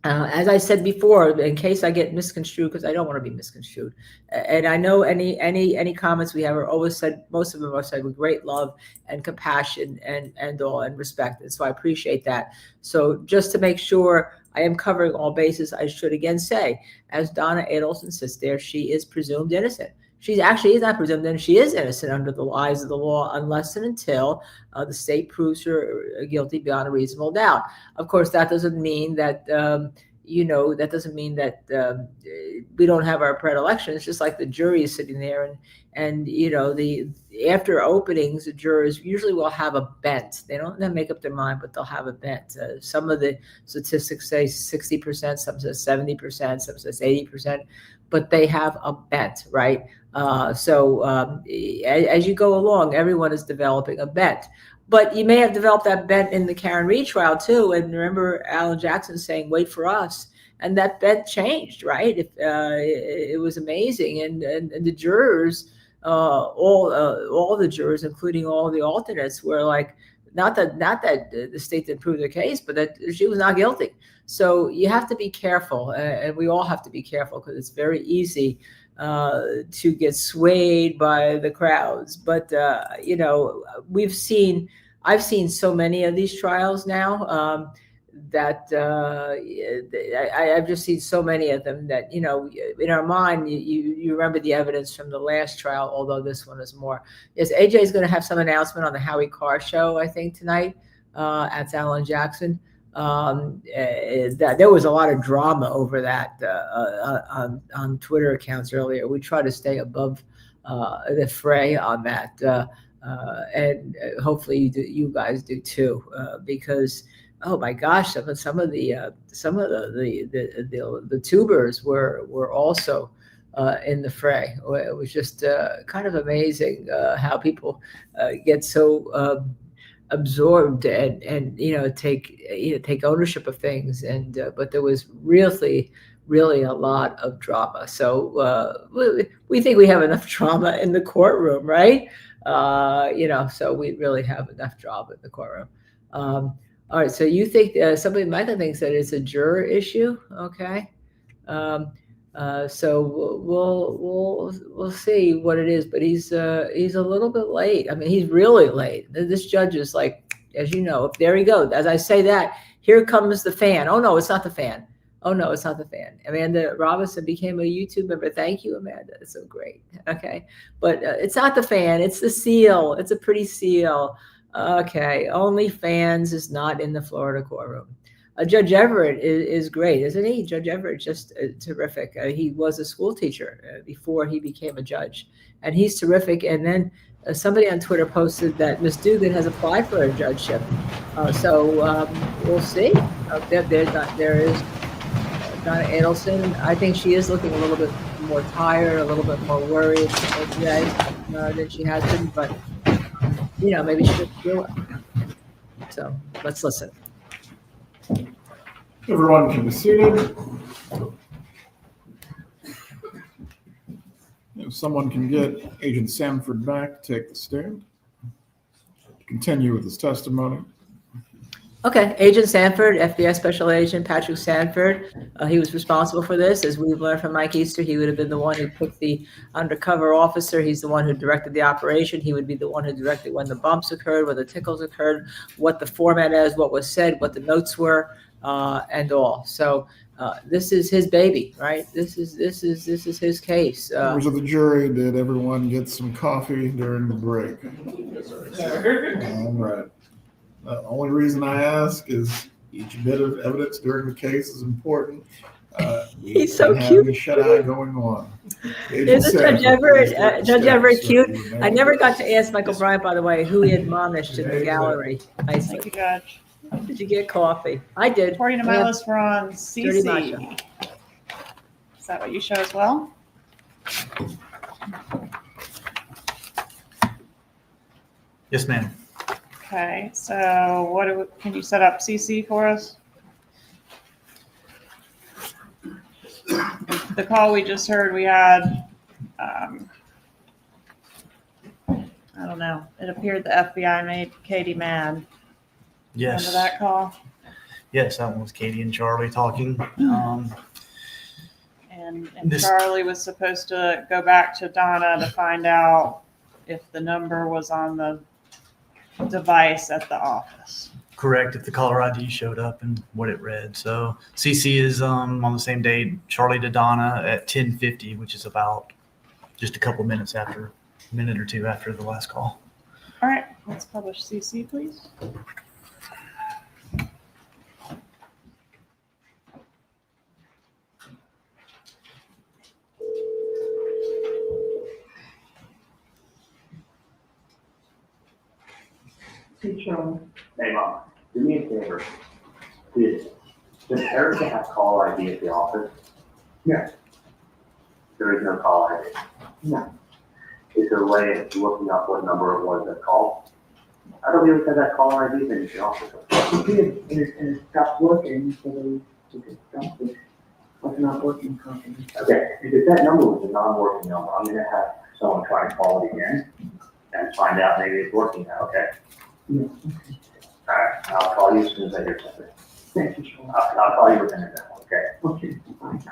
D: As I said before, in case I get misconstrued, because I don't want to be misconstrued, and I know any comments we have are always said, most of them are said with great love and compassion and all and respect, and so I appreciate that. So just to make sure I am covering all bases, I should again say, as Donna Adelson sits there, she is presumed innocent. She actually is not presumed innocent. She is innocent under the eyes of the law unless and until the state proves her guilty beyond a reasonable doubt. Of course, that doesn't mean that, that doesn't mean that we don't have our predilections, just like the jury is sitting there and the after openings, the jurors usually will have a bent. They don't then make up their mind, but they'll have a bent. Some of the statistics say 60%, some says 70%, some says 80%, but they have a bent, right? So as you go along, everyone is developing a bent. But you may have developed that bent in the Karen Reed trial too. And remember Alan Jackson saying, "Wait for us," and that bent changed, right? It was amazing, and the jurors, all the jurors, including all the alternates, were like, not that the state didn't prove their case, but that she was not guilty. So you have to be careful, and we all have to be careful because it's very easy to get swayed by the crowds. But I've seen so many of these trials now that I've just seen so many of them that in our mind you remember the evidence from the last trial, although this one is more. Yes, AJ is going to have some announcement on the Howie Carr show, I think, tonight at Alan Jackson. That there was a lot of drama over that on Twitter accounts earlier. We try to stay above the fray on that, and hopefully you guys do too, because oh my gosh, some of the tubers were also in the fray. It was just kind of amazing how people get so absorbed and take ownership of things, and but there was really a lot of drama. So we think we have enough drama in the courtroom, right? So we really have enough drama in the courtroom. All right, so you think somebody Michael thinks that it's a juror issue, okay? So we'll see what it is, but he's a little bit late. I mean, he's really late. This judge is like, as you know, there he goes. As I say that, here comes the fan. Oh no, it's not the fan. Oh no, it's not the fan. Amanda Robinson became a YouTube member. Thank you, Amanda. It's so great. Okay, but it's not the fan. It's the seal. It's a pretty seal. Okay, OnlyFans is not in the Florida courtroom. Judge Everett is great, isn't he? Judge Everett, just terrific. He was a school teacher before he became a judge, and he's terrific. And then somebody on Twitter posted that Miss Dugan has applied for a judgeship. So we'll see. There is Donna Adelson. I think she is looking a little bit more tired, a little bit more worried today than she has been, but maybe she didn't feel it. So let's listen.
K: Everyone can be seated. If someone can get Agent Sanford back, take the stand. Continue with his testimony.
D: Okay, Agent Sanford, FBI Special Agent Patrick Sanford. He was responsible for this. As we've learned from Mike Easter, he would have been the one who picked the undercover officer. He's the one who directed the operation. He would be the one who directed when the bumps occurred, when the tickles occurred, what the format is, what was said, what the notes were, and all. So this is his baby, right? This is his case.
K: Members of the jury, did everyone get some coffee during the break?
A: Yes, sir.
K: All right. The only reason I ask is each bit of evidence during the case is important.
D: He's so cute.
K: Any shut-eye going on.
D: Isn't Judge Everett cute? I never got to ask Michel Bryant, by the way, who he admonished in the gallery.
A: Thank you, Judge.
D: Did you get coffee? I did.
A: According to my list, we're on
D: Dirty
A: CC.
D: matcha.
A: Is that what you show as well?
J: Yes, ma'am.
A: Okay, so can you set up CC for us? The call we just heard, we had, I don't know, it appeared the FBI made Katie mad.
J: Yes.
A: Remember that call?
J: Yes, that one was Katie and Charlie talking.
A: And
J: This-
A: Charlie was supposed to go back to Donna to find out if the number was on the device at the office.
J: Correct, if the caller ID showed up and what it read. So CC is on the same day, Charlie to Donna at 10:50, which is about just a couple minutes after, a minute or two after the last call.
A: All right, let's publish CC, please.
I: Hey, Charlie.
O: Hey, Mom, do me a favor. Does Erica have call ID at the office?
I: Yes.
O: There is no call ID.
I: No.
O: Is there a way of looking up what number it was that called? I don't even have that call ID in the office.
I: It did, and it stopped working, so they just stopped it. Like not working properly.
O: Okay, if that number was a non-working number, I'm gonna have someone try and call it again and find out maybe it's working now, okay?
I: Yeah.
O: All right, I'll call you as soon as I hear something.
I: Thank you, Charlie.
O: I'll call you within a minute, okay?
I: Okay, fine.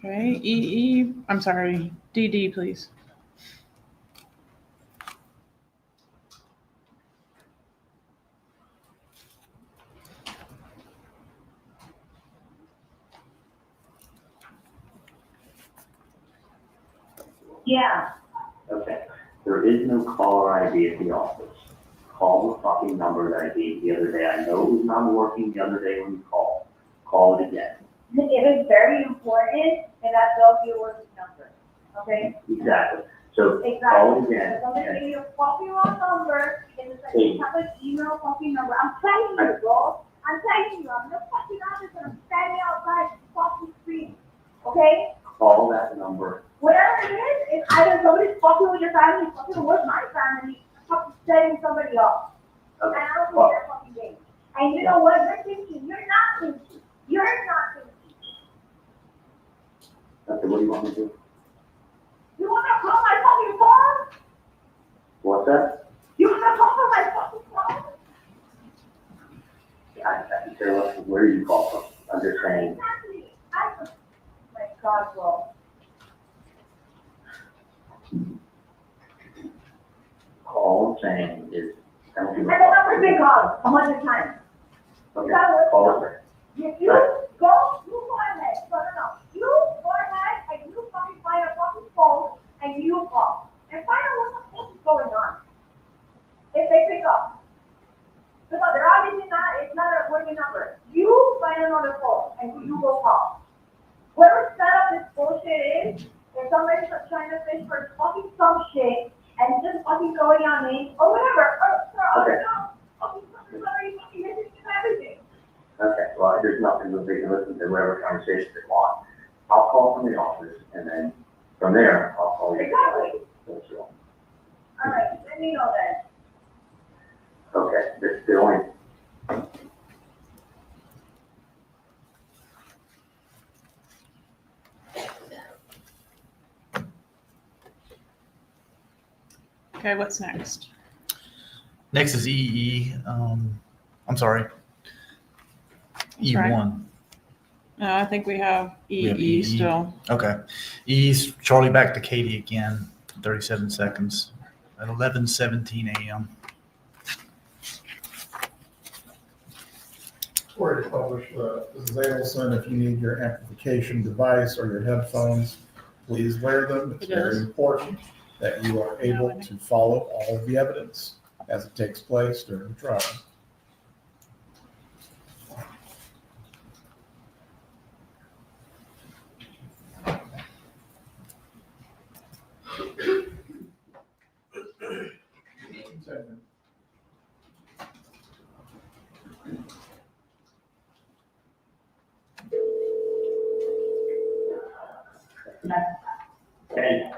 A: Okay, I'm sorry, DD, please.
M: Yeah.
O: Okay, there is no caller ID at the office. Call the fucking number that I gave the other day. I know it was not working the other day when you called. Call it again.
M: It is very important that I tell you a working number, okay?
O: Exactly. So
M: Exactly.
O: call it again.
M: If somebody give you a fucking wrong number, and it's like,
O: Hey.
M: you have an email fucking number. I'm telling you, bro. I'm telling you, I'm in the fucking office and I'm standing outside fucking screaming, okay?
O: Call that number.
M: Whatever it is, it's either somebody's fucking with your family, fucking with my family, fucking setting somebody up. And
O: Okay.
M: I don't
O: Well,
M: think they're fucking game. And you know what? You're thinking, you're not thinking. You're not thinking.
O: okay, what do you want me to do?
M: You wanna call my fucking phone?
O: What's that?
M: You wanna call my fucking phone?
O: I can say, well, where do you call from? I'm just saying,
M: Exactly. My God, bro.
O: all I'm saying is, I don't give a
M: And the
O: fuck.
M: number's been called 100 times.
O: Okay, call it.
M: If you go, you go ahead. No. You go ahead and you fucking find a fucking phone and you call. And find out what the fuck is going on. If they pick up. Because they're obviously not, it's not a working number. You find another phone and you go call. Whoever set up this bullshit is, if somebody's trying to fish for fucking some shit and just fucking going on me or whatever,
O: Okay.
M: fucking somebody fucking missing everything.
O: Okay, well, there's nothing that they can listen to whatever conversation they want. I'll call from the office, and then from there, I'll call you.
M: Exactly.
O: That's all.
M: All right, let me know then.
O: Okay, that's the only,
A: Okay, what's next?
J: Next is EE. I'm sorry.
A: That's right.
J: E1.
A: No, I think we have
J: We have
A: EE
J: EE.
A: still.
J: Okay. E's Charlie back to Katie again, 37 seconds at 11:17 a.m.
K: Where to publish, Mrs. Adelson, if you need your amplification device or your headphones, please wear them. It's very important that you are able to follow all of the evidence as it takes place during the trial.
O: hey,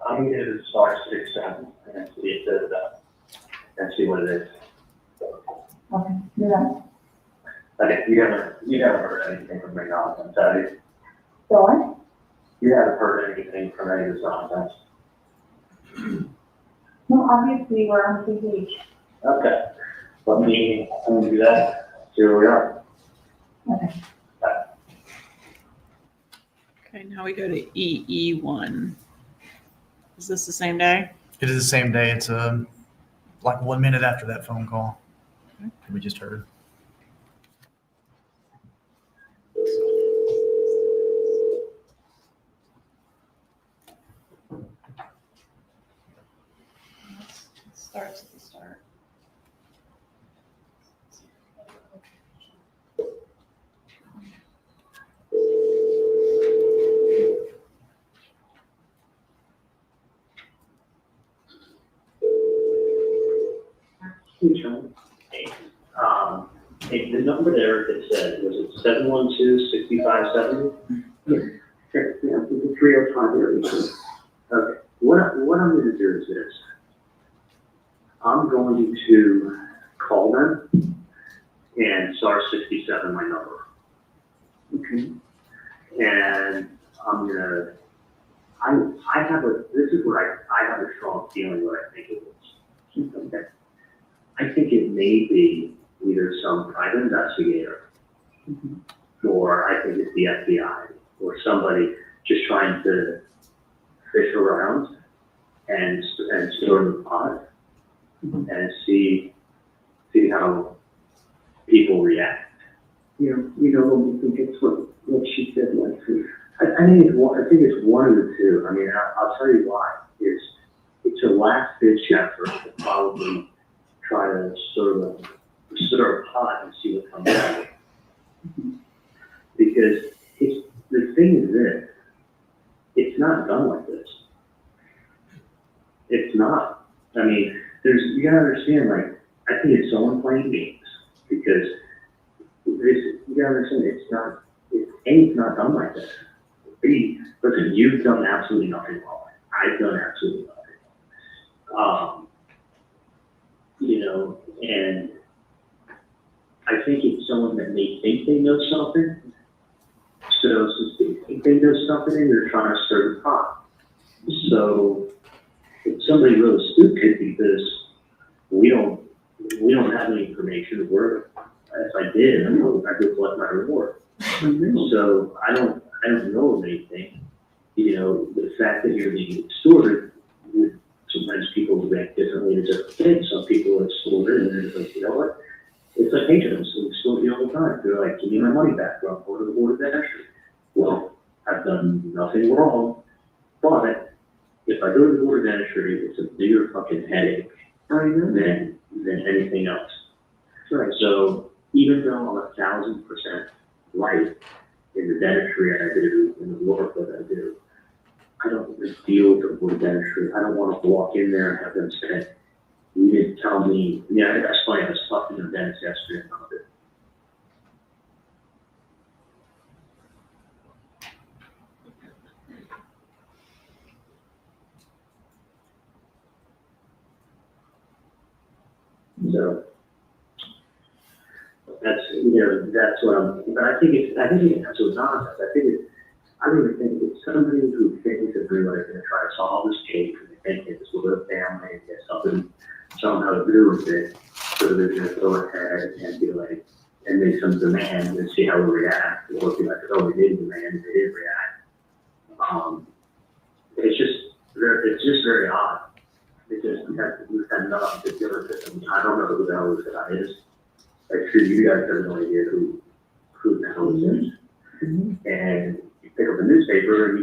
O: I'm here to start 6-7 and see if there's and see what it is.
I: Okay, yeah.
O: Okay, you haven't heard anything from me nonsense, have you?
I: So what?
O: You haven't heard anything from any of this nonsense?
I: No, obviously, we're on the same page.
O: Okay.
H: Let me do that. See where we are.
A: Okay, now we go to EE1. Is this the same day?
J: It is the same day. It's like 1 minute after that phone call we just heard.
A: It starts at the start.
H: Hey, Sean. Hey, hey, the number there that said, was it 712-6570?
I: Yeah, the 305 area.
H: Okay, what I'm gonna do is this. I'm going to call them and star 67 my number.
I: Okay.
H: And I'm gonna, I have a, this is what I have a strong feeling what I think it is. Okay. I think it may be either some private investigator, or I think it's the FBI, or somebody just trying to fish around and stir the pot and see how people react.
I: You know, I think it's what she said last week.
H: I think it's one of the two. I mean, I'll tell you why. It's a last ditch effort to probably try to stir a pot and see what comes out. Because the thing is this, it's not done like this. It's not. I mean, you gotta understand, like, I think it's someone playing games, because you gotta understand, it's not done like this. B, listen, you've done absolutely nothing wrong. I've done absolutely nothing wrong. You know, and I think it's someone that may think they know something. So since they think they know something, and they're trying to stir the pot. So it's somebody really stupid, because we don't have any information. If I did, I could collect my reward. So I don't know of anything. You know, the fact that you're being extorted, sometimes people react differently to different things. Some people are extorted, and they're just like, you know what? It's like agents who extort you all the time. They're like, give me my money back, or I'm going to the board of entry. Well, I've done nothing wrong, but if I go to the board of entry, it's a bigger fucking headache than anything else. Right. So even though I'm 1,000% right in the dentistry I do, in the work that I do, I don't deal with the board of dentistry. I don't want to walk in there and have them say, you didn't tell me. Yeah, that's funny. I was talking to the dentist yesterday about it. So that's what I'm. But I think that's what's honest. I really think it's somebody who thinks that they're like going to try to solve this case, and they think it's a little family and get something somehow to do with it. So they're going to go ahead and be like, and make some demand and see how we react. Or be like, oh, we did demand, and they did react. It's just very odd. Because we've had nothing to do with it. I don't know who the hell this guy is. I'm sure you guys have no idea who the hell this is. And you pick up a newspaper and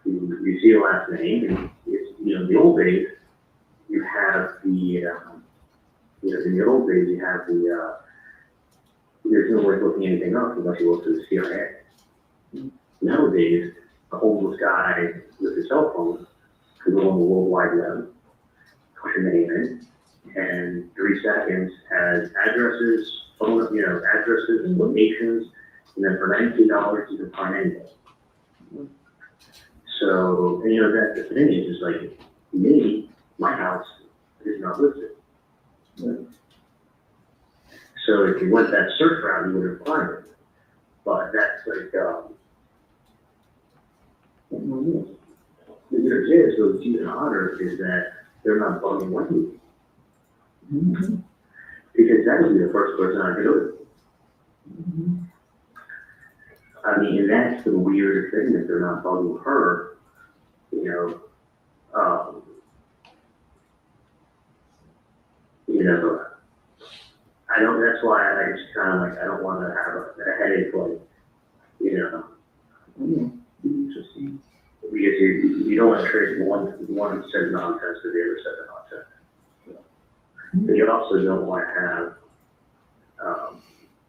H: you see a last name, and it's, in the old days, you have there's no way of looking anything up unless you work for the CIA. Nowadays, a homeless guy with a cell phone can go on the World Wide Web, push a name in, and 3 seconds has addresses, addresses, locations, and then for $19 you can find anything. So, and that's the thing is like, me, my house is not listed. So if you went that search route, you wouldn't find it. But that's like, the difference is, what's even odder is that they're not bugging you.
O: Because that would be the first person I do it. I mean, and that's the weird thing that they're not talking to her, you know. You know, I don't, that's why I just kind of like, I don't want to have a headache, like, you know. Interesting. Because you don't want to create one set of nonsense to the other set of nonsense. But you also don't want to have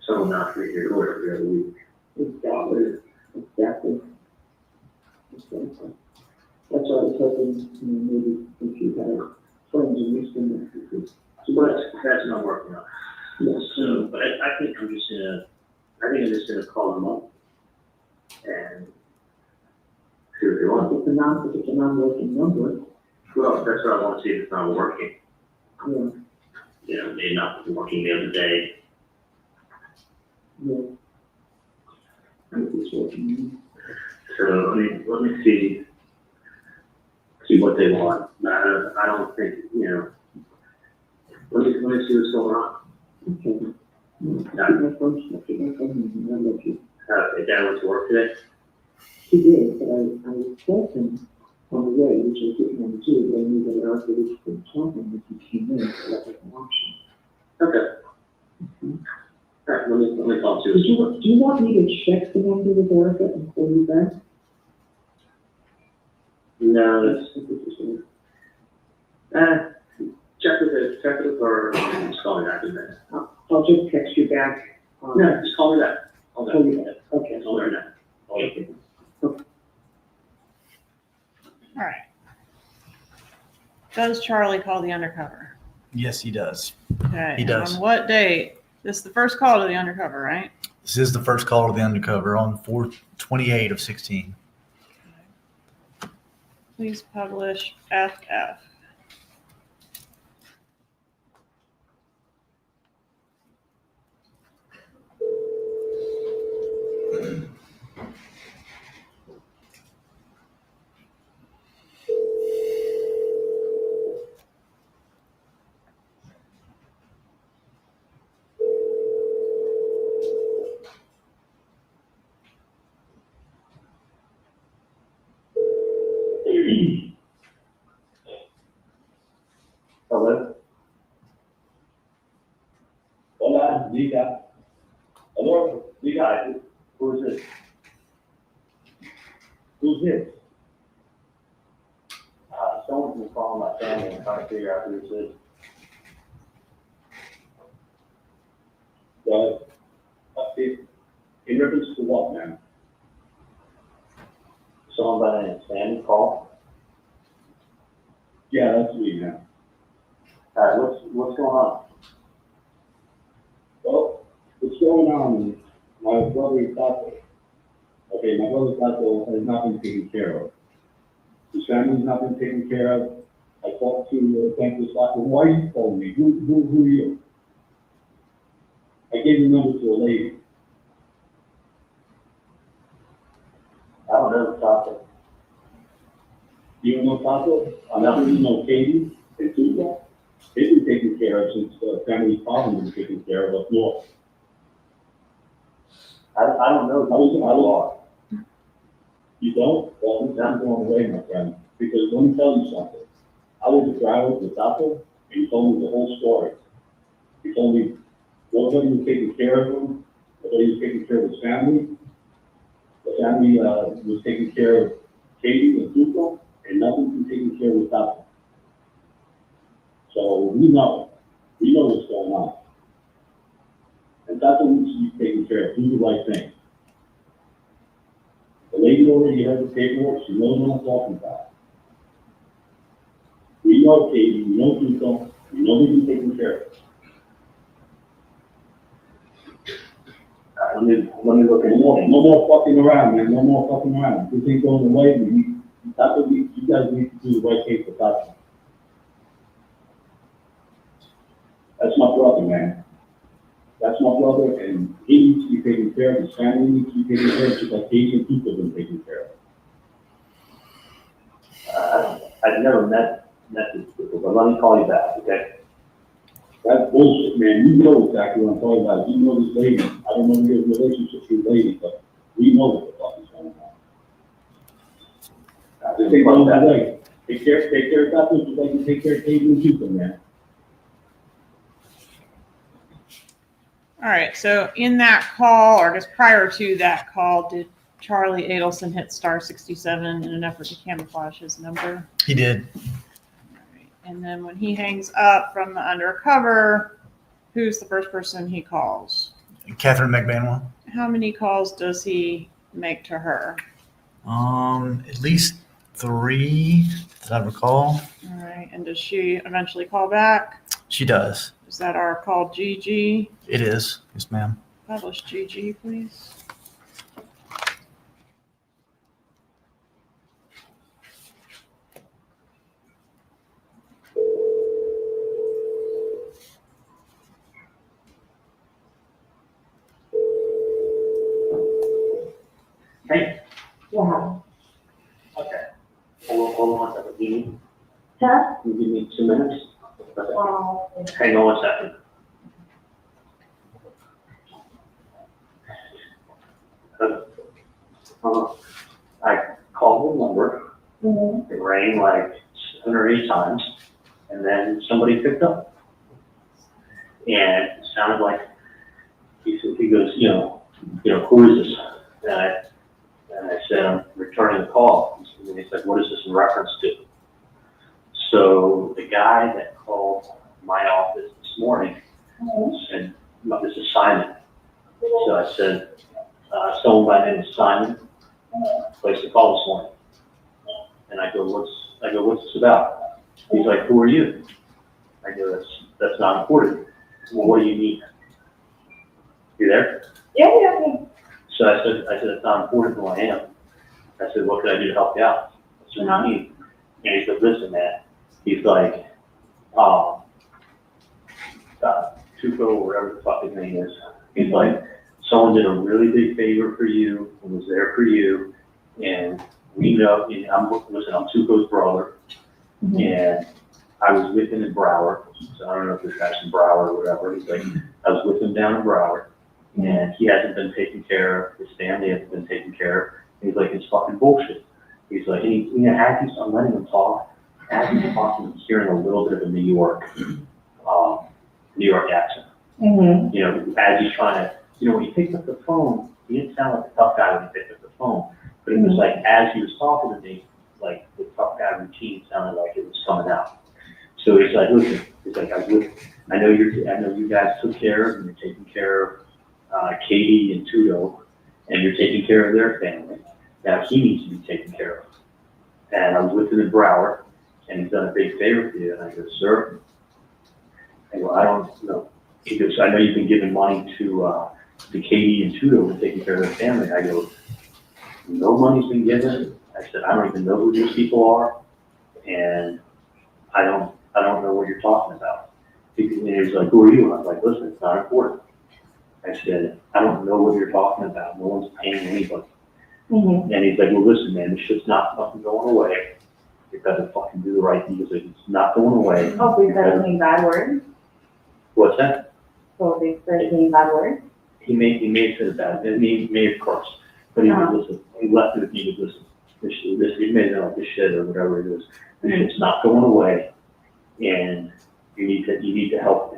O: someone not read your order every other week.
I: Exactly. That's why I was hoping, you know, maybe if you had friends in Houston that you could.
O: So that's not working out.
I: Yes.
O: So, but I think I'm just gonna call them up and see what they want.
I: If it's a non-working number.
O: Well, that's what I want to see if it's not working.
I: Yeah.
O: You know, maybe not working the other day.
I: Yeah. If it's working.
O: So let me see what they want. I don't think, you know, let me see what's going on.
I: Okay.
O: Dad went to work today?
I: She did, but I told him on the way, which I didn't want to do, but I knew that after this could tell him that he came in, so that was an option.
O: Okay. All right, let me talk to
I: Do
O: you.
I: you want me to check the number with Erica and call you back?
O: No, check with it, or just call me back in a minute.
I: I'll just text you back.
O: No, just call me back.
I: Call you back. Okay.
O: Call me back. Okay.
A: All right. Does Charlie call the undercover?
J: Yes, he does.
A: Okay.
J: He does.
A: On what date? This is the first call to the undercover, right?
J: This is the first call to the undercover on 4/28 of 16.
A: Please publish FF.
O: Hello? Hola, diga. Hello, diga. Who's this? Who's this? Someone's been calling my family and trying to figure out who this is. In reference to what, man? Someone by the name of Sammy call? Yeah, that's me, man. What's going on? Well, what's going on is my brother Tato. Okay, my brother Tato has not been taken care of. His family's not been taken care of. I talked to Thankless Tato. Why are you calling me? Who are you? I gave the number to a lady. I don't know Tato. You don't know Tato? I'm not sure you know Katie and Tuba. They've been taken care of since the family's father was taken care of up north. I don't know. I was. You don't? Well, I'm going away, my friend. Because let me tell you something. I was a driver with Tato, and he told me the whole story. He told me nobody was taking care of him, nobody was taking care of his family. The family was taking care of Katie and Tuco, and nothing was taking care of Tato. So we know what's going on. And Tato needs to be taken care of, do the right thing. The lady already has the paperwork, she knows what I'm talking about. We know Katie, we know Tuco, we know they've been taken care of. Let me look at it. No more fucking around, man, no more fucking around. This ain't going away, you guys need to do the right thing for Tato. That's my brother, man. That's my brother, and he needs to be taken care of. His family needs to be taken care of, just like Asian people have been taken care of. I've never met these people, but let me call you back, okay? That's bullshit, man. You know exactly what I'm talking about. You know this lady. I don't know your relationship with your lady, but we know what the fuck is going on. Just take one that way. Take care of that, just like you take care of Katie and Cooper, man.
A: All right, so in that call, or just prior to that call, did Charlie Adelson hit star 67 in an effort to camouflage his number?
J: He did.
A: And then when he hangs up from the undercover, who's the first person he calls?
J: Catherine McManwell.
A: How many calls does he make to her?
J: At least 3 that I recall.
A: All right, and does she eventually call back?
J: She does.
A: Is that our call GG?
J: It is. Yes, ma'am.
A: Publish GG, please.
H: Hey,
I: Yeah.
H: okay. Hold on a second.
I: Huh?
H: Can you give me 2 minutes?
I: Wow.
H: Hang on 1 second. I called the number.
I: Mm-hmm.
H: It rang like 7 or 8 times, and then somebody picked up. And it sounded like he goes, who is this? And I said, I'm returning the call. And he said, what is this in reference to? So the guy that called my office this morning said, this is Simon. So I said, someone by the name of Simon placed a call this morning. And I go, what's this about? He's like, who are you? I go, that's not important. Well, what do you need? You there?
I: Yeah.
H: So I said, it's not important who I am. I said, what can I do to help you out? That's what you need. And he said, listen, man. He's like, Tuco, or whatever the fuck his name is. He's like, someone did a really big favor for you and was there for you. And we know, I'm Tuco's brother.
I: Mm-hmm.
H: And I was with him in Broward. So I don't know if this guy's from Broward or whatever. He's like, I was with him down in Broward. And he hasn't been taken care of. His family hasn't been taken care of. And he's like, it's fucking bullshit. He's like, as he's letting him talk, as he's talking, he's hearing a little bit of a New York accent.
I: Mm-hmm.
H: As he's trying to, when he picked up the phone, he didn't sound like a tough guy when he picked up the phone. But it was like, as he was talking to me, like the tough guy routine sounded like it was coming out. So he's like, listen, he's like, I know you guys took care of and you're taking care of Katie and Tudo, and you're taking care of their family. Now he needs to be taken care of. And I was with him in Broward, and he's done a big favor for you. And I go, sir, I go, I don't know. He goes, I know you've been giving money to Katie and Tudo for taking care of their family. I go, no money's been given. I said, I don't even know who these people are, and I don't know what you're talking about. And he was like, who are you? And I was like, listen, it's not important. I said, I don't know what you're talking about. No one's paying anybody.
I: Mm-hmm.
H: And he's like, well, listen, man, this shit's not fucking going away. You better fucking do the right thing. He's like, it's not going away.
I: Oh, so he said any bad words?
H: What's that?
I: So they said any bad words?
H: He may have said that. He may have cursed. But he was, listen, he left it with me to listen. He made it like this shit or whatever it is. This shit's not going away. And you need to help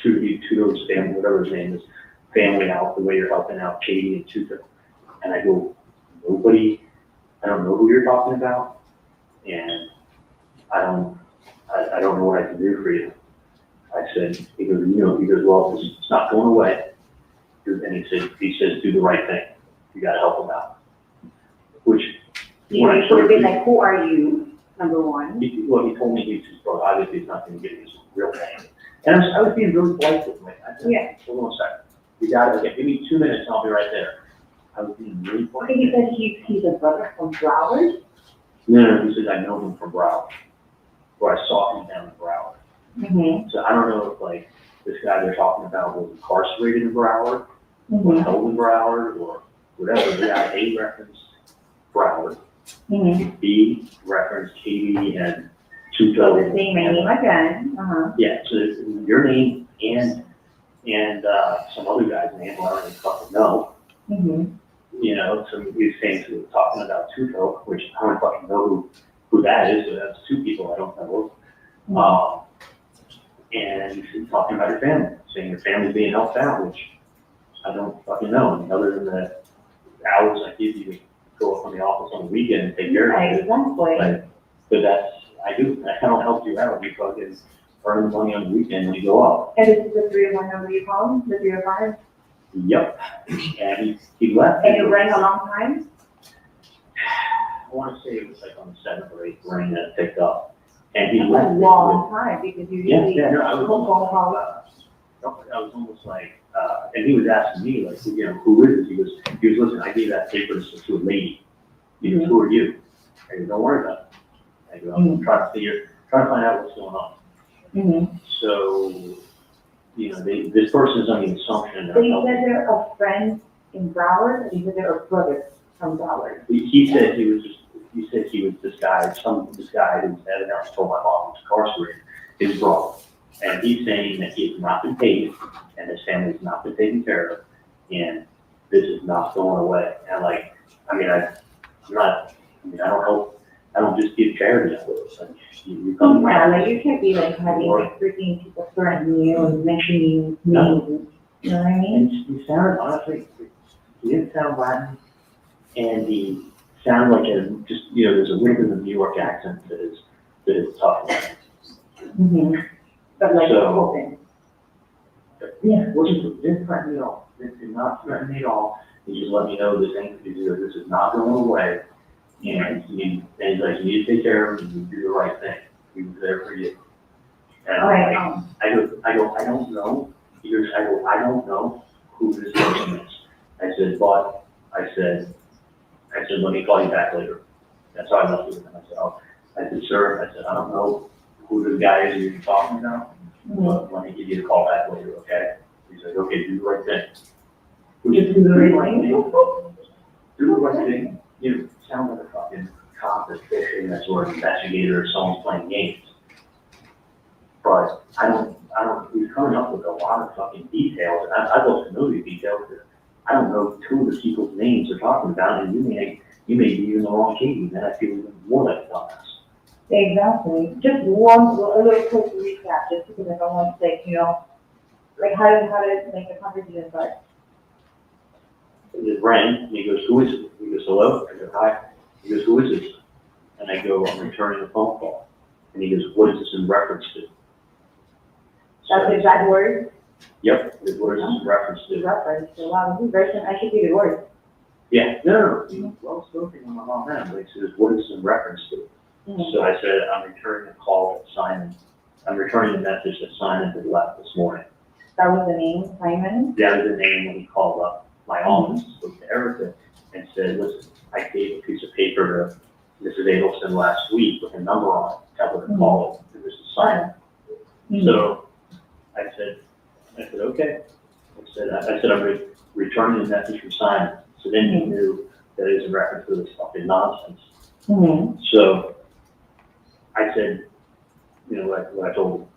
H: Tudo's family, whatever his name is, family out the way you're helping out Katie and Tudo. And I go, I don't know who you're talking about, and I don't know what I can do for you. I said, he goes, well, it's not going away. And he says, do the right thing. You gotta help him out. Which, when I
I: should have been like, who are you? Number one.
H: He told me he's his brother. Obviously, he's not going to get his real name. And I was being really polite with him. I said, hold on a second. You got to give me 2 minutes and I'll be right there. I was being really polite.
I: He said he's a brother from Broward?
H: No, he said, I know him from Broward. Or I saw him down in Broward.
I: Mm-hmm.
H: So I don't know if, this guy they're talking about was incarcerated in Broward, or held in Broward, or whatever. The guy A referenced Broward. B referenced Katie and two-toed.
M: So the same name again,
H: Yeah, so it's your name and some other guy's name, I don't even fucking know.
M: Mm-hmm.
H: You know, so these things we were talking about two-toed, which I don't fucking know who that is, but that's two people I don't know. And he's talking about your family, saying your family's being helped out, which I don't fucking know. And other than the hours I give you to go up from the office on the weekend and take care of it.
M: Exactly.
H: But that's, I do, I kind of help you out. You fucking earn the money on the weekend when you go up.
M: And this is the 301 number you called, the 305?
H: Yep. And he left.
M: And you rang a long time?
H: I want to say it was like on the 7th or 8th ring that it picked up. And he
M: That's
H: left.
M: a long time, because you usually.
H: No, I was
M: phone call.
H: I was almost like, and he was asking me, like, you know, who is this? He was, listen, I gave that paper to a lady. He goes, who are you? I go, don't worry about it. I go, I'm trying to find out what's going on.
M: Mm-hmm.
H: So, you know, this person is on the assumption that.
M: So you said they're a friend in Broward, or you said they're a brother from Broward?
H: He said he was this guy who's evidently told my mom was incarcerated, his brother. And he's saying that he has not been paid and his family has not been taken care of, and this is not going away. And like, I don't just give charity out with us. Like, you come around.
M: Like you can't be like having like freaking people threatening you and mentioning names. You know what I mean?
H: And he sounded, honestly, he didn't sound Latin, and he sounded like there's a little bit of a New York accent that is tough.
M: Mm-hmm. But like,
H: so, yeah, didn't threaten me at all. Did not threaten me at all. He just let me know this is not going away. And he's like, you need to take care of him, you do the right thing. He was there for you. And I don't know. He goes, I don't know who this person is. I said, let me call you back later. That's how I left it with him. I said, sir, I don't know who this guy is you're talking about, but let me give you a call back later, okay? He's like, okay, do the right thing.
M: Just do the right thing.
H: Do the right thing. You sound like a fucking cop that's fishing, that sort of investigator, or someone's playing games. But he's coming up with a lot of fucking details, and I'd love to know these details, but I don't know two of the people's names they're talking about, and you may be using the wrong key, and then I feel even more like a dumbass.
M: Exactly. Just a little quick recap, just because I don't want to say, like how to make the conversation start.
H: It just rang, and he goes, who is it? He goes, hello? I go, hi. He goes, who is this? And I go, I'm returning a phone call. And he goes, what is this in reference to?
M: That's the exact word?
H: Yep, what is this in reference to?
M: Reference to, wow, this is very simple. I should give you the word.
H: Yeah, no. Well spoken on my mom now. He says, what is this in reference to? So I said, I'm returning a call that Simon, I'm returning a message that Simon had left this morning.
M: That was the name, Simon?
H: That was the name when he called up my office, spoke to Erica, and said, listen, I gave a piece of paper to Mrs. Adelson last week with a number on it, tell her to call it, and this is Simon. So I said, okay. I said, I'm returning a message from Simon. So then he knew that it was in reference to this fucking nonsense. So I said, what I told him.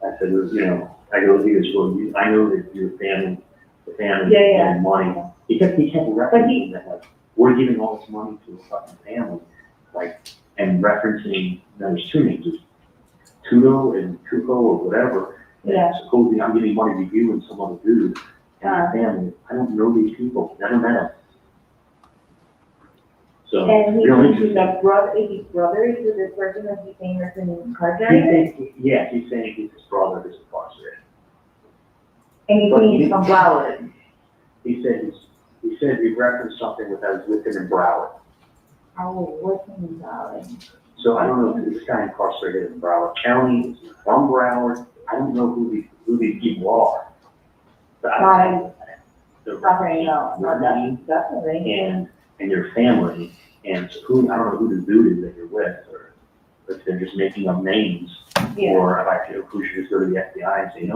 H: I said, I go, I know that your family, and money. He kept referencing that, like, we're giving all this money to a fucking family, like, and referencing, there's two names, Tudo and Tuco or whatever. And supposedly I'm giving money to you and some other dude and your family. I don't know these people, never met them. So,
M: and he's
H: the
M: brother to this person that he's saying that's incarcerated?
H: He's saying he's his brother who's incarcerated.
M: And he's saying he's from Broward?
H: He said he referenced something with I was with him in Broward.
M: Oh, what's in Broward?
H: So I don't know if this guy incarcerated in Broward County, is he from Broward? I don't know who these people are. But definitely. And your family, and I don't know who the dude is that you're with, or if they're just making up names, or if I feel who should just go to the FBI and say,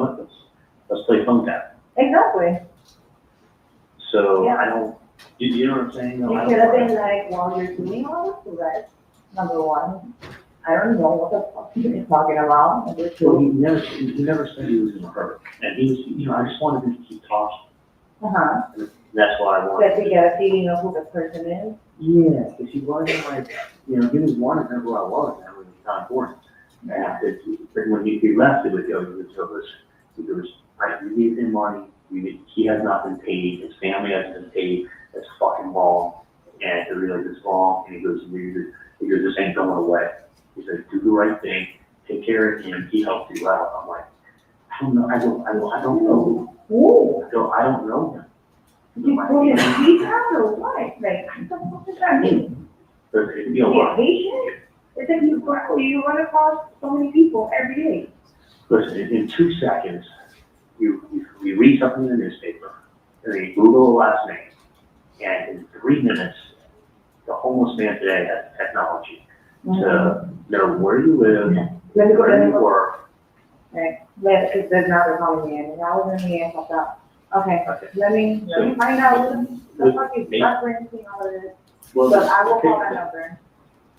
H: let's play phone tap.
M: Exactly.
H: So I don't, you know what I'm saying?
M: You could have been like, while you're doing all this, number one.
I: I don't know what the fuck he's talking about. And this
H: Well,
I: is-
H: he never said he was in a hurry. And he was, you know, I just wanted him to keep talking.
I: Uh-huh.
H: And that's why I
I: Does
H: wanted.
I: he get a feeling of who the person is?
H: Yeah, because he wasn't like, you know, he was wanting to know who I was, and that was not important.
I: Yeah.
H: But when he left, it was, right, we gave him money, he has not been paid, his family hasn't been paid, that's fucking wrong, and it really is wrong, and he goes, this ain't going away. He said, do the right thing, take care of him, he helped you out. I'm like, I don't know, I don't know.
I: Ooh.
H: I don't know him.
I: You going to beat her or what? Like, what the fuck does that mean?
H: But it'd be a lot.
I: Patient? It's like you run across so many people every day.
H: Listen, in 2 seconds, you read something in the newspaper, and then you Google the last name, and in 3 minutes, the homeless man today has technology to know where you live, where you work.
I: Right, because there's not a home man, and I was in the end of that. Okay, let me find out what the fuck is referencing all of this.
H: Well,
I: But I will call that number.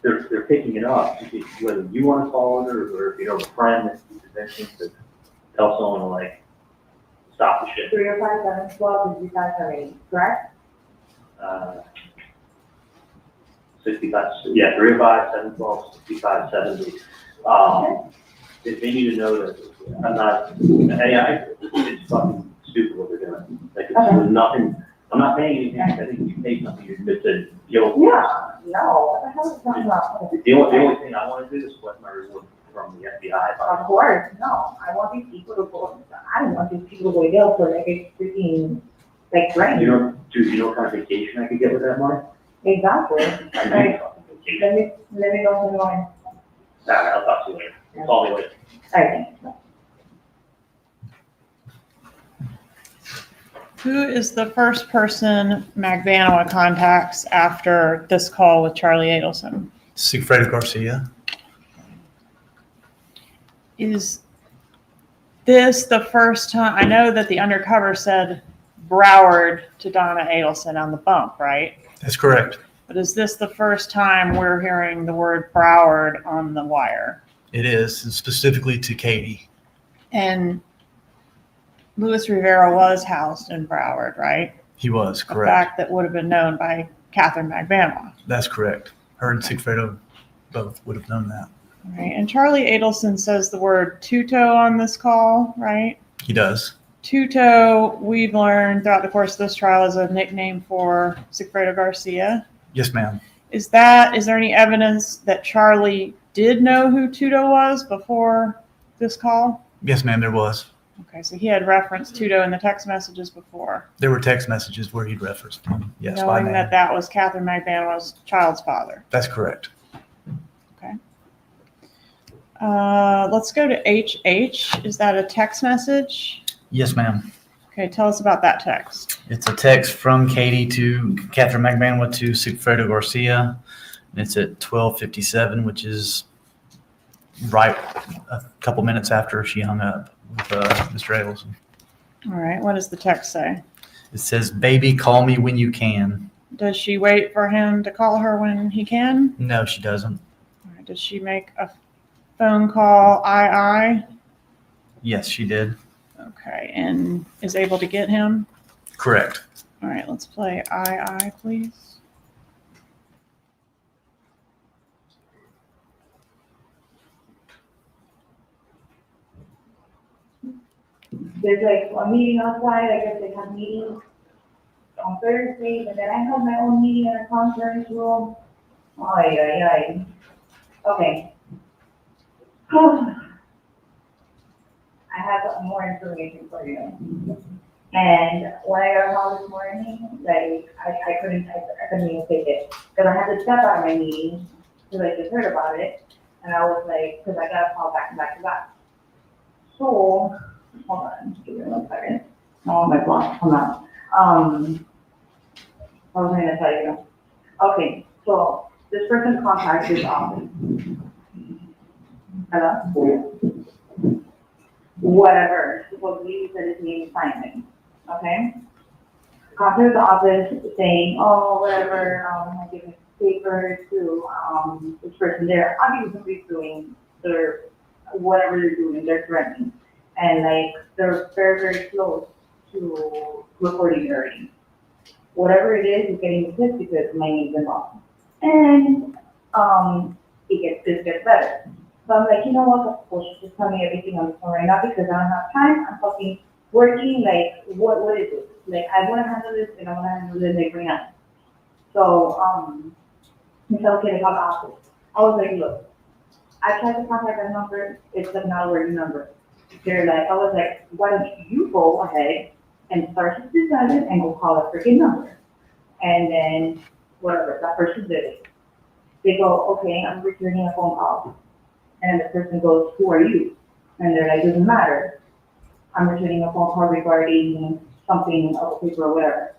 H: They're picking it up, whether you want to call it, or if you know a friend that you convinced to tell someone to like, stop the shit.
I: 305 712 is 578, correct?
H: 65, yeah, 305 712 6570. They need to know that I'm not, it's fucking stupid what they're doing. Like, it's nothing, I'm not paying anything, I think you pay something, you admit to guilt.
I: Yeah, no, what the hell is that about?
H: The only thing I want to do is collect my reward from the FBI.
I: Of course, no, I want these people to go, I don't want these people to go to jail for like a freaking, like, right?
H: You know what kind of vacation I could get with that money?
I: Exactly.
H: I need
I: Right.
H: a fucking vacation.
I: Let me go to the line.
H: All right, I'll talk to you later. Call me later.
I: Okay.
A: Who is the first person Magbanua contacts after this call with Charlie Adelson?
J: Sigfredo Garcia.
A: Is this the first time? I know that the Undercover said Broward to Donna Adelson on the bump, right?
J: That's correct.
A: But is this the first time we're hearing the word Broward on the wire?
J: It is, and specifically to Katie.
A: And Luis Rivera was housed in Broward, right?
J: He was,
A: A
J: correct.
A: fact that would have been known by Catherine Magbanua.
J: That's correct. Her and Sigfredo both would have known that.
A: Right. And Charlie Adelson says the word tuto on this call, right?
J: He does.
A: Tuto, we've learned throughout the course of this trial, is a nickname for Sigfredo Garcia.
J: Yes, ma'am.
A: Is there any evidence that Charlie did know who Tuto was before this call?
J: Yes, ma'am, there was.
A: Okay, so he had referenced Tuto in the text messages before.
J: There were text messages where he'd referenced him. Yes, by
A: knowing
J: name.
A: that was Catherine Magbanua's child's father.
J: That's correct.
A: Okay. Let's go to HH. Is that a text message?
J: Yes, ma'am.
A: Okay, tell us about that text.
J: It's a text from Katie to Catherine Magbanua to Sigfredo Garcia. And it's at 12:57, which is right a couple minutes after she hung up with Mr. Adelson.
A: All right, what does the text say?
J: It says, "Baby, call me when you can."
A: Does she wait for him to call her when he can?
J: No, she doesn't.
A: All right, does she make a phone call, I?
J: Yes, she did.
A: Okay, and is able to get him?
J: Correct.
A: All right, let's play I, please.
I: There's like a meeting outside, I guess they have meetings on Thursdays, and then I have my own meeting in a conference room. Ay. Okay. I have more information for you. And when I got home this morning, like, I couldn't even take it. Because I had to step out of my meeting, because I just heard about it. And I was like, because I got a call back to back. So, hold on, give me 1 second. Oh my God, hold on. I was going to tell you. Okay, so this person contacted his office. Hello? Whatever, supposedly he said his name is Simon, okay? Contacted the office saying, oh, whatever,
M: paper to, this person there, obviously somebody's doing their, whatever they're doing, they're threatening. And like, they're very, very close to recording early. Whatever it is, it's getting pissed because my name's involved. And, this gets better. So I'm like, you know what, well, she's just telling me everything on the phone right now because I don't have time. I'm fucking working, like, what is it? Like, I want to handle this and I want to handle this like right now. So, Michel came about the office. I was like, look, I tried to contact that number, it's like not a working number. They're like, I was like, why don't you go ahead and start to decide it and go call a freaking number. And then, whatever, that person did it. They go, okay, I'm returning a phone call. And the person goes, who are you? And they're like, doesn't matter. I'm returning a phone call regarding something of a paper or whatever.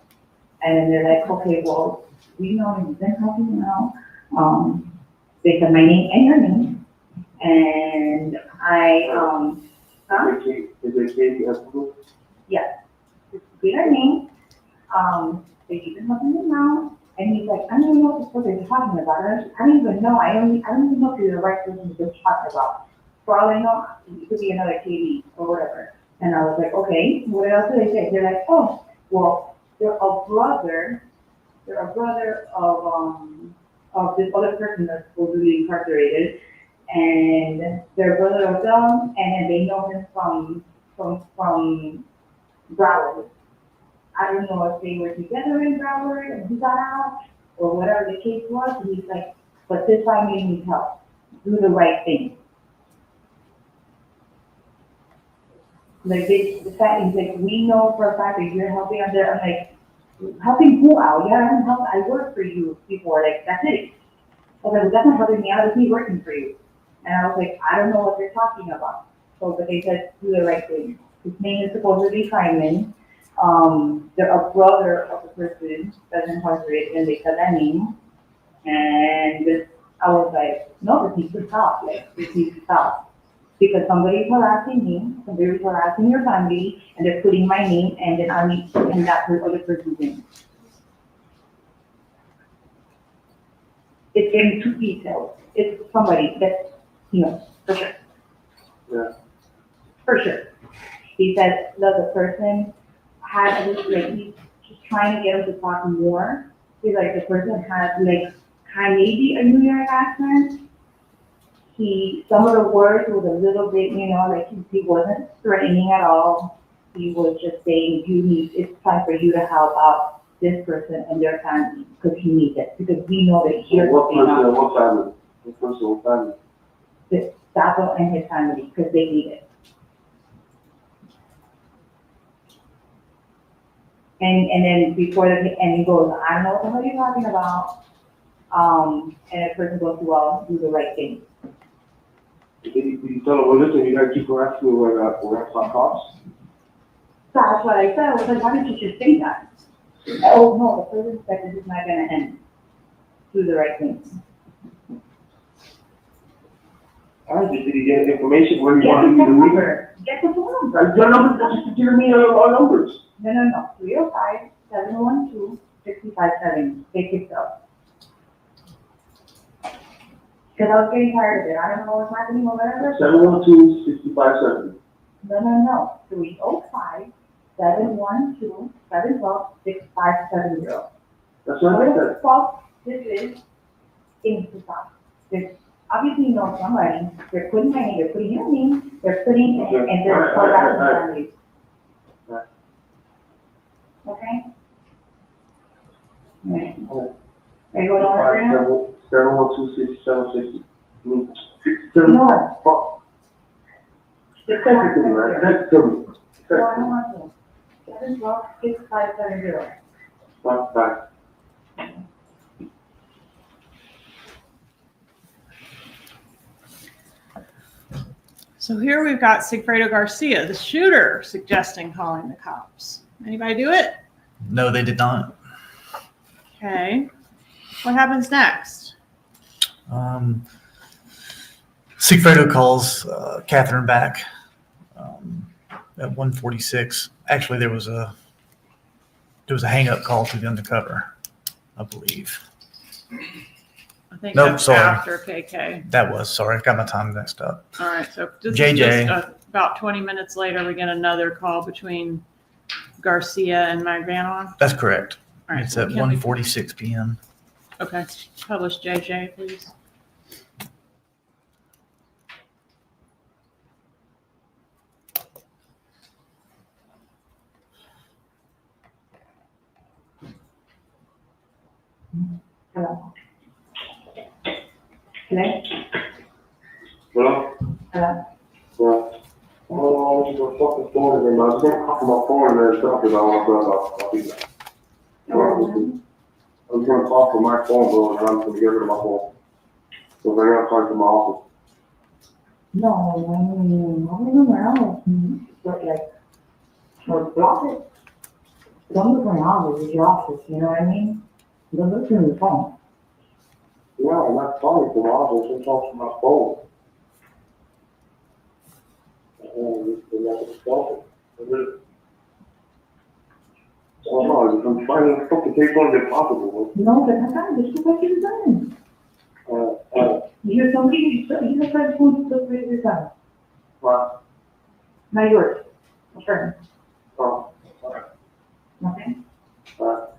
M: And then they're like, okay, well, we know you've been helping now. They said my name and your name. And I,
L: Is it Katie Escalating?
M: yes, it's their name. They've been helping me now. And he's like, I don't even know what they're talking about. I don't even know. I don't even know if you're the right person to be talking about. For all I know, it could be another TV or whatever. And I was like, okay, what else do they say? They're like, oh, well, they're a brother of this other person that's supposedly incarcerated. And they're brother of them, and they know him from Broward. I don't know if they were together in Broward and he got out, or whatever the case was. And he's like, but this family needs help. Do the right thing. Like the fact is like, we know for a fact that you're helping out there. I'm like, helping who out? Yeah, I'm helping. I worked for you before. Like, that's it. I was like, well, that's not helping me out. It's me working for you. And I was like, I don't know what they're talking about. So, but they said, do the right thing. His name is supposedly Simon. They're a brother of the person that's incarcerated, and they said that name. And I was like, no, this needs to stop. Like, this needs to stop. Because somebody's harassing me, somebody's harassing your family, and they're putting my name, and then I need to, and that other person's name. It's getting too detailed. It's somebody that's, for sure.
L: Yeah.
M: For sure. He said that the person had, like, he's just trying to get him to talk more. He's like, the person has, like, kind of maybe a New York accent. Some of the words was a little bit, like he wasn't threatening at all. He was just saying, it's time for you to help out this person and their family because he needs it. Because we know that you're helping out.
L: What family? What person, what family?
M: The Staffel and his family, because they need it. And then before and he goes, I don't know what the hell you're talking about. And the person goes, well, do the right thing.
L: Did you tell them, well, listen, you gotta keep harassing me where that's not cops?
M: So that's what I said. I was like, why didn't you just say that? Oh, no, the person said this is not gonna end. Do the right thing.
L: All right, did you get information where you want me to leave?
M: Get the phone number.
L: Your number, just give me our numbers.
M: No. 305-712-6570. They picked up. Because I was getting tired of it. I don't know what's happening or whatever.
L: 712-6570.
M: No. 305-712-712-6570.
L: That's what I said.
M: Fuck this is in the top. There's obviously no somebody. They're putting my name, they're putting your name, they're putting, and they're called out the families. Okay? Right. Are you going over right now?
L: 712-6760.
M: No.
L: Text it to me, right? Text it to me.
M: No, I don't want to. 712-6570.
L: Bye.
A: So here we've got Sigfredo Garcia, the shooter, suggesting calling the cops. Anybody do it?
J: No, they did not.
A: Okay. What happens next?
J: Sigfredo calls Catherine back at 1:46. Actually, there was a hang-up call to the Undercover, I believe.
A: I think
J: Nope,
A: that's
J: sorry.
A: after KK.
J: That was, sorry, I got my time mixed up.
A: All right, so this is
J: JJ.
A: just about 20 minutes later, we get another call between Garcia and Magbanua.
J: That's correct.
A: All right,
J: It's
A: so
J: at
A: can we-
J: 1:46 p.m.
A: Okay, publish JJ, please.
I: Hello. Hello.
L: Hello?
I: Hello.
L: Yeah. Oh, I was just fucking phone again. I was gonna call my phone and then stop it. I'll be back. I was gonna talk from my phone, bro, and I'm gonna get rid of my phone. So I gotta talk to my office.
I: No, I'm around, but like, or block it. Don't look in my office, it's your office, you know what I mean? Don't look in the phone.
L: Yeah, I'm not calling from my office, I'm talking from my phone. I'm trying to fucking take one of the possible.
I: No, but I can't, this is what you've done. You're somebody, you're trying to look at your son.
L: What?
I: Not yours. Okay.
L: Oh, alright.
I: Okay?
L: Alright.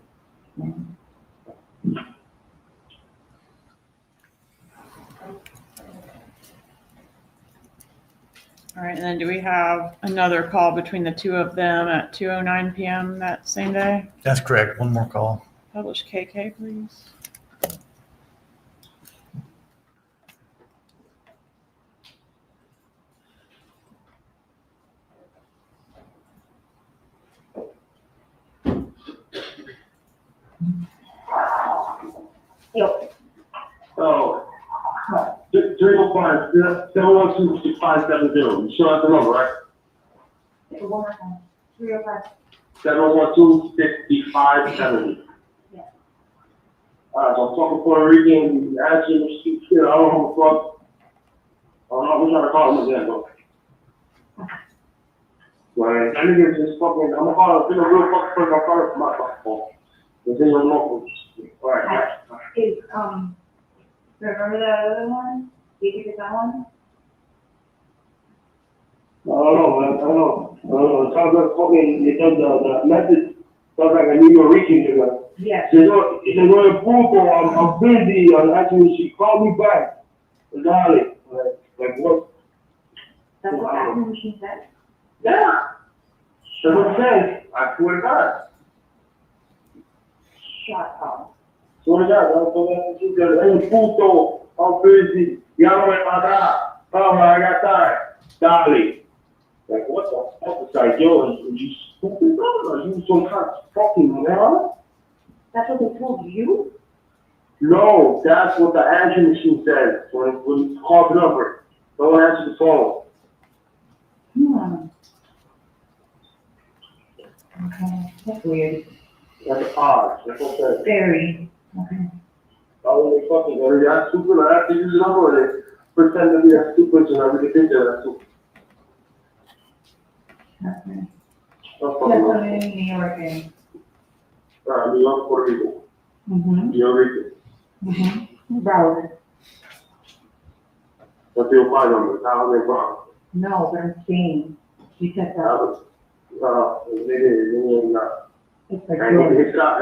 A: All right, and then do we have another call between the two of them at 2:09 p.m. that same day?
J: That's correct. One more call.
A: Publish KK, please.
I: Yo.
L: Oh. 305, 712-6570. You sure that's the number, right?
I: One more time. 305.
L: 712-6570.
I: Yeah.
L: Alright, so I'm talking Puerto Rican, actually, I don't know what the fuck. I don't know, I'm trying to call him again, though. Like, that nigga just fucking, I'm gonna call him, a real fucking person, I'm calling from my fucking phone. This ain't no local. Alright.
I: Is, remember that other one? Did you get that one?
L: I don't know. It sounds like fucking, the message sounds like a New Yorker nigga.
I: Yes.
L: She's going to Google, I'm busy, actually, she called me back. Darling, like what?
I: That's what that machine said?
L: Yeah. That's what it says. I swear to God.
I: Shut up.
L: Swear to God, hey, puto, I'm busy. Llámame para atrás. Oh, I got tired. Darling. Like, what the fuck? It's like, yo, are you stupid, bro? Are you some kind of fucking moron?
I: That's what they told you?
L: No, that's what the answering machine says when you call the number. Don't answer the phone.
I: Okay, that's weird.
L: That's odd. That's what it says.
I: Very. Okay.
L: Oh, they fucking are that stupid? I have to use the number, or they pretend to be that stupid so I really think they're that stupid.
I: Okay.
L: That's
I: That's
L: fucking
I: what
L: wrong.
I: I mean, New York.
L: New York, Puerto Rico.
I: Mm-hmm.
L: New York.
I: Mm-hmm. Browser.
L: That's your phone number. How they wrong?
I: No, but I'm saying, you said that.
L: They not.
I: It's like,
L: And it sounds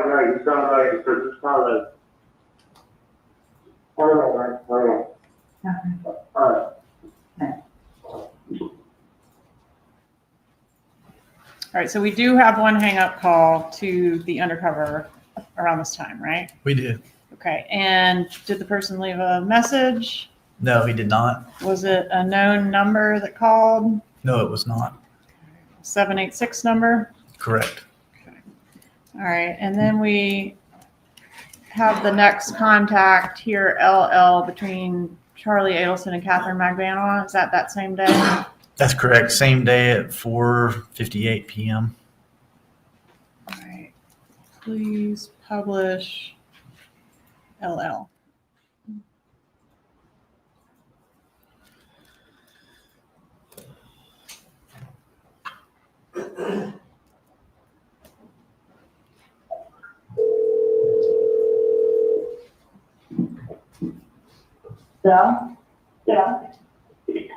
L: like, because it sounds like, I don't know, man. I don't know.
I: Okay.
L: Alright.
A: All right, so we do have one hang-up call to the Undercover around this time, right?
J: We did.
A: Okay, and did the person leave a message?
J: No, he did not.
A: Was it a known number that called?
J: No, it was not.
A: 786 number?
J: Correct.
A: All right, and then we have the next contact here, LL, between Charlie Adelson and Catherine Magbanua. Is that same day?
J: That's correct. Same day at 4:58 p.m.
A: All right, please publish LL.
M: Hello? Hello? Hey.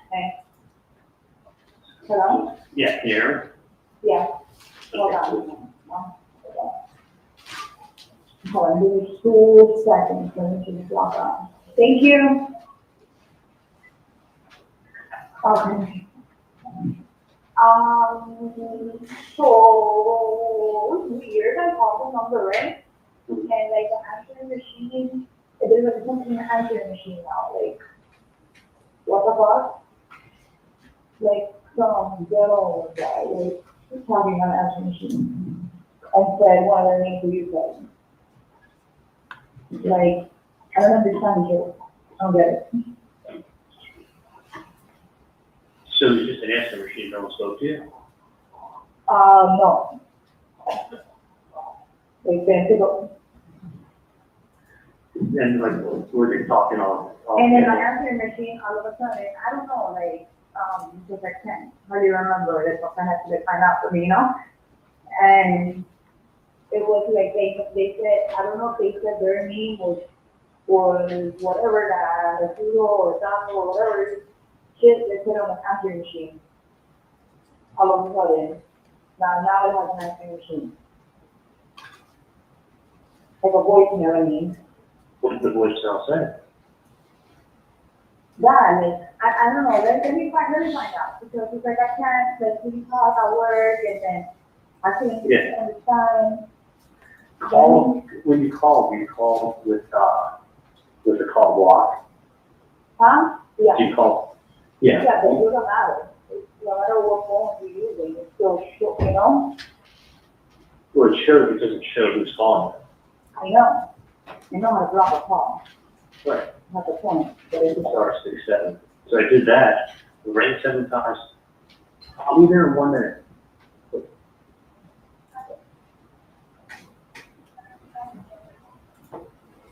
M: Hello?
H: Yeah, here.
M: Yeah. Hold on. Hold on, give me 2 seconds, let me just log on. Thank you. Okay. So weird, I called the number, right? And like the answering machine, there's like something answering machine now, like, what the fuck? Like some ghetto guy, like, talking on answering machine, and said one of their names for you guys. Like, I don't understand the joke, I don't get it.
H: So it's just an answer machine, no one spoke to you?
M: No. Like, then tickle.
H: And like, were they talking on?
M: And then my answering machine, all of a sudden, I don't know, like, just like 10, hardly remember, that's what I had to like, find out for me, you know? And it was like, they said, I don't know if they said their name was whatever, that, Hugo or Donna or whatever, shit, they put on an answering machine. All of a sudden, now it has an answering machine. Like a voicemail, I mean.
H: What did the voicemail say?
M: That, like, I don't know, let me find out, because it's like, I can't, like, really talk at work, and then I can't understand.
H: Call, when you call, do you call with the call block?
M: Huh? Yeah.
H: Do you call? Yeah.
M: Yeah, but it doesn't matter. No matter what phone you're using, it's still, you know?
H: Well, it shows, it doesn't show who's calling.
M: I know how to drop a call.
H: Right.
M: That's the point, but it's just.
H: Star 67. So I did that, rang 7 times. I'll be there in 1 minute.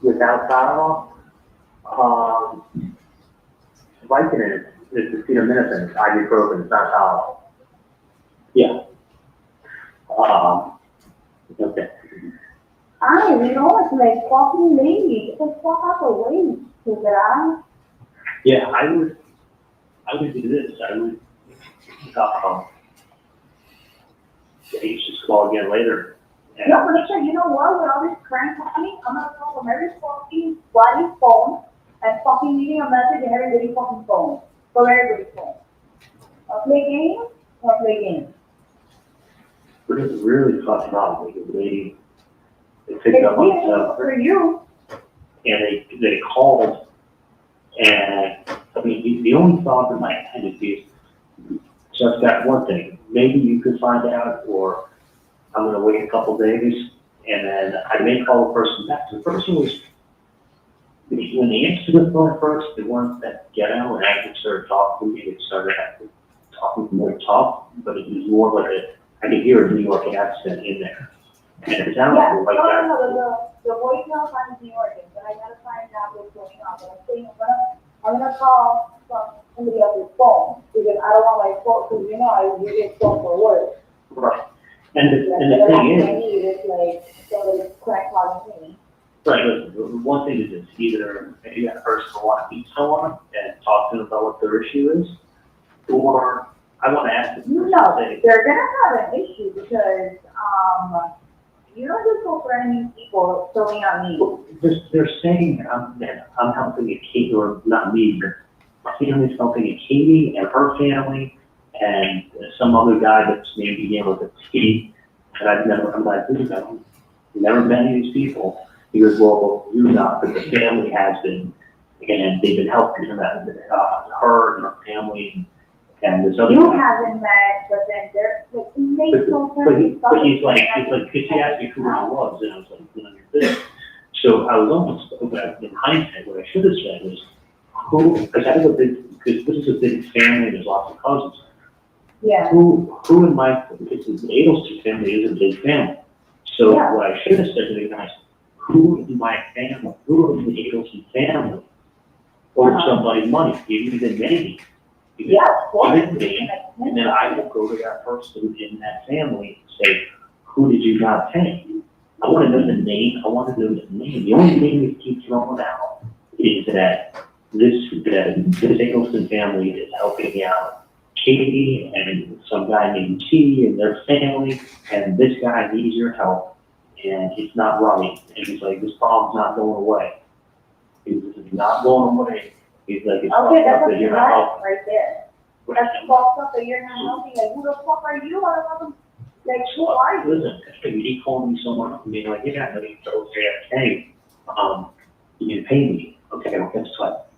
H: Without dialogue, Vicodin is acetaminophen, it's ibuprofen, it's not dialogue. Yeah. Okay.
M: You know, it's like fucking lady, it's like fuck out the way, because
H: Yeah, I would do this, I would, just call again later. And
M: no, but you know what, with all this crime happening, I'm gonna call from every fucking bloody phone, and fucking leaving a message in everybody's fucking phone, from everybody's phone. I'll play games, I'll play games.
H: But it's really fucking odd, like a lady, they picked up on the phone.
M: For you.
H: And they called, and I mean, the only thought in my head is just that one thing. Maybe you could find out, or I'm gonna wait a couple days, and then I may call the person back. The person was, when they answered the phone first, they weren't that ghetto, and I could start talking to me, they started talking more tough, but it was more like I could hear a New York accent in there. And it sounded like that.
M: The voicemail finds New York, but I gotta find out what's going on. But I'm gonna call from somebody else's phone, because I don't want my phone, because you know, I use this phone for work.
H: Right. And the thing is,
M: I need is like, somebody crack calling me.
H: right, the one thing is it's either you got a person who want to meet someone and talk to them about what their issue is, or I want to ask them.
M: No, they're gonna have an issue because, you don't just go for any people throwing at me.
H: They're saying that I'm helping a Katie, or not me, but my family's helping a Katie and her family, and some other guy that's maybe began with a T, and I'm like, this is, I've never met any of these people. He goes, well, you're not, but the family has been, and they've been helping her and her family, and this other
M: You
H: guy.
M: haven't met, but then they're, like, it makes no sense.
H: But he's like, could she ask me who I was? And I was like, you know, you're this. So I was almost, in hindsight, what I should have said was, who, because this is a big family, there's lots of cousins.
M: Yeah.
H: Who in my, because the Adelson family is a big family. So what I should have said to the guys, who in my family, who in the Adelson family owed somebody money, even maybe.
M: Yeah, of course.
H: And then I will go to that person in that family and say, who did you not pay? I want to know the name. The only name that keeps throwing out is that this Adelson family is helping out Katie and some guy named T and their family, and this guy needs your help, and it's not right. And he's like, this problem's not going away. This is not going away. He's like, it's
M: Okay,
H: fucked up
M: that's
H: that
M: a
H: you're not
M: right
H: helping.
M: right there. That's fucked up that you're not helping. Like, who the fuck are you? I don't know. Like, who are you?
H: Listen, he called me someone up and being like, yeah, I need to go hey, you need to pay me. Okay, well, guess what?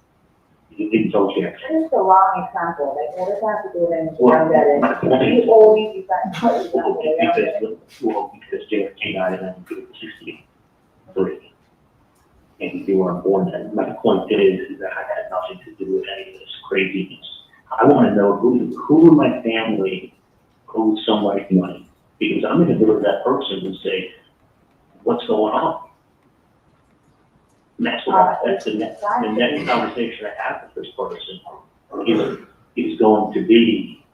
H: You didn't tell you.
M: This is the wrong example. Like, what does that have to do with anything?
H: Well,
M: I'm getting.
H: my point is-
M: You always use that example.
H: Because JFK died in 1963. And you weren't born then. My point is that I had nothing to do with any of this craziness. I want to know who in my family owes somebody money. Because I'm going to go to that person and say, what's going on? And that's the next conversation I have with this person is going to be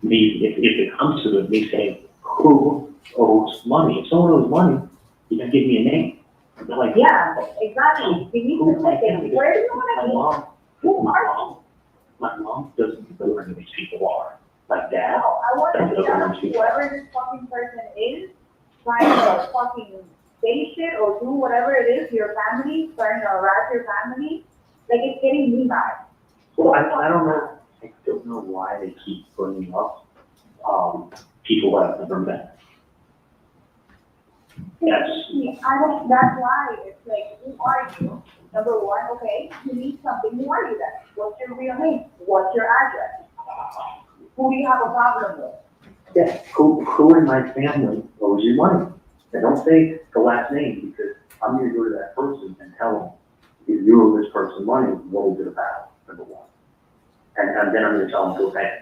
H: me, if it comes to it, me saying, who owes money? If someone owes money, you can give me a name. They're like,
M: Yeah, exactly. You need to take it. Where do you want to be? Who are you?
H: My mom doesn't know who these people are. My dad.
M: No, I want
H: doesn't
M: to
H: know who
M: know
H: these people are.
M: whoever this fucking person is, trying to fucking say shit or do whatever it is to your family, trying to harass your family, like it's getting me mad.
H: Well, I don't know. I don't know why they keep bringing up people that I've never met. Yes.
M: That's why it's like, who are you? Number one, okay, you need something, who are you then? What's your real name? What's your address? Who do you have a problem with?
H: Yeah, who in my family owes you money? And don't say the last name, because I'm gonna go to that person and tell them, if you owe this person money, what is it about, number one? And then I'm gonna tell them, go pay it.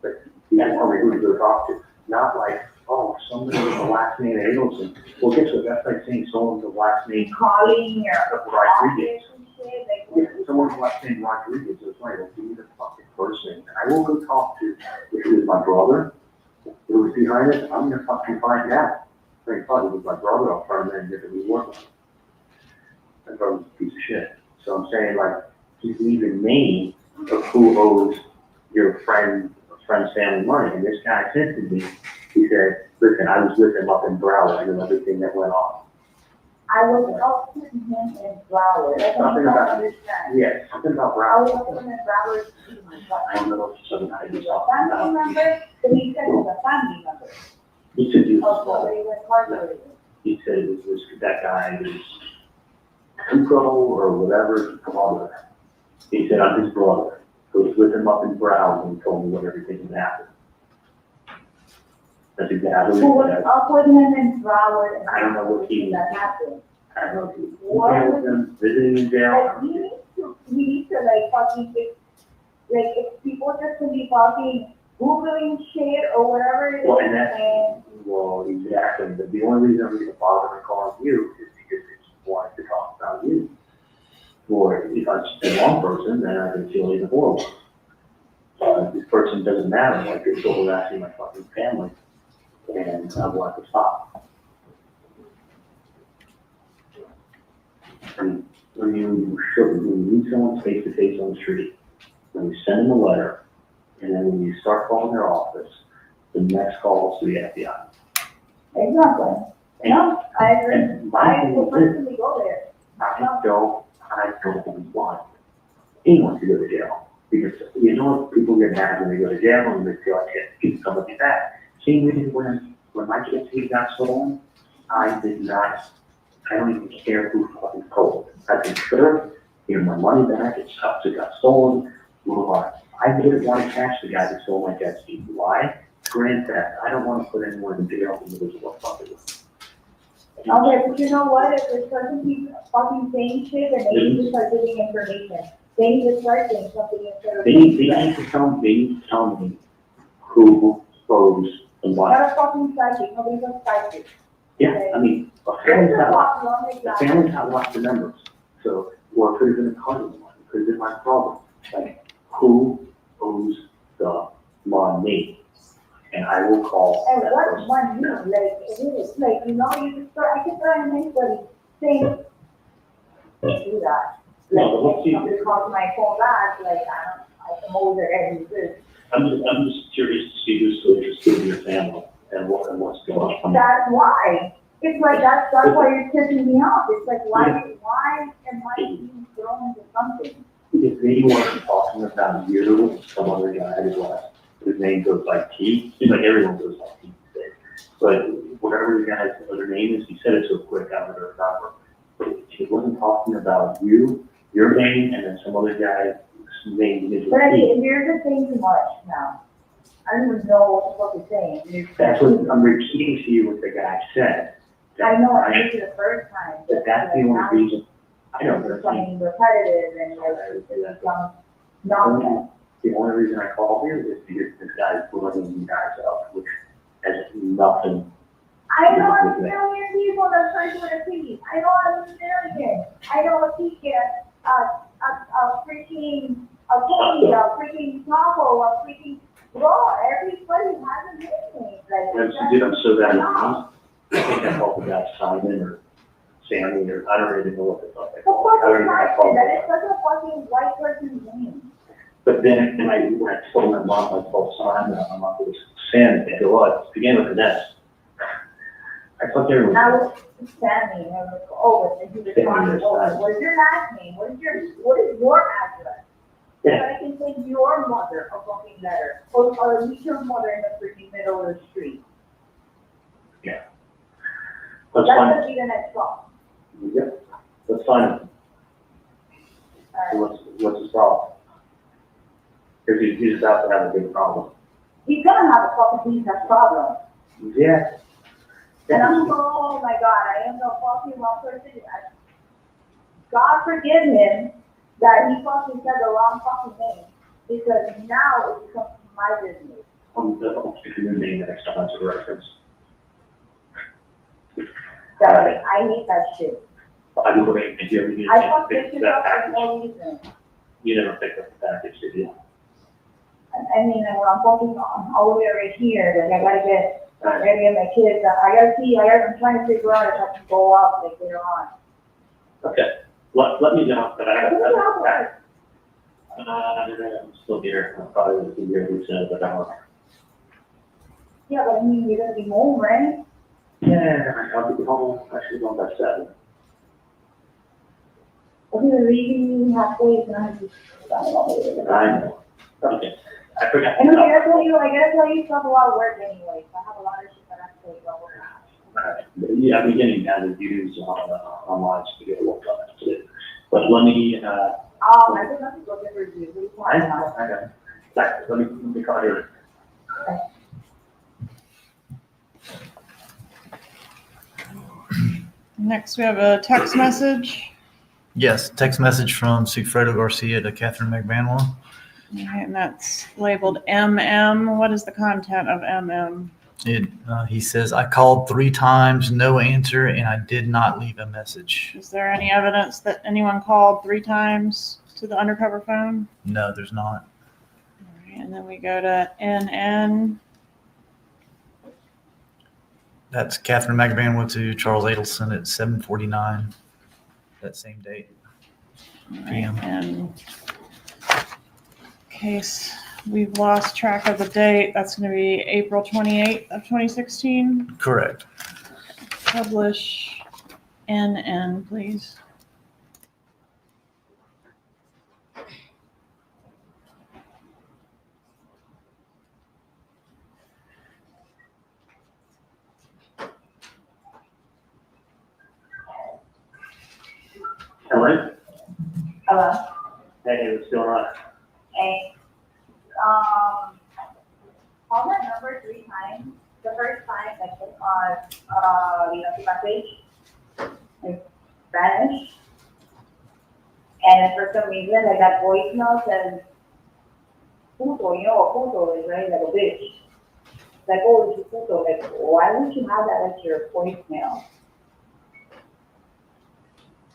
H: But you gotta tell me who to go talk to, not like, oh, somebody with the last name Adelson. Well, guess what, that's like saying someone with the last name
M: Calling your
H: Rodriguez.
M: office and shit, like,
H: Yeah, someone's last name Rodriguez, it's like, well, give me the fucking person. I will go talk to, if it was my brother, who was behind it, I'm gonna fucking find out. I thought it was my brother, I'll try and get it to work. My brother's a piece of shit. So I'm saying, like, he's leaving name of who owes your friend's family money. And this guy said to me, he said, listen, I was with him up in Broward, I know everything that went on.
M: I was up with him in Broward. That's what
H: Something
M: I don't
H: about,
M: understand.
H: yeah, something about
M: I
H: Broward.
M: was up with him in Broward.
H: I don't know if something I just talked
M: Family
H: about.
M: member, but he said it was a family member.
H: He said he
M: Oh, so
H: was,
M: they were incarcerated.
H: he said it was that guy was Tuco or whatever, brother. He said, I'm his brother. So he was with him up in Broward and told me what everything had happened. That's exactly
M: Who
H: what
M: was
H: he said.
M: up with him in Broward?
H: I don't know what he,
M: That happened.
H: I don't know if he was
M: What?
H: in jail with him, visiting in jail.
M: Like, we need to like fucking fix, like, if people just to be fucking Googling shit or whatever it is,
H: Well, and that's,
M: and
H: well, exactly, but the only reason I'm gonna bother and calling you is because it's wanting to talk about you. Or if I just the wrong person, then I can feel even horrible. This person doesn't matter, like, they're still harassing my fucking family, and I want to stop. And when you meet someone face to face on the street, when you send them a letter, and then when you start calling their office, the next call is to the FBI.
M: exactly. No, I agree.
H: And my
M: I
H: thing
M: will
H: is this,
M: personally go there.
H: I don't want anyone to go to jail. Because you know what people get mad when they go to jail and they feel like it's somebody bad. Same reason when my JSTV got stolen, I don't even care who fucking told. I said, sure, give my money back, it sucks, it got stolen, move on. I didn't want to catch the guy that stole my JSTV. Why? Grand theft. I don't want to put anyone in jail in the middle of what fucking was.
M: Okay, but you know what, if this person keeps fucking saying shit, then they need to start giving information. They need to start saying something instead of.
H: They need to tell me who owes the money.
M: Not a fucking psychic, nobody's a psychic.
H: Yeah, I mean, a family's got lots of members. So, or it could have been a cousin of mine, it could have been my brother. Like, who owes the money? And I will call
M: And
H: that
M: what's
H: person.
M: money, like, it is, like, you know, you can start, I can start on anybody saying, do that.
O: No, but let's see.
M: Somebody calls my phone back, like, I come over there and do this.
O: I'm just curious to see who's so interested in your family and what's going on.
M: That's why. It's like, that's why you're pissing me off. It's like, why am I being thrown into something?
O: If they weren't talking about you, some other guy whose name goes by T, seems like everyone goes by T these days. But whatever the guy's other name is, he said it so quick, I don't remember. But if it wasn't talking about you, your name, and then some other guy's name.
M: But I mean, you're just saying too much now. I don't even know what the fuck you're saying.
O: That's what I'm repeating to you what the guy said.
M: I know, I heard you the first time.
O: But that's the only reason. I know,
M: It's something repetitive and like, nonsense.
O: the only reason I called you is because this guy's blowing you guys up, which has nothing.
M: I know a million people that try to see. I know a million. I know a teacher, a freaking, a Kenney, a freaking novel, a freaking law. Everybody has a nickname. Like,
O: I'm so bad at I think I called the guy Simon or Sammy or I don't even know what the fuck I called. I don't even know what I called.
M: that is such a fucking white person's name.
O: But then when I told my mom, I called Simon, I'm like, it was Sam, they go, oh, it began with an S. I thought they were.
M: I was Sammy, and I was like, oh, but then he was talking, oh, what is your last name? What is your address?
O: Yeah.
M: So I can send your mother a fucking letter, or meet your mother in the freaking middle of the street.
O: Yeah. That's
M: That's
O: fine.
M: gonna be the next call.
O: Yep, that's fine. So what's his problem? Because he's about to have a big problem.
M: He's gonna have a fucking business problem.
O: Yeah.
M: And I'm going, oh my God, I am the fucking wrong person. God forgive him that he fucking said the wrong fucking name, because now it becomes my business.
O: I'll speak your name next time as a reference.
M: So I hate that shit.
O: I do believe if you ever need
M: I
O: to
M: fucked
O: fix
M: this shit
O: that
M: up for
O: package,
M: no reason.
O: you never picked up the package, did you?
M: I mean, when I'm fucking all the way right here, then I gotta get my kids, I'm trying to figure out if I can go out like later on.
O: Okay, let me know, but I'm still here, I'm probably going to be here in an hour.
M: Yeah, but I mean, you're gonna be home, right?
O: Yeah, I'll be home, actually going by 7.
M: Okay, leaving me halfway, it's not just,
O: I know. Okay, I forgot.
M: and I gotta tell you stuff about work anyway, so I have a lot of shit that I have to tell you about work.
O: Yeah, I'm beginning now to use online to get a look on it too. But let me,
M: I think that's a good review.
O: I know. Let me call you.
A: Next, we have a text message.
J: Yes, text message from Sigfredo Garcia to Catherine McBanwell.
A: All right, and that's labeled MM. What is the content of MM?
J: He says, I called 3 times, no answer, and I did not leave a message.
A: Is there any evidence that anyone called 3 times to the undercover phone?
J: No, there's not.
A: All right, and then we go to NN.
J: That's Catherine McBanwell to Charles Adelson at 7:49 that same date. PM.
A: And in case we've lost track of the date, that's going to be April 28th of 2016.
J: Correct.
A: Publish NN, please.
O: Hello?
M: Hello?
O: Hey, what's going on?
M: Hey, call that number 3 times. The first time, I click on, my page, like Spanish. And for some reason, like that voicemail says, puto, puto is right, like a bitch. Like, oh, it's a puto. Like, why would you have that as your voicemail?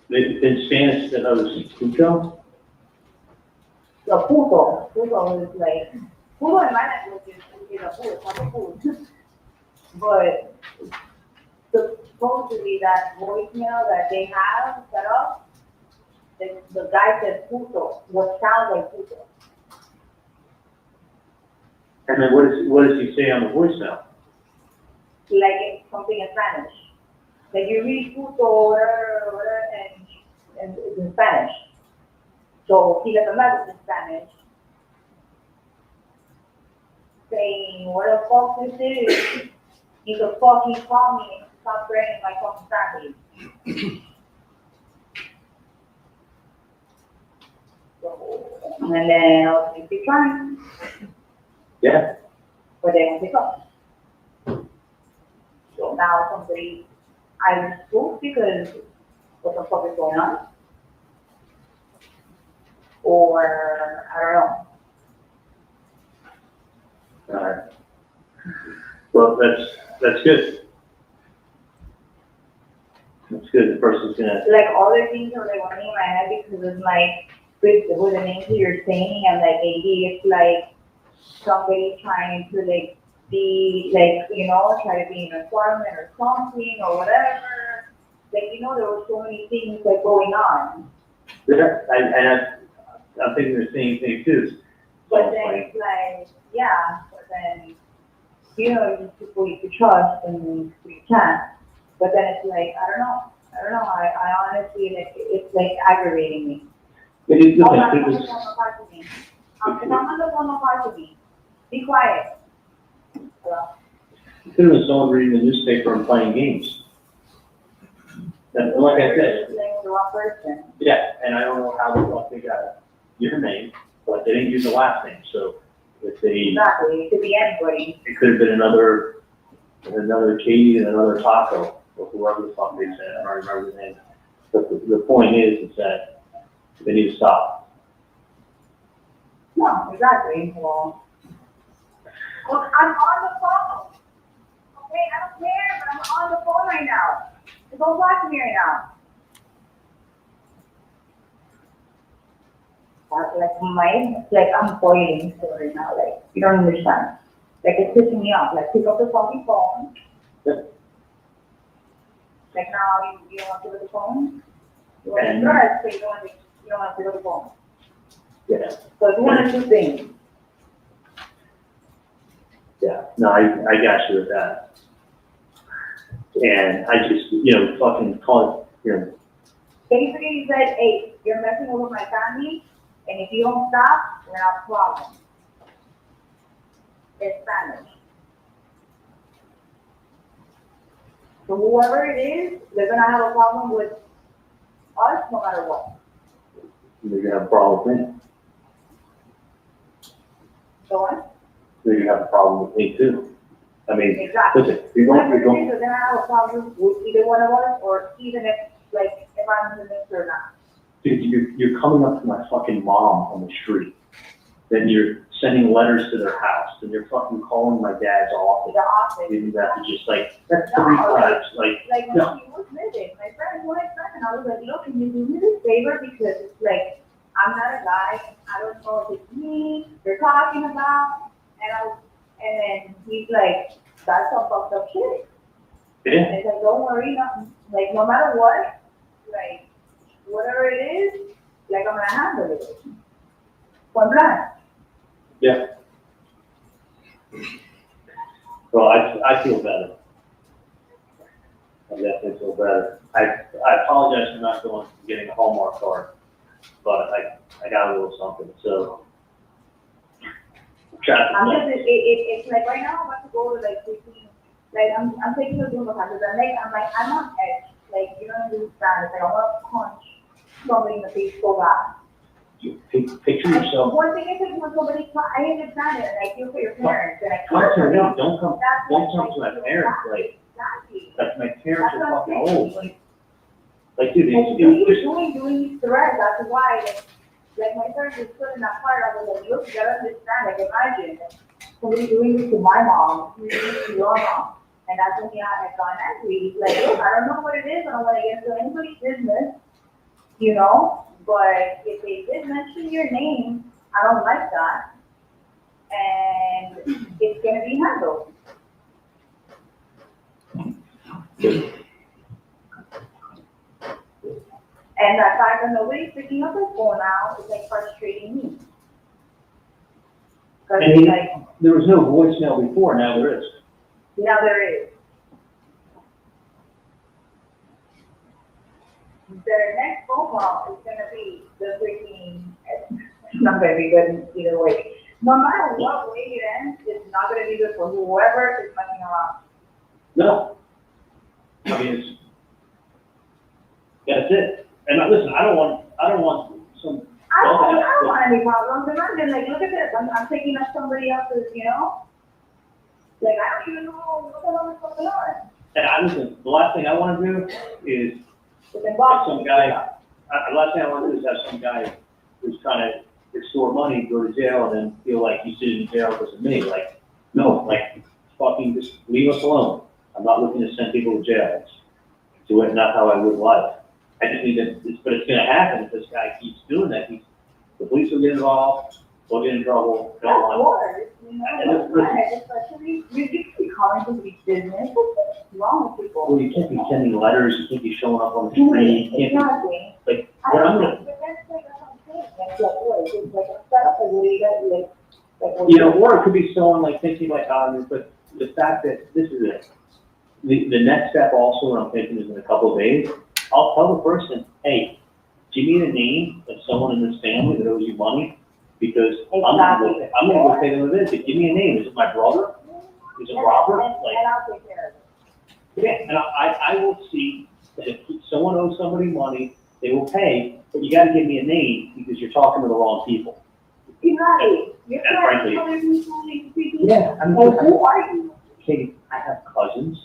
O: In Spanish, that was puto?
M: The puto. Puto is like, puto in my language is a food, it's not a food. But supposedly that voicemail that they have set up the guy said puto, what sounds like puto.
H: And then what does he say on the voicemail?
M: Like it's something in Spanish. Like you read puto, whatever, and it's in Spanish. So he left a message in Spanish saying, what the fuck this is? You can fucking call me and stop threatening my fucking family. And then I was like, keep trying.
H: Yeah.
M: But they won't pick up. So now somebody either spoke because what the fuck is going on? Or I don't know.
H: Alright. Well, that's good. That's good. The person's gonna.
M: Like other things are like running in my head because it's like with the names that you're saying and like maybe it's like somebody trying to like be like, you know, try to be an informant or something or whatever. Like, you know, there were so many things like going on.
H: Yeah, I'm thinking the same thing too.
M: But then it's like, yeah, but then, you know, there's people you could trust and you can't. But then it's like, I don't know. I honestly, like, it's like aggravating me.
H: It is
M: Oh, I'm on the phone, don't talk to me. If I'm on the phone, don't talk to me. Be quiet. Hello?
H: It could have been someone reading the newspaper and playing games. And like I said,
M: Playing with the wrong person.
H: yeah, and I don't know how the fuck they got your name, but they didn't use the last name, so if they.
M: Exactly, it could be anybody.
H: It could have been another Katie and another Taco, or whoever the fuck they said, I don't remember the name. But the point is that they need to stop.
M: No, exactly. Well, look, I'm on the phone. Okay, I don't care, but I'm on the phone right now. So don't talk to me right now. Like I'm boiling so right now. Like you don't understand. Like it's pissing me off. Like pick up the fucking phone.
H: Yeah.
M: Like now you don't want to pick up the phone. You want to stress, but you don't want to pick up the phone.
H: Yeah.
M: So it's one of two things.
H: Yeah, no, I got you with that. And I just, fucking call it,
M: Basically, he said, hey, you're messing with my family, and if you don't stop, we're not a problem. It's Spanish. So whoever it is, they're gonna have a problem with us no matter what.
H: They're gonna have a problem with me.
M: So what?
H: They're gonna have a problem with me too. I mean,
M: Exactly.
H: listen, you're
M: Whoever
H: going,
M: it is, they're gonna have a problem with either one of us, or even if I'm in the mix or not.
H: dude, you're coming up to my fucking mom on the street. Then you're sending letters to their house. Then you're fucking calling my dad's office.
M: The office.
H: Even that is just like, that's
M: No,
H: 3 times,
M: Like when
H: no.
M: he was living, my friend was and I was like, look, can you do me this favor? Because it's like, I'm not a guy, I don't know if it's me they're talking about, and then he's like, that's some fucked up shit.
H: Yeah.
M: And it's like, don't worry, no matter what, like, whatever it is, like, I'm gonna handle it. One plan.
H: Yeah. Well, I feel better. I definitely feel better. I apologize for not getting a Hallmark card, but I got a little something, so.
M: I'm just, it's like right now I'm about to go to like 15, like I'm taking the Zumba classes and I'm on edge, like you don't understand, it's like I want to punch somebody in the face so bad.
H: Picture yourself.
M: One thing is like when somebody, I understand it and I feel for your parents and I
H: Come
M: care
H: to
M: for
H: me,
M: them.
H: don't come to my parents, like,
M: Exactly.
H: like my parents
M: That's
H: are
M: what I'm
H: fucking
M: saying.
H: old, like dude,
M: Like,
H: it's
M: doing these threats, that's why, like my parents was put in that part, I was like, look, you gotta understand, like imagine somebody doing this to my mom, doing this to your mom. And that's when I had gone angry. Like, look, I don't know what it is, I don't want to get into anybody's business, but if they did mention your name, I don't like that. And it's gonna be handled. And the fact that nobody's picking up the phone now is like frustrating me. Cause
H: And
M: it's like,
H: there was no voicemail before, now there is.
M: now there is. The next phone call is gonna be the freaking, it's not gonna be good either way. No matter what way it ends, it's not gonna be good for whoever is messing around.
H: No. I mean, it's, that's it. And listen, I don't want some.
M: I don't want any problems, and I'm just like, look at this, I'm taking up somebody else's, you know? Like, I don't even know what the hell is going on.
H: And listen, the last thing I want to do is have some guy, the last thing I want to do is have some guy who's trying to extort money, go to jail, and then feel like he's sitting in jail because of me. Like, no, like, fucking just leave us alone. I'm not looking to send people to jail. It's not how I live life. I just need to, but it's gonna happen if this guy keeps doing that. The police will get involved, they'll get in trouble.
M: That's worse, you know, especially, you be calling to be business, what's wrong with people?
H: Well, you can't be sending letters, you can't be showing up on the street, you can't
M: Exactly.
H: be, like, what I'm gonna,
M: But that's like, what I'm saying, like, what, it's like a setup, like, what do you got, like,
H: you know, or it could be someone like thinking like, but the fact that this is it. The next step also, what I'm thinking is in a couple of days, I'll tell the person, hey, do you need a name of someone in this family that owes you money? Because I'm gonna go pay them a visit. Give me a name. Is it my brother? Is it Robert?
M: And I'll take care of it.
H: Yeah, and I will see that if someone owes somebody money, they will pay, but you gotta give me a name because you're talking to the wrong people.
M: Exactly. You're
H: And
M: trying
H: frankly,
M: to other people.
H: yeah, I mean,
M: Like, who are you?
H: Katie, I have cousins.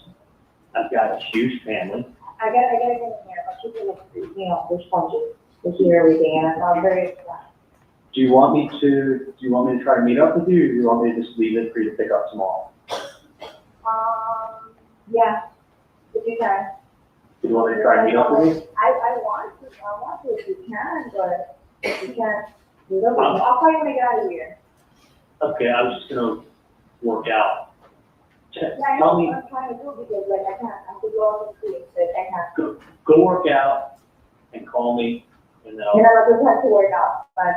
H: I've got a huge family.
M: I gotta get in there, but people, you know, they're sponges, they hear everything, and I'm very upset.
H: Do you want me to try to meet up with you, or do you want me to just leave it for you to pick up tomorrow?
M: Yeah, if you can.
H: Do you want me to try to meet up with you?
M: I want to if you can, but if you can't, I'll call you when I get out of here.
H: Okay, I was just gonna work out.
M: Yeah, I
H: Tell
M: know
H: me,
M: what I'm trying to do because like I can't, I have to go out and see it, but I can't.
H: go work out and call me, and then
M: And
H: I'll
M: I just have to work out, but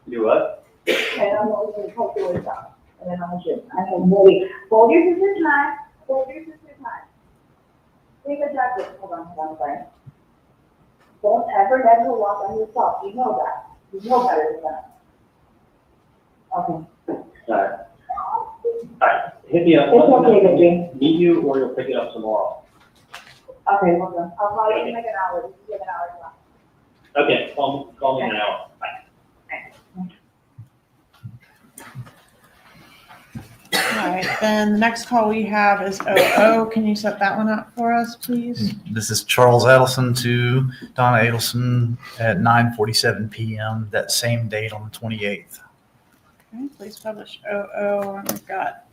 H: do what?
M: I don't know if it's have to work out. And then I'm just, I have really, hold your sister's hand, hold your sister's hand. Take a jacket, hold on, sorry. Don't ever let her walk on yourself, you know that. You know better than that. Okay.
H: Alright, hit me up.
M: It's
H: Let me
M: okay,
H: know if
M: baby.
H: I Meet you, or you'll pick it up tomorrow.
M: Okay, hold on. I'll call you in like an hour. This is like an hour left.
H: Okay, call me in an hour. Bye.
A: All right, then the next call we have is 00. Can you set that one up for us, please?
J: This is Charles Adelson to Donna Adelson at 9:47 p.m. that same date on the 28th.
A: Okay, please publish 00, and we've got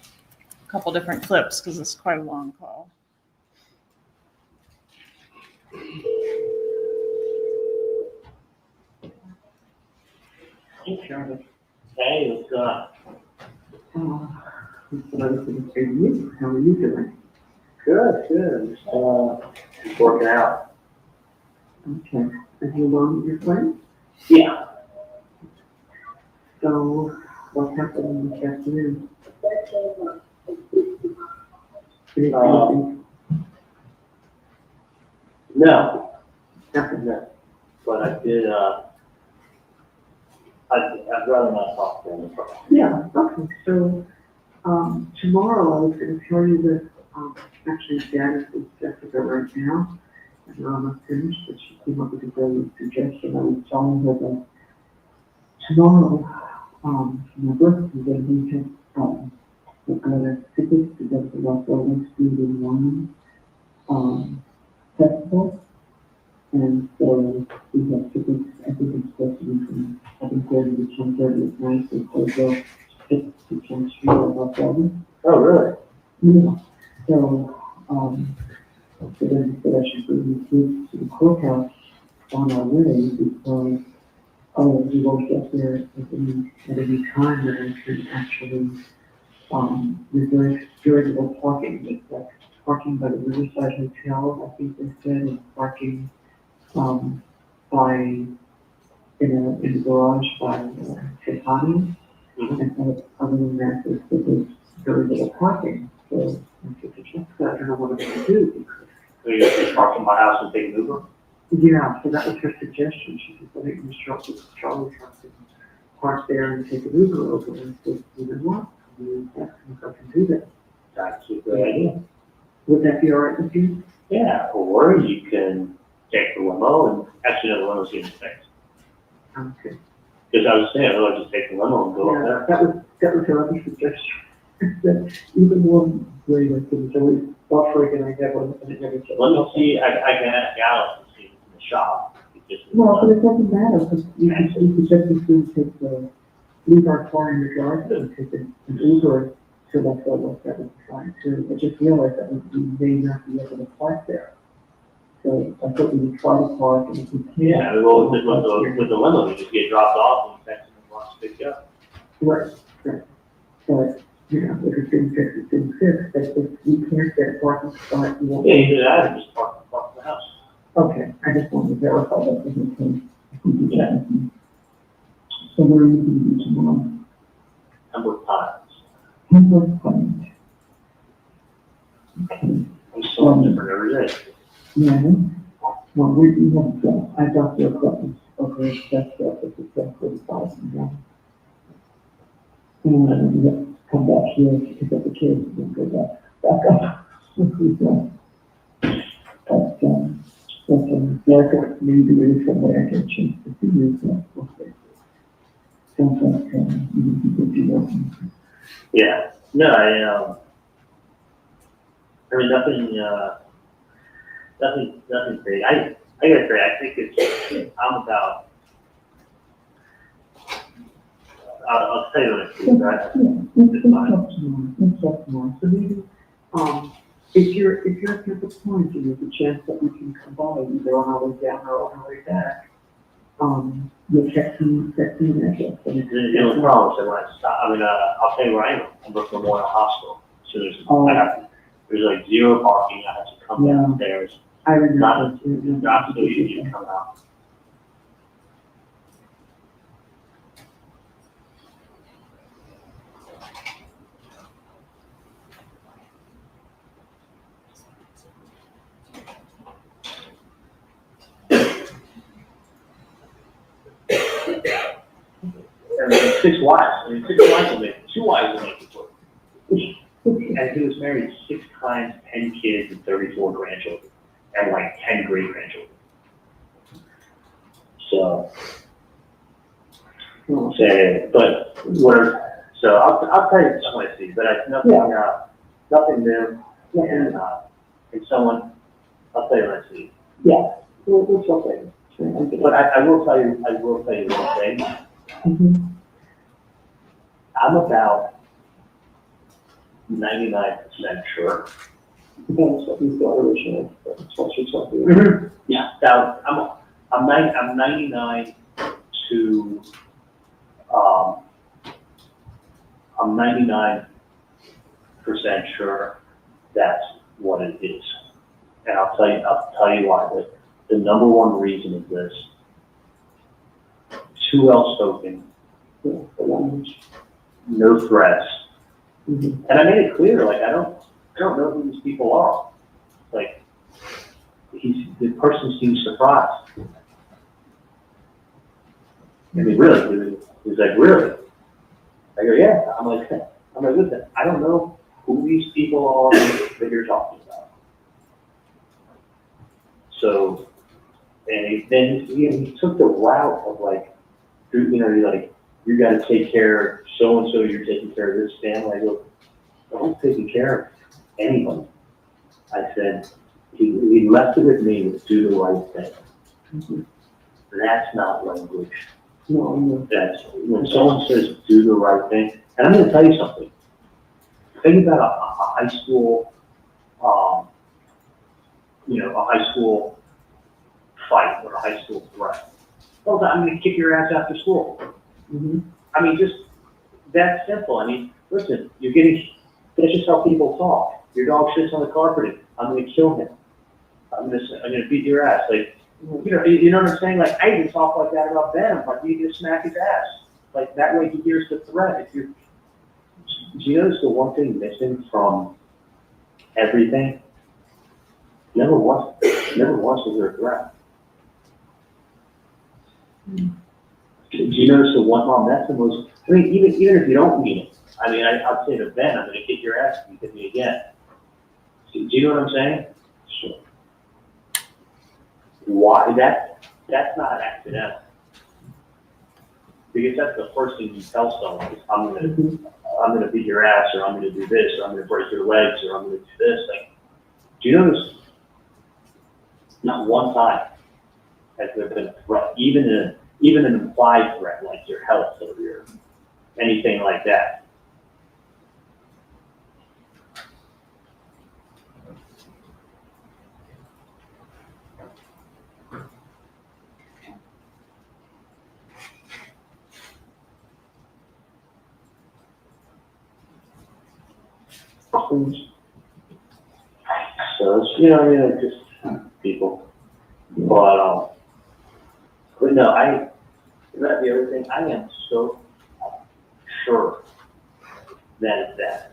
A: a couple different clips because it's quite a long call.
H: Hey, Charlie. Hey, what's going on?
I: How are you doing?
H: Good. Just working out.
I: Okay. Have you along with your friend?
H: Yeah.
I: So, what happened this afternoon?
H: No. No. But I did, I'd rather not talk to him.
I: Yeah, okay, so, tomorrow I was gonna tell you that, actually Janice is Jessica right now, and we're almost finished, but she came up with a brilliant suggestion. I was telling her that tomorrow, my birthday, then we can, we're gonna tickets to go to the Los Angeles Food and Wine, festival. And so we have tickets, I think it's supposed to be from 7:30 to 10:30 at night, so we'll go to 10th Street in Los Angeles.
H: Oh, really?
I: Yeah, so, so then I said I should bring the kids to the courthouse on our way because, we won't get there at any time that I can actually, reserve during parking. It's like parking by the Riverside Hotel, I think they said, and parking, in the garage by Tiffany. And other than that, there's very little parking. So I said to Jessica, I don't know what I'm going to do.
H: So you just park in my house and take an Uber?
I: Yeah, so that was her suggestion. She said, well, you can Charlie's house and park there and take an Uber over. And I said, you know what? I can do that.
H: That's a good idea.
I: Would that be all right with you?
H: Yeah, or you can take the limo and actually no, the limo's getting fixed.
I: Okay.
H: Because I was saying, I'd just take the limo and go up there.
I: That was her other suggestion. That even one way that there was always buffering and I never, and it never.
H: Let me see, I can ask Alice to see in the shop.
I: No, but it doesn't matter, because you could just as soon take leave our car in your driveway and take an Uber to that level, that would be fine too. I just realized that we may not be able to park there. So I thought we would try to park and if we can't.
H: Yeah, well, with the limo, you just get dropped off and text them and watch pick you up.
I: Right, right. But, you know, if it's been fixed, it's been fixed, but if we can't get a parking spot, we won't.
H: Yeah, you do that and just park in the house.
I: Okay, I just wanted to verify that was the case. If we do that. So where are you going to be tomorrow?
H: Number of times.
I: Number 5. Okay.
H: I'm still different every day.
I: Yeah. Well, we have, I got your questions. Okay, that's it's a 10:45. And then come back here to pick up the kids and then go back up. But maybe there is some way I can change the figures. Okay. Sounds like you can do that.
H: Yeah, no, I mean, nothing big. I gotta say, I think I'm about, I'll tell you what it is, right?
I: It's tomorrow. So maybe, if you're at the point, there's a chance that we can combine either on our way down or on our way back. You'll text me an address.
H: The only problem is that when I stop, I'll tell you where I am. I'm at Memorial Hospital. So there's like zero parking. I have to come downstairs.
I: I remember.
H: Not so easy to come out. Six wives. 2 wives will make it work. And he was married 6 times, 10 kids, and 34 grandchildren, and like 10 great grandchildren. So, but whatever. So I'll tell you something I see, but it's nothing new. And someone, I'll tell you what I see.
I: Yeah, we'll talk later.
H: But I will tell you one thing.
I: Mm-hmm.
H: I'm about 99% sure.
I: Depends what you've got originally, but it's what you're talking about.
H: Yeah, I'm 99 to, I'm 99% sure that's what it is. And I'll tell you why. The number one reason is this. Too well spoken.
I: Yeah, the language.
H: No threats.
I: Mm-hmm.
H: And I made it clear, like I don't know who these people are. Like the person seems surprised. I mean, really? He's like, really? I go, yeah. I'm like, listen, I don't know who these people are that you're talking about. So, and then he took the route of like, you're like, you got to take care of so-and-so, you're taking care of this family. I go, I'm taking care of anyone. I said, he left it with me to do the right thing.
I: Mm-hmm.
H: That's not language.
I: No.
H: That's when someone says do the right thing. And I'm going to tell you something. Think about a high school, a high school fight or a high school threat. Well, I'm going to kick your ass after school.
I: Mm-hmm.
H: I mean, just that simple. I mean, listen, that's just how people talk. Your dog shits on the carpet. I'm going to kill him. I'm going to beat your ass. Like, You know what I'm saying? Like, I even talk like that about Ben. I'm like, you just smack his ass. Like, that way he hears the threat. Do you notice the one thing missing from everything? Never once was there a threat. Do you notice the one mom? That's the most, I mean, even if you don't mean it, I mean, I'd say to Ben, I'm going to kick your ass if you hit me again. Do you know what I'm saying? Sure. Why? That's not accidental. Because that's the first thing you tell someone is, I'm gonna beat your ass, or I'm gonna do this, or I'm gonna break your legs, or I'm gonna do this. Like, do you notice? Not one time has there been a threat, even an implied threat, like your health or your anything like that. So it's, you know, just people. But no, that's the other thing. I am so sure that it's that.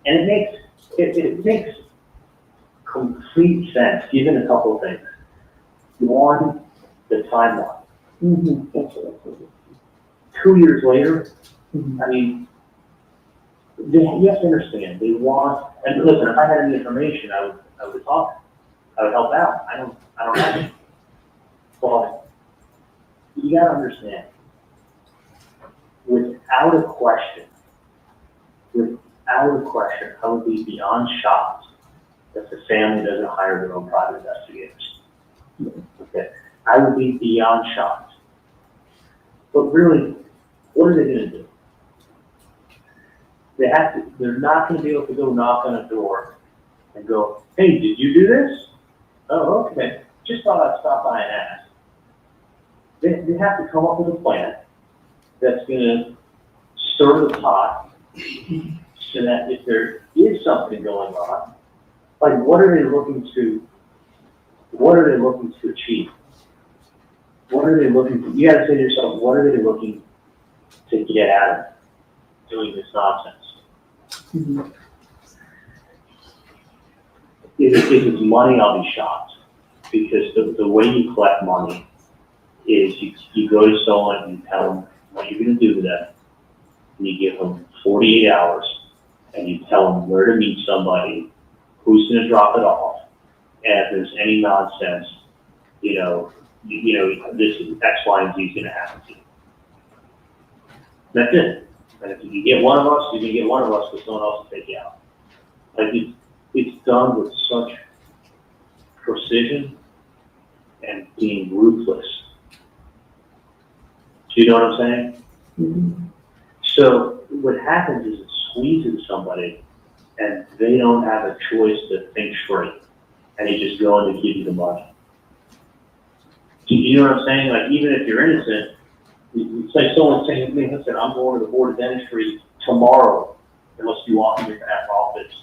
H: And it makes complete sense, given a couple of things. One, the timeline. Mm-hmm. 2 years later, I mean, you have to understand, they want, and listen, if I had any information, I would talk. I would help out. I don't have any. But you gotta understand, without a question, I would be beyond shocked that the family doesn't hire their own private investigators. Okay, I would be beyond shocked. But really, what are they gonna do? They're not gonna be able to go knock on a door and go, hey, did you do this? Oh, okay. Just thought I'd stop by and ask. They have to come up with a plan that's gonna stir the pot so that if there is something going on, like what are they looking to achieve? What are they looking to, you gotta say to yourself, what are they looking to get out of doing this nonsense? Mm-hmm. If it's money, I'll be shocked, because the way you collect money is you go to someone and you tell them what you're going to do to them, and you give them 48 hours, and you tell them where to meet somebody, who's going to drop it off, and if there's any nonsense, this is X, Y, and Z is going to happen to you. That's it. And if you get one of us, you're going to get one of us, because someone else will take you out. Like it's done with such precision and being ruthless. Do you know what I'm saying? Mm-hmm. So what happens is it squeezes somebody and they don't have a choice to think straight, and they just go in to give you the money. Do you know what I'm saying? Like, even if you're innocent, it's like someone saying to me, listen, I'm going to the Board of Dentistry tomorrow, unless you walk in your back office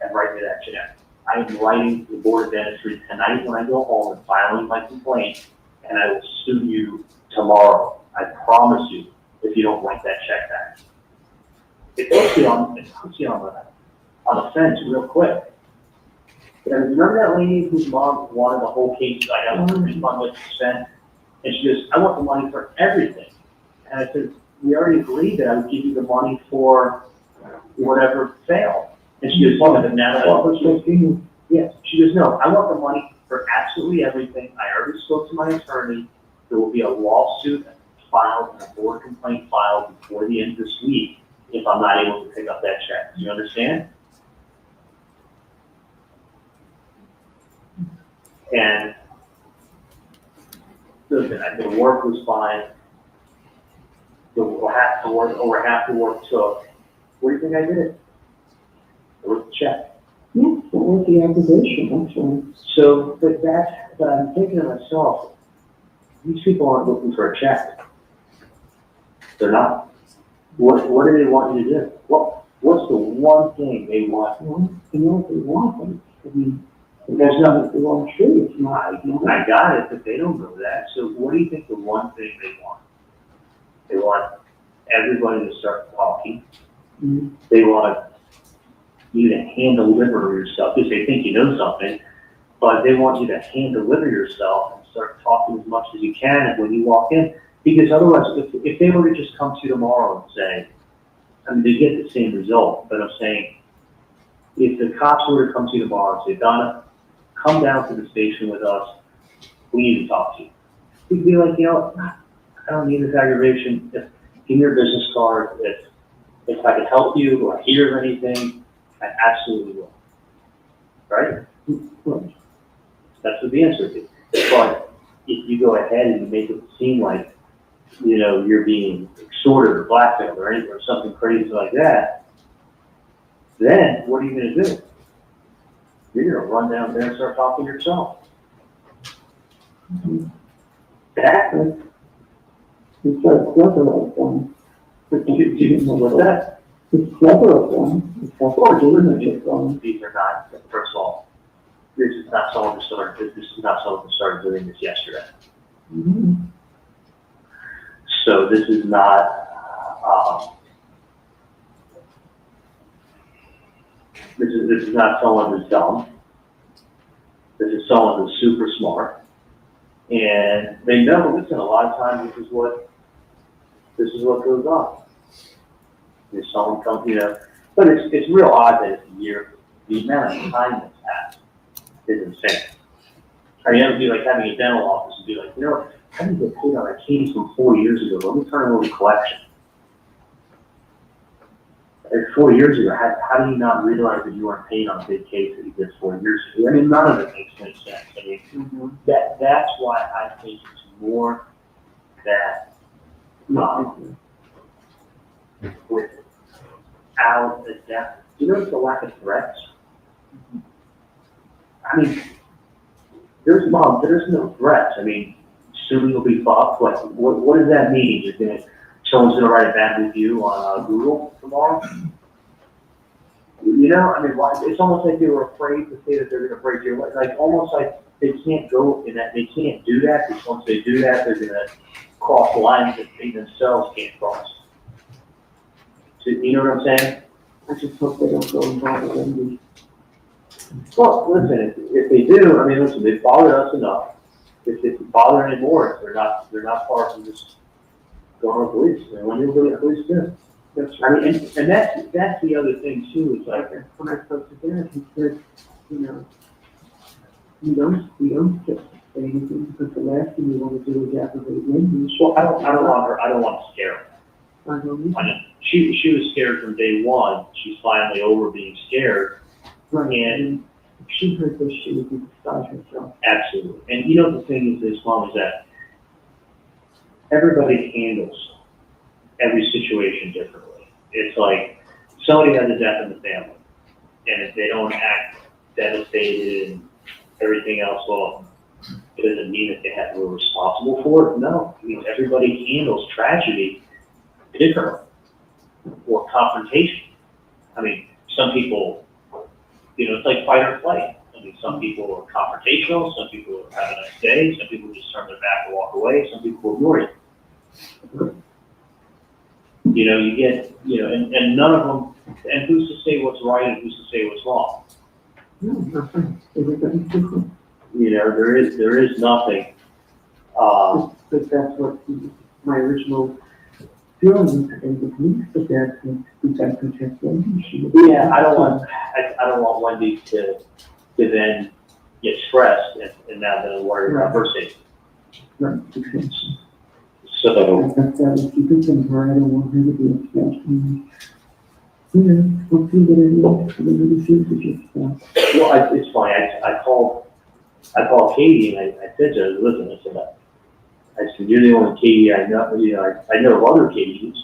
H: and write me that check. I am writing to the Board of Dentistry tonight when I go home and filing my complaint, and I will sue you tomorrow. I promise you, if you don't write that check back. It puts you on the fence real quick. And remember that lady whose mom wanted the whole case, I got to refund what you spent? And she goes, I want the money for everything. And I said, we already agreed that I would give you the money for whatever failed. And she goes, well, now that yes. She goes, no, I want the money for absolutely everything. I already spoke to my attorney. There will be a lawsuit filed and a board complaint filed before the end of this week if I'm not able to pick up that check. Do you understand? And the work was fine. Over half the work took. What do you think I did? I wrote the check.
I: Yeah, that was the accusation, actually.
H: So, but I'm thinking to myself, these people aren't looking for a check. They're not. What do they want you to do? What's the one thing they want?
I: Well, you know what they want, I mean,
H: There's nothing,
I: Well, true, it's not.
H: I got it, but they don't know that. So what do you think the one thing they want? They want everybody to start talking.
I: Mhm.
H: They want you to hand deliver yourself, because they think you know something, but they want you to hand deliver yourself and start talking as much as you can when you walk in. Because otherwise, if they were to just come to you tomorrow and say, I mean, they get the same result, but I'm saying, if the cops were to come to you tomorrow and say, Donna, come down to the station with us, we need to talk to you. You'd be like, you know, I don't need this aggravation. Give me your business card. If I can help you or hear of anything, I absolutely will. Right? That's what the answer is. But if you go ahead and you make it seem like, you know, you're being extorted or blackmailed or anything or something crazy like that, then what are you going to do? You're going to run down there and start talking yourself. Exactly.
I: It's so clever of them.
H: What's that?
I: It's clever of them. It's
H: Of course,
I: them.
H: these are not, first of all, this is not someone who started, this is not someone who started doing this yesterday.
I: Mm-hmm.
H: So this is not, this is not someone who's dumb. This is someone who's super smart. And they know, listen, a lot of times this is what goes on. There's someone comes, you know, but it's real odd that it's a year. The amount of time that's passed is insane. I mean, it would be like having a dental office and be like, you know, I didn't get paid on a case from 4 years ago. Let me turn it over to collection. Like 4 years ago, how do you not realize that you weren't paid on a big case that you did 4 years ago? I mean, none of it makes any sense. I mean, that's why I think it's more that without a depth. You notice the lack of threats? I mean, there's no threats. I mean, soon you'll be fucked. Like, what does that mean? Someone's gonna write a bad review on Google tomorrow? You know, I mean, it's almost like they were afraid to say that they're gonna break your leg. Like, almost like they can't go in that, they can't do that, because once they do that, they're gonna cross lines that they themselves can't cross. So, you know what I'm saying?
I: I just hope they don't go involved with envy.
H: Well, listen, if they do, I mean, listen, they've bothered us enough. If they bother anymore, they're not far from just going to police. I mean, when you go to police, do. I mean, and that's the other thing too. Is like
I: when I spoke to Dan, he said, you know, we don't just say anything because the last thing we want to do is aggravate Wendy.
H: Well, I don't want to scare her.
I: I know.
H: She was scared from day one. She's finally over being scared.
I: Right.
H: And
I: if she heard this, she would be beside herself.
H: absolutely. And you know the thing is this, Mom, is that everybody handles every situation differently. It's like somebody has a death in the family, and if they don't act devastated and everything else, well, it doesn't mean that they were responsible for it. No, it means everybody handles tragedy differently, or confrontation. I mean, some people, you know, it's like fight or flight. I mean, some people are confrontational, some people have a nice day, some people just turn their back and walk away, some people ignore you. You know, you get, you know, and none of them, and who's to say what's right and who's to say what's wrong?
I: No, nothing. Everybody's different.
H: You know, there is nothing.
I: But that's what my original feeling was, and the police, but that's what protect Wendy.
H: Yeah, I don't want Wendy to then get stressed and now then worry about her safety.
I: Right, exactly.
H: So
I: That's what keep it from her. I don't want her to be upset. And, you know, we'll see what it is. We'll really see what it is.
H: well, it's funny. I called Katie and I said to her, listen, I said, you're the only Katie I know. You know, I know of other Katies.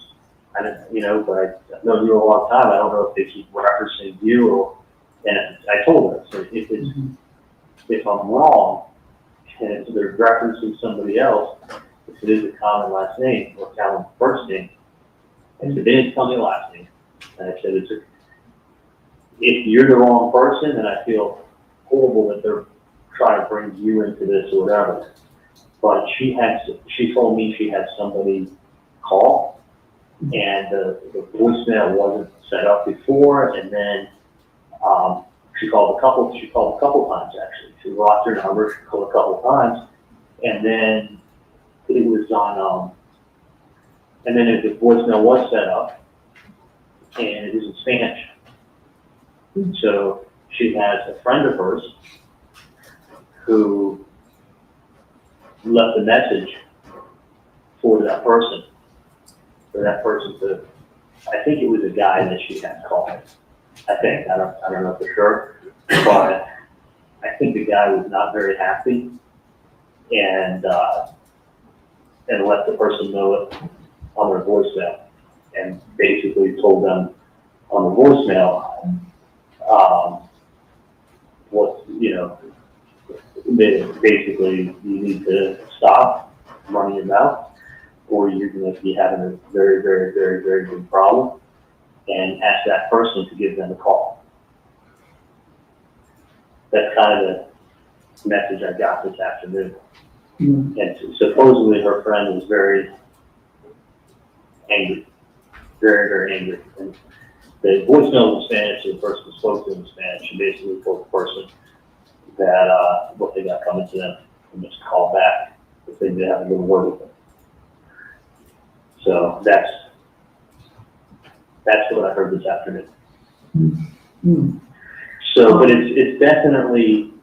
H: I don't, you know, but I've known you a long time. I don't know if they keep referencing you or. And I told her, so if I'm wrong, and if they're referencing somebody else, if it is a common last name or common first name, and if they didn't tell me the last name, and I said if you're the wrong person, then I feel horrible that they're trying to bring you into this or whatever. But she told me she had somebody call, and the voicemail wasn't set up before, and then she called a couple times actually. She lost her number, she called a couple times, and then it was on, and then the voicemail was set up, and it was in Spanish. So she has a friend of hers who left a message for that person to, I think it was a guy that she had called. I think, I don't know for sure, but I think the guy was not very happy and let the person know it on their voicemail, and basically told them on the voicemail, what, you know, basically you need to stop running your mouth, or you're going to be having a very, very, very, very big problem, and ask that person to give them a call. That's kind of the message I got this afternoon.
I: Mm.
H: And supposedly her friend was very angry, very, very angry. And the voicemail was in Spanish, so the person spoke to in Spanish. She basically told the person that what they got coming to them, and just call back if they did have a little word with them. So that's what I heard this afternoon.
I: Mm.
H: So, but it's definitely,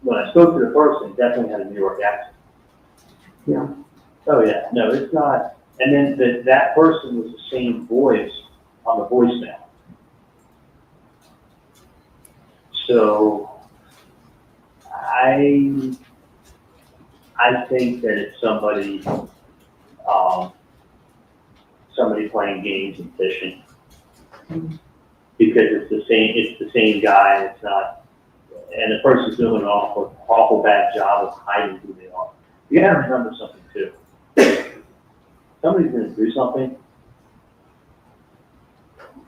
H: when I spoke to the person, it definitely had a New York accent.
I: Yeah.
H: Oh yeah, no, it's not. And then that person was the same voice on the voicemail. So I think that it's somebody playing games and fishing, because it's the same guy. It's not, and the person's doing an awful bad job of hiding who they are. You gotta remember something too. Somebody's gonna do something.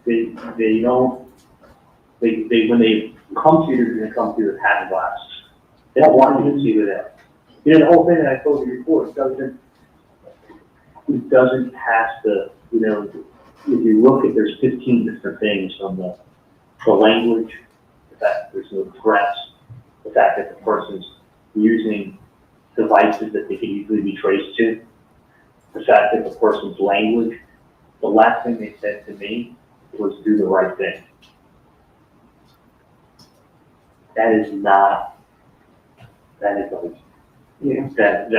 H: They when they come to you, they're gonna come to you with hat and glasses. They don't want you to see who they are. You know, the whole thing that I told you before, it doesn't have to, you know, if you look at, there's 15 different things from the language, the fact that there's no threats, the fact that the person's using devices that they can easily be traced to, the fact that the person's language, the last thing they said to me was do the right thing. That is like,
I: Yeah.
H: that's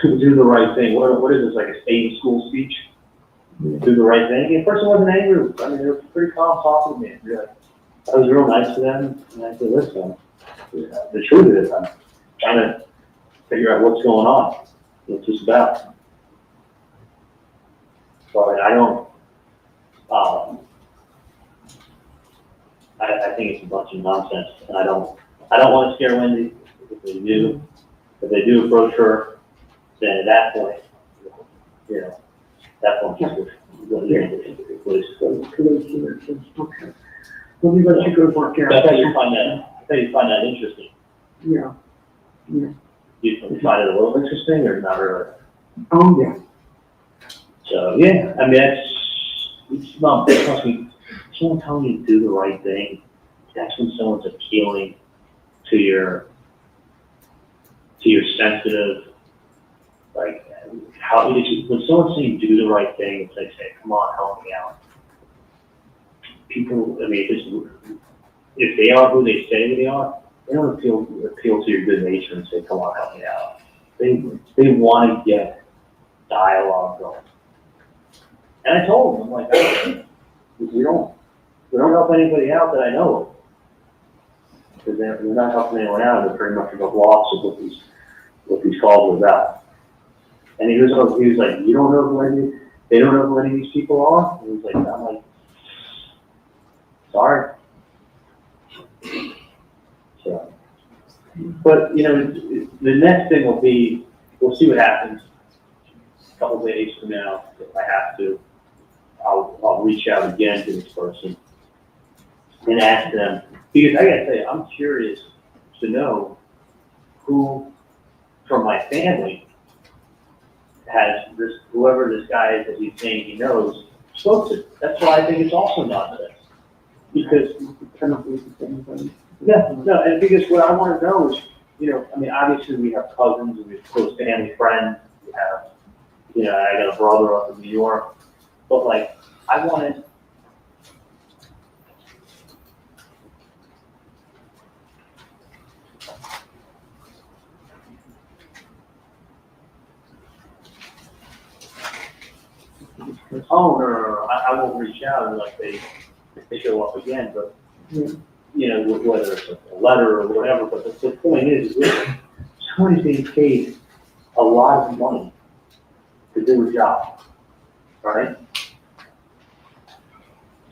H: do the right thing. What is this, like a state school speech?
I: Yeah.
H: Do the right thing. And the person wasn't angry. I mean, they were pretty calm talking to me. Like, I was real nice to them, and I said, listen, the truth is, I'm trying to figure out what's going on. What's this about? So I don't, I think it's a bunch of nonsense, and I don't want to scare Wendy. If they do approach her, then at that point, you know, that point she's going to get into the police.
I: Okay. Let me let you go work out.
H: I thought you'd find that interesting.
I: Yeah. Yeah.
H: You find it a little interesting, or not really?
I: Oh, yeah.
H: So yeah, I mean, it's not, trust me, someone telling you to do the right thing, that's when someone's appealing to your sensitive, like, how, when someone's saying do the right thing, it's like, say, come on, help me out. People, I mean, if they are who they say they are, they don't appeal to your good nature and say, come on, help me out. They want to get dialogue going. And I told them, I'm like, we don't help anybody out that I know of. Because they're not helping anyone out, they're pretty much about loss of what these calls are about. And he was like, you don't know who they don't know who any of these people are? And he was like, I'm like, sorry. So, but you know, the next thing will be, we'll see what happens. A couple days from now, if I have to, I'll reach out again to this person and ask them, because I gotta tell you, I'm curious to know who from my family has this, whoever this guy is that he's saying he knows, spoke to. That's why I think it's also nonsense. Because, yeah, no, and because what I want to know is, I mean, obviously we have cousins and we have close family friends. We have, I got a brother up in New York, but like, I wanted. Oh, no, I won't reach out and like they show up again, but, whether it's a letter or whatever, but the point is, somebody's being paid a lot of money to do a job, right?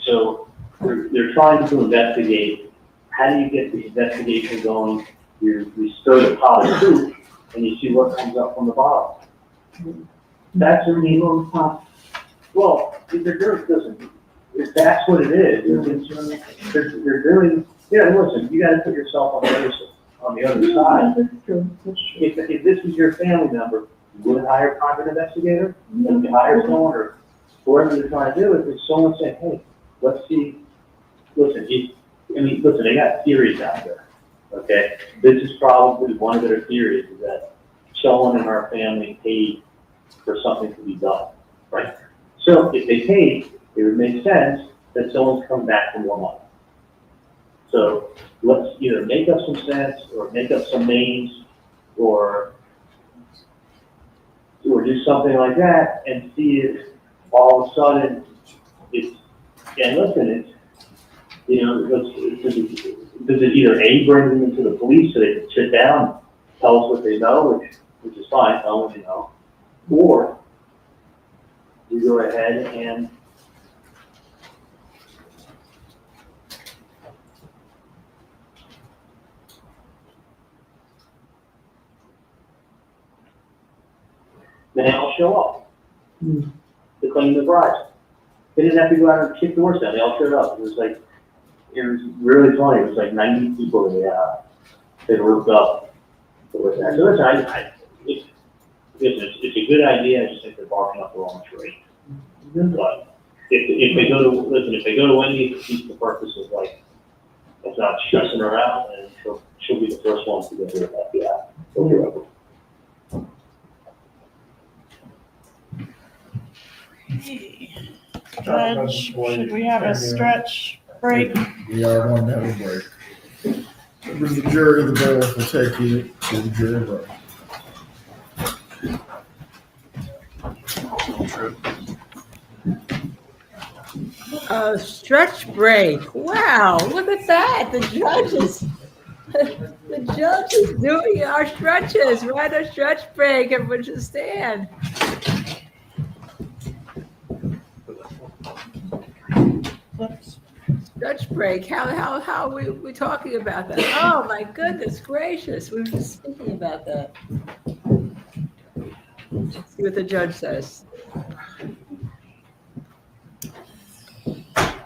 H: So they're trying to investigate. How do you get the investigation going? You stir the pot of soup and you see what comes up from the bottom. That's a minimum pot. Well, they're doing, listen, if that's what it is, they're doing, listen, you gotta put yourself on the other side.
I: That's true.
H: If this is your family member, you wouldn't hire a private investigator, you hire someone or whatever you're trying to do. If someone saying, hey, let's see, listen, they got theories out there, okay? This is probably one of their theories is that someone in our family paid for something to be done, right? So if they paid, it would make sense that someone's coming back for more money. So let's either make up some sense or make up some names or do something like that and see if all of a sudden it's, and listen, does it either A, bring them into the police so they can sit down, tell us what they know, which is fine, tell them what you know, or you go ahead and then they all show up to claim the bribes. They didn't have to go out and kick doors down. They all showed up. It was really funny. It was like 90 people they roped up. So listen, it's a good idea. I just think they're barking up the wrong tree. But if they go to Wendy, it defeats the purpose of of not stressing her out, and she'll be the first one to get rid of that. Yeah.
A: Judge, should we have a stretch break?
K: We are going to have a break. Members of the jury, the bailiff will take you to the jury room.
D: Stretch break. Wow, look at that. The judge is doing our stretches, right? A stretch break. Everyone should stand. Stretch break. How are we talking about that? Oh my goodness gracious. We were just speaking about that. Let's see what the judge says.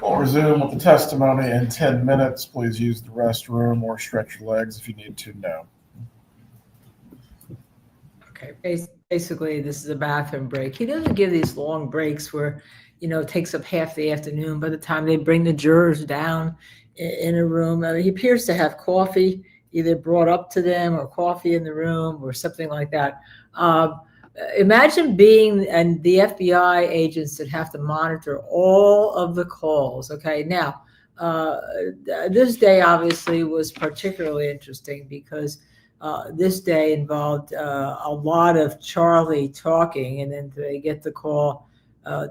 K: We'll resume with the testimony in 10 minutes. Please use the restroom or stretch your legs if you need to now.
D: Okay, basically this is a bathroom break. He doesn't give these long breaks where, it takes up half the afternoon by the time they bring the jurors down in a room. He appears to have coffee either brought up to them or coffee in the room or something like that. Imagine being the FBI agents that have to monitor all of the calls. Okay, now this day obviously was particularly interesting because this day involved a lot of Charlie talking, and then they get the call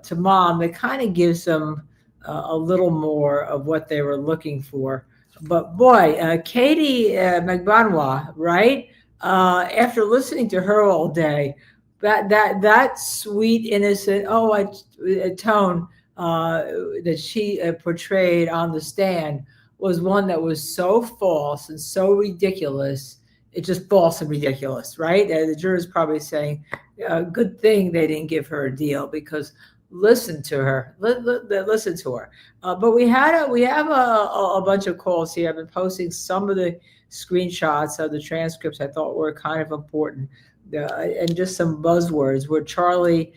D: to mom. That kind of gives them a little more of what they were looking for. But boy, Katie McBanois, right? After listening to her all day, that sweet, innocent, tone that she portrayed on the stand was one that was so false and so ridiculous. It's just false and ridiculous, right? The jurors probably saying, good thing they didn't give her a deal, because listen to her. Listen to her. But we have a bunch of calls here. I've been posting some of the screenshots of the transcripts I thought were kind of important, and just some buzzwords where Charlie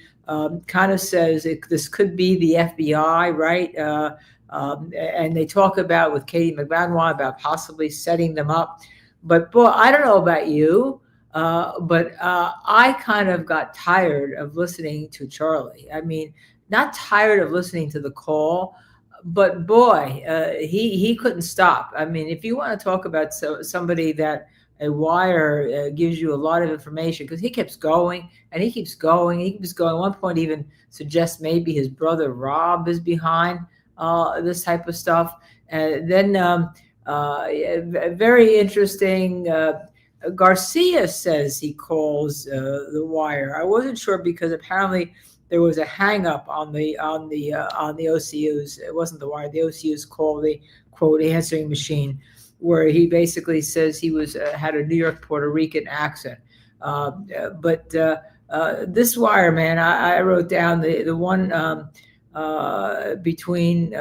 D: kind of says this could be the FBI, right? And they talk about with Katie McBanois about possibly setting them up. But boy, I don't know about you, but I kind of got tired of listening to Charlie. I mean, not tired of listening to the call, but boy, he couldn't stop. I mean, if you want to talk about somebody that a wire gives you a lot of information, because he keeps going and he keeps going. He keeps going. At one point, even suggests maybe his brother Rob is behind this type of stuff. And then very interesting. Garcia says he calls the wire. I wasn't sure because apparently there was a hang up on the OCU's. It wasn't the wire. The OCU's called the quote answering machine, where he basically says he was had a New York Puerto Rican accent. But this wire, man, I wrote down the one between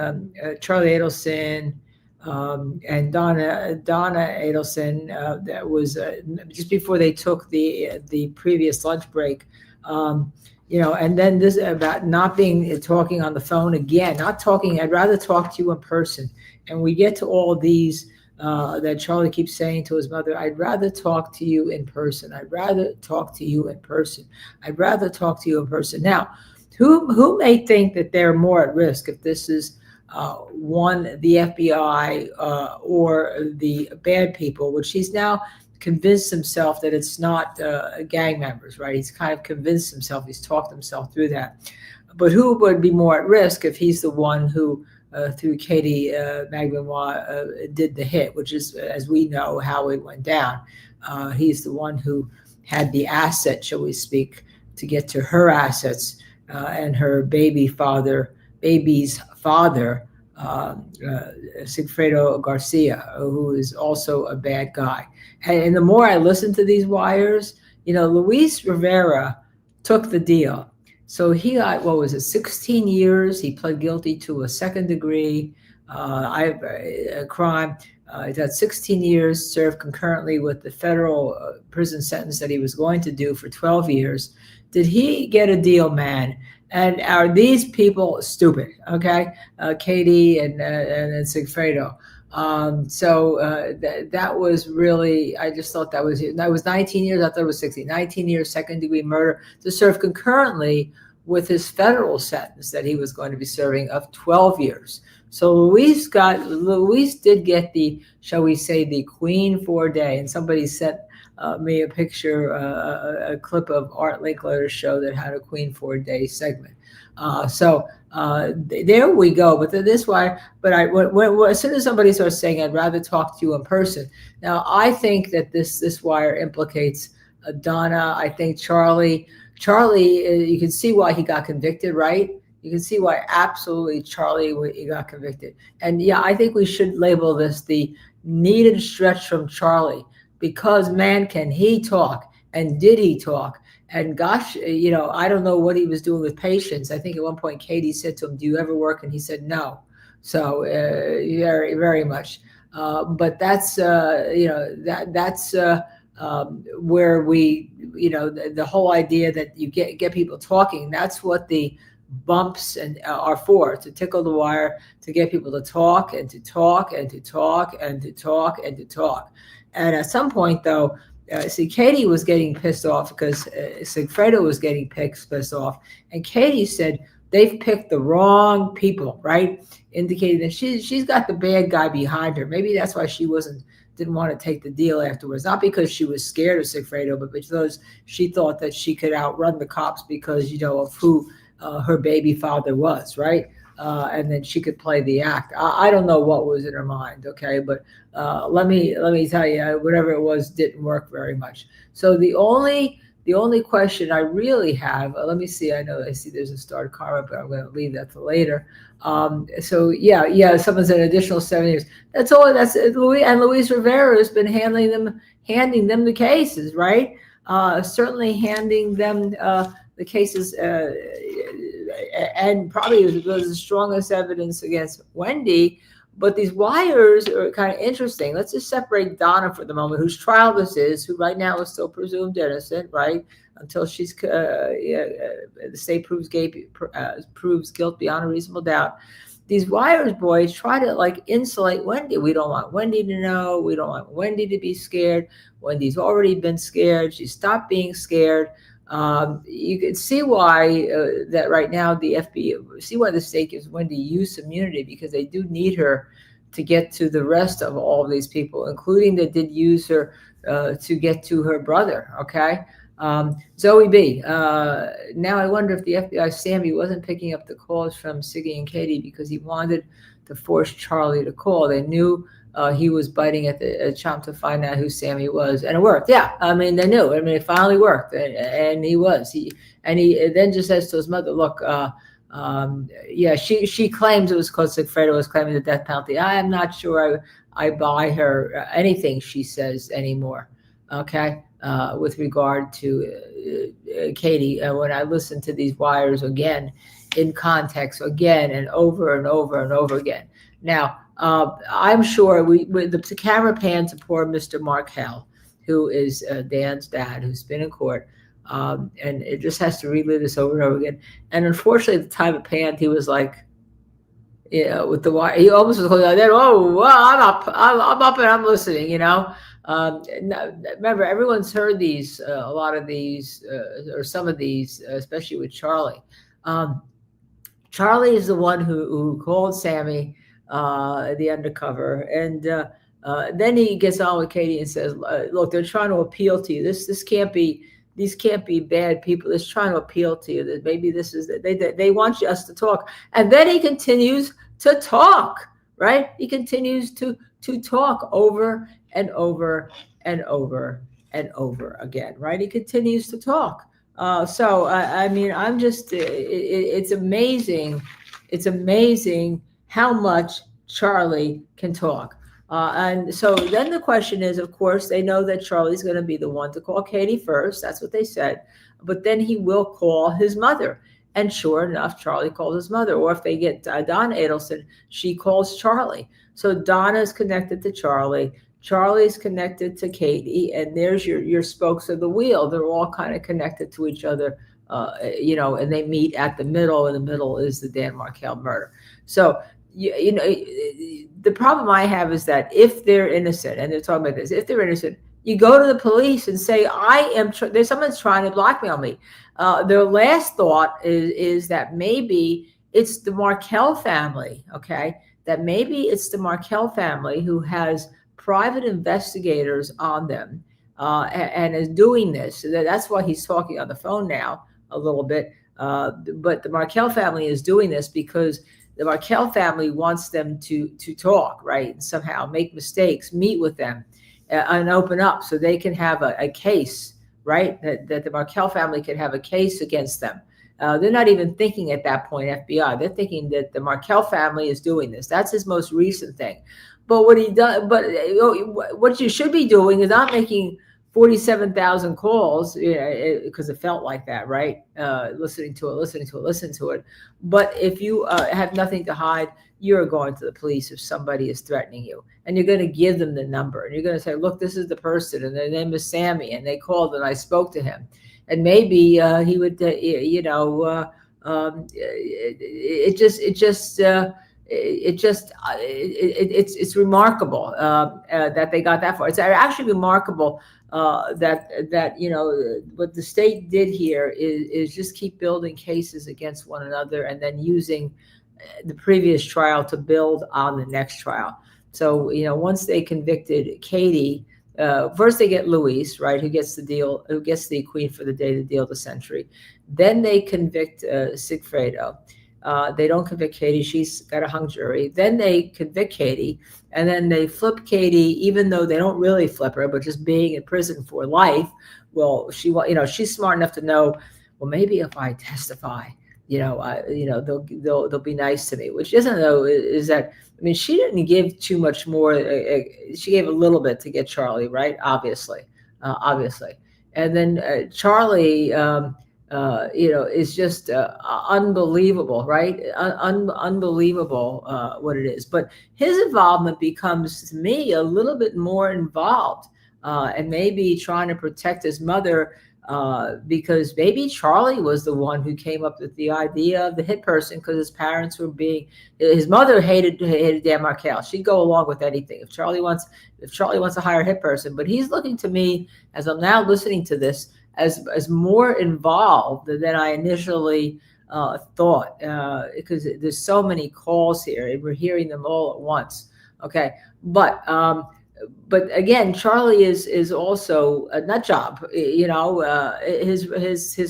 D: Charlie Adelson and Donna Adelson. That was just before they took the previous lunch break. And then this about not talking on the phone again, not talking. I'd rather talk to you in person. And we get to all these that Charlie keeps saying to his mother, I'd rather talk to you in person. I'd rather talk to you in person. I'd rather talk to you in person. Now, who may think that they're more at risk if this is the FBI or the bad people, which he's now convinced himself that it's not gang members, right? He's kind of convinced himself, he's talked himself through that. But who would be more at risk if he's the one who, through Katie McBanois, did the hit, which is, as we know, how it went down. He's the one who had the asset, shall we speak, to get to her assets and her baby's father, Sigfredo Garcia, who is also a bad guy. And the more I listen to these wires, Luis Rivera took the deal. So he got, 16 years. He pled guilty to a second degree crime. He got 16 years, served concurrently with the federal prison sentence that he was going to do for 12 years. Did he get a deal, man? And are these people stupid? Okay, Katie and Sigfredo. That was really, I just thought that was 19 years. I thought it was 16. 19 years, second degree murder to serve concurrently with his federal sentence that he was going to be serving of 12 years. So Luis did get the, shall we say, the queen for a day. And somebody sent me a picture, a clip of Art Linkletter's show that had a Queen for a Day segment. There we go. But this wire, as soon as somebody starts saying, I'd rather talk to you in person. Now, I think that this wire implicates Donna. I think Charlie, you can see why he got convicted, right? You can see why absolutely he got convicted. And yeah, I think we should label this the needed stretch from Charlie. Because, man, can he talk? And did he talk? And gosh, I don't know what he was doing with patients. I think at one point Katie said to him, do you ever work? And he said, no. So very, very much. But that's, that's where we, the whole idea that you get people talking, that's what the bumps are for, to tickle the wire, to get people to talk and to talk and to talk and to talk and to talk. And at some point, though, Katie was getting pissed off because Sigfredo was getting pissed off. And Katie said, they've picked the wrong people, right? Indicating that she's got the bad guy behind her. Maybe that's why she didn't want to take the deal afterwards. Not because she was scared of Sigfredo, but because she thought that she could outrun the cops because, of who her baby father was, right? And then she could play the act. I don't know what was in her mind, okay? But let me tell you, whatever it was didn't work very much. So the only question I really have, let me see. I see there's a starred comment, but I'm going to leave that to later. Someone said an additional 7 years. That's all. That's Luis Rivera has been handing them the cases, right? Certainly handing them the cases and probably was the strongest evidence against Wendy. But these wires are kind of interesting. Let's just separate Donna for the moment, whose trial this is, who right now is still presumed innocent, right? Until she's the state proves guilt beyond a reasonable doubt. These wires boys try to like insulate Wendy. We don't want Wendy to know. We don't want Wendy to be scared. Wendy's already been scared. She stopped being scared. You can see why that right now the FBI, see why the state gives Wendy use immunity, because they do need her to get to the rest of all of these people, including that did use her to get to her brother. Okay. Zoe B. Now I wonder if the FBI Sammy wasn't picking up the calls from Siggy and Katie because he wanted to force Charlie to call. They knew he was biting at the chomp to find out who Sammy was, and it worked. Yeah, I mean they knew. I mean it finally worked, and he was. He then just says to his mother, "Look, yeah, she claims it was because Sigfredo was claiming the death penalty. I am not sure I buy her anything she says anymore." Okay. With regard to Katie, when I listen to these wires again in context again and over and over and over again. Now, I'm sure the camera pan to poor Mr. Markel, who is Dan's dad, who's been in court, and it just has to relive this over and over again. And unfortunately, at the time it panned, he was like, you know, with the wire, he almost was going like that. Oh, well, I'm up and I'm listening, you know. Remember, everyone's heard these, a lot of these, or some of these, especially with Charlie. Charlie is the one who called Sammy, the undercover, and then he gets on with Katie and says, "Look, they're trying to appeal to you. This can't be. These can't be bad people. They're trying to appeal to you. That maybe this is they want us to talk." And then he continues to talk. Right? He continues to talk over and over and over and over again, right? He continues to talk. So, I mean, I'm just, it's amazing. It's amazing how much Charlie can talk. And so then the question is, of course, they know that Charlie's going to be the one to call Katie first. That's what they said. But then he will call his mother. And sure enough, Charlie calls his mother. Or if they get Donna Adelson, she calls Charlie. So Donna's connected to Charlie. Charlie's connected to Katie. And there's your spokes of the wheel. They're all kind of connected to each other, you know, and they meet at the middle. And the middle is the Dan Markel murder. So, you know, the problem I have is that if they're innocent, and they're talking about this, if they're innocent, you go to the police and say, there's someone's trying to blackmail me. Their last thought is that maybe it's the Markel family, okay? That maybe it's the Markel family who has private investigators on them and is doing this. So that's why he's talking on the phone now a little bit. But the Markel family is doing this because the Markel family wants them to talk, right? And somehow make mistakes, meet with them, and open up so they can have a case, right? That the Markel family can have a case against them. They're not even thinking at that point, FBI. They're thinking that the Markel family is doing this. That's his most recent thing. But what he does, but what you should be doing is not making 47,000 calls, because it felt like that, right? Listening to it. But if you have nothing to hide, you're going to the police if somebody is threatening you. And you're going to give them the number. And you're going to say, look, this is the person. And their name is Sammy. And they called and I spoke to him. And maybe he would, it's remarkable that they got that far. It's actually remarkable that you know what the state did here is just keep building cases against one another and then using the previous trial to build on the next trial. So you know, once they convicted Katie, first they get Luis, right, who gets the deal, who gets the queen for the day, the deal of the century. Then they convict Sigfredo. They don't convict Katie. She's got a hung jury. Then they convict Katie, and then they flip Katie, even though they don't really flip her, but just being in prison for life. Well, she's smart enough to know, well, maybe if I testify, they'll be nice to me. What she doesn't know is that, I mean, she didn't give too much more. She gave a little bit to get Charlie, right? Obviously. And then Charlie, is just unbelievable, right? Unbelievable what it is. But his involvement becomes, to me, a little bit more involved, and maybe trying to protect his mother, because maybe Charlie was the one who came up with the idea of the hit person, because his parents were his mother hated Dan Markel. She'd go along with anything if Charlie wants to hire a hit person. But he's looking to me, as I'm now listening to this, as more involved than I initially thought, because there's so many calls here and we're hearing them all at once. Okay, but again, Charlie is also a nut job. His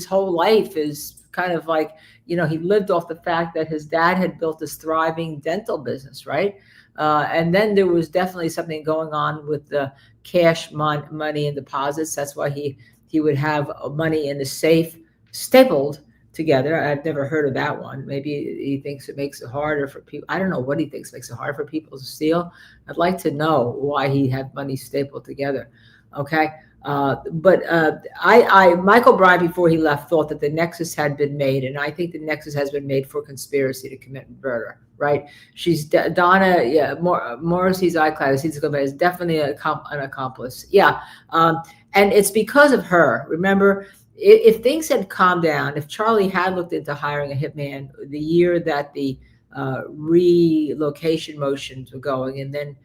D: whole life is kind of like, he lived off the fact that his dad had built this thriving dental business, right? And then there was definitely something going on with the cash money and deposits. That's why he would have money in the safe stapled together. I've never heard of that one. Maybe he thinks it makes it harder for people. I don't know what he thinks makes it hard for people to steal. I'd like to know why he had money stapled together. Okay. Michel Bryant, before he left, thought that the nexus had been made. And I think the nexus has been made for conspiracy to commit murder, right? She's Donna, Morrissey's iCloud is definitely an accomplice. Yeah. And it's because of her. Remember, if things had calmed down, if Charlie had looked into hiring a hitman the year that the relocation motions were going, and then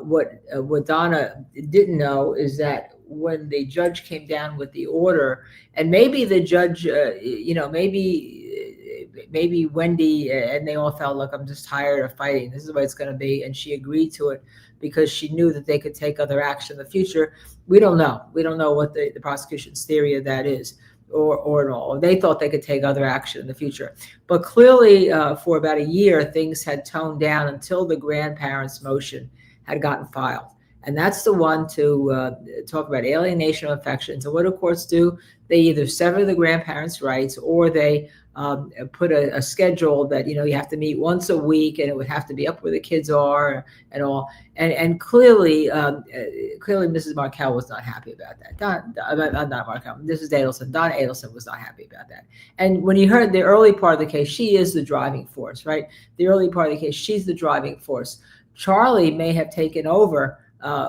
D: what Donna didn't know is that when the judge came down with the order, and maybe the judge, maybe Wendy and they all felt, look, I'm just tired of fighting. This is the way it's going to be. And she agreed to it because she knew that they could take other action in the future. We don't know. We don't know what the prosecution's theory of that is, or at all. They thought they could take other action in the future. But clearly, for about a year, things had toned down until the grandparents' motion had gotten filed. And that's the one to talk about alienation of affections. And what do courts do? They either sever the grandparents' rights, or they put a schedule that, you have to meet once a week, and it would have to be up where the kids are and all. And clearly, Mrs. Markel was not happy about that. Not Markel. This is Adelson. Donna Adelson was not happy about that. And when you heard the early part of the case, she is the driving force, right? The early part of the case, she's the driving force. Charlie may have taken over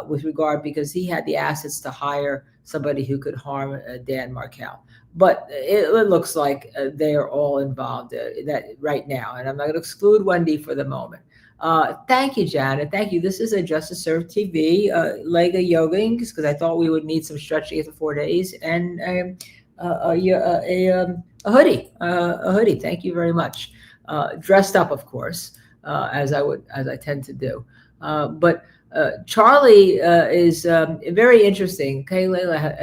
D: with regard, because he had the assets to hire somebody who could harm Dan Markel. But it looks like they are all involved that right now. And I'm not going to exclude Wendy for the moment. Thank you, Janet. Thank you. This is a Justice Served TV, leg of yoga, because I thought we would need some stretching after 4 days, and a hoodie. A hoodie. Thank you very much. Dressed up, of course, as I tend to do. But Charlie is very interesting. Okay, Layla,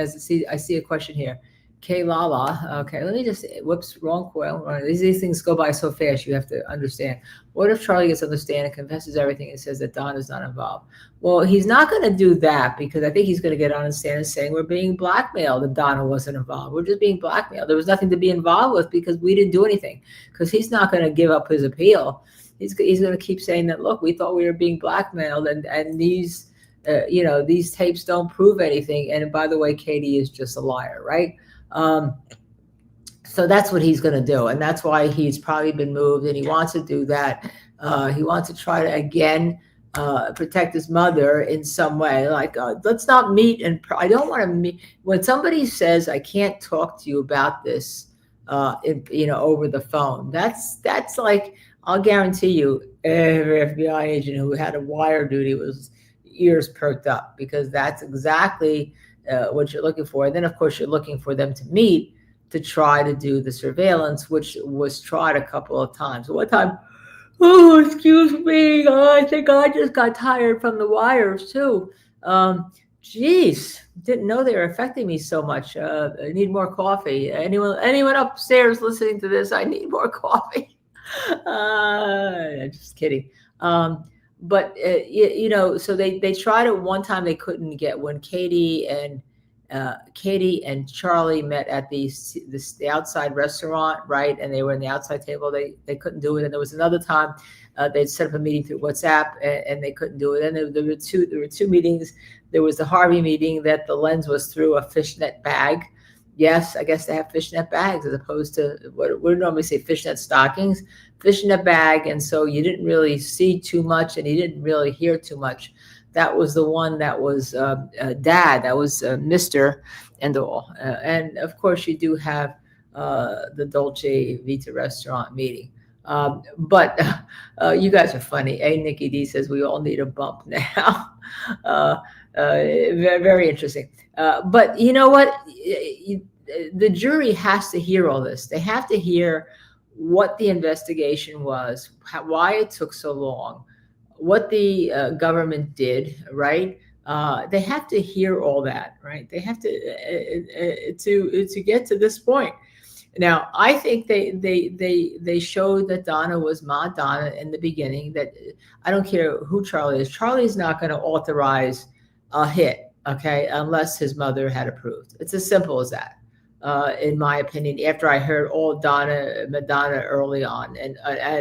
D: I see a question here. Okay, Lala. Okay, let me just, whoops, wrong coil. These things go by so fast, you have to understand. What if Charlie gets on the stand and confesses everything and says that Don is not involved? Well, he's not going to do that, because I think he's going to get on the stand and saying we're being blackmailed and Donna wasn't involved. We're just being blackmailed. There was nothing to be involved with because we didn't do anything, because he's not going to give up his appeal. He's going to keep saying that, look, we thought we were being blackmailed, and these, these tapes don't prove anything. And by the way, Katie is just a liar, right? So that's what he's going to do. And that's why he's probably been moved, and he wants to do that. He wants to try to, again, protect his mother in some way. Like, let's not meet. And I don't want to meet. When somebody says, I can't talk to you about this, over the phone, that's like, I'll guarantee you every FBI agent who had a wire duty was ears perked up, because that's exactly what you're looking for. And then, of course, you're looking for them to meet to try to do the surveillance, which was tried a couple of times. One time, oh, excuse me, I think I just got tired from the wires too. Geez, didn't know they were affecting me so much. I need more coffee. Anyone upstairs listening to this? I need more coffee. Just kidding. But so they tried it one time. They couldn't get, when Katie and Charlie met at the outside restaurant, right? And they were in the outside table. They couldn't do it. And there was another time they'd set up a meeting through WhatsApp, and they couldn't do it. And there were two meetings. There was the Harvey meeting that the lens was through a fishnet bag. yes, I guess they have fishnet bags as opposed to what we normally say fishnet stockings, fishnet bag. And so you didn't really see too much and you didn't really hear too much. That was the one that was Dad, that was Mr. and all. And of course you do have the Dolce Vita restaurant meeting. But you guys are funny. Nikki D says we all need a bump now. Very, very interesting. But you know what? The jury has to hear all this. They have to hear what the investigation was, why it took so long, what the government did, right? They have to hear all that, right? They have to get to this point. Now, I think they showed that Donna was Ma Donna in the beginning, that I don't care who Charlie is. Charlie's not going to authorize a hit, okay, unless his mother had approved. It's as simple as that, in my opinion, after I heard all Madonna early on and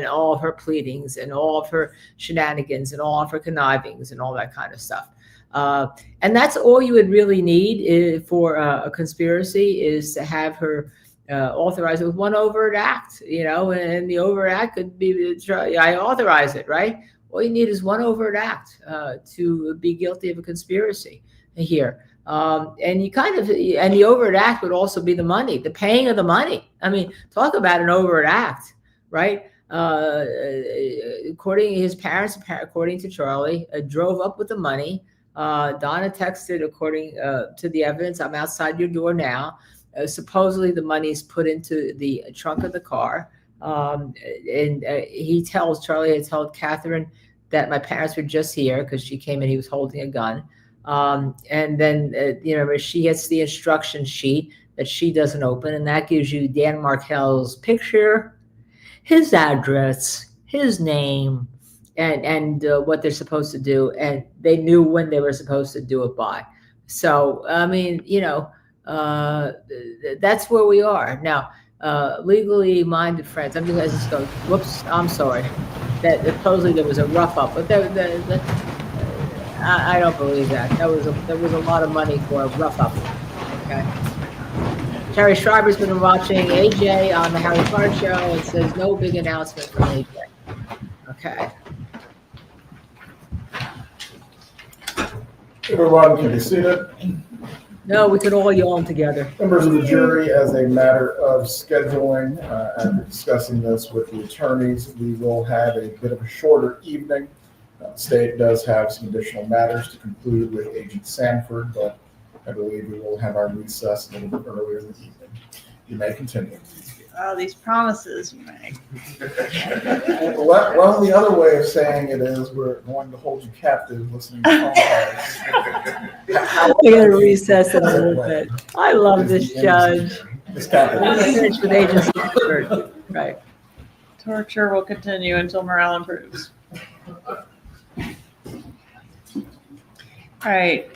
D: all of her pleadings and all of her shenanigans and all of her connivings and all that kind of stuff. And that's all you would really need for a conspiracy, is to have her authorize it with one overt act, and the overt act could be, I authorize it, right? All you need is one overt act to be guilty of a conspiracy here. And the overt act would also be the money, the paying of the money. I mean, talk about an overt act, right? According to his parents, according to Charlie, drove up with the money. Donna texted, according to the evidence, I'm outside your door now. Supposedly the money is put into the trunk of the car. And Charlie had told Catherine that my parents were just here because she came in, he was holding a gun. And then, she gets the instruction sheet that she doesn't open, and that gives you Dan Markel's picture, his address, his name, and what they're supposed to do. And they knew when they were supposed to do it by. So, I mean, that's where we are now. Legally minded friends. I'm just going. Whoops! I'm sorry. That supposedly there was a rough up, but I don't believe that. There was a lot of money for a rough up. Okay. Terry Schreiber's been watching AJ on the Harry Card Show and says no big announcement from AJ. Okay.
K: Everyone can be seated.
D: No, we could all yawn together.
K: Members of the jury, as a matter of scheduling, after discussing this with the attorneys, we will have a bit of a shorter evening. The state does have some additional matters to conclude with Agent Sanford, but I believe we will have our recess a little bit earlier in the evening. You may continue.
A: Oh, these promises you make.
K: Well, the other way of saying it is we're going to hold you captive listening to phone calls.
D: We're going to recess in a little bit. I love this judge. Finish with Agent Sanford. Right.
A: Torture will continue until morale improves. All right,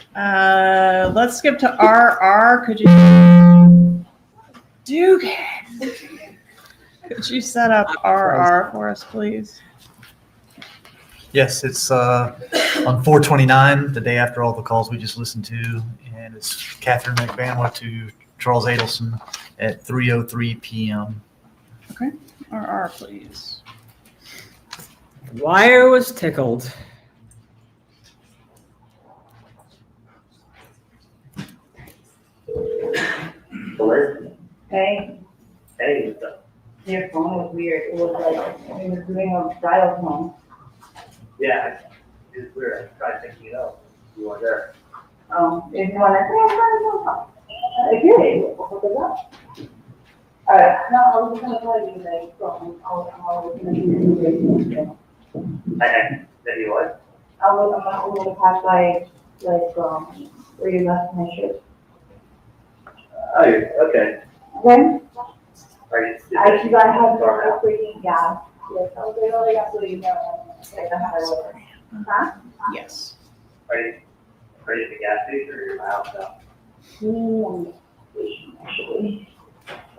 A: let's skip to RR. Could you set up RR for us, please?
J: Yes, it's on 4/29, the day after all the calls we just listened to, and it's Catherine McBanwa to Charles Adelson at 3:03 p.m.
A: Okay, RR, please.
D: Wire was tickled.
I: Hey,
H: Hey, what's up?
I: your phone was weird. It was like, it was doing a dial tone.
H: Yeah, it's weird. I tried picking it up. You weren't there.
I: If you want to say, okay, what was that? Alright, no, I was gonna tell you that, I was gonna do it.
H: That you what?
I: I'm gonna pass by, where you left my shirt.
H: Oh, okay.
I: Then,
H: Are you?
I: I have no freaking gas. Yes, I was like, oh, I got to leave now. Like, I have a Huh?
A: Yes.
H: Are you at the gas station or you're out now?
I: Actually.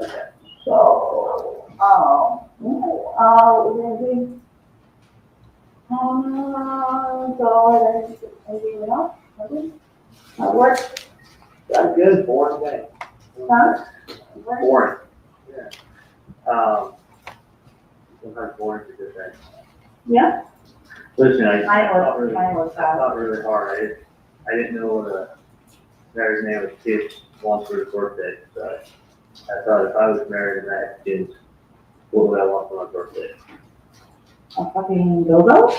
H: Okay.
I: So, we're gonna do. So, anything else? Nothing? At work?
H: That's good, boring day.
M: Huh?
H: Boring. Yeah. Sometimes boring is a good thing.
M: Yeah?
H: Listen, I
M: Mine was
H: thought really hard. I didn't know what a married man with kids wants for his birthday. So I thought if I was married and I had kids, what would I want for my birthday?
M: A fucking dildo?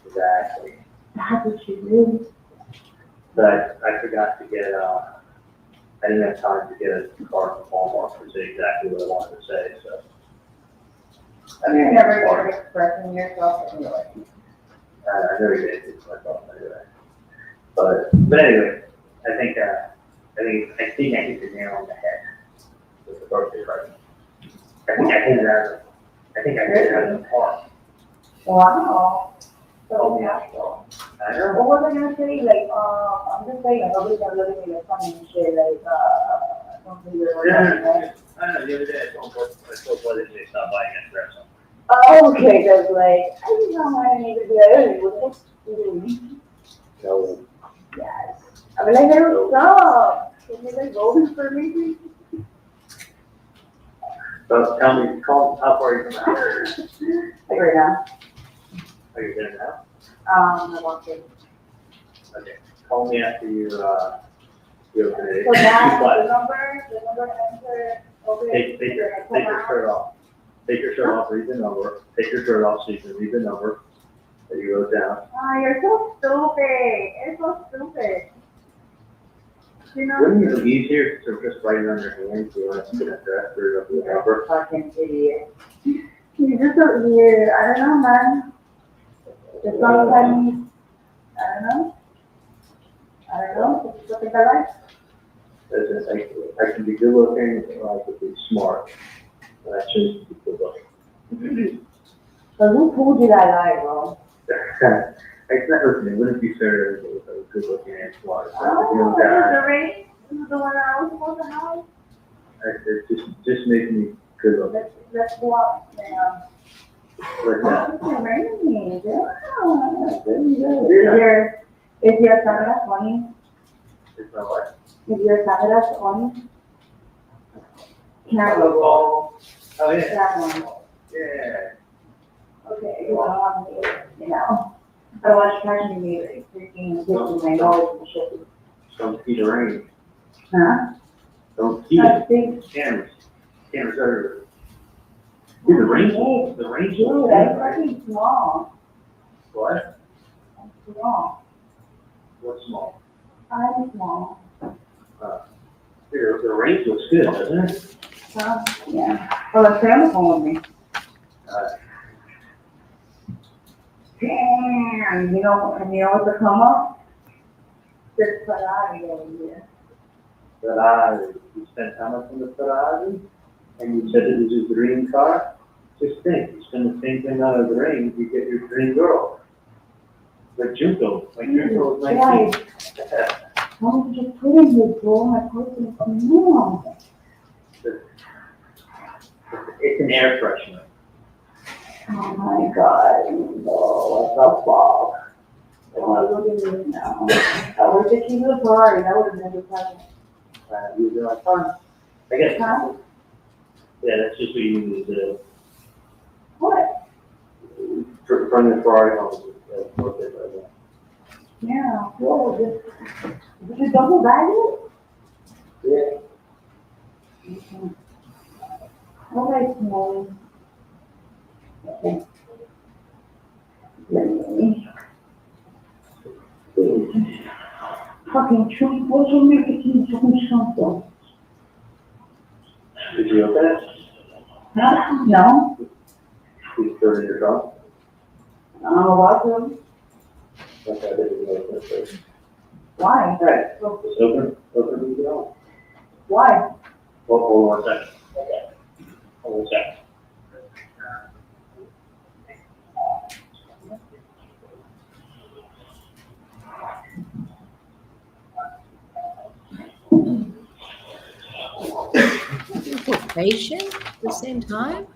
H: Exactly.
M: That's what you do.
H: But I forgot to get, I didn't have time to get a card from Walmart to say exactly what I wanted to say, so.
M: You're never good at expressing yourself anyway.
H: I never did it to myself anyway. But anyway, I think I hit the nail on the head with the birthday party. I think I hit it out of the park.
M: Wow. So natural.
H: I know.
M: What was I gonna say? Like, I'm just saying, nobody's gonna look at me like funny and shit, like, don't think you're
H: Yeah, I know, the other day I told Buddy to stop by and grab something.
M: Oh, okay, that's like, I didn't know I need to do that. What the
H: So,
M: yes. I mean, like, there was stop. Can you like go for me?
H: so tell me, how far are you from the house?
M: Like right now.
H: Are you there now?
M: I want to.
H: Okay, call me after you open it.
M: So that, the number, enter, okay.
H: Take your shirt off. Take your shirt off, read the number. Take your shirt off so you can read the number that you wrote down.
M: Oh, you're so stupid. You're so stupid. You know?
H: Wouldn't it be easier to just write it on your hand so you don't have to get a draft or up the number?
M: Fucking idiot. You're just so weird. I don't know, man. Just sometimes, I don't know. Just something I like.
H: Listen, I can be good looking or I could be smart. And I choose to be good looking.
M: So who told you that lie, bro?
H: It's not listening. Wouldn't be fair if I was good looking and smart.
M: Oh, this is the ring? This is the one that I was supposed to have?
H: It just makes me good looking.
M: Let's go up now.
H: Like that.
M: It's a ring. Yeah. Is your camera funny?
H: It's not like.
M: Is your camera funny? Camera roll.
H: Oh, yeah.
M: That one.
H: Yeah.
M: Okay, you don't want me, you know. I don't want you catching me like freaking hitting my nose and shit.
H: Don't feed the rain.
M: Huh?
H: Don't feed
M: That's
H: it.
M: big.
H: Cameras everywhere. Dude, the range
M: Dude, that's fucking small.
H: What?
M: That's small.
H: What's small?
M: I'm small.
H: The range looks good, doesn't it?
M: Yeah. Well, the camera's on me. Damn, you know what's the come up? This Ferrari over here.
H: Ferrari. You spent how much on the Ferrari? And you said it was your dream car? Just think, you spend the same thing on a dream, you get your dream girl. Like Junko. Like Junko was 19.
M: How did you put in this, bro? I put it in the
H: It's an air freshener.
M: Oh my god, no, what the fuck? Oh, look at me now. I wish I keep the Ferrari, that would have been the present.
H: You'd be like, fun. I guess. Yeah, that's just what you need to do.
M: What?
H: From the Ferrari home. That's what they do.
M: Yeah, whoa, did you double bag it?
H: Yeah.
M: Okay, small. Okay. Fucking tree, what's your making something?
H: Did you open it?
M: Huh? No.
H: You threw it in your trunk?
M: Welcome.
H: Okay, I didn't open it first.
M: Why?
H: Right. Just open and get on.
M: Why?
H: Well, hold on 1 second. Okay. Hold on 1 second.
D: Patient at the same time?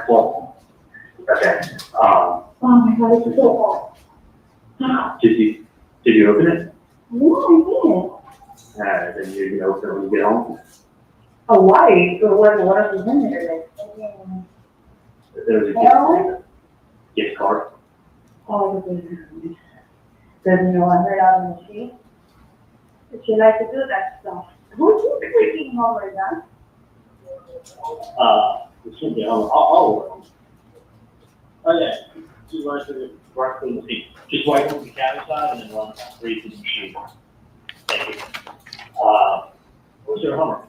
H: Well, okay.
M: Oh my God, it's so hot.
H: Did you open it?
M: Yeah, I did.
H: Then you're gonna open it when you get home.
M: Oh, why? So what else is in there?
H: There was a gift card.
M: Oh, doesn't know I heard out in the street? But she likes to do that stuff. Who's cooking home right now?
H: It should be on. Oh yeah. Just run through the seat. Just wipe on the cabin side and then run three to the machine. Thank you. What's your Hummer?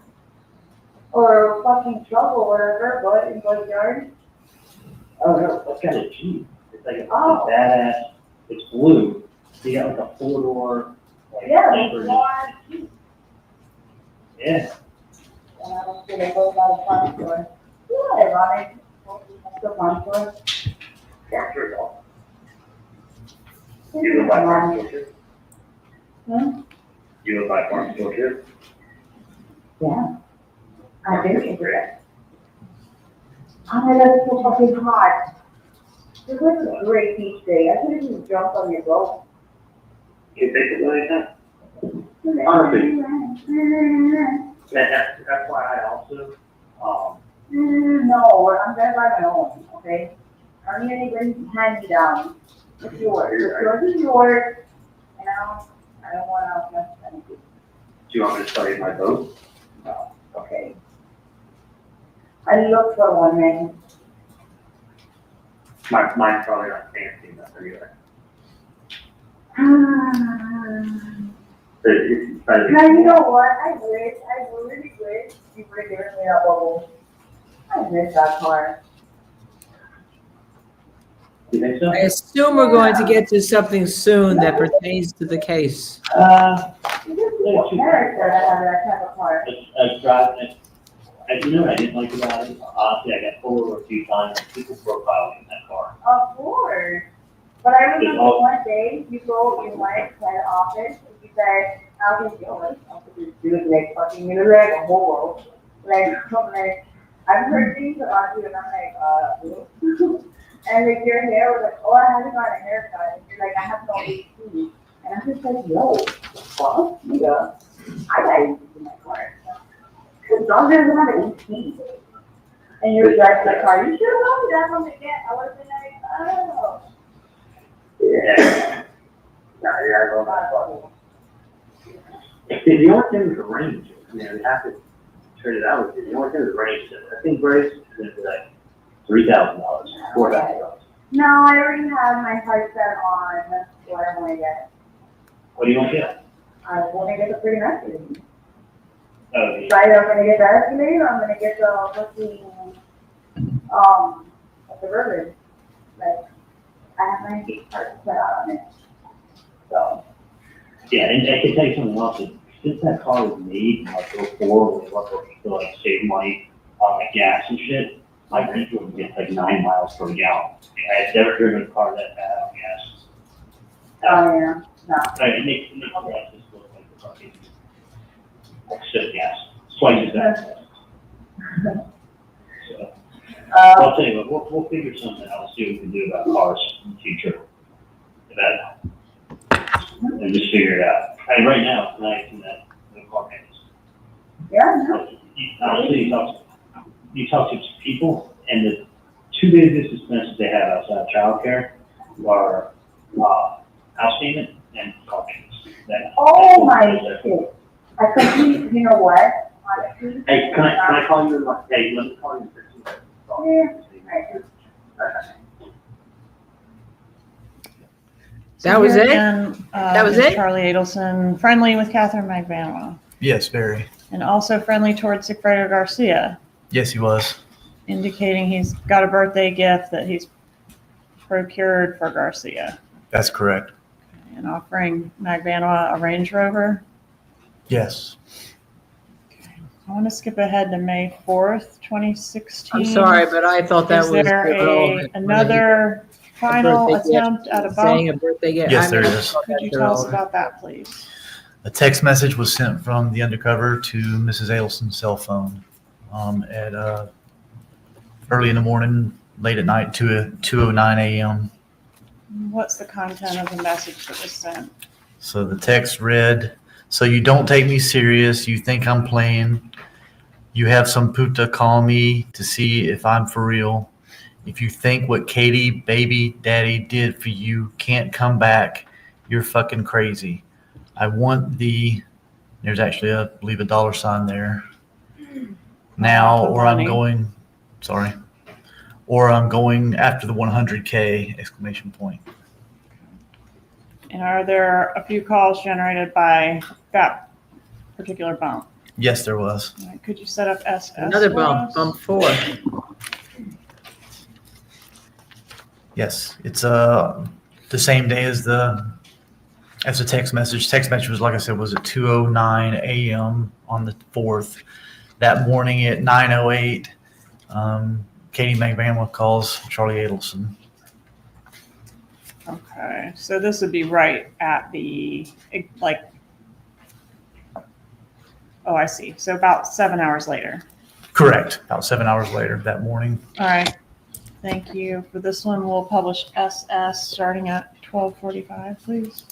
M: Or fucking trouble, or whatever, but in both yards?
H: Oh no, that's got a Jeep. It's like a badass. It's blue. So you got like a 4-door. Like,
M: Yeah,
H: camper. Yeah.
M: And I don't feel like going out of front door. Yeah, ironic. The front door.
H: Yeah, sure don't. You live by farm still too?
M: Hmm?
H: You live by farm still too?
M: Yeah. I do agree. Oh my God, it's so fucking hot. This was a great beach day. I could have just jumped on your boat.
H: You take it like that? Honestly. That's why I also,
M: No, I'm gonna buy my own, okay? I'm gonna even hand you down. It's yours. Yours is yours. You know, I don't want to outmess anything.
H: do you want me to study my boat?
M: No, okay. I look for one, man.
H: Mine's probably not fancy enough either.
M: Now, you know what? I really wish you would have given me that bubble. I miss that car.
H: You think so?
D: I assume we're going to get to something soon that pertains to the case.
M: You just need a character to have that type of car.
H: I driving it. You know what I didn't like about it? Honestly, I got pulled over a few times. People profiled in that car.
M: Of course. But I remember one day you went to the office, and you said, how did you do like fucking, you look like a whole like, I've heard things about you, and I'm like, and like your hair was like, oh, I haven't got a haircut. And you're like, I have no AC. And I'm just like, yo, fuck, yeah. I got AC in my car. Because John doesn't have an AC. And you're driving the car. You should have told me that from the get. I would have been like, oh.
H: Yeah. I love that car. The only thing is the range. I mean, we have to trade it out with you. The only thing is the range. I think brace is going to be like $3,000, $4,000.
M: No, I already have my heart set on what I want to get.
H: What do you want to get?
M: I want to get the pretty Escalating.
H: Oh, yeah.
M: So either I'm going to get the Escalating or I'm going to get the fucking, the River. Like, I have my heart set out on it. So.
H: Yeah, and I can tell you something else. Since that car was made, like, before, when to like save money on like gas and shit, my range would get like 9 miles per gallon. I had never driven a car that bad on gas.
M: Oh, yeah. No.
H: It makes gas just look like the fucking like shit gas. Twice as bad. So, I'll tell you what, we'll figure something out. See what we can do about cars in the future. And just figure it out. I mean, right now, tonight, the car payments.
M: Yeah, no.
H: Honestly, you talk to people, and the two biggest expenses they have outside of childcare are house payment and car payments.
M: Oh my shit. I completely, you know what? Honestly.
H: Hey, can I call you? Hey, let me call you in 15 minutes.
M: Yeah.
D: That was it?
Q: That
D: was it?
Q: Charlie Adelson, friendly with Catherine McBanoa,
J: Yes, very.
Q: and also friendly towards Sigfredo Garcia,
J: Yes, he was.
Q: indicating he's got a birthday gift that he's procured for Garcia,
J: That's correct.
Q: and offering McBanoa a Range Rover.
J: Yes.
Q: I want to skip ahead to May 4th, 2016.
D: I'm sorry, but I thought that
Q: Is
D: was
Q: there another final attempt at a
D: saying a
Q: bump?
D: birthday gift.
J: Yes,
D: I
J: there
D: mean,
J: is.
Q: Could you tell us about that, please?
J: A text message was sent from the Undercover to Mrs. Adelson's cell phone at early in the morning, late at night, 2:09 a.m.
Q: What's the content of the message that was sent?
J: So the text read, "So you don't take me serious. You think I'm playing. You have some puta call me to see if I'm for real. If you think what Katie, baby daddy did for you can't come back, you're fucking crazy. I want the," there's actually I believe $sign there. "Now, or I'm going, sorry, or I'm going after the 100K, exclamation point."
Q: And are there a few calls generated by that particular bump?
J: Yes, there was.
Q: All right, could you set up SS?
D: Another
Q: for
D: bump,
Q: us?
D: bump 4.
J: Yes, it's the same day as the text message. Text message was, like I said, was at 2:09 a.m. on the 4th. That morning at 9:08, Katie McBanwell calls Charlie Adelson.
Q: Okay, so this would be right at the, like, oh, I see. So about 7 hours later.
J: Correct. About 7 hours later that morning.
Q: All right. Thank you. For this one, we'll publish SS starting at 12:45, please.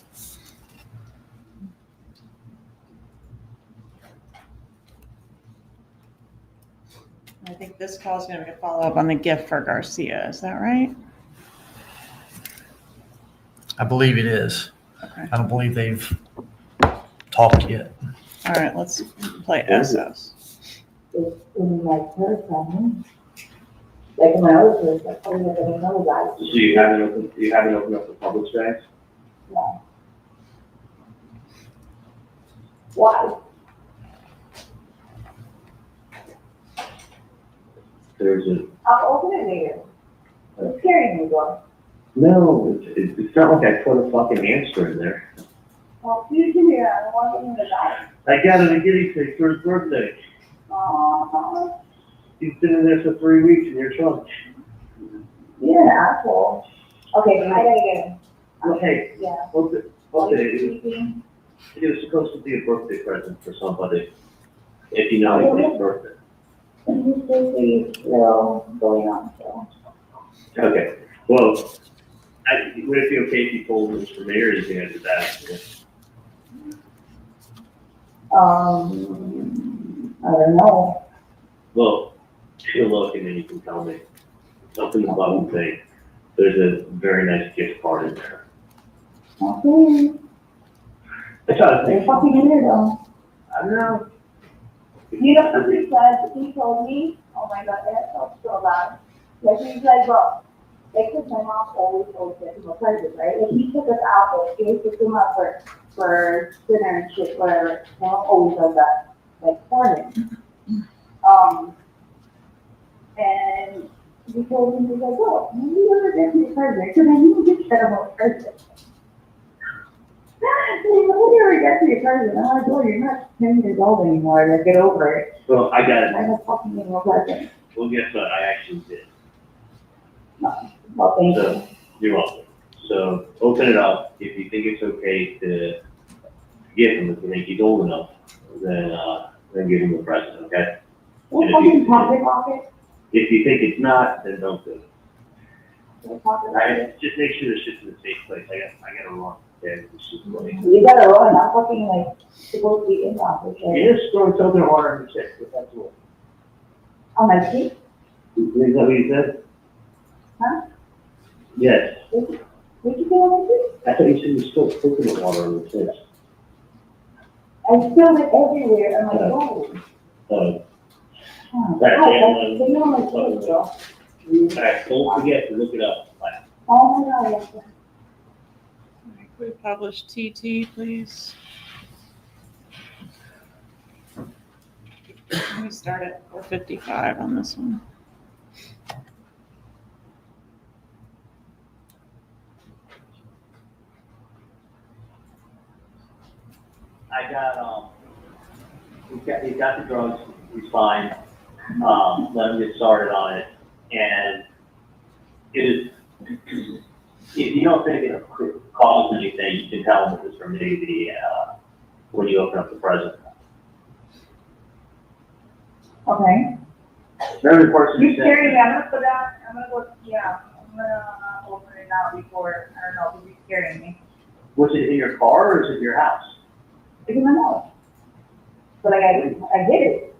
Q: I think this call is going to be a follow-up on the gift for Garcia. Is that right?
J: I believe it is.
Q: Okay.
J: I don't believe they've talked yet.
Q: All right, let's play SS.
I: It's in my person. Like in my other place, I told you that I know that.
H: So you haven't opened up the public space?
I: No. Why?
H: There's a,
I: I'll open it later. It's scaring me, though.
H: no, it's not like I put a fucking hamster in there.
I: Well, you can hear, I don't want him to die.
H: I got him a guinea pig for his birthday.
I: Aww.
H: He's been in there for 3 weeks in your trunk.
I: You're an asshole. Okay, I gotta get him.
H: Okay.
I: Yeah.
H: Okay,
I: Sleeping.
H: it was supposed to be a birthday present for somebody, if you know his birthday.
I: And he's basically still going on, so.
H: Okay, well, would it be okay if you told him for me, or is he gonna do that?
I: I don't know.
H: Well, take a look and then you can tell me. Open the button thing. There's a very nice gift card in there.
I: Okay.
H: I try to
I: You're
H: think.
I: fucking in there, though.
H: I don't know.
I: You know what he said? He told me, oh my god, that felt so bad. Like, he's like, well, because my mom always owes him a present, right? Like, he took us out, like, he took him out for dinner and shit, whatever. My mom always does that, like, for him. And he told him, he was like, well, you never get me a present, because I knew you said about present. He's like, you never get me a present. I'm like, oh, you're not 10 years old anymore, like, get over it.
H: Well, I got it.
I: I have fucking no present.
H: Well, guess what? I actually did.
I: Well, thank you.
H: So, you're welcome. So, open it up. If you think it's okay to give him, if you think he's old enough, then give him a present, okay?
I: What
H: And if
I: fucking
H: you-
I: pocket rocket?
H: If you think it's not, then don't do it.
I: What pocket
H: I
I: rocket?
H: just make sure the shit's in a safe place. I gotta run. Okay, this is like.
I: You gotta run, I'm fucking like, supposed to be in the office, right?
H: Yes, throw token water in the check, but that's all.
I: On my feet?
H: Is that what you said?
I: Huh?
H: Yes.
I: Did you get on my feet?
H: I thought you said you spilled coconut water on the chest.
I: I spilled it everywhere, I'm like, oh.
H: Right,
I: Oh, you on my feet, bro.
H: Alright, don't forget to look it up. Bye.
I: Oh my god, yes.
Q: Could we publish TT, please? Let me start at 4:55 on this one.
H: I got, he's got the drugs, he's fine. Let him get started on it. And it is, if you don't think it causes anything, you can tell him this is from me, when you open up the present.
I: Okay.
H: Every person
M: You
H: said-
M: scaring me, I'm gonna put down, I'm gonna go, yeah, I'm gonna open it now before, I don't know, because you're scaring me.
H: Was it in your car or is it your house?
M: It's in my house. But I get it.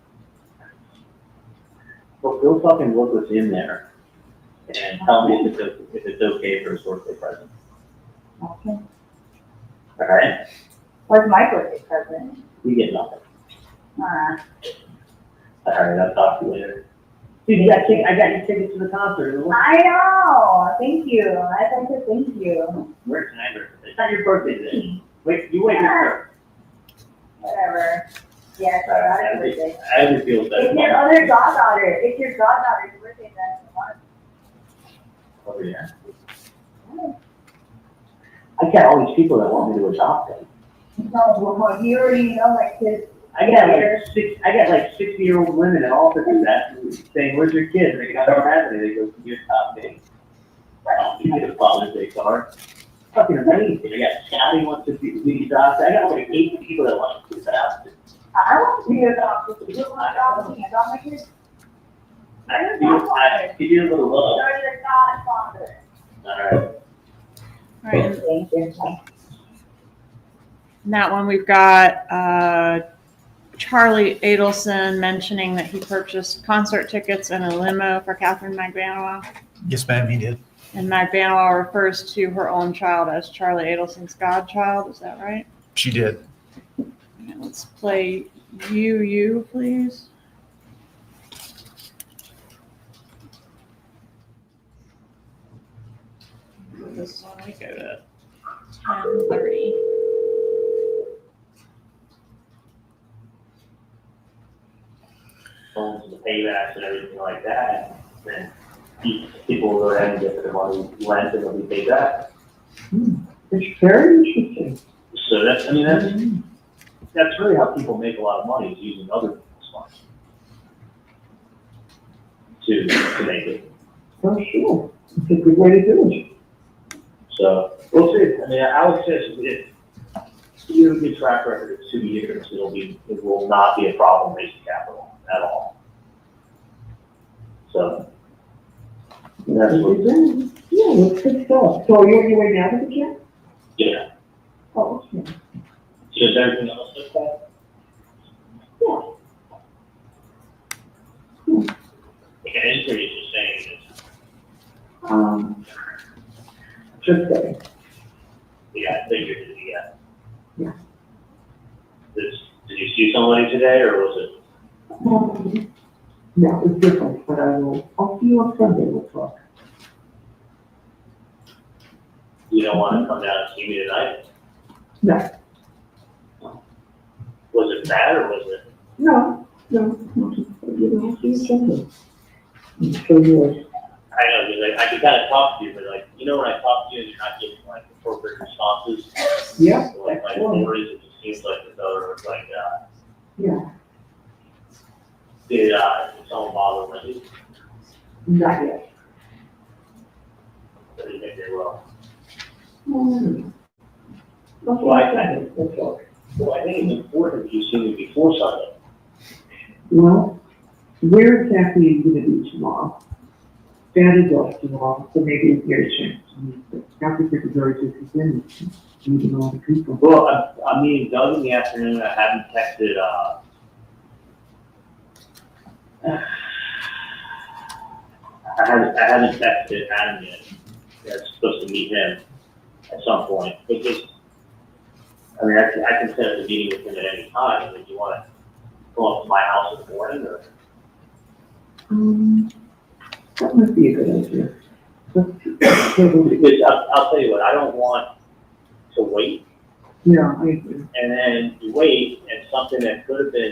H: Well, go fucking look what's in there and tell me if it's okay for his birthday present.
M: Okay.
H: Alright?
M: What's my birthday present?
H: You get nothing.
M: Alright.
H: Alright, I'll talk to you later. Dude, I got your tickets to the concert.
M: I know, thank you, I'd like to thank you.
H: Where's my birthday? It's not your birthday today. Wait, you wait your turn.
M: Whatever. Yeah, it's not your birthday.
H: I haven't feel better.
M: It's your other goddaughter, it's your goddaughter's birthday that's the month.
H: Over here. I got all these people that want me to adopt them.
M: No, well, you already know my kids.
H: I got like 60-year-old women in offices saying, "Where's your kid?" And they go, "I don't have any." They go, "Can you adopt me?" You get a Father's Day card. Fucking amazing. I got Scotty wants to be adopted. I got like 8 people that want to be adopted.
M: I want to be adopted. You want to adopt me? Adopt my kids?
H: I give you a little love.
M: You're the godfather.
H: All right.
Q: All right.
M: Thank you.
Q: In that one, we've got Charlie Adelson mentioning that he purchased concert tickets and a limo for Catherine Magbanua.
J: Yes, ma'am, he did.
Q: And Magbanua refers to her own child as Charlie Adelson's godchild. Is that right?
J: She did.
Q: Okay, let's play You, please. This is when we go to 10:30.
H: Phones and the paybacks and everything like that, then people will go ahead and get their money lent and they'll be paid back.
I: It's very interesting.
H: So that's really how people make a lot of money, is using other people's money to make it.
I: Oh, sure. It's a good way to do it.
H: So we'll see. I mean, I would say if you have a good track record of 2 years, it will not be a problem raising capital at all. So that's what.
I: Yeah, that's good stuff. So you're on your way now to the gym?
H: Yeah.
I: Oh, okay.
H: So is everything else like that?
I: Yeah.
H: Okay, I just heard you just saying
I: Just saying.
H: yeah, I figured it, yeah.
I: Yeah.
H: Did you see somebody today, or was it?
I: No, it's different, but I'll see you on Sunday, we'll talk.
H: You don't want to come down and see me tonight?
I: No.
H: Was it bad, or was it?
I: No, I'll see you Sunday. So yours.
H: I know, because I can kind of talk to you, but like, you know, when I talk to you and you're not getting like appropriate responses?
I: Yeah.
H: So, like my stories, it just seems like the other, like,
I: Yeah.
H: did someone bother Wendy?
I: Not yet.
H: Or do you think they will?
I: Well, I think we'll talk.
H: Well, I think it's important that you see me before Sunday.
I: Well, where exactly are you gonna be tomorrow? Dad is off tomorrow, so maybe it's your chance. After Secretary to begin, meeting all the people.
H: Well, I'm meeting Doug in the afternoon. I haven't texted, I haven't texted Adam yet. I'm supposed to meet him at some point, because, I mean, I can set up a meeting with him at any time. I mean, do you want to go up to my house in the morning, or?
I: That might be a good idea.
H: Because I'll tell you what, I don't want to wait,
I: Yeah, I agree.
H: and then you wait, and something that could have been,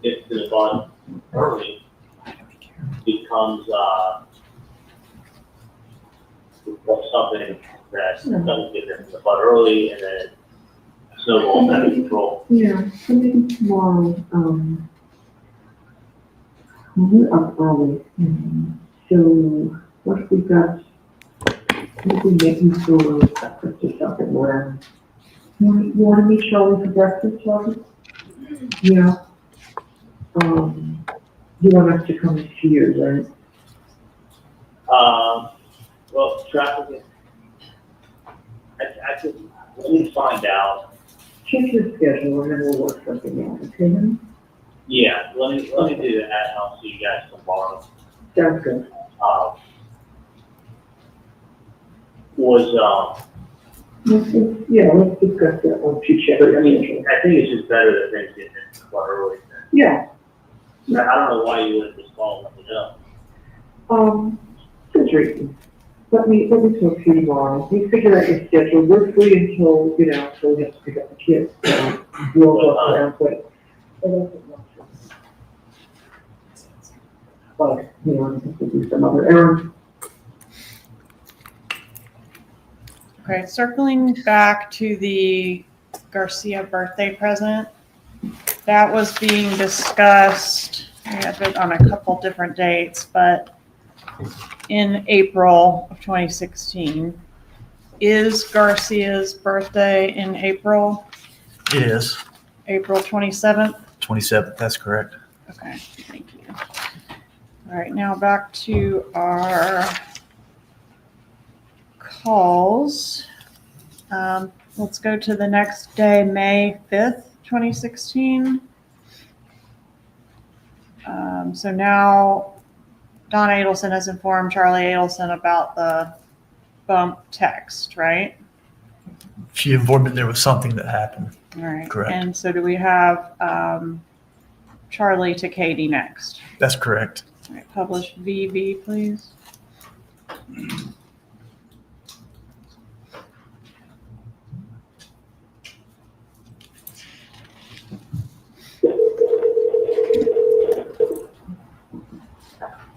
H: gets to the bottom early, becomes, something that doesn't get there from the butt early, and then it snowballs out of control.
I: Yeah, so maybe tomorrow, we're up early. So what we got, maybe making for breakfast or something around. You want to meet Charlie for breakfast, Charlie? Yeah. You want us to come to you, right?
H: Well, traffic, I could, let me find out.
I: Check your schedule and then we'll work something out, okay?
H: Yeah, let me do that, and I'll see you guys tomorrow.
I: Sounds good. Yeah, let's discuss that once you check.
H: But I mean, I think it's just better that things get in quite early.
I: Yeah.
H: I don't know why you wouldn't just call and let me know.
I: Good reason. Let me talk to you tomorrow. We figure out your schedule. We're free until, until we have to pick up the kids. So we'll work around quick. But, I think we'll do some other errands.
Q: Okay, circling back to the Garcia birthday present, that was being discussed, we had it on a couple different dates, but in April of 2016. Is Garcia's birthday in April?
J: It is.
Q: April 27th?
J: 27th, that's correct.
Q: Okay, thank you. All right, now back to our calls. Let's go to the next day, May 5th, 2016. So now Donna Adelson has informed Charlie Adelson about the bump text, right?
J: She informed me there was something that happened.
Q: All right.
J: Correct.
Q: And so do we have Charlie to Katie next?
J: That's correct.
Q: All right, publish VB, please.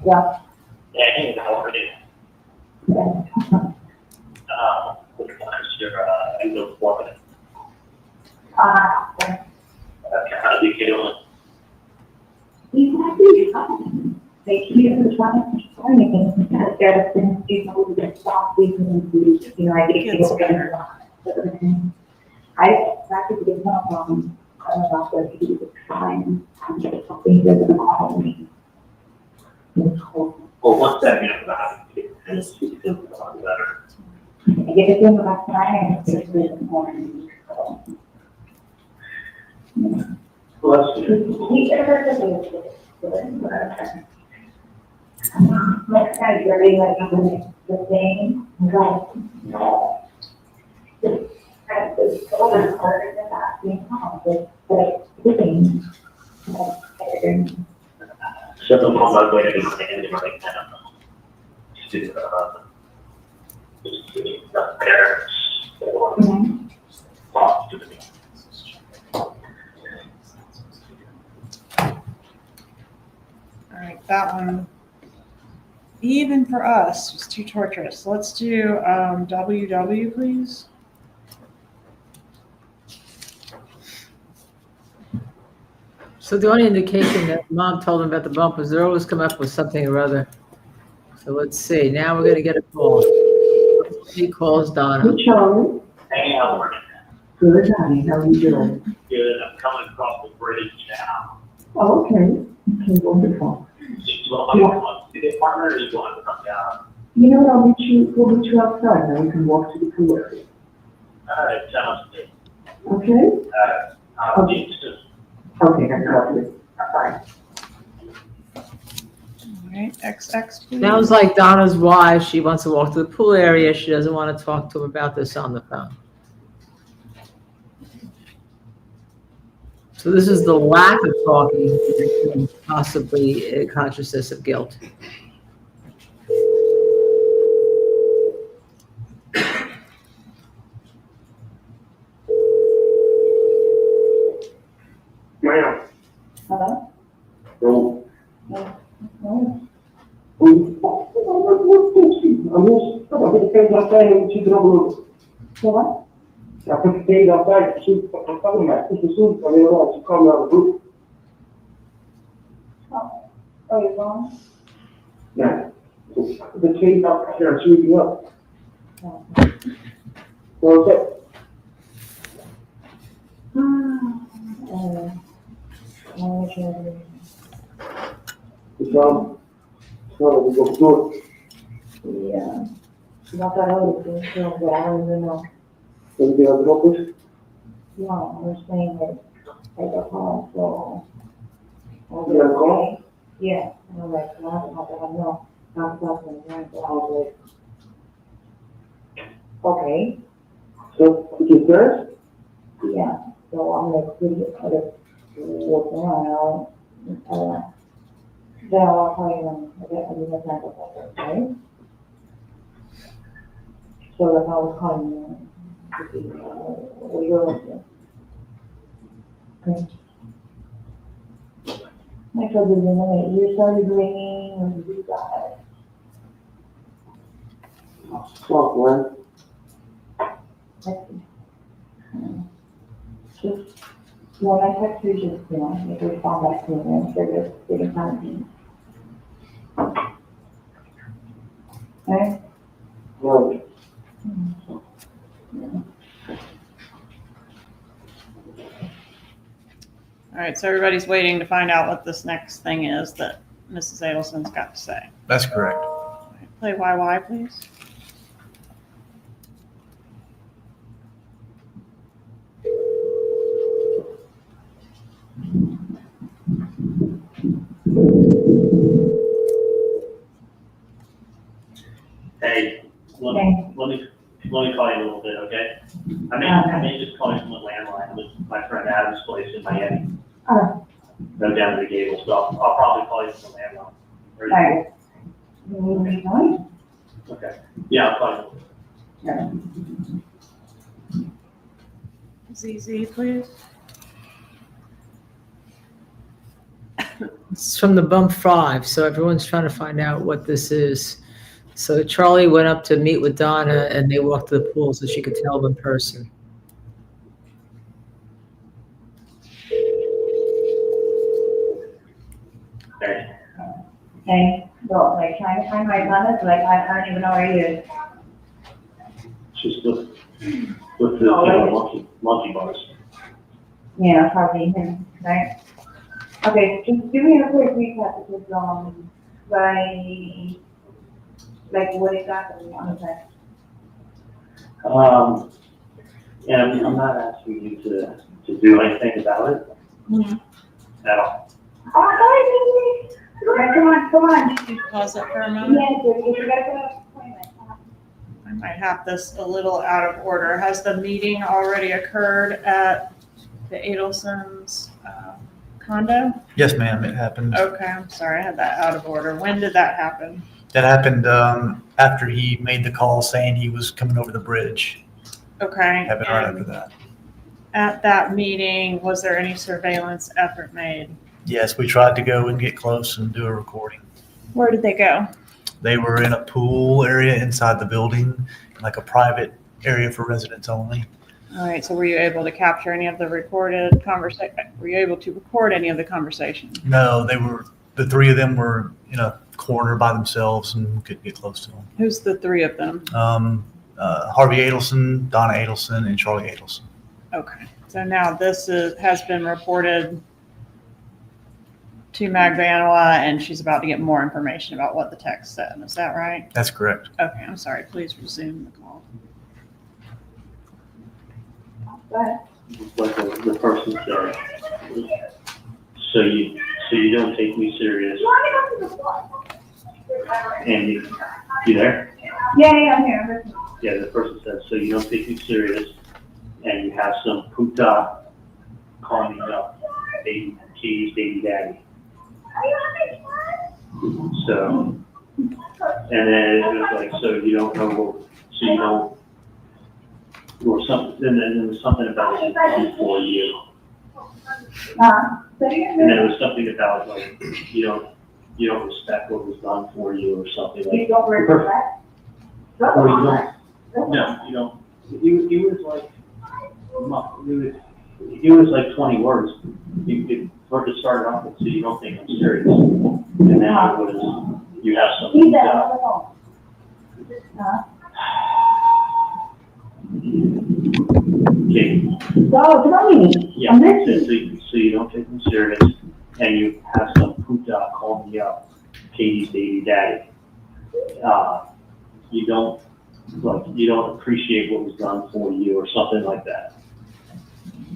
I: Yeah.
H: Hey, how are you? What's your endorsement? Okay, how do you get on?
M: They keep the trying to anything because there's been people that stop speaking and I get people getting I could get no problem. I don't know if he was trying to get something that doesn't call me.
H: Well, one second about it, and speak to them about better.
M: I get it in last night and it's really important.
H: Bless you.
M: He ever does it. Next time you're really like the same, like, it's always harder than that being home, but it's
H: So the one by way of saying like to parents or talk to me.
Q: All right, that one, even for us, was too torturous. Let's do WW, please.
D: So the only indication that mom told him about the bump was they're always come up with something or other. So let's see. Now we're gonna get a call. He calls Donna.
I: Hey, Charlie.
H: Hey, how are you?
I: Good, honey. How are you doing?
H: Good, I'm coming across the bridge now.
I: Oh, okay. Okay, wonderful.
H: Do you want to see the apartment or do you want to come down?
I: You know what? We'll meet you outside. Now we can walk to the pool area.
H: All right, sounds good.
I: Okay?
H: I'll see you soon.
I: Okay, I got you. Bye.
Q: All right, XX, please.
D: Sounds like Donna's wise. She wants to walk to the pool area. She doesn't want to talk to him about this on the phone. So this is the lack of talking, possibly a consciousness of guilt.
L: Ma'am.
M: Hello?
L: No.
M: No. What?
L: I put the things outside to shoot. I'm talking about this soon. I mean, she called me out of the group.
M: Oh, you're wrong?
L: Yeah. The cage outside there, shooting up. What's up? So we go through it.
I: Yeah. No got everything, so, but I don't even know.
L: Anything else about this?
I: No, I'm saying that I got home, so.
L: You got a call?
I: Yeah, and I'm like, no, I'm talking to him, so I was like, okay,
L: So, you first?
I: yeah, so I'm like, really, kind of walking around, then I'll call you when I mean, that's not the right? So that's how I was calling you, to see, what you're looking. Okay. I told you, you started ringing, or you got it.
L: Talk, man.
I: Just, when I text you, just, you respond back to me, and instead of getting kind of. Okay?
L: Right.
Q: All right, so everybody's waiting to find out what this next thing is that Mrs. Adelson's got to say.
J: That's correct.
Q: Play YY, please.
H: Hey, let me call you a little bit, okay? I may just call you from a landline with my friend Adam's place in Miami. Go down to the Gable, so I'll probably call you from a landline.
I: Alright.
H: Okay. Yeah, I'll call you.
Q: ZZ, please.
D: It's from the Bump 5, so everyone's trying to find out what this is. So Charlie went up to meet with Donna, and they walked to the pool so she could tell them in person.
I: Okay, so like trying to find my mother, like I don't even know where he is.
H: Just with the monkey bars.
I: Yeah, probably him, right? Okay, just give me a quick recap because, like what exactly on the text?
H: And I'm not asking you to do anything about it at all.
I: Oh, sorry, come on.
Q: Pause it for a moment.
I: Yeah, you gotta go to an appointment.
Q: I might have this a little out of order. Has the meeting already occurred at the Adelson's condo?
J: Yes, ma'am, it happened.
Q: Okay, I'm sorry, I had that out of order. When did that happen?
J: That happened after he made the call saying he was coming over the bridge.
Q: Okay.
J: Happened right after that.
Q: At that meeting, was there any surveillance effort made?
J: Yes, we tried to go and get close and do a recording.
Q: Where did they go?
J: They were in a pool area inside the building, like a private area for residents only.
Q: All right, so were you able to capture any of the recorded conversation? Were you able to record any of the conversation?
J: No, the three of them were in a corner by themselves and couldn't get close to them.
Q: Who's the three of them?
J: Harvey Adelson, Donna Adelson, and Charlie Adelson.
Q: Okay, so now this has been reported to Magbanwa, and she's about to get more information about what the text said. Is that right?
J: That's correct.
Q: Okay, I'm sorry. Please resume the call.
H: Like the person said, so you don't take me serious. And you there?
I: Yeah, I'm here.
H: Yeah, the person said, so you don't take me serious, and you have some puta calling me up, baby keys, baby daddy. So, and then it was like, so you don't know, so you don't, or something, and then there was something about it done for you. And then it was something about like, you don't respect what was done for you or something like.
I: You don't respect?
H: Or you don't, no, you don't, he was like, he was like 20 words. You first started off with, so you don't think I'm serious. And then it was, you have something.
I: He's on the phone.
H: Okay.
I: So, tell me.
H: Yeah, so you don't take me serious, and you have some puta call me up, Katie's baby daddy. You don't appreciate what was done for you or something like that.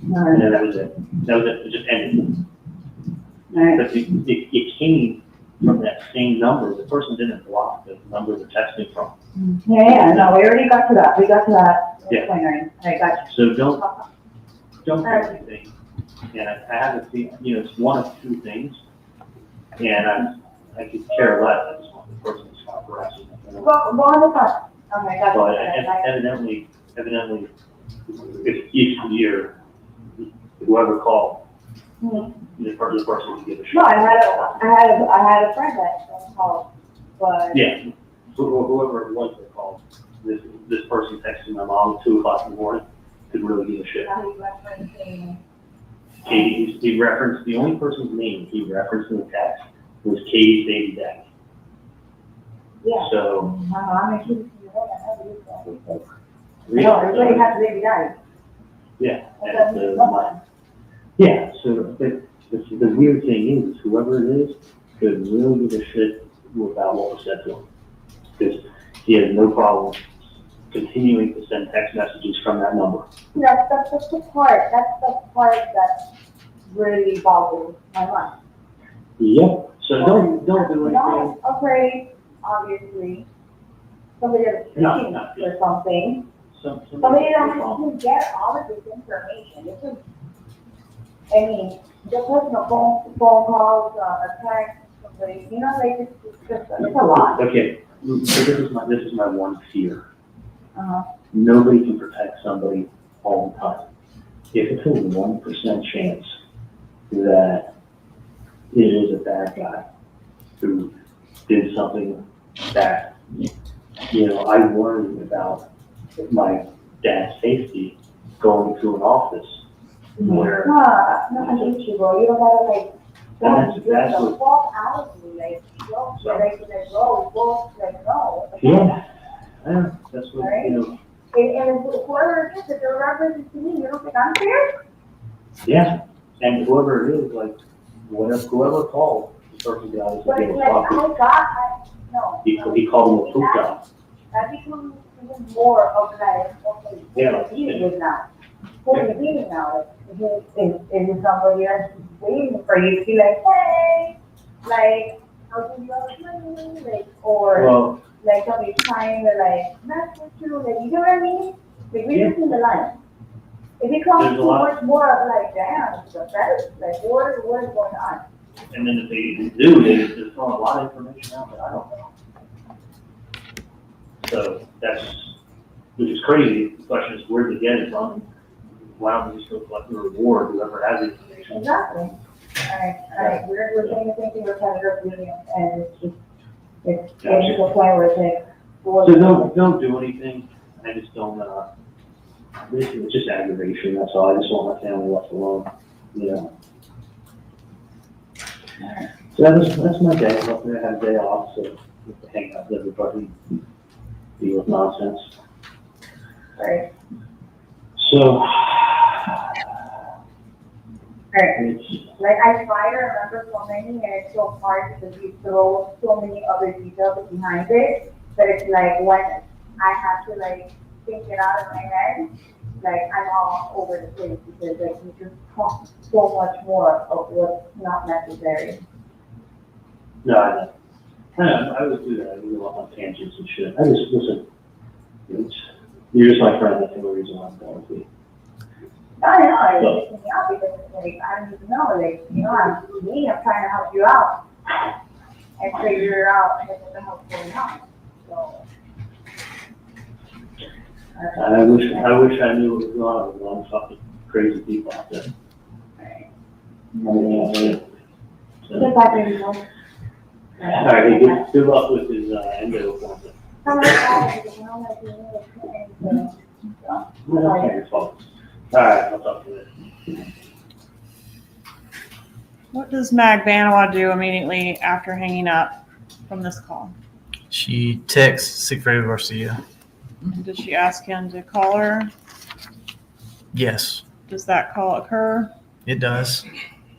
H: And then that was it. It just ended. But it came from that same number. The person didn't block the number they're texting from.
I: Yeah, no, we already got to that. We got to that.
H: Yeah.
I: I got
H: So
I: you.
H: don't do anything. And I haven't seen, it's one of two things. And I could care less. I just want the person to stop harassing me.
I: Go on the front. Okay, got
H: But
I: you.
H: evidently, if each year, whoever called, the person would give a shit.
I: No, I had a friend that called, but.
H: Yeah, so whoever it was that called, this person texting my mom at 2:00 in the morning could really give a shit. Katie, he referenced, the only person's name he referenced in the text was Katie's baby daddy.
I: Yeah.
H: So.
I: I mean, she no, everybody has a baby daddy.
H: Yeah. Yeah, so the weird thing is, whoever it is could really give a shit about what was said to him. Because he has no problem continuing to send text messages from that number.
I: That's the part that really boggles my mind.
H: Yep. So don't do anything.
I: Not afraid, obviously. Somebody that's speaking or something. Somebody that can get all of this information. This is, I mean, the personal phone calls, a text, somebody, like it's a lot.
H: Okay. So this is my one fear. Nobody can protect somebody all the time. If it's a 1% chance that it is a bad guy who did something that, I worry about my dad's safety going to an office where.
I: No, I hate you, bro. You don't gotta
H: That's what.
I: walk out of me, no.
H: Yeah, that's what,
I: Right. And whoever it is, if they're referencing to me, you don't think I'm fair?
H: Yeah, and whoever it is, whoever called, the person got us
I: But
H: to
I: it's
H: give a
I: like,
H: copy.
I: no.
H: He called him a poop job.
I: That becomes even more of like, okay, who are you dealing with now? Who are you dealing now? Is it somebody that's waiting for you to be like, hey, I'll give you all the money, or somebody trying to mess with you, you know what I mean? Read between the lines. It becomes too much more of damn, it's pathetic. What is going on?
H: And then if they do, they're throwing a lot of information out that I don't know. So which is crazy. The question is, where to get it from? Why don't we just go collect the reward, whoever has the information?
I: Exactly. All right. We're saying the same thing with Senator Williams, and it's getting to a point where it's like.
H: So don't do anything. I just don't. It's just aggravation. That's all. I just want my family left alone. So that's my day. Hopefully I have a day off, so we can hang out with everybody, deal with nonsense.
I: Right.
H: So.
I: Right. I try to remember so many, and it's so hard because you throw so many other details behind it, that it's when I have to think it out of my head, I'm all over the place because you just talk so much more of what's not necessary.
H: No, I know. I would do that. I would go off on tangents and shit. I just listen. You're just my friend. That's the only reason why I'm going with you.
I: I know, it's pissing me off because I don't even know, I'm trying to help you out and figure out what the hell's going on. So.
H: I wish I knew what was going on with all fucking crazy people out there.
I: Good luck, everyone.
H: All right, good luck with his endo appointment. All right, I'll talk to you later.
Q: What does Mag Banawa do immediately after hanging up from this call?
J: She texts Sigfredo Garcia.
Q: Did she ask him to call her?
J: Yes,
Q: Does that call occur?
J: it does.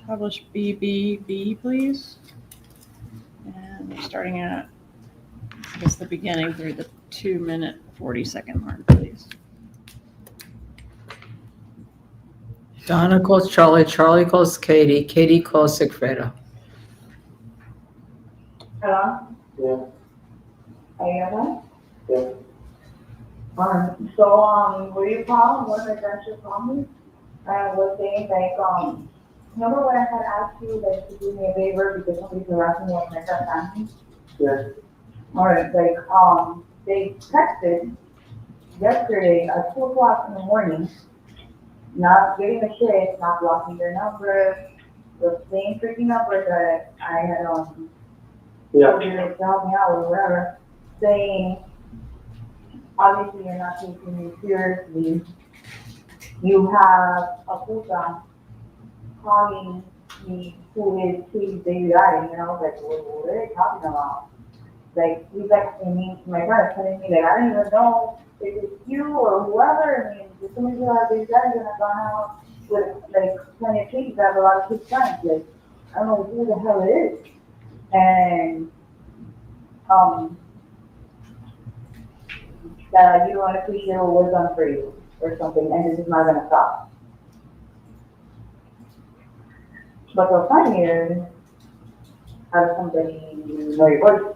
Q: Publish BBB, please. And starting at, I guess, the beginning through the 2-minute 40-second mark, please.
D: Donna calls Charlie, Charlie calls Katie, Katie calls Sigfredo.
I: Hello?
L: Yeah.
I: Are you okay?
L: Yeah.
I: So, were you calling? One of the adventures called me? I was saying, like, remember when I had asked you, like, to do me a favor because somebody's harassing me when I got family?
L: Yeah.
I: Alright, like, they texted yesterday at 2 o'clock in the morning, not giving a shit, not blocking their number, the same freaking number that I had, told you to help me out or whatever, saying, obviously you're not taking me seriously. You have a puta calling me who is his baby daddy, you know, like, what are they talking about? Like, he's texting me, my friend is telling me that I don't even know if it's you or whoever. I mean, as soon as you have baby daddy, you're gonna go out with, like, plenty of kids that have a lot of kids friends. Like, I don't know who the hell it is. And, that you don't appreciate what was done for you or something, and this is not gonna stop. But the funny is, have somebody know your voice,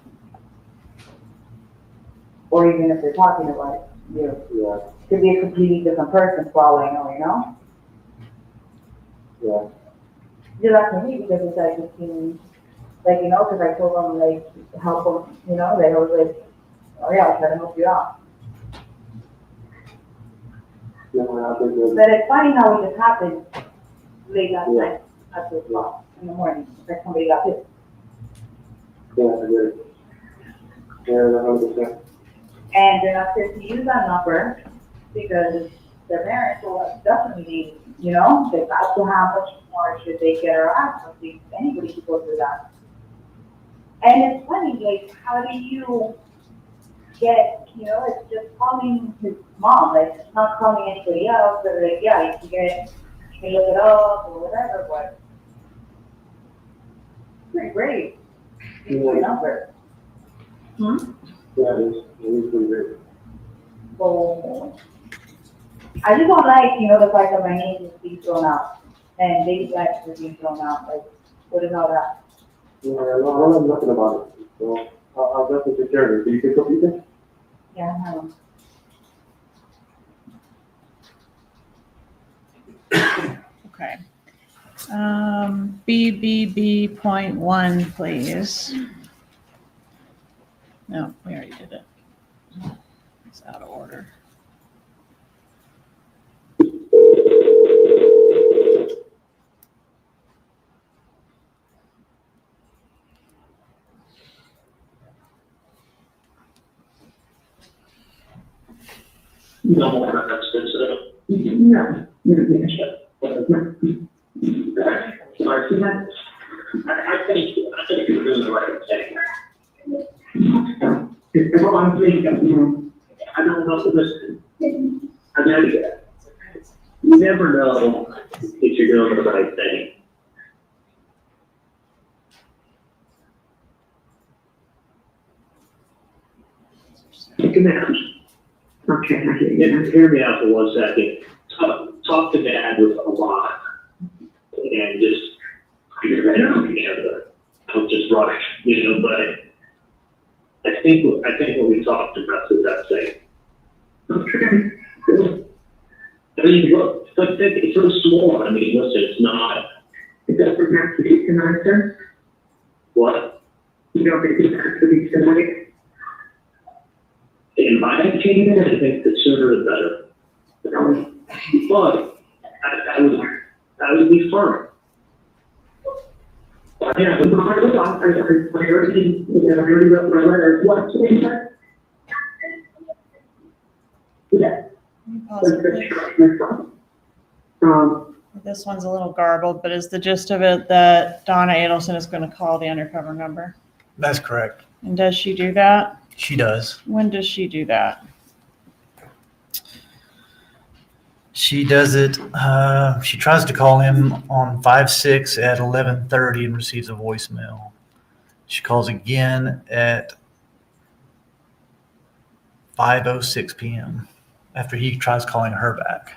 I: or even if they're talking about it, you could be a completely different person for all I know, you know?
L: Yeah.
I: You're asking me because it's like, it seems, like, you know, because I told them, like, help them, you know, they was like, oh yeah, I'll try to help you out. But it's funny how it just happened late last night at 2 o'clock in the morning, like somebody got hit.
L: Yeah, I agree. Yeah, 100%.
I: And they're not supposed to use that number because their parents will definitely need, you know, they got to how much more should they get her ass. I think anybody should go through that. And it's funny, like, how do you get, you know, it's just calling his mom, like, it's not calling anybody else, but like, yeah, you can look it up or whatever, but it's pretty great. It's my number.
L: Yeah, it is pretty great.
I: So, I just don't like, you know, the fact that my name is being thrown out, and baby backs are being thrown out, like, what is all that?
L: Yeah, I don't know nothing about it, so I'll definitely take care of it. Do you think so, Ethan?
I: Yeah, I know.
Q: Okay. BBB.1, please. No, we already did it. It's out of order.
H: No more reference to
I: No,
H: leadership. Sorry, I think you're doing the right thing. Well, I'm thinking, I don't know, listen, I mean, you never know if you're doing the right thing. Take a minute. Okay, hear me out for 1 second. Talk to Dad with a lot, and just figure it out together. Don't just rush, you know. But I think when we talk, the rest of that say, okay. I mean, look, it's so small. I mean, listen, it's not.
I: It doesn't have to be tonight, sir.
H: What?
I: You don't think it has to be tonight?
H: In my opinion, I think the sooner the better. But I would be firm. Yeah,
I: I already wrote my letter. What's the answer? Yeah.
Q: This one's a little garbled, but is the gist of it that Donna Adelson is going to call the undercover number?
J: That's correct.
Q: And does she do that?
J: She does.
Q: When does she do that?
J: She does it. She tries to call him on 5/6 at 11:30 and receives a voicemail. She calls again at 5:06 p.m. after he tries calling her back.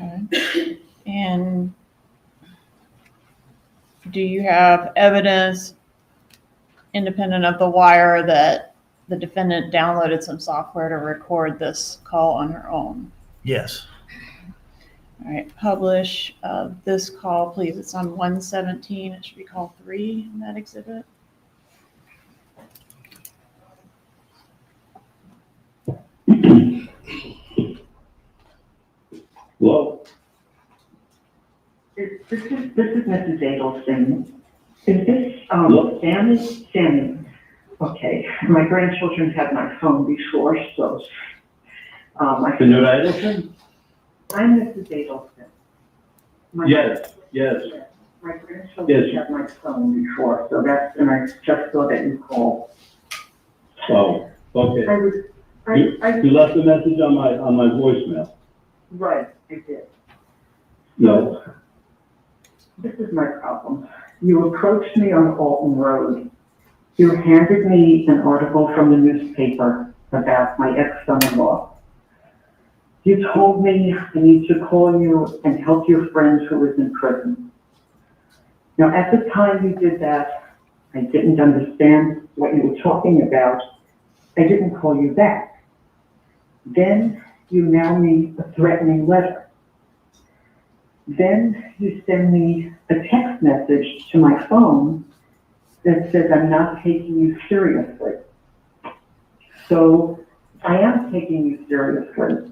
Q: Okay. And do you have evidence independent of the wire that the defendant downloaded some software to record this call on her own?
J: Yes.
Q: All right, publish this call, please. It's on 117. It should be call 3 in that exhibit.
O: Hello?
I: This is Mrs. Adelson. Is this, Sammy? Okay, my grandchildren had my phone before, so,
O: Donna Adelson?
I: I'm Mrs. Adelson.
O: Yes.
I: My grandchildren had my phone before, so that's, and I just saw that you called.
O: Oh, okay. You left a message on my voicemail.
I: Right, I did.
O: No.
I: This is my problem. You approached me on Alton Road. You handed me an article from the newspaper about my ex-son-in-law. You told me I need to call you and help your friend who is in prison. Now, at the time you did that, I didn't understand what you were talking about. I didn't call you back. Then you mail me a threatening letter. Then you send me a text message to my phone that says I'm not taking you seriously. So I am taking you seriously.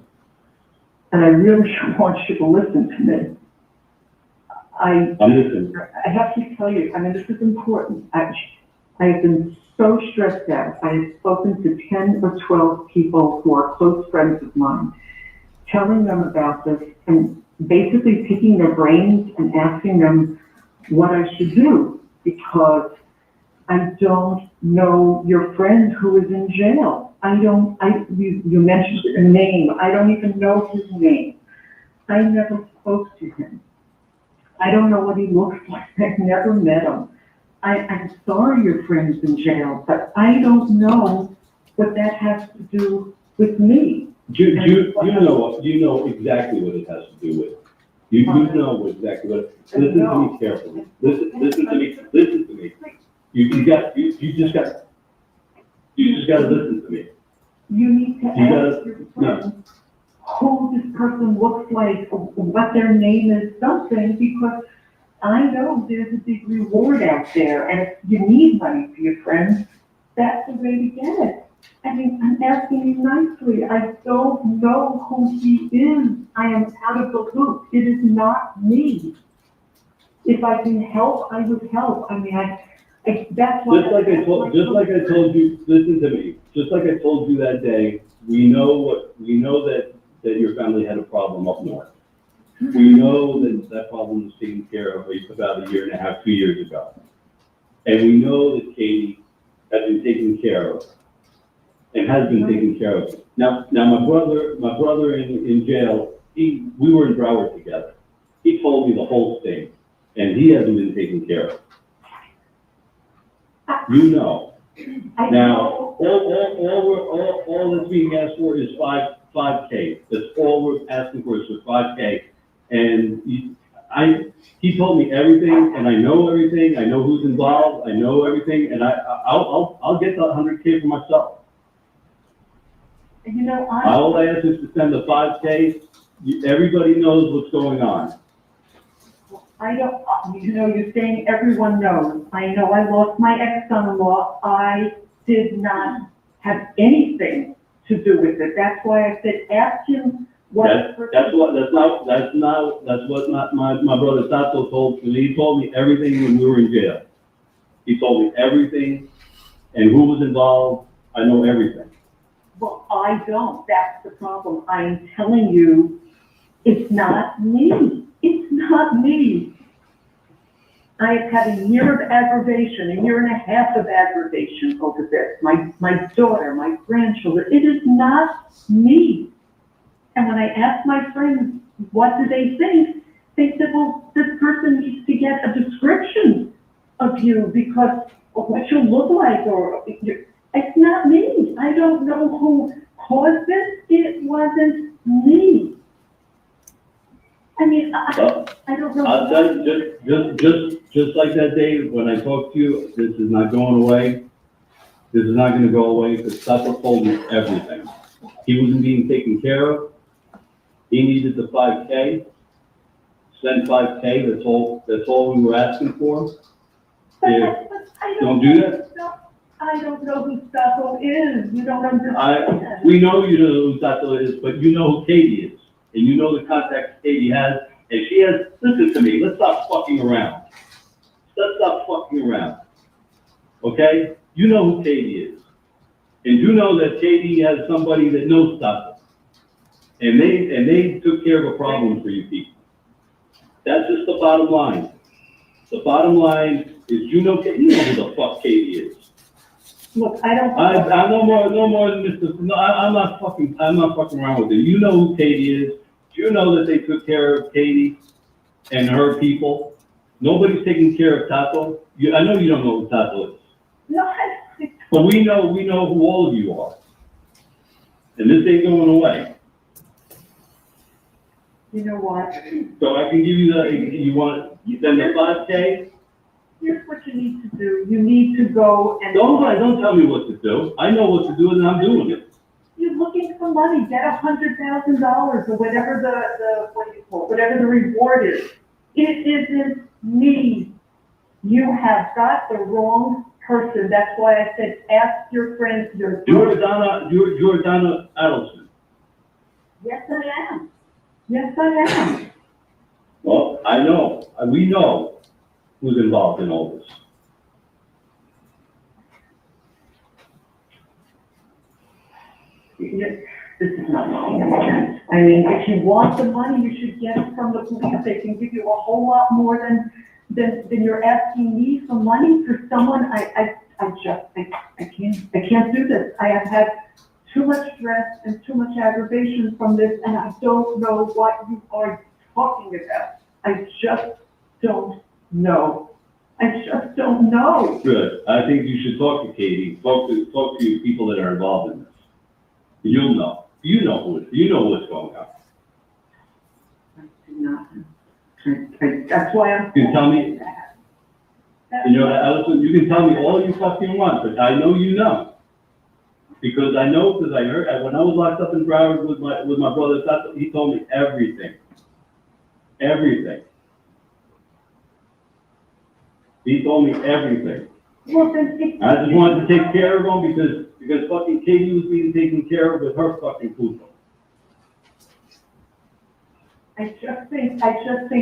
I: And I really want you to listen to me.
O: I'm listening.
I: I have to tell you, I mean, this is important. I have been so stressed out. I have spoken to 10 or 12 people who are close friends of mine, telling them about this and basically picking their brains and asking them what I should do, because I don't know your friend who is in jail. You mentioned a name. I don't even know his name. I never spoke to him. I don't know what he looks like. I've never met him. I'm sorry your friend's in jail, but I don't know what that has to do with me.
O: You know exactly what it has to do with. You know exactly what. Listen to me carefully. Listen to me. You just got to listen to me.
I: You need to ask your friend who this person looks like, what their name is, something, because I know there's a big reward out there, and if you need money for your friends, that's the way to get it. I mean, I'm asking you nicely. I don't know who he is. I am out of the loop. It is not me. If I can help, I would help. I mean, that's what.
O: Just like I told you, listen to me. Just like I told you that day, we know that your family had a problem up north. We know that problem was taken care of about 1.5 years, 2 years ago. And we know that Katie has been taken care of and has been taken care of. Now my brother in jail, we were in Broward together. He told me the whole thing, and he hasn't been taken care of. You know. Now, all that's being asked for is $5K. That's all we're asking for is for $5K. And he told me everything, and I know everything. I know who's involved. I know everything, and I'll get the $100K for myself.
I: You know,
O: all I ask is to send the $5K. Everybody knows what's going on.
I: You're saying everyone knows. I know I lost my ex-son-in-law. I did not have anything to do with it. That's why I said, ask him what.
O: That's what my brother Tato told me. He told me everything when we were in jail. He told me everything, and who was involved. I know everything.
I: Well, I don't. That's the problem. I'm telling you, it's not me. It's not me. I have had 1 year of aggravation, 1.5 years of aggravation over this. My daughter, my grandchildren. It is not me. And when I asked my friends, what do they think? They said, well, this person needs to get a description of you, because what you look like, or it's not me. I don't know who caused this. It wasn't me. I mean, I don't know.
O: I'll tell you, just like that day when I talked to you, this is not going away. This is not gonna go away, because Tupper told me everything. He wasn't being taken care of. He needed the 5K. Send 5K, that's all we were asking for. Yeah. Don't do that?
I: I don't know who Stocco is. You don't understand.
O: We know you don't know who Stocco is, but you know who Katie is. And you know the contacts Katie has, and she has, listen to me, let's stop fucking around. Let's stop fucking around. Okay? You know who Katie is. And you know that Katie has somebody that knows Stocco. And they took care of a problem for you people. That's just the bottom line. The bottom line is you know who the fuck Katie is.
I: Look, I don't.
O: I'm no more than Mr. No, I'm not fucking around with it. You know who Katie is. You know that they took care of Katie and her people. Nobody's taking care of Tato. I know you don't know who Tato is.
I: No,
O: but we know who all of you are. And this ain't going away.
I: You know what?
O: So I can give you you send the 5K?
I: Here's what you need to do. You need to go and.
O: Don't tell me what to do. I know what to do and I'm doing it.
I: You're looking for money. Get $100,000 or whatever whatever the reward is. It isn't me. You have got the wrong person. That's why I said ask your friends.
O: You're Donna Adelson.
I: Yes, I am. Yes, I am.
O: Well, I know. We know who's involved in all this.
I: This is not making any sense. I mean, if you want the money, you should get it from the police. They can give you a whole lot more than you're asking me for money for someone. I can't do this. I have had too much stress and too much aggravation from this, and I don't know what you are talking about. I just don't know. I just don't know.
O: Good. I think you should talk to Katie. Talk to your people that are involved in this. You'll know. You know what's going on.
I: I do not. That's why I'm.
O: You can tell me. Allison, you can tell me all you fucking want, but I know you know. Because I heard when I was locked up in Broward with my brother, he told me everything. Everything. He told me everything.
I: Well, then
O: I just wanted to take care of him because fucking Katie was being taken care of with her fucking food.
I: I just think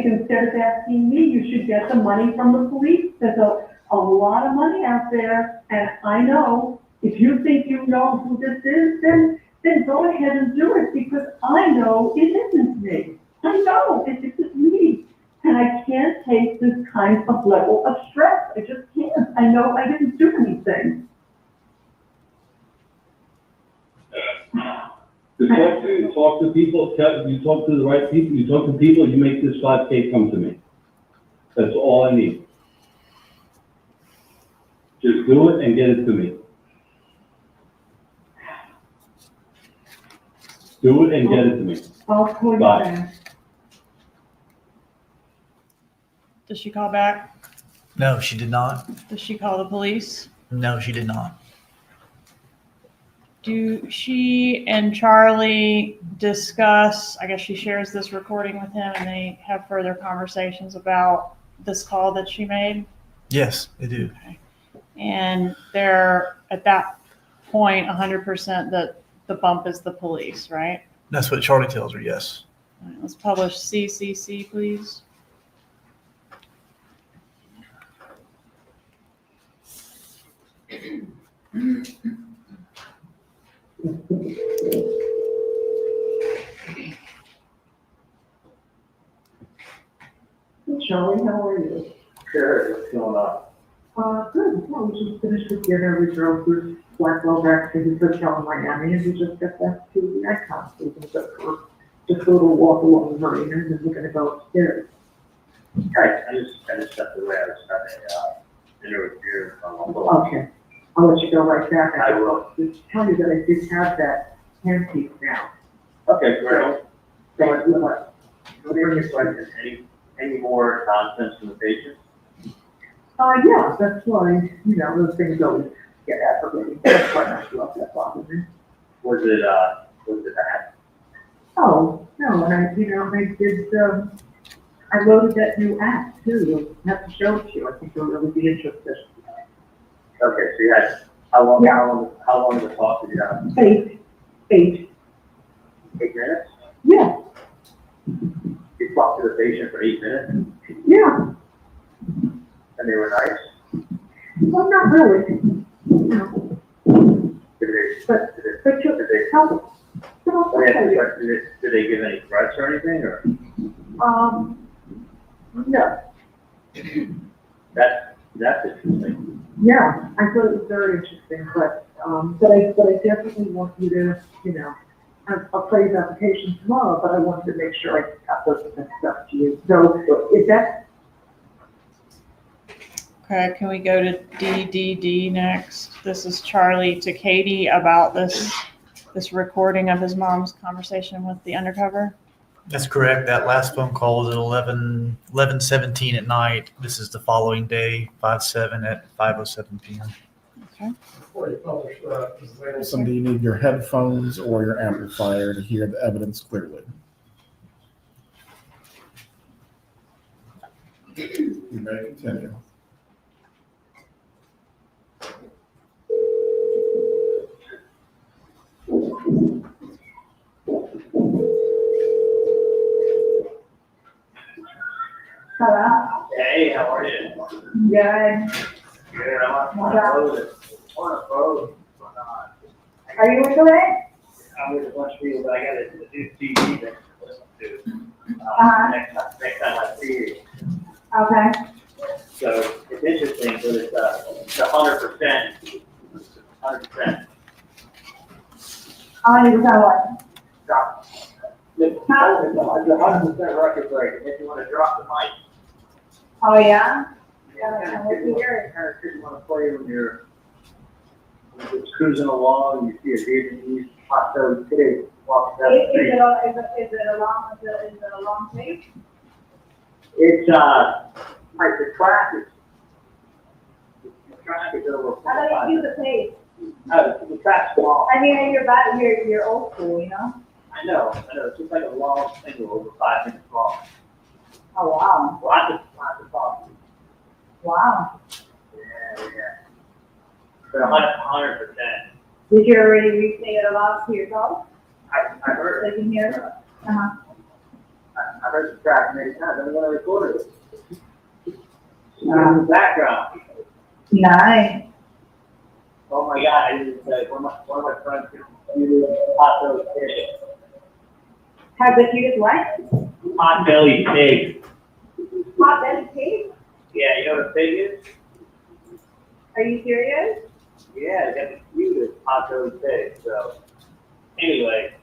I: instead of asking me, you should get the money from the police. There's a lot of money out there, and I know if you think you know who this is, then go ahead and do it, because I know it isn't me. I know it isn't me. And I can't take this kind of level of stress. I just can't. I know I didn't do anything.
O: Talk to people, you talk to the right people, you talk to people, you make this 5K come to me. That's all I need. Just do it and get it to me. Do it and get it to me.
I: I'll call you
O: Bye.
I: back.
Q: Did she call back?
J: No, she did not.
Q: Did she call the police?
J: No, she did not.
Q: Do she and Charlie discuss, I guess she shares this recording with him and they have further conversations about this call that she made?
J: Yes, they do.
Q: Okay. And they're at that point 100% that the bump is the police, right?
J: That's what Charlie tells her, yes.
Q: All right, let's publish CCC, please.
I: Charlie, how are you?
L: Good, what's going on?
I: Good. Well, we just finished with dinner. We drove through Blackwell back to his hotel in Miami, and we just got back to the Icon station for just a little walk along the marina, and then we're going to go upstairs.
L: Right, I just stepped away. I was having
H: interfere.
I: Okay, I'll let you go right back.
H: I will.
I: Just tell you that I did have that hand piece now.
H: Okay, great. So what are your questions? Any more nonsense from the patient?
I: Yeah, that's why, those things always get aggravating. That's why I love that bothers me.
H: Was it that?
I: Oh, no, and I did, I loaded that new app too. I'll have to show it to you. I think you'll really be interested.
H: Okay, so you had, how long of the talk did you have?
I: 8.
H: 8 minutes?
I: Yeah,
H: You talked to the patient for 8 minutes,
I: yeah.
H: and they were nice?
I: Well, not really. No.
H: Did they,
I: But
H: did they,
I: help.
H: did they give any threats or anything, or?
I: No.
H: That's interesting.
I: Yeah, I thought it was very interesting, but I definitely want you to, I'll play his application tomorrow, but I wanted to make sure I got those stuff to you. So is that,
Q: Okay, can we go to DDD next? This is Charlie to Katie about this recording of his mom's conversation with the undercover.
J: That's correct. That last phone call was at 11:17 at night. This is the following day, 5/7 at 5:07 p.m.
Q: Okay.
K: So do you need your headphones or your amplifier to hear the evidence clearly? You may continue.
I: hello?
H: Hey, how are you?
I: Good.
H: Good, I'm on a phone.
I: Are you with it?
H: I'm with a bunch of people, but I got a new TV that I listen to. Next time I see you.
I: Okay.
H: So it's interesting, but it's 100%. 100%.
I: How many was that one?
H: Drop. It's a 100% record break, and if you want to drop the mic.
I: Oh, yeah?
H: Yeah, you want to play when you're just cruising along, and you see a Vietnamese hot dog pig walking down the street.
I: Is it a long tape?
H: It's, like the track is over.
I: How do you use the tape?
H: The track's long.
I: I mean, you're old school,
H: I know, it's just like a long single over 5 minutes long.
I: Oh, wow.
H: Lots of talk.
I: Wow.
H: Yeah. But 100%.
I: Did you already re-say it aloud to yourself?
H: I heard
I: So
H: it.
I: you can hear it? Uh-huh.
H: I heard the track many times. I'm gonna record it. In the background.
I: Nice.
H: Oh my God! I didn't say one of my friends used hot belly pig.
I: Has it used what?
H: Hot belly pig.
I: Hot belly pig?
H: Yeah, you know what a pig is?
I: Are you serious?
H: Yeah, they got the cutest hot belly pig. So anyway,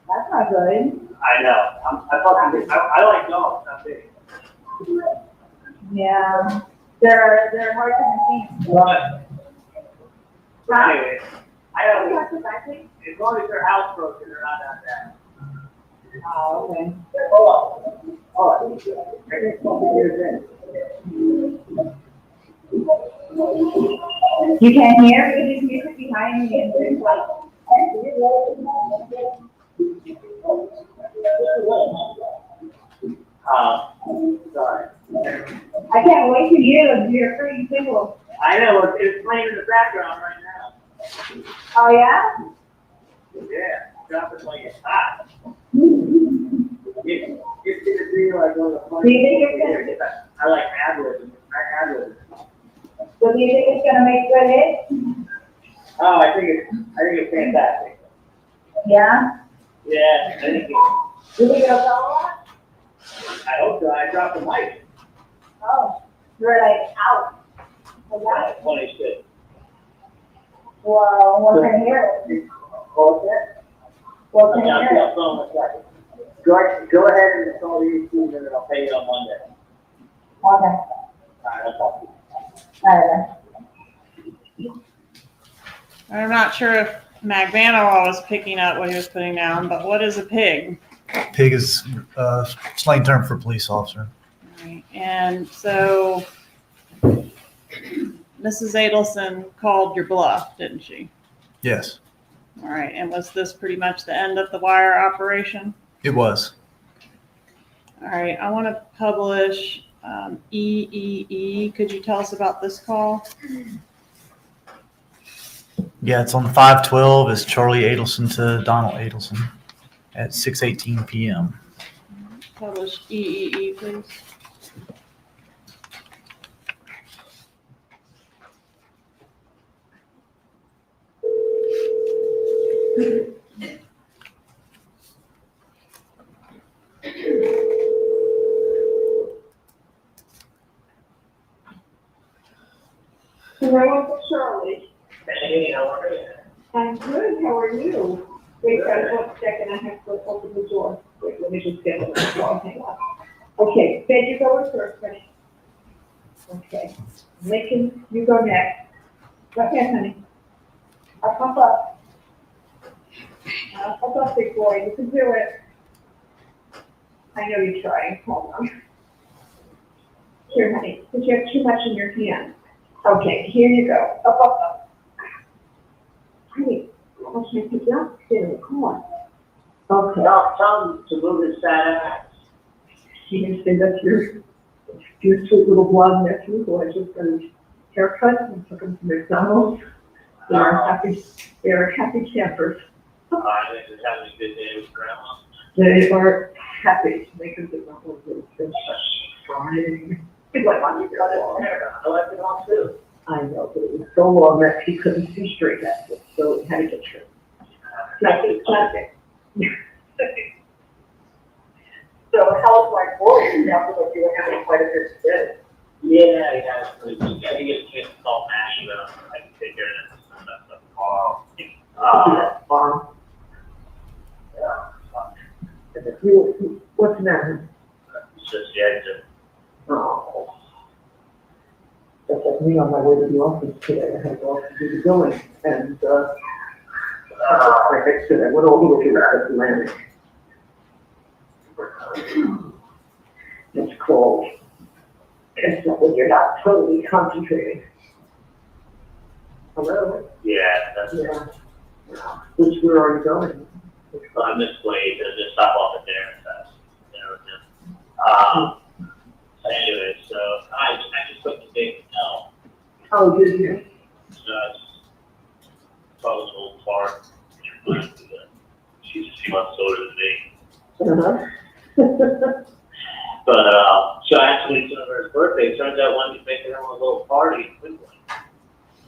I: That's not good.
H: I know. I like dogs, not pigs.
I: Yeah. They're hard to maintain.
H: But anyway, I
I: Oh,
H: don't.
I: that's exactly.
H: As long as they're housebroken, they're not that bad.
I: Oh, okay.
H: Oh,
I: You can't hear because there's music behind me and there's like.
H: Sorry.
I: I can't wait to hear your pretty single.
H: I know, it's playing in the background right now.
I: Oh, yeah?
H: Yeah, drop it like it's hot. It's gonna be like one of the funny.
I: Do you think it's
H: I like ad-libbing.
I: So do you think it's gonna make good hits?
H: Oh, I think it's fantastic.
I: Yeah?
H: Yeah, I think
I: Do you think it'll sell a lot?
H: I hope so. I dropped the mic.
I: Oh, you're like out. Okay.
H: Funny shit.
I: Well, what can I hear it?
H: What's that?
I: What can I
H: I'll
I: hear
H: be
I: it?
H: on phone in a second. Go ahead and install the YouTube and then I'll pay you on Monday.
I: Okay.
H: All right, I'll talk to you.
Q: I'm not sure if Magbanawal was picking up what he was putting down, but what is a pig?
J: Pig is slang term for police officer.
Q: Right. And so Mrs. Adelson called your bluff, didn't she?
J: Yes,
Q: All right. And was this pretty much the end of the wire operation?
J: it was.
Q: All right. I want to publish EEE. Could you tell us about this call?
J: Yeah, it's on 512. It's Charlie Adelson to Donald Adelson at 6:18 p.m.
Q: Publish EEE, please.
M: Hello, Shirley.
H: Hey, how are you?
M: I'm good. How are you? Wait, guys, 1 second. I have to open the door. Wait, let me just get it. Hang on. Okay, Ben, you go first, honey. Okay. Lincoln, you go next. Go ahead, honey. I'll pump up. I'll pump up, big boy. You can do it. I know you're trying. Hold on. Here, honey, because you have too much in your hand. Okay, here you go. Up, up, up. Honey, I can't pick you up. Sit in the car. Okay.
H: No, tell him to move his fat ass.
M: You can say that's your sweet little blonde nephew who I just got his haircut and took him to McDonald's. They're happy campers.
H: I think he's having a good day with grandma.
M: They are happy. They can do that one little fish frying. He's like, Mom, you got it all hair. I like it all too. I know, but it was so long that he couldn't see straight at it, so he had to get trimmed. Classic. So how's my boy? Now that you were having quite a bit to do.
H: Yeah, he has. I think it's a chance to call Maddie, but I can take care of some of that stuff tomorrow.
M: What's the matter?
H: It's just, yeah, it's just.
M: Oh. That's like me on my way to the office today. I had to go off to do the billing, and right next to that, went over to the Atlantic. It's cold. It's not when you're not totally concentrating. Hello?
H: Yeah, that's.
M: Yeah. Where are you going?
H: I'm this way to just stop off at Darren's house. Dinner with him. Anyway, so I just took the big L.
M: Oh, did you?
H: So I just saw this old fart. She's a few months older than me.
M: Uh-huh.
H: But, so actually, it's her birthday. It turns out Wendy's making her own little party in Cleveland.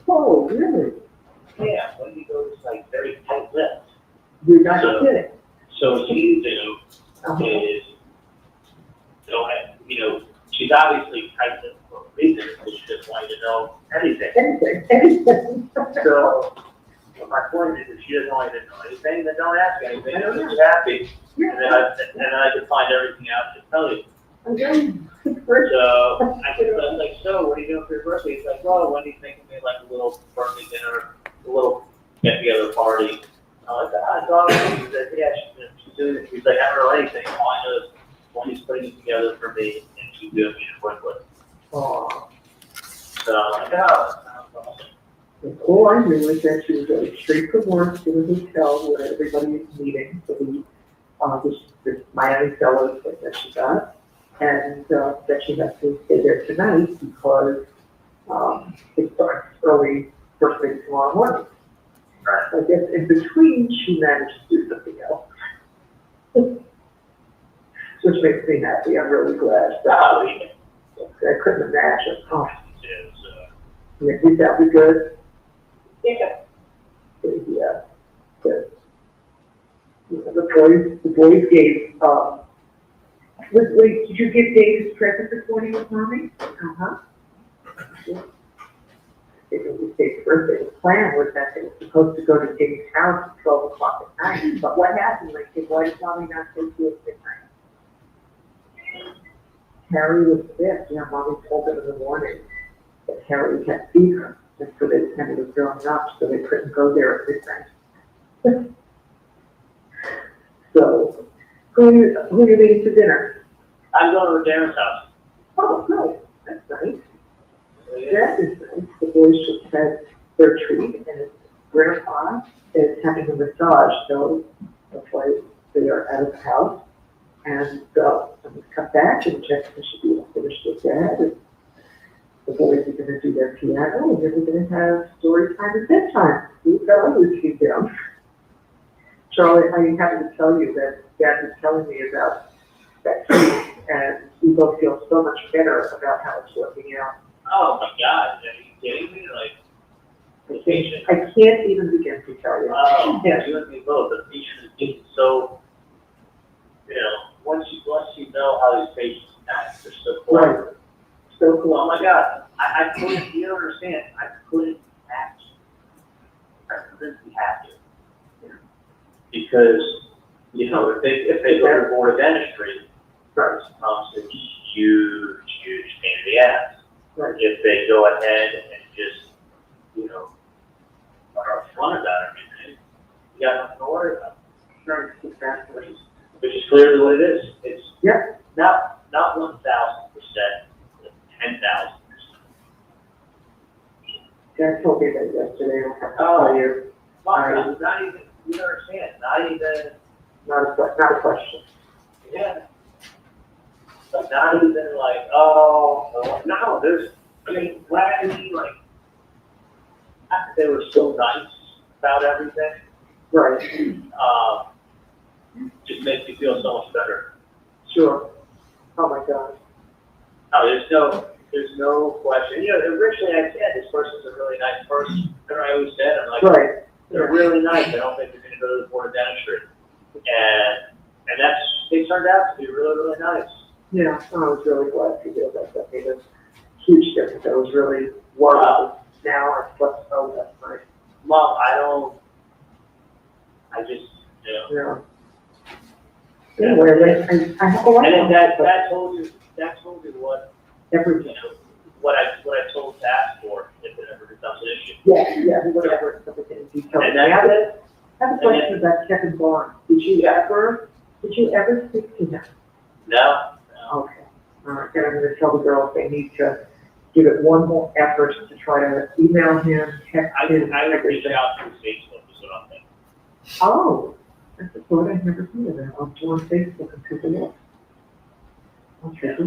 M: Oh, really?
H: Yeah, Wendy goes like very tight-lipped.
M: You're not kidding.
H: So what you do is, she's obviously tight-lipped for a reason, because she just wanted to know anything.
M: Anything.
H: So, my point is, if she doesn't want to know anything, then don't ask anything. Don't be happy.
M: Yeah.
H: And then I can find everything out to tell you.
M: Okay.
H: So I was like, so what are you doing for your birthday? He's like, well, Wendy's making me like a little birthday dinner, a little get-together party. I'm like, dog. He said, yeah, she's doing it. He's like, I don't know anything. All I know is Wendy's putting it together for me, and she's doing it quickly.
M: Oh.
H: So I'm like, oh, that sounds awesome.
M: All I knew was that she was going straight from work to the hotel where everybody is meeting for the this Miami fellows that she got, and that she has to stay there tonight because it starts early first thing tomorrow morning.
H: Right.
M: I guess in between she managed to do something else, which makes me happy. I'm really glad. I couldn't imagine. Oh. Yeah, think that would be good. Yeah. Yeah. Good. The boys gave, wait, did you give Dave his present this morning with Mommy? Uh-huh. Yeah. It was Dave's birthday. The plan was that they were supposed to go to Dave's house at 12 o'clock at night, but what happened? Like, why did Mommy not take you at midnight? Harry was sick. Yeah, Mommy told him in the morning.
I: But Harry kept seeing her, and so they kind of was growing up, so they couldn't go there at midnight. So, who are you meeting for dinner?
H: I'm going to Darren's house.
I: Oh, good, that's nice. That is nice. The boys just had their treat, and his grandpa is having a massage, so that's why they are out of the house. And I'm going to come back and Jessica should be finished with that. And the boys are going to do their piano, and then we're going to have story time and bedtime. We've got our routine down. Charlie, I'm happy to tell you that Dad was telling me about that treat, and we both feel so much better about how it's working out.
H: Oh my God, are you kidding me? Like, the patient.
I: I can't even begin to tell you.
H: Oh,
I: Yeah.
H: you and me both. The patient is being so, you know, once you know how these patients act, they're so cool.
I: Right. So cool.
H: Oh my God, I couldn't, you don't understand, I couldn't act. I couldn't be happier. Because, you know, if they go to the board of dentistry, right, it's a huge pain in the ass.
I: Right.
H: If they go ahead and just, you know, are upfront about everything, you got nothing to worry about.
I: Right, exactly.
H: Which is clearly what it is. It's
I: Yep.
H: not 1,000%, 10,000%.
I: Dad told me that yesterday. I have to tell you.
H: Not even, you understand, not even.
I: Not a question.
H: Yeah. But not even like, oh, no, I mean, gladly, like, they were so nice about everything.
I: Right.
H: Just makes me feel so much better.
I: Sure. Oh my God.
H: No, there's no question. You know, originally I said this person's a really nice person. And I always said, I'm like,
I: right.
H: They're really nice. I don't think they're going to go to the board of dentistry. And they turned out to be really, really nice.
I: Yeah, I was really glad to hear that. That made a huge difference. I was really worried. Now I slept so last night.
H: Mom, I just, you know.
I: Yeah. Anyway, I have a lot.
H: And then that told you what,
I: everything.
H: You know, what I told to ask for if it ever becomes an issue.
I: Yeah, whatever, everything in detail.
H: And
I: I have
H: that's it.
I: a question about Kevin Barnes. Did you ever speak to him?
H: No.
I: Okay. All right, then I'm going to tell the girls they need to give it one more effort to try to email him, text him.
H: I would reach out through Facebook is what I'm thinking.
I: Oh, that's a thought I've never seen of that. I'll go on Facebook and take a look. Okay.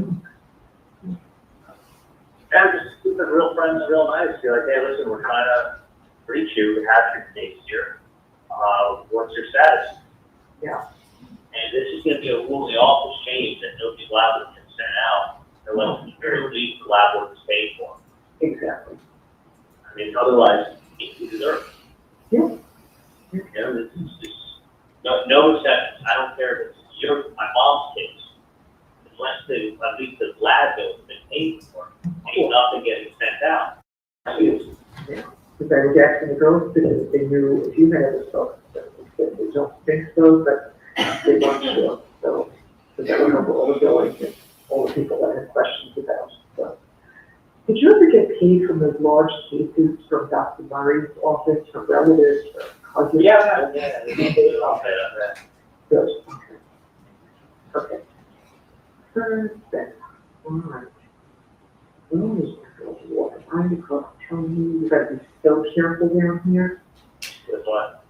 H: Yeah, just keep it real friends, real nice. Be like, hey, listen, we're trying to reach you. We have your case here. What's your status?
I: Yeah.
H: And this is going to be a rule in the office change that nobody's allowed to consent out unless it's very least the lab work is paid for.
I: Exactly.
H: I mean, otherwise, you deserve it.
I: Yeah.
H: You know, this is just no exceptions. I don't care if it's my mom's case. Unless at least the lab bill has been paid for, ain't nothing getting sent out.
I: Yeah. Because I was asking the girls today if they knew if you had ever spoken to them. They said they don't think so, but they weren't sure. So that would help all the billing and all the people that had questions about. So, did you ever get paid from those large cases from Dr. Murray's office, from relatives, or cousins?
H: Yeah.
I: Good. Okay. Perfect. All right. Oh, water. I'm telling you, you gotta be so careful down here.
H: With what?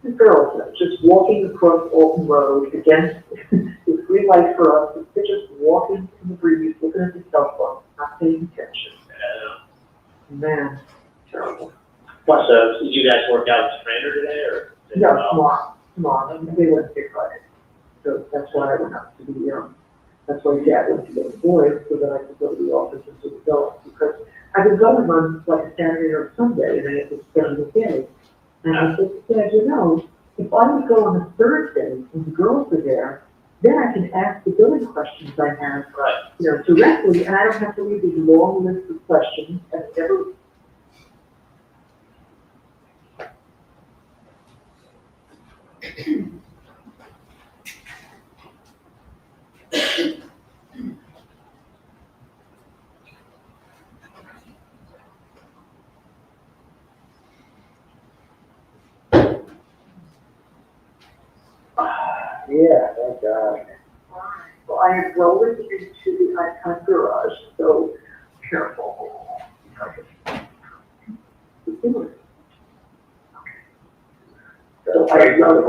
I: The girls are just walking across Alton Road against the green light for us. They're just walking in the breeze, looking at the cell phone, not paying attention. Man, terrible.
H: So, did you guys work out with the trainer today, or?
I: No, tomorrow. They wouldn't pick Friday. So that's why I went up to the, that's why Dad went to get the boys, so that I could go to the office and see the going. Because I've been going on like a Saturday or a Sunday, and I had to spend the day. And I said, Dad, you know, if I would go on a Thursday when the girls are there, then I can ask the billing questions I have, you know, directly, and I don't have to read these long list of questions and never. Yeah, thank God. Well, I am rolling into the icon garage, so careful. So I love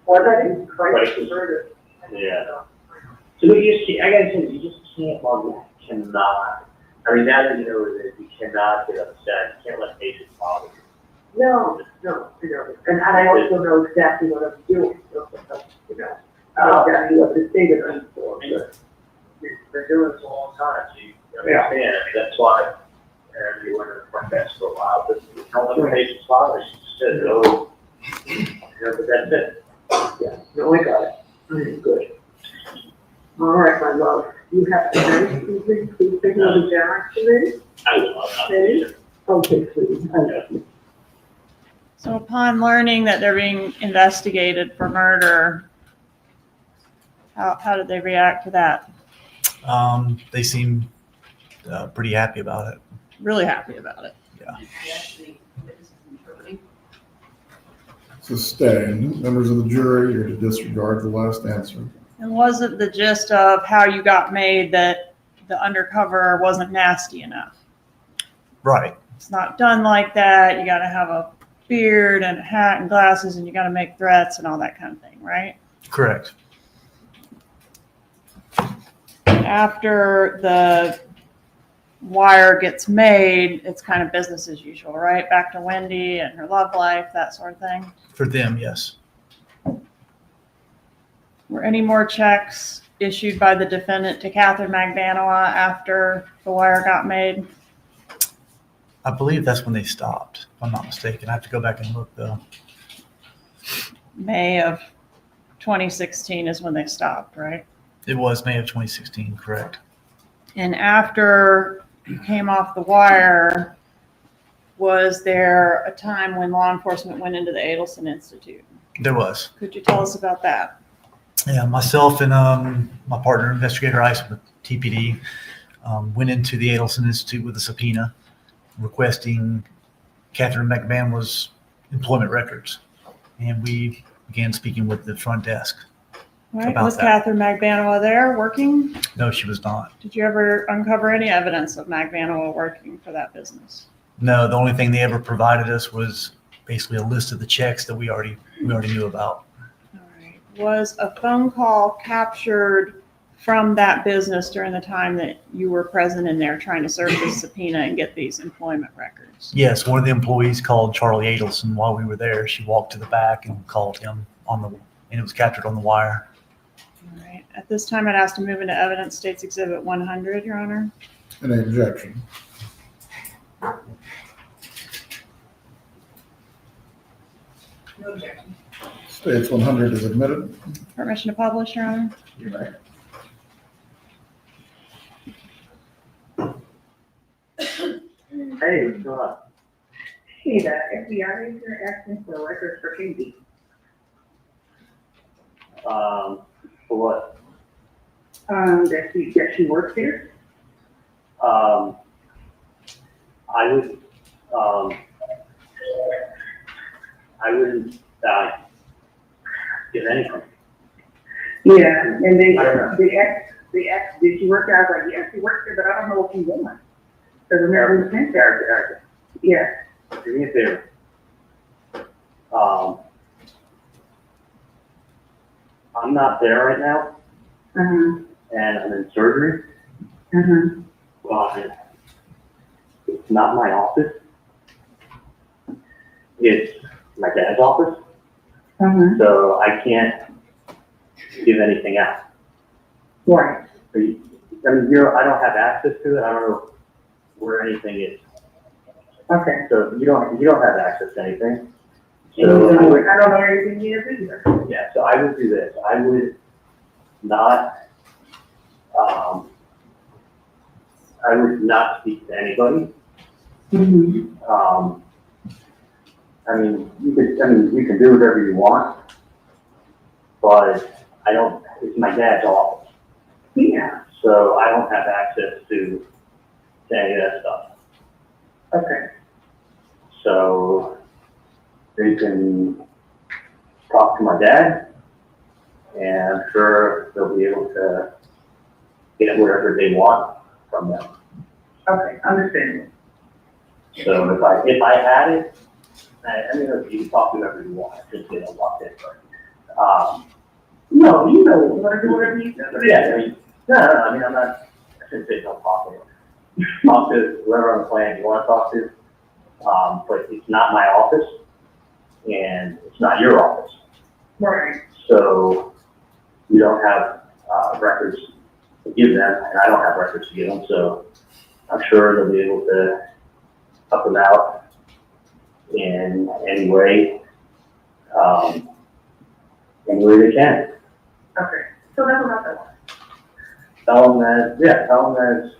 I: what that is, Christ murder.
H: Yeah. So we just, I gotta say, you just can't, well, you cannot, I mean, now that you know this, you cannot get upset, you can't let patients bother you.
I: No, and I also know exactly what I'm doing, so, you know, exactly what the state of it for.
H: You've been doing this a long time, so you understand, that's why, you were in the front desk for a while, but you don't let the patients bother you, just said, oh, you know, but that's it.
I: Yeah, no, I got it. Good. All right, my love. You have a nice evening. Please take another down today.
H: I will,
I: Okay. Okay, please. I love you.
Q: So upon learning that they're being investigated for murder, how did they react to that?
J: They seem pretty happy about it.
Q: Really happy about it.
J: Yeah.
K: Sustained. Members of the jury are to disregard the last answer.
Q: And wasn't the gist of how you got made that the undercover wasn't nasty enough?
J: Right.
Q: It's not done like that. You got to have a beard and a hat and glasses, and you got to make threats and all that kind of thing, right?
J: Correct.
Q: After the wire gets made, it's kind of business as usual, right? Back to Wendy and her love life, that sort of thing.
J: For them, yes.
Q: Were any more checks issued by the defendant to Catherine Magbanua after the wire got made?
J: I believe that's when they stopped, if I'm not mistaken. I have to go back and look, though.
Q: May of 2016 is when they stopped, right?
J: It was May of 2016, correct.
Q: And after you came off the wire, was there a time when law enforcement went into the Adelson Institute?
J: There was.
Q: Could you tell us about that?
J: Yeah, myself and my partner, Investigator Ice with TPD, went into the Adelson Institute with a subpoena requesting Catherine McMahon's employment records. And we began speaking with the front desk.
Q: Right.
J: About
Q: Was
J: that.
Q: Catherine Magbanua there working?
J: No, she was not.
Q: Did you ever uncover any evidence of Magbanua working for that business?
J: No, the only thing they ever provided us was basically a list of the checks that we already knew about.
Q: All right. Was a phone call captured from that business during the time that you were present in there trying to serve this subpoena and get these employment records?
J: Yes, one of the employees called Charlie Adelson while we were there. She walked to the back and called him and it was captured on the wire.
Q: All right. At this time, I'd ask to move into evidence States Exhibit 100, Your Honor.
K: Any objection?
D: No objection.
K: States 100 is admitted.
Q: Permission to publish, Your Honor.
K: You may.
H: Hey, what's going on?
I: Hey, the FBI is here asking for records for Katie.
H: For what?
I: That she works here?
H: I wouldn't, give anything.
I: Yeah, and
H: I don't know.
I: the ex, did she work there? I was like, yes, she works there, but I don't know what she's doing. Because remember, we sent her.
H: Erica,
I: Yeah.
H: do me a favor. I'm not there right now,
I: Uh-huh,
H: and I'm in surgery.
I: uh-huh.
H: It's not my office. It's my dad's office,
I: Uh-huh.
H: so I can't give anything out.
I: Right.
H: I mean, I don't have access to it. I don't know where anything is.
I: Okay.
H: So you don't have access to anything.
I: And
H: So
I: I don't know anything here either.
H: yeah, so I would do this. I would not, I would not speak to anybody.
I: Mm-hmm.
H: You can do whatever you want, but it's my dad's office.
I: Yeah.
H: So I don't have access to any of that stuff.
I: Okay.
H: So they can talk to my dad, And I'm sure they'll be able to get whatever they want from them.
I: Okay, understandable.
H: So if I had it, I mean, you can talk to whoever you want, since they don't want it, but,
I: No, you know, you wanna do whatever you do.
H: yeah, I mean, no, I mean, I shouldn't say don't talk to them. Talk to whoever on the plan you wanna talk to, but it's not my office, and it's not your office.
I: Right.
H: So we don't have, records to give them, and I don't have records to give them, so I'm sure they'll be able to help them out in any way, any way they can.
I: Okay, so that's what I want.
H: Tell them that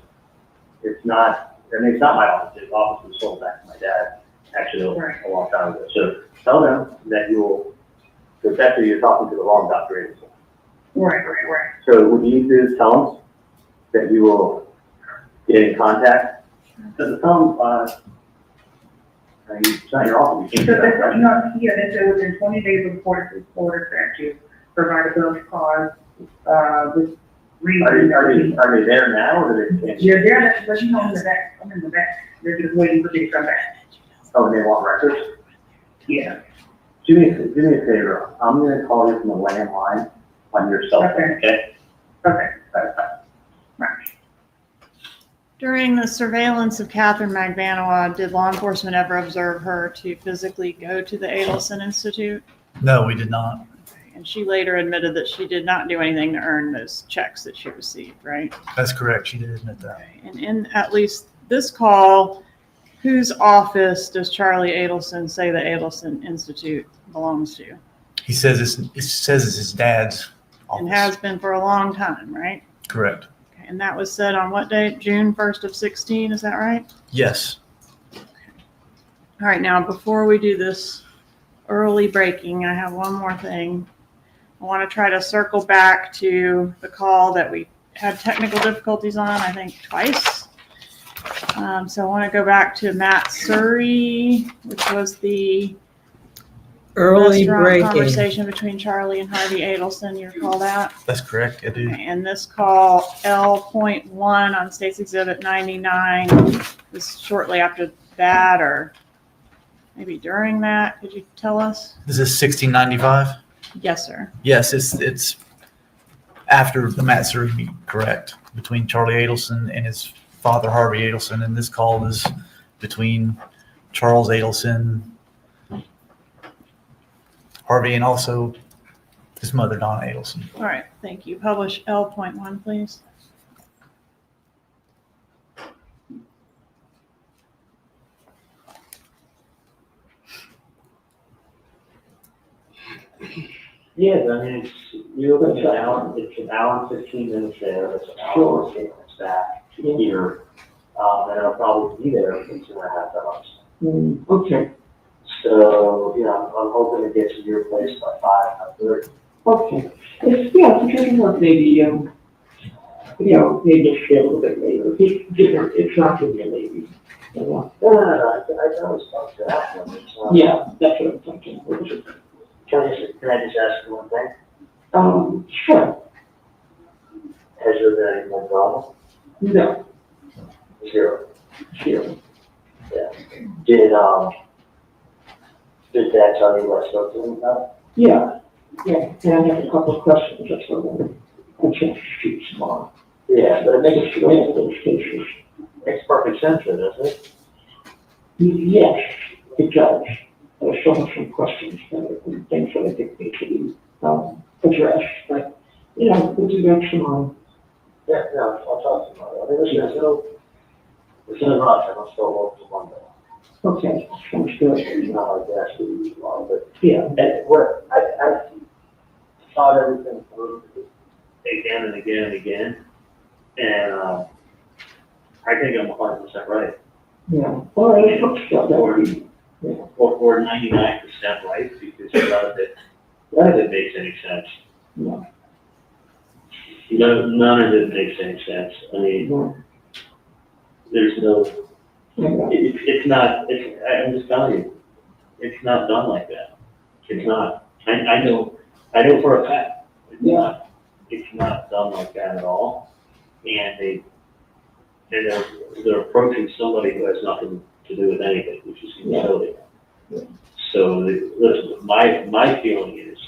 H: it's not, I mean, it's not my office, the office was sold back to my dad, actually, a long time ago. So tell them that because actually you're talking to the wrong Dr. Adelson.
I: Right.
H: So what you need to do is tell them that you will get in contact. Because tell them, it's not your office, you can't do that, right?
I: They said within 20 days of the order statute, provide a bill of cause, with reason.
H: Are they there now, or do they?
I: You're there, but you know, in the back, I'm in the back, they're just waiting for you to come back.
H: Oh, and they want records?
I: Yeah.
H: Do me a favor, I'm gonna call you from the landline on your cell phone, okay?
I: Okay.
Q: During the surveillance of Catherine Magbanua, did law enforcement ever observe her to physically go to the Adelson Institute?
J: No, we did not.
Q: And she later admitted that she did not do anything to earn those checks that she received, right?
J: That's correct. She did admit that.
Q: Okay. And in at least this call, whose office does Charlie Adelson say the Adelson Institute belongs to?
J: He says it says it's his dad's office.
Q: And has been for a long time, right?
J: Correct.
Q: Okay. And that was said on what date? June 1st of 16, is that right?
J: Yes.
Q: All right, now before we do this early breaking, I have one more thing. I want to try to circle back to the call that we had technical difficulties on, I think twice. So I want to go back to Matt Surrey, which was the
D: Early
Q: restaurant
D: breaking.
Q: conversation between Charlie and Harvey Adelson. You recall that?
J: That's correct. I do.
Q: Okay, and this call L.1 on State's Exhibit 99 was shortly after that, or maybe during that. Could you tell us?
J: This is 1695.
Q: Yes, sir.
J: Yes, it's after the Matt Surrey meet, correct, between Charlie Adelson and his father, Harvey Adelson, and this call is between Charles Adelson, Harvey, and also his mother, Donna Adelson.
Q: All right, thank you. Publish L.1, please.
H: Yes, I mean, you're looking at it's an hour and 15 minutes there, it's an hour and 10 minutes back to here. And it'll probably be there in 2.5 hours.
I: Okay.
H: So, yeah, I'm hoping to get to your place by 5:30.
I: Okay. If you can work maybe, maybe stay a little bit later. It's not gonna be a lady.
H: No, I can always talk to that one.
I: Yeah, that's what I'm thinking.
H: Can I just ask you one thing?
I: Sure.
H: Has there been any more problem?
I: No.
H: Zero.
I: Sure.
H: Yeah. Did Dad tell you what I spoke to him about?
I: Yeah. And I have a couple of questions. That's what I'm chance to shoot tomorrow.
H: Yeah, but it makes
I: Those cases.
H: makes perfect sense, doesn't it?
I: Yes, it does. I still have some questions and things that I think need to be addressed, but, we'll do that tomorrow.
H: Yeah, no, I'll talk to him tomorrow. I mean, there's no rush, I don't still work till Monday.
I: Okay, sounds good.
H: It's not like that, to be tomorrow, but
I: Yeah.
H: and what I thought everything through again and again and again, and I think I'm 100% right.
I: Yeah. Well, I hope so. That would be, yeah.
H: Or 99% right, because none of it makes any sense.
I: Yeah.
H: None of it makes any sense. I mean, there's no. It's not. I'm just telling you, it's not done like that. It's not. I know for a fact. It's not done like that at all. And they're approaching somebody who has nothing to do with anything, which is the utility. So, listen, my feeling is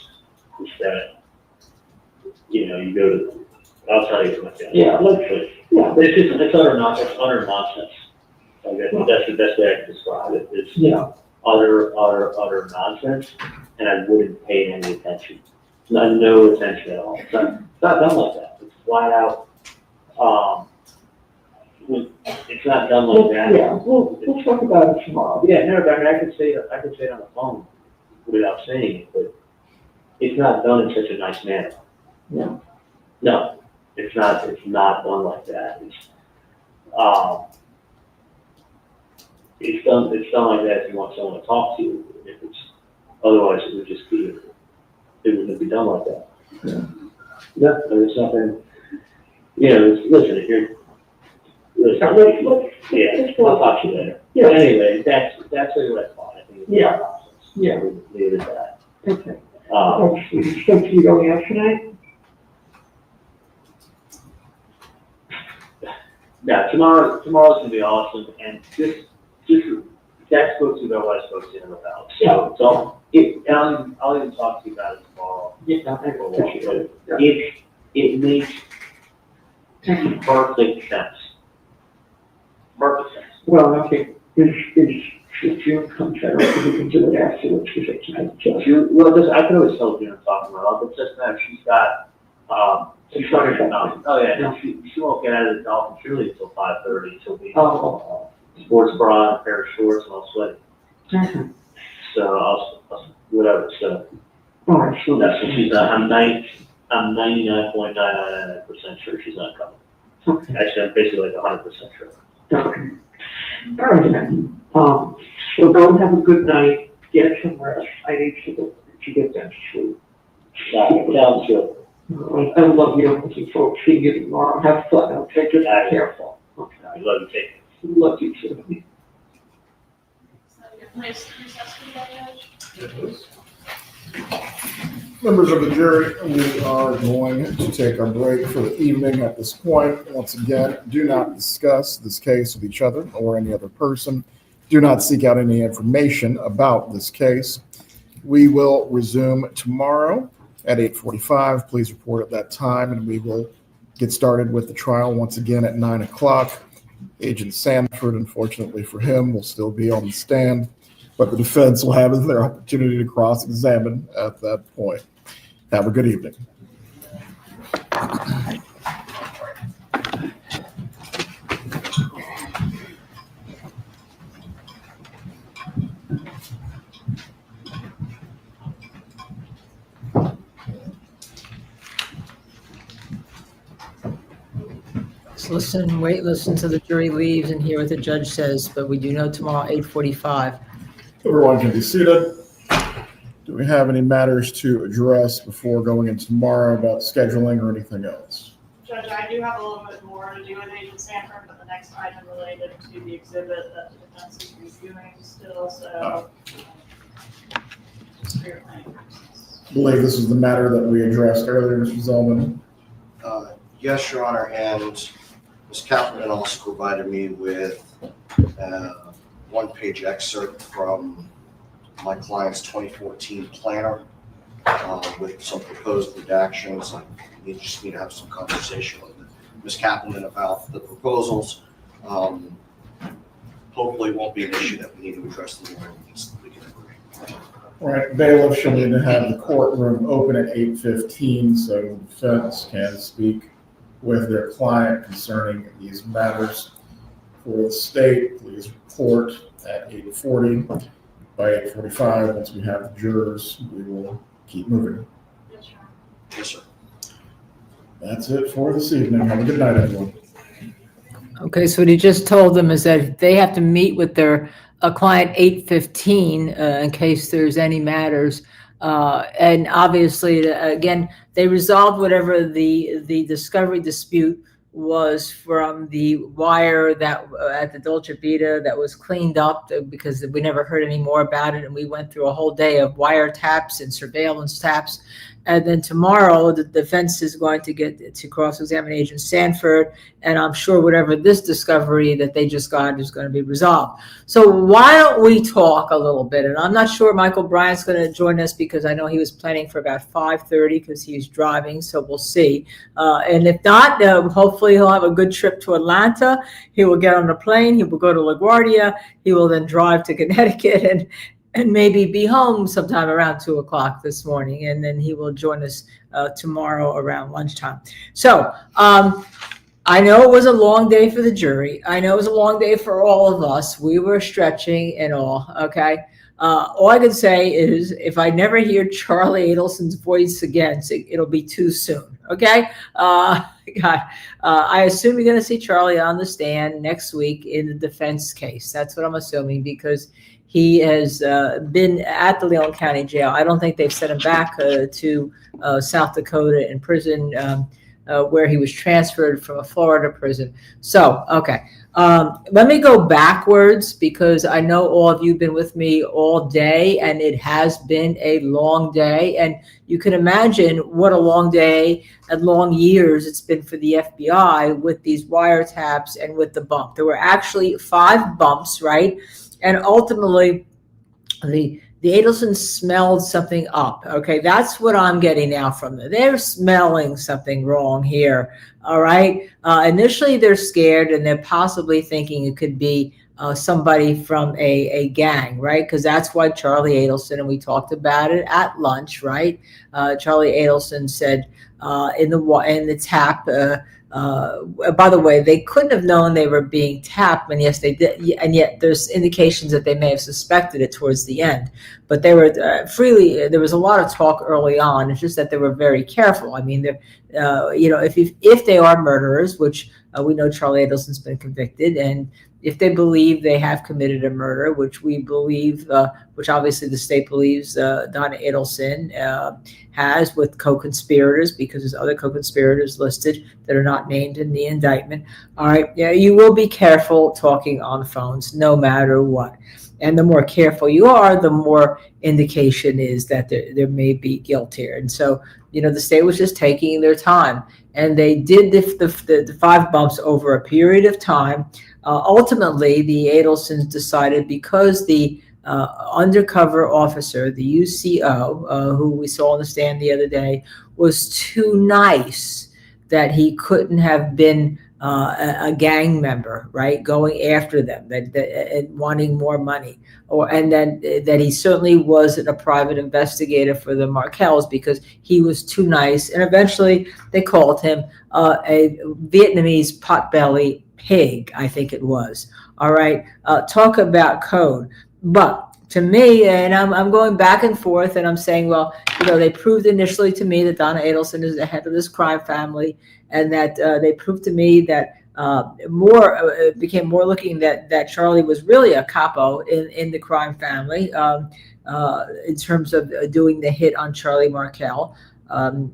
H: that, you know, you go to, I'll tell you what. It's utter nonsense. Like that's the best way I can describe it. It's utter nonsense, and I wouldn't pay any attention. No attention at all. It's not done like that. It's flat out. It's not done like that.
I: Yeah, we'll talk about it tomorrow.
H: Yeah, no, I mean, I could say it on the phone without saying it, but it's not done in such a nice manner.
I: No.
H: No, it's not done like that. It's done like that if you want someone to talk to. If it's otherwise, it wouldn't be done like that. Yeah, there's nothing. You know, listen, if you're. Listen, I'll talk to you later. Yeah. Anyway, that's what I thought. I think it's
I: Yeah.
H: process.
I: Yeah.
H: We'll leave it at that.
I: Okay. So you going out tonight?
H: Yeah, tomorrow's gonna be awesome, and just that's spoke to about what I spoke to him about. So I'll even talk to you about it tomorrow.
I: Yeah, I appreciate it.
H: It makes perfect sense. Perfect sense.
I: Well, okay, if June comes out, we can do it afterwards, because I can't just.
H: I can always tell June talking about it, but just now she's got, she's got her nothing. Oh, yeah, no, she won't get out of the Dolphin truly until 5:30, she'll be sports bra and a pair of shorts, and I'll sweat.
I: Okay.
H: So I'll whatever, so.
I: All right, so
H: that's what she's not, I'm 99.999% sure she's not coming.
I: Okay.
H: Actually, I'm basically like 100% sure.
I: Okay. All right, then. So go have a good night, get some rest. I need to get that sleep.
H: Sounds good.
I: I love you. I'm looking forward to seeing you tomorrow. Have fun. I'll take it careful. Okay.
H: I love you, take it.
I: Love you too.
A: Nice recess for you, Judge.
K: Members of the jury, we are going to take our break for the evening at this point. Once again, do not discuss this case with each other or any other person. Do not seek out any information about this case. We will resume tomorrow at 8:45. Please report at that time, and we will get started with the trial once again at 9 o'clock. Agent Sanford, unfortunately for him, will still be on the stand, but the defense will have their opportunity to cross-examine at that point. Have a good evening.
D: Let's listen till the jury leaves and hear what the judge says, but we do know tomorrow, 8:45.
K: Everyone can be seated. Do we have any matters to address before going into tomorrow about scheduling or anything else?
A: Judge, I do have a little bit more to do with Agent Sanford, but the next item related to the exhibit that the defense is reviewing still, so. Just for your planning purposes.
K: I believe this is the matter that we addressed earlier, Mr. Zellman.
E: Yes, Your Honor, and Ms. Kaplan also provided me with a one-page excerpt from my client's 2014 planner with some proposed redactions. I just need to have some conversation with Ms. Kaplan about the proposals. Hopefully it won't be an issue that we need to address the more. We can agree.
K: All right, bailiff shall need to have the courtroom open at 8:15 so the defense can speak with their client concerning these matters. For the state, please report at 8:40. By 8:45, once we have the jurors, we will keep moving.
E: Yes, sir.
K: That's it for this evening. Have a good night, everyone.
D: Okay, so what he just told them is that they have to meet with their client 8:15 in case there's any matters. And obviously, again, they resolved whatever the discovery dispute was from the wire that at the Dolce Vita that was cleaned up because we never heard any more about it. And we went through a whole day of wiretaps and surveillance taps And then tomorrow, the defense is going to get to cross-examine Agent Sanford, and I'm sure whatever this discovery that they just got is going to be resolved. So why don't we talk a little bit? And I'm not sure Michel Bryant's going to join us because I know he was planning for about 5:30 because he's driving, so we'll see. And if not, hopefully he'll have a good trip to Atlanta. He will get on a plane. He will go to LaGuardia. He will then drive to Connecticut and maybe be home sometime around 2 o'clock this morning. And then he will join us tomorrow around lunchtime. So I know it was a long day for the jury. I know it was a long day for all of us. We were stretching and all, okay? All I can say is if I never hear Charlie Adelson's voice again, it'll be too soon, okay? God, I assume you're going to see Charlie on the stand next week in the defense case. That's what I'm assuming because he has been at the Leon County Jail. I don't think they've sent him back to South Dakota in prison where he was transferred from a Florida prison. So, okay. Let me go backwards because I know all of you have been with me all day and it has been a long day. And you can imagine what a long day and long years it's been for the FBI with these wiretaps and with the bump. There were actually 5 bumps, right? And ultimately, the Adelsons smelled something up. Okay, that's what I'm getting now from them. They're smelling something wrong here. All right. Initially, they're scared and they're possibly thinking it could be somebody from a gang, right? Because that's why Charlie Adelson, and we talked about it at lunch, right? Charlie Adelson said in the tap. By the way, they couldn't have known they were being tapped, and yes, they did. And yet, there's indications that they may have suspected it towards the end. But they were freely. There was a lot of talk early on. It's just that they were very careful. I mean, if they are murderers, which we know Charlie Adelson's been convicted, and if they believe they have committed a murder, which we believe, which obviously the state believes Donna Adelson has with co-conspirators, because there's other co-conspirators listed that are not named in the indictment. All right, yeah, you will be careful talking on phones no matter what. And the more careful you are, the more indication is that there may be guilt here. And so, the state was just taking their time. And they did the 5 bumps over a period of time. Ultimately, the Adelsons decided because the undercover officer, the UCO, who we saw on the stand the other day, was too nice, that he couldn't have been a gang member, right? Going after them and wanting more money, and then that he certainly wasn't a private investigator for the Markels because he was too nice. And eventually, they called him a Vietnamese potbelly pig, I think it was. All right, talk about code. But to me, and I'm going back and forth, and I'm saying, well, they proved initially to me that Donna Adelson is the head of this crime family, and that they proved to me that became more looking that Charlie was really a capo in the crime family in terms of doing the hit on Charlie Markel. On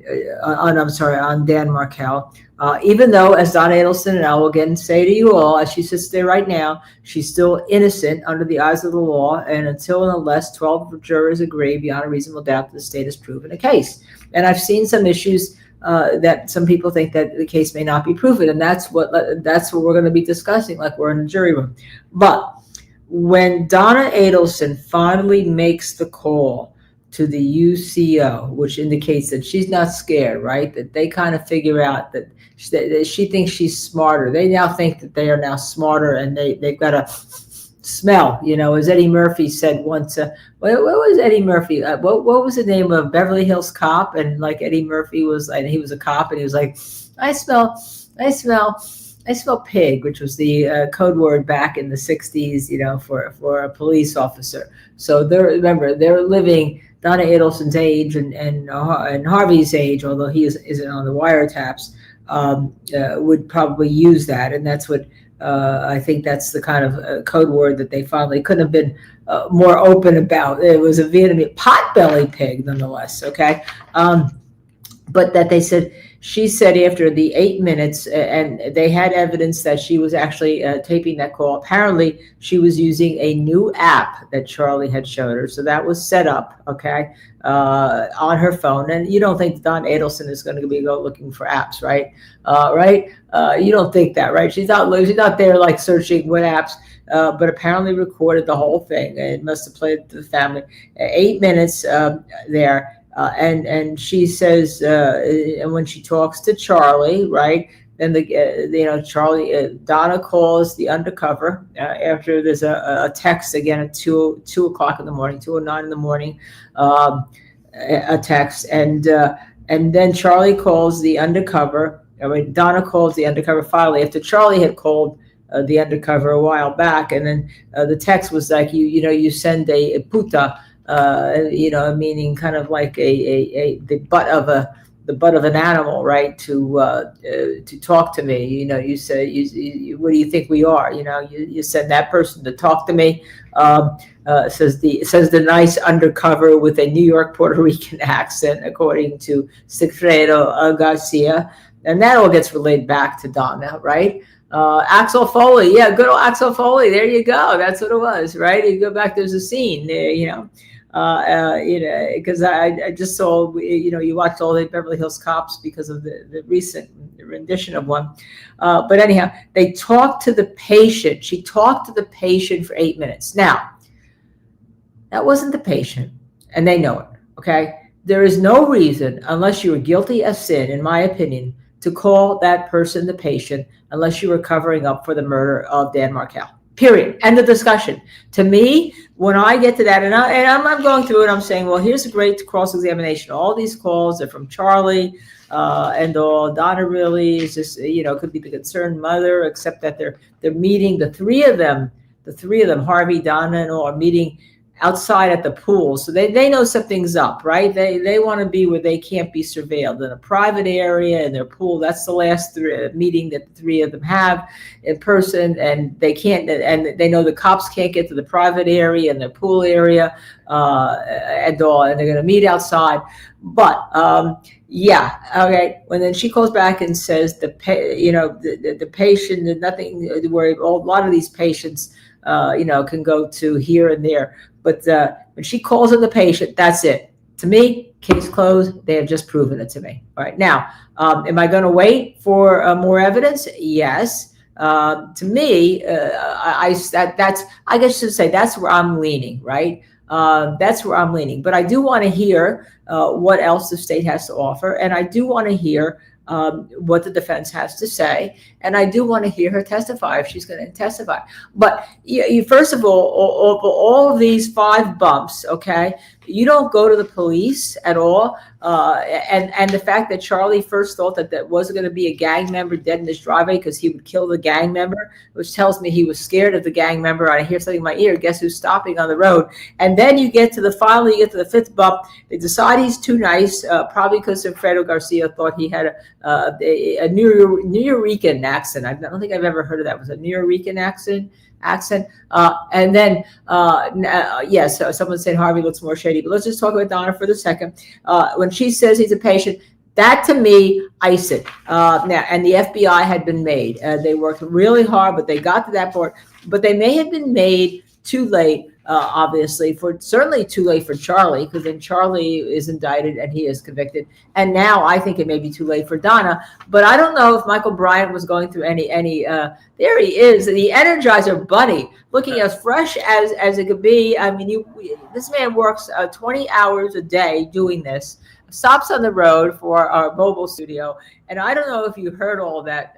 D: Dan Markel. Even though, as Donna Adelson, and I will again say to you all, as she sits there right now, she's still innocent under the eyes of the law, and until and unless 12 jurors agree beyond a reasonable doubt that the state has proven a case. And I've seen some issues that some people think that the case may not be proven, and that's what we're going to be discussing, like we're in a jury room. But when Donna Adelson finally makes the call to the UCO, which indicates that she's not scared, right? That they kind of figure out that she thinks she's smarter. They now think that they are now smarter, and they've got a smell, as Eddie Murphy said once. What was Eddie Murphy? What was the name of Beverly Hills Cop? And like Eddie Murphy was, and he was a cop, and he was like, I smell pig, which was the code word back in the 60s, for a police officer. So they're living Donna Adelson's age and Harvey's age, although he isn't on the wiretaps, would probably use that. And that's what I think that's the kind of code word that they finally couldn't have been more open about. It was a Vietnamese potbelly pig, nonetheless, okay? But that they said she said after the 8 minutes, and they had evidence that she was actually taping that call. Apparently, she was using a new app that Charlie had showed her. So that was set up, okay, on her phone. And you don't think Donna Adelson is going to be looking for apps, right? Right? You don't think that, right? She's not there like searching what apps. But apparently recorded the whole thing. It must have played to the family. 8 minutes there. And she says, and when she talks to Charlie, right, then Charlie, Donna calls the undercover after there's a text again at 2 o'clock in the morning, 2:09 in the morning, a text, and then Charlie calls the undercover. Donna calls the undercover finally after Charlie had called the undercover a while back, and then the text was like, you send a puta, meaning kind of like the butt of an animal, right, to talk to me. You say, what do you think we are? You send that person to talk to me. Says the nice undercover with a New York Puerto Rican accent, according to Sigfredo Garcia, and that all gets relayed back to Donna, right? Axel Foley, yeah, good old Axel Foley. There you go. That's what it was, right? You go back, there's a scene there, because I just saw, you watched all the Beverly Hills Cops because of the recent rendition of one. But anyhow, they talked to the patient. She talked to the patient for 8 minutes. Now, that wasn't the patient, and they know it, okay? There is no reason, unless you are guilty of sin, in my opinion, to call that person the patient unless you were covering up for the murder of Dan Markel. Period. End of discussion. To me, when I get to that, and I'm going through it, I'm saying, well, here's a great cross-examination. All these calls are from Charlie, and all. Donna really is just, could be the concerned mother, except that they're meeting, the three of them, Harvey, Donna, and all, are meeting outside at the pool. So they know something's up, right? They want to be where they can't be surveilled, in a private area in their pool. That's the last meeting that the three of them have in person, and they can't, and they know the cops can't get to the private area and their pool area, and all, and they're going to meet outside. But yeah, okay. When then she calls back and says the patient, nothing to worry about. A lot of these patients, can go to here and there. But when she calls in the patient, that's it. To me, case closed. They have just proven it to me. All right. Now, am I going to wait for more evidence? Yes. To me, I guess I should say that's where I'm leaning. Right. That's where I'm leaning. But I do want to hear what else the state has to offer, and I do want to hear what the defense has to say, and I do want to hear her testify if she's going to testify. But you first of all of these 5 bumps, okay, you don't go to the police at all, and the fact that Charlie first thought that wasn't going to be a gang member dead in his driveway because he would kill the gang member, which tells me he was scared of the gang member. I hear something in my ear. Guess who's stopping on the road? And then you get to the 5th bump. They decide he's too nice, probably because Alfredo Garcia thought he had a Nuyorican accent. I don't think I've ever heard of that. It was a Nuyorican accent. And then, yes, someone said Harvey looks more shady, but let's just talk about Donna for the second. When she says he's a patient, that to me, ice it. Now, and the FBI had been made. They worked really hard, but they got to that part. But they may have been made too late, obviously, certainly too late for Charlie, because then Charlie is indicted and he is convicted. And now I think it may be too late for Donna. But I don't know if Michel Bryant was going through any there he is, the Energizer Bunny, looking as fresh as it could be. I mean, this man works 20 hours a day doing this, stops on the road for our mobile studio. And I don't know if you heard all that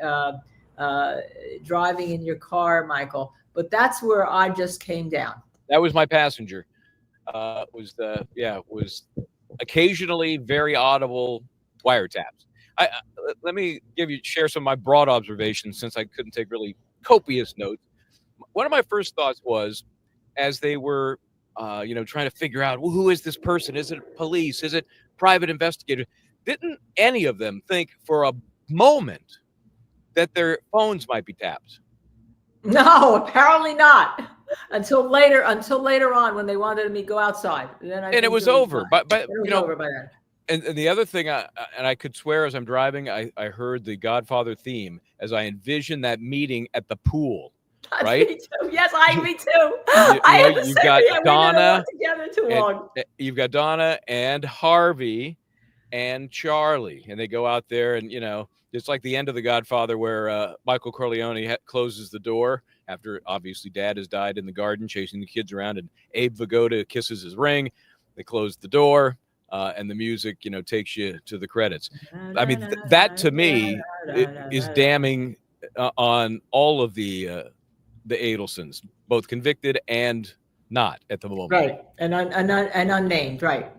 D: driving in your car, Michael, but that's where I just came down.
B: That was my passenger. Was occasionally very audible wiretaps. Let me share some of my broad observations, since I couldn't take really copious notes. One of my first thoughts was, as they were, trying to figure out, well, who is this person? Is it police? Is it private investigator? Didn't any of them think for a moment that their phones might be tapped?
D: No, apparently not. Until later on, when they wanted me to go outside. Then it was
B: over. But
D: over by then.
B: And the other thing, I could swear as I'm driving, I heard the Godfather theme as I envisioned that meeting at the pool, right?
D: Me too. Yes, me too.
B: You know, you've got Donna,
D: together too long.
B: You've got Donna and Harvey and Charlie, and they go out there, and it's like the end of The Godfather where Michael Corleone closes the door after obviously Dad has died in the garden chasing the kids around, and Abe Vigoda kisses his ring. They close the door. And the music, takes you to the credits. I mean, that to me is damning on all of the Adelsons, both convicted and not at the moment.
D: Right, and unnamed, right.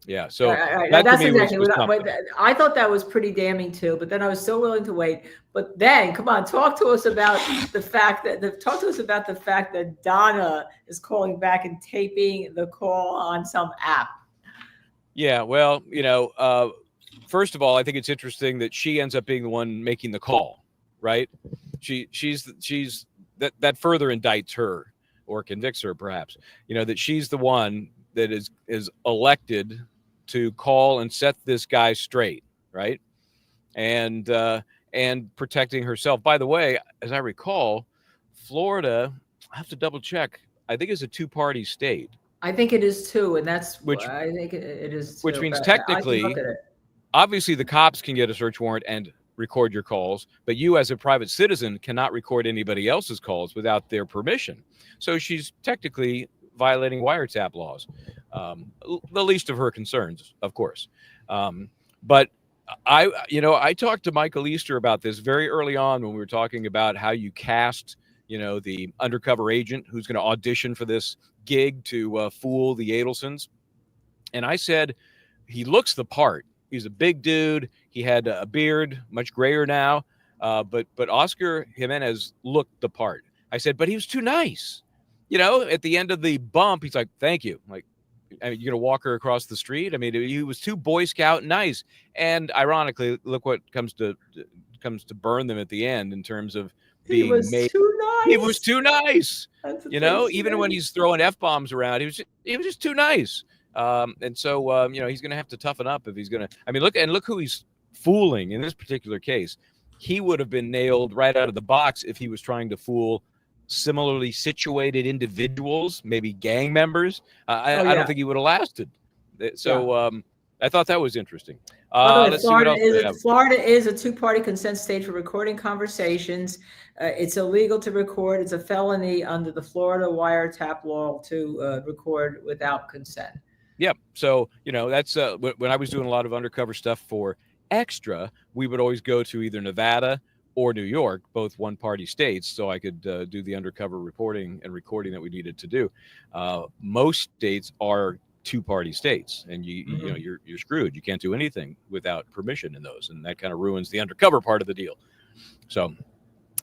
B: Yeah, so
D: right.
B: that
D: That's
B: to me
D: exactly
B: was
D: what I thought that was pretty damning too. But then I was so willing to wait. But then, come on, talk to us about the fact that Donna is calling back and taping the call on some app.
B: Yeah, well, first of all, I think it's interesting that she ends up being the one making the call, right? She's that further indicts her or convicts her, perhaps. That she's the one that is elected to call and set this guy straight, right? And protecting herself. By the way, as I recall, Florida, I have to double check. I think it's a two-party state.
D: I think it is too, and I think it is too.
B: Which means technically, obviously the cops can get a search warrant and record your calls, but you as a private citizen cannot record anybody else's calls without their permission. So she's technically violating wiretap laws, the least of her concerns, of course. But I talked to Michael Easter about this very early on when we were talking about how you cast, the undercover agent who's going to audition for this gig to fool the Adelsons. And I said, he looks the part. He's a big dude. He had a beard, much grayer now. But Oscar Jimenez looked the part. I said, but he was too nice. At the end of the bump, he's like, thank you. I'm like, you're going to walk her across the street? I mean, he was too Boy Scout nice. And ironically, look what comes to burn them at the end in terms of being made.
D: Too nice.
B: He was too nice. Even when he's throwing F-bombs around, he was just too nice. And so, he's going to have to toughen up if he's going to. I mean, look who he's fooling in this particular case. He would have been nailed right out of the box if he was trying to fool similarly situated individuals, maybe gang members. I don't think he would have lasted. So I thought that was interesting. Let's see what else we have.
D: Florida is a two-party consent state for recording conversations. It's illegal to record. It's a felony under the Florida wiretap law to record without consent.
B: Yep. So, that's when I was doing a lot of undercover stuff for Extra, we would always go to either Nevada or New York, both one-party states, so I could do the undercover reporting and recording that we needed to do. Most states are two-party states, and you're screwed. You can't do anything without permission in those, and that kind of ruins the undercover part of the deal. So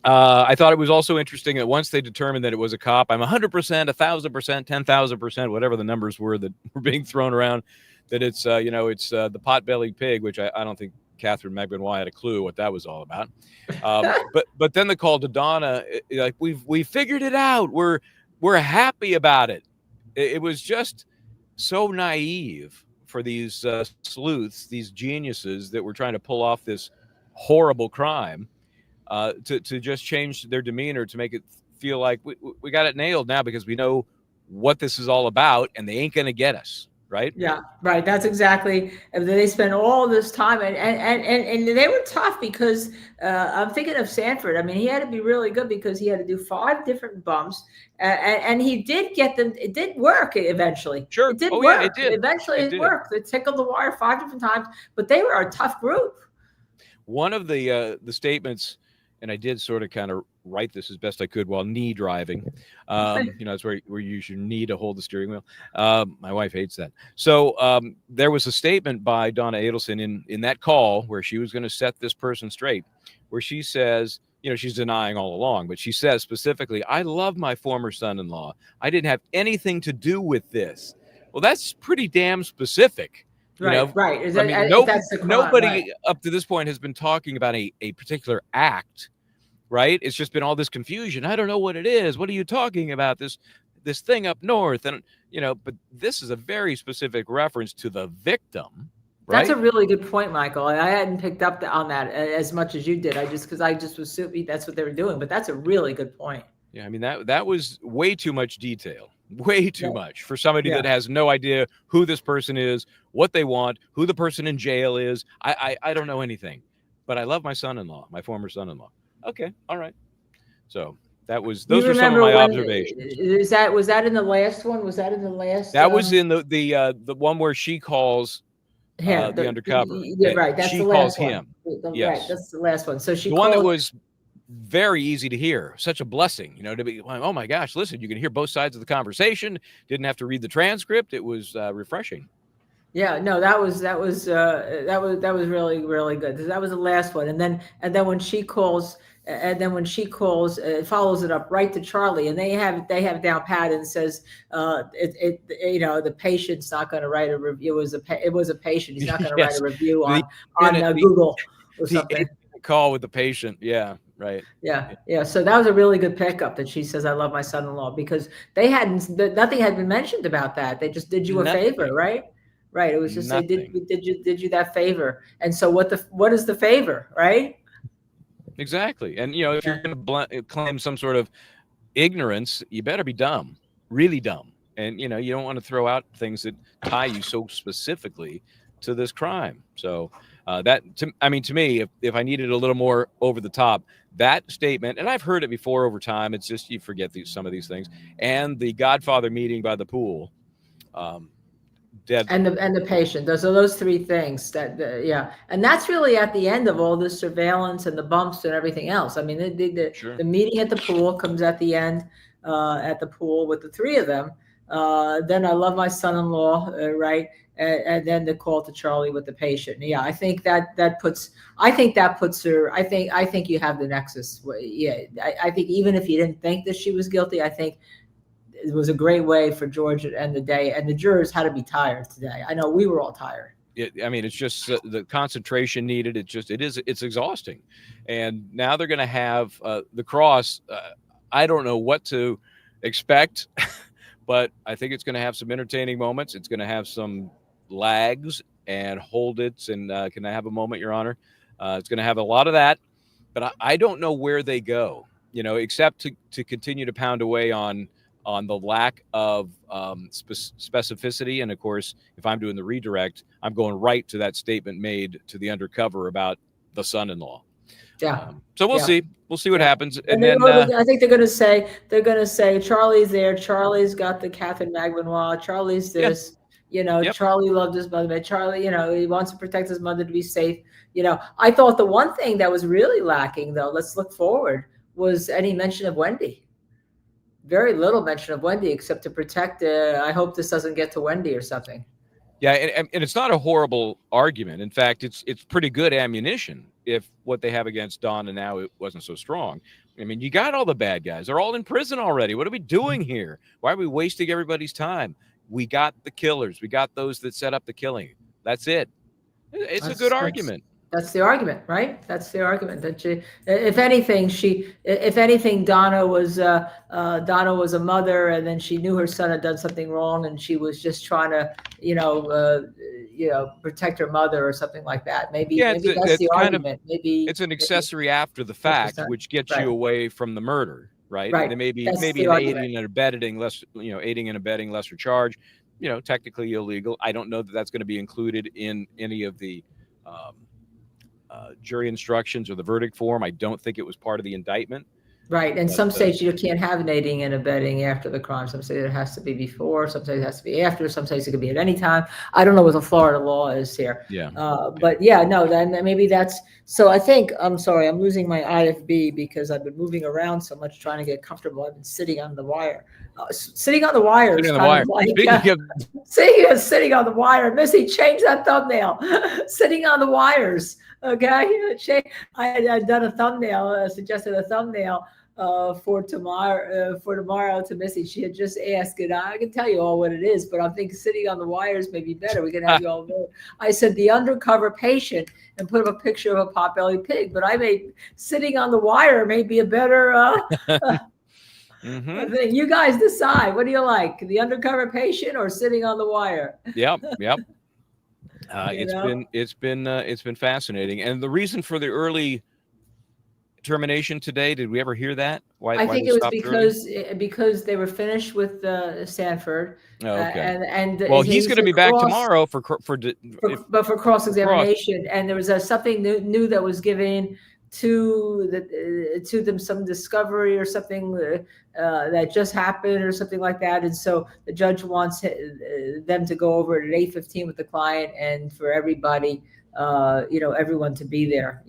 B: I thought it was also interesting that once they determined that it was a cop, I'm 100%, 1,000%, 10,000%, whatever the numbers were that were being thrown around, that it's the pot-bellied pig, which I don't think Catherine Magbanwa had a clue what that was all about. But then the call to Donna, like we figured it out. We're happy about it. It was just so naive for these sleuths, these geniuses that were trying to pull off this horrible crime, to just change their demeanor to make it feel like we got it nailed now because we know what this is all about and they ain't going to get us. Right. Yeah.
D: Right. That's exactly. They spent all this time and they were tough because I'm thinking of Sanford. I mean, he had to be really good because he had to do 5 different bumps and he did get them. It did work eventually.
B: Sure.
D: It did work.
B: Yeah, it did.
D: Eventually it worked. They tickled the wire 5 different times, but they were a tough group.
B: One of the statements, and I did sort of kind of write this as best I could while knee driving. It's where you use your knee to hold the steering wheel. My wife hates that. So there was a statement by Donna Adelson in that call where she was going to set this person straight, where she says, she's denying all along, but she says specifically, I love my former son-in-law. I didn't have anything to do with this. Well, that's pretty damn specific.
D: Right.
B: Nobody up to this point has been talking about a particular act. Right. It's just been all this confusion. I don't know what it is. What are you talking about? This thing up north. And, but this is a very specific reference to the victim.
D: That's
B: right?
D: a really good point, Michael. I hadn't picked up on that as much as you did. Because I just was assuming that's what they were doing. But that's a really good point.
B: Yeah, I mean that was way too much detail, way too
D: Yeah.
B: much for somebody
D: Yeah.
B: that has no idea who this person is, what they want, who the person in jail is. I don't know anything, but I love my son-in-law, my former son-in-law. Okay, all right. So those
D: You
B: were some of
D: remember
B: my
D: when
B: observations.
D: was that in the last one? Was that in the last?
B: That was in the one where she calls
D: him.
B: the undercover.
D: Yeah, right. That's
B: She
D: the
B: calls
D: last one.
B: him.
D: Right.
B: Yes.
D: That's the last one. So she
B: The one that
D: called.
B: was very easy to hear, such a blessing, to be like, oh my gosh, listen, you can hear both sides of the conversation, didn't have to read the transcript. It was refreshing.
D: Yeah, no, that was really, really good. That was the last one. And then when she calls, follows it up right to Charlie, and they have it down pat and says, the patient's not going to write a review. It was a patient. He's not going to write
B: Yes.
D: a review on
B: The-
D: Google or
B: The
D: something.
B: 8-minute call with the patient. Yeah, right.
D: Yeah. So that was a really good pickup that she says, I love my son-in-law, because nothing had been mentioned about that. They just did you a
B: Nothing.
D: favor, right? Right. It was just
B: Nothing.
D: they did you that favor. And so what is the favor, right?
B: Exactly. And if you're going to claim some sort of ignorance, you better be dumb, really dumb. And you don't want to throw out things that tie you so specifically to this crime. So to me, if I needed a little more over the top, that statement, and I've heard it before over time, it's just you forget some of these things. And the Godfather meeting by the pool, dead.
D: And the patient. Those three things and that's really at the end of all this surveillance and the bumps and everything else. I mean, the meeting at the pool comes at the end, at the pool with the three of them. Then I love my son-in-law, right? And then the call to Charlie with the patient. Yeah, I think that puts her. I think you have the nexus. Yeah, I think even if you didn't think that she was guilty, I think it was a great way for George to end the day, and the jurors had to be tired today. I know we were all tired.
B: It's just the concentration needed. It's exhausting. And now they're going to have the cross. I don't know what to expect, but I think it's going to have some entertaining moments. It's going to have some lags and hold it. And can I have a moment, Your Honor? It's going to have a lot of that, but I don't know where they go, except to continue to pound away on the lack of specificity. And of course, if I'm doing the redirect, I'm going right to that statement made to the undercover about the son-in-law.
D: Yeah.
B: So we'll see. We'll see what happens.
D: And then I think they're going to say Charlie's there. Charlie's got the Catherine Magloire. Charlie's this. Charlie loved his mother. Charlie, he wants to protect his mother to be safe. I thought the one thing that was really lacking, though, let's look forward, was any mention of Wendy. Very little mention of Wendy, except to protect. I hope this doesn't get to Wendy or something.
B: Yeah, and it's not a horrible argument. In fact, it's pretty good ammunition if what they have against Donna now it wasn't so strong. I mean, you got all the bad guys. They're all in prison already. What are we doing here? Why are we wasting everybody's time? We got the killers. We got those that set up the killing. That's it. It's a good argument.
D: That's the argument, right? That's the argument that if anything, Donna was a mother, and then she knew her son had done something wrong, and she was just trying to, protect her mother or something like that. Maybe that's the argument. Maybe
B: it's an accessory after the fact, which gets you away from the murder, right?
D: Right.
B: And maybe
D: That's
B: an
D: the argument.
B: aiding and abetting lesser charge, technically illegal. I don't know that that's going to be included in any of the jury instructions or the verdict form. I don't think it was part of the indictment.
D: Right. And some states you can't have an aiding and abetting after the crime. Some states it has to be before, some states it has to be after, some states it could be at any time. I don't know what the Florida law is here.
B: Yeah.
D: But then maybe that's, so I think, I'm sorry, I'm losing my IFB because I've been moving around so much trying to get comfortable. I've been sitting on the wire. Sitting on the wire is kind of like, sitting on the wire. Missy, change that thumbnail. Sitting on the wires. Okay. I had done a thumbnail, suggested a thumbnail for tomorrow to Missy. She had just asked it. I can tell you all what it is, but I'm thinking sitting on the wires may be better. We can have you all know. I said the undercover patient and put up a picture of a potbelly pig, but I made sitting on the wire may be a better thing. You guys decide. What do you like? The undercover patient or sitting on the wire?
B: Yep. It's been fascinating. And the reason for the early termination today, did we ever hear that? Why?
D: I
B: why
D: think
B: they
D: it was
B: stopped
D: because they were finished with Sanford.
B: early? Oh, okay.
D: And
B: Well,
D: he
B: he's
D: was
B: going to be back
D: across-
B: tomorrow for
D: cross-examination, and there was something new that was given to them, some discovery or something that just happened or something like that, and so the judge wants them to go over it at 8:15 with the client, and for everybody, everyone to be there,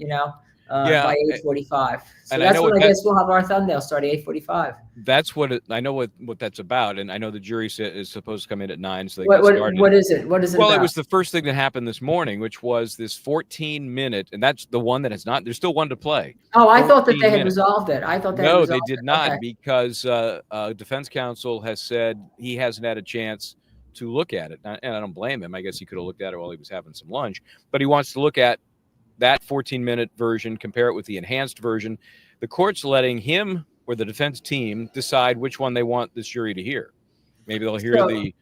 D: by 8:45. So that's when I guess we'll have our thumbnail starting 8:45.
B: That's what I know what that's about, and I know the jury is supposed to come in at 9, so they get started.
D: What is it? What is it
B: Well,
D: about?
B: it was the first thing that happened this morning, which was this 14-minute, and that's the one that has not. There's still one to play.
D: Oh, I thought that they had resolved it.
B: No, they did not, because defense counsel has said he hasn't had a chance to look at it, and I don't blame him. I guess he could have looked at it while he was having some lunch, but he wants to look at that 14-minute version, compare it with the enhanced version. The court's letting him or the defense team decide which one they want this jury to hear. Maybe they'll hear the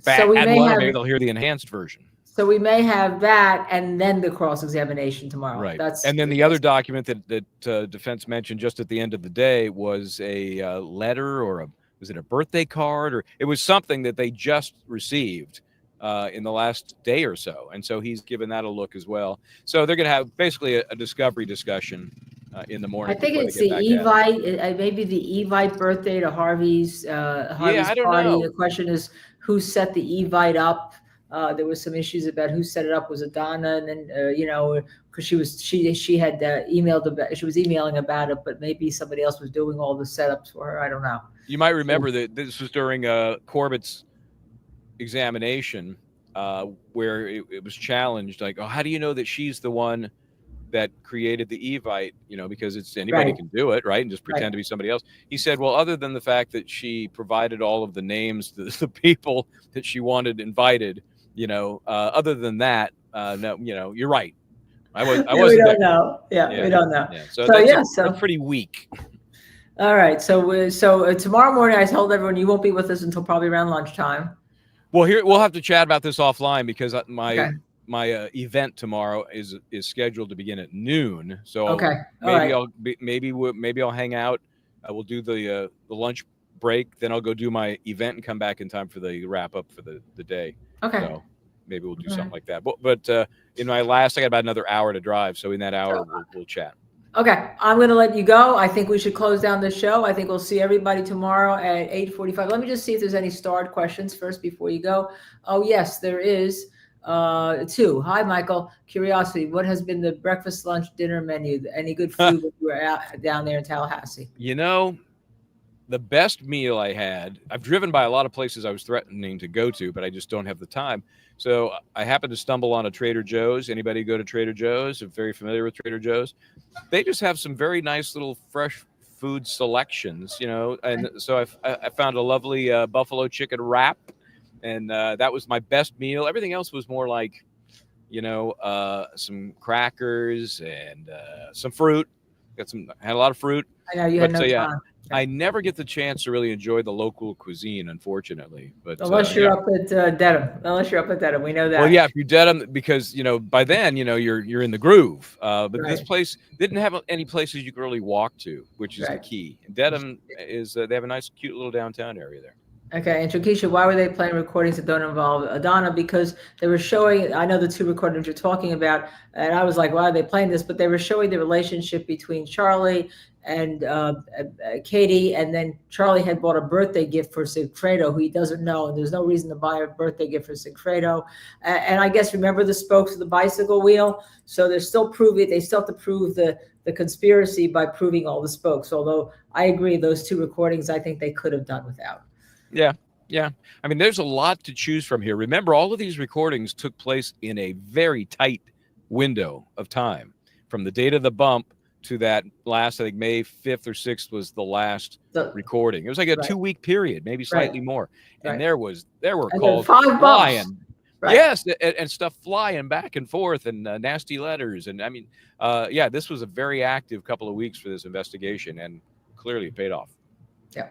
B: bad one, or maybe they'll hear the enhanced version.
D: So we may have that, and then the cross-examination tomorrow.
B: Right. And then the other document that defense mentioned just at the end of the day was a letter, or was it a birthday card, or it was something that they just received in the last day or so. And so he's given that a look as well. So they're going to have basically a discovery discussion in the morning.
D: I think it's the Evite, maybe the Evite birthday to Harvey's party.
B: I don't know.
D: The question is who set the Evite up. There was some issues about who set it up. Was it Donna? And then because she had emailed about, she was emailing about it, but maybe somebody else was doing all the setups for her. I don't know.
B: You might remember that this was during Corbett's examination where it was challenged, like, oh, how do you know that she's the one that created the Evite? Because it's anybody can do it, right? And just pretend to be somebody else. He said, well, other than the fact that she provided all of the names, the people that she wanted invited, other than that, no, you're right. I wasn't.
D: We don't know. Yeah, we don't know.
B: Yeah. So that's pretty weak.
D: All right. So tomorrow morning, I told everyone you won't be with us until probably around lunchtime.
B: Well, here we'll have to chat about this offline, because my event tomorrow is scheduled to begin at noon. So maybe I'll hang out. We'll do the lunch break, then I'll go do my event and come back in time for the wrap up for the day.
D: Okay.
B: So maybe we'll do something like that. But in my I got about another hour to drive. So in that hour, we'll chat.
D: Okay, I'm going to let you go. I think we should close down the show. I think we'll see everybody tomorrow at 8:45. Let me just see if there's any starred questions first before you go. Oh, yes, there is. 2. Hi, Michael. Curiosity, what has been the breakfast, lunch, dinner menu? Any good food when you were out down there in Tallahassee?
B: The best meal I had, I've driven by a lot of places I was threatening to go to, but I just don't have the time. So I happened to stumble on a Trader Joe's. Anybody go to Trader Joe's? I'm very familiar with Trader Joe's. They just have some very nice little fresh food selections, and so I found a lovely buffalo chicken wrap, and that was my best meal. Everything else was more like, some crackers and some fruit. Had a lot of fruit.
D: I know you had no time.
B: I never get the chance to really enjoy the local cuisine, unfortunately. But
D: unless you're up at Dedham, we know that.
B: Well, yeah, if you're Dedham, because by then you're in the groove. But this place didn't have any places you could really walk to, which is the key. And Dedham is they have a nice, cute little downtown area there.
D: Okay, and Shakisha, why were they playing recordings that don't involve Donna? Because they were showing, I know the 2 recordings you're talking about, and I was like, why are they playing this? But they were showing the relationship between Charlie and Katie, and then Charlie had bought a birthday gift for Sigfredo, who he doesn't know, and there's no reason to buy a birthday gift for Sigfredo. And I guess, remember the spokes of the bicycle wheel? So they're still proving, they still have to prove the conspiracy by proving all the spokes, although I agree, those 2 recordings, I think they could have done without.
B: Yeah. I mean, there's a lot to choose from here. Remember, all of these recordings took place in a very tight window of time, from the date of the bump to that last, I think May 5th or 6th was the last recording. It was like a 2-week period, maybe slightly more. And there were calls flying. Yes, and stuff flying back and forth, and nasty letters. And I mean, this was a very active couple of weeks for this investigation, and clearly it paid off.
D: Yeah.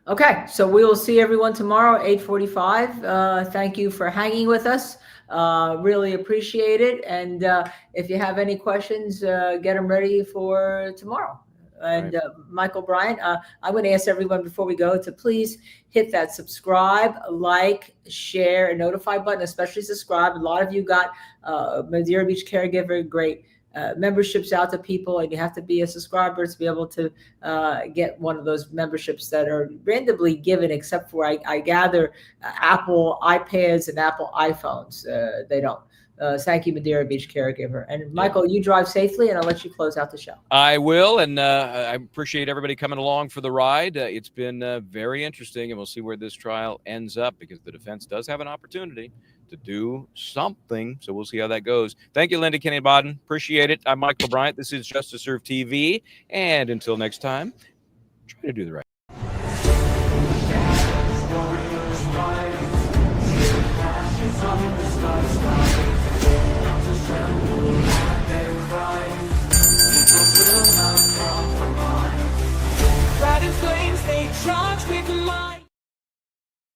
D: Okay, so we will see everyone tomorrow, 8:45. Thank you for hanging with us. Really appreciate it. And if you have any questions, get them ready for tomorrow. And Michel Bryant, I'm going to ask everyone before we go to please hit that subscribe, like, share, and notify button, especially subscribe. A lot of you got Madeira Beach Caregiver, great memberships out to people, and you have to be a subscriber to be able to get one of those memberships that are randomly given, except for I gather Apple iPads and Apple iPhones. They don't. Thank you, Madeira Beach Caregiver. And Michael, you drive safely, and I'll let you close out the show.
B: I will, and I appreciate everybody coming along for the ride. It's been very interesting, and we'll see where this trial ends up, because the defense does have an opportunity to do something. So we'll see how that goes. Thank you, Linda, Kenney, and Baden. Appreciate it. I'm Michel Bryant. This is Just to Serve TV. And until next time, try to do the right